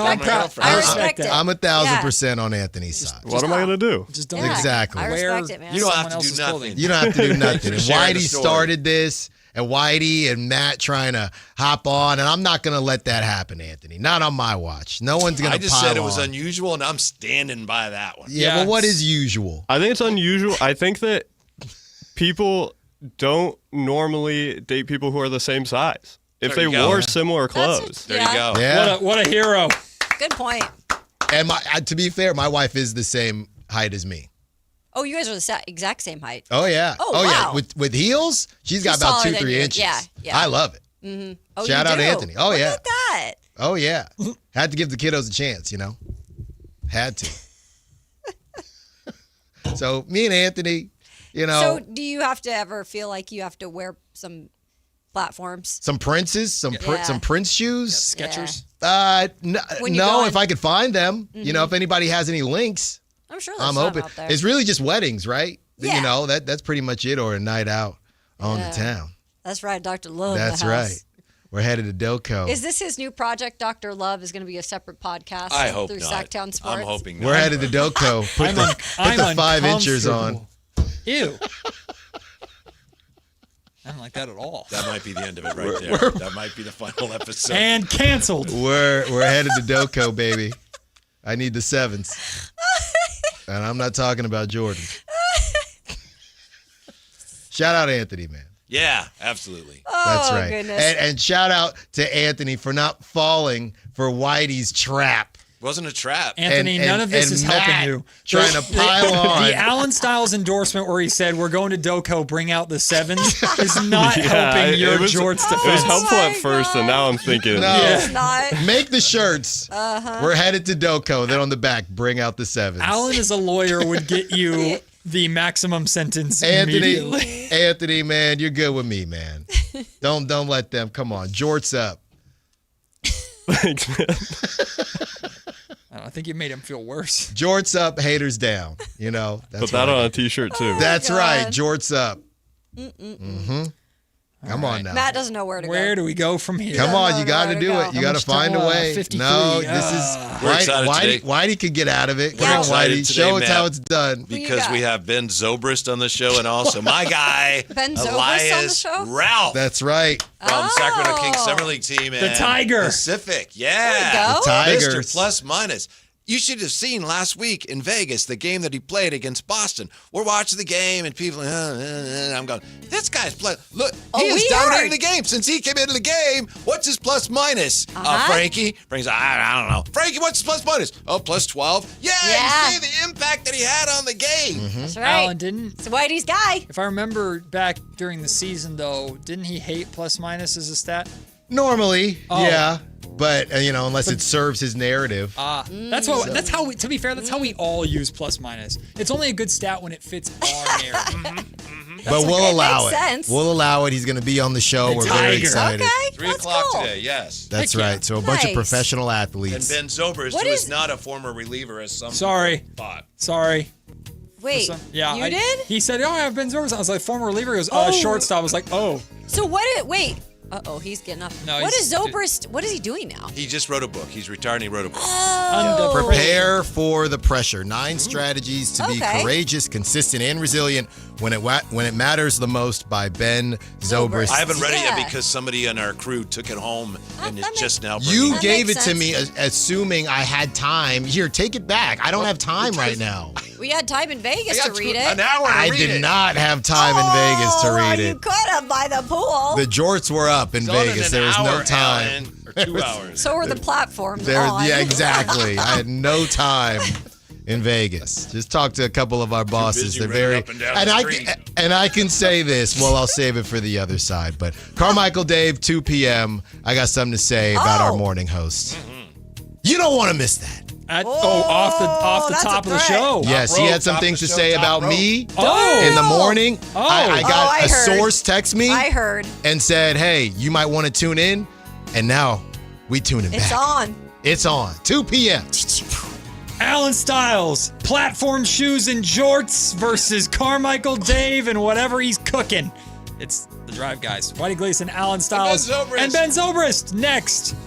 I respect it. I'm 1,000% on Anthony's side. What am I going to do? Just don't exactly. I respect it, man. You don't have to do nothing. You don't have to do nothing. And Sharing the Whitey story. started this, and Whitey and Matt trying to hop on, and I'm not going to let that happen, Anthony. Not on my watch. No one's going to I just pile said it was on. unusual, and I'm standing by that one. Yeah, well, what is usual? I think it's unusual. I think that people don't normally date people who are the same size. If There they you go. wore similar clothes. There you go. Yeah. What a hero. Good point. And to be fair, my wife is the same height as me. Oh, you guys are the exact same height. Oh yeah. Oh, yeah. wow. With heels, she's got She's about taller than 2-3 you. inches. Yeah. I love it. Mm-hmm. Oh, Shout you out do? Anthony. Oh Look yeah. at that. Oh yeah. Had to give the kiddos a chance, Had to. So me and Anthony, So, do you have to ever feel like you have to wear some platforms? some Princes, some Prince shoes. Skechers. When you No, go if in- I could find them. If anybody has any links, I'm sure there's I'm some open. out there. It's really just weddings, right? Yeah. That's pretty much it, or a night out on the Yeah. town. That's right, Dr. Love. in the That's house. right. We're headed to Delco. Is this his new project, Dr. Love? Is going to be a separate podcast I hope through not. Sactown Sports? I'm hoping not. We're headed to Delco. Put the 5-inchers on. Ew. I don't like that at all. That might be the end of it right there. That might be the final episode. And canceled. We're headed to Delco, baby. I need the 7s. And I'm not talking about Jordan. Shout out Anthony, man. Yeah, absolutely. That's Oh, right. goodness. And shout out to Anthony for not falling for Whitey's trap. It wasn't a trap. Anthony, none of this and is Matt helping you. trying to pile on. The Allen Styles endorsement where he said, "We're going to Doco, bring out the 7s," is not helping your Jorts defense. It was helpful at first, and now I'm thinking. No. It's not. Make the shirts. Uh-huh. We're headed to Delco. Then on the back, bring out the 7s. Allen as a lawyer would get you the maximum sentence immediately. Anthony, man, you're good with me, man. Don't let them. Come on, jorts up. Thanks, man. I think you made him feel worse. Jorts up, haters down. That's Put that on a t-shirt too. That's God. right. Jorts up. Mm-hmm. Come on now. Matt doesn't know where to go. Where do we go from here? Come on, you got to to do go. it. You got to find a way. 53. No, this is We're excited today. Whitey could get out of it. Come We're on, excited Whitey. today, Show us Matt, how it's done. Because we have Ben Zobrist on the show, and also my guy, Ben Zobrist Elias on the show? Ralph That's right. from Sacramento Kings Summer League team. The and Tiger. Pacific. There Yeah. you go. Tigers. Mr. Plus Minus. You should have seen last week in Vegas the game that he played against Boston. We're watching the game and people, I'm going, this guy's playing. Look, he is we dominating heard. the game since he came into the game. What's his plus minus? Frankie brings, I don't know. Frankie, what's his plus minus? Oh, plus 12. Yeah, Yeah. you see the impact that he had on the game. That's right. Allen didn't. It's Whitey's guy. If I remember back during the season, though, didn't he hate plus minus as a stat? Normally, Oh. yeah. But, unless it serves his narrative. That's how we, to be fair, that's how we all use plus minus. It's only a good stat when it fits our narrative. But we'll allow makes it. sense. We'll allow it. He's going to be on the show. We're very Tiger. excited. Okay. 3 that's o'clock cool. today, yes. That's Heck yeah. right. So a bunch of Nice. professional And athletes. Ben Zobrist, What who is- is not a former reliever as some Sorry. thought. Sorry. Wait, Yeah, you did? He said, "Oh, I have Ben Zobrist." I was like, "Former reliever." He goes, Oh. "Shortstop." I was like, "Oh." So wait, Uh-oh, he's getting up. No, What he's- is Zobrist? What is he doing now? He just wrote a book. He's retired and he wrote a book. Prepare for the pressure. 9 strategies to be Okay. courageous, consistent, and resilient when it matters the most by Ben Zobrist. I haven't read it yet because somebody on our crew took it home and is just now bringing You it. gave it to me assuming I had time. Here, take it back. I don't have time right now. We had time in Vegas to read it. An hour to I read did it. not have time in Vegas to read You it. could have by the pool. The jorts were up in It's on in Vegas. an There was no hour, time. Alan, or 2 hours. So were the platforms There, on. yeah, exactly. I had no time in Vegas. Just talked to a couple of our bosses. busy They're running very up and down the street. I can say this. Well, I'll save it for the other side. But Carmichael Dave, 2 p.m. I got something to say about our morning host. You don't want to miss that. Off the that's top a of the threat. show. Yes, he had some things to say about me Oh. in the morning. Oh. I got I a heard. source text me I heard. and said, hey, you might want to tune in. And now we tuning It's back. on. It's on. 2 p.m. Alan Styles, platform shoes and jorts versus Carmichael Dave and whatever he's cooking. It's the Drive Guys. Whitey Gleason, Alan Styles, Zobrist. and Ben Zobrist next.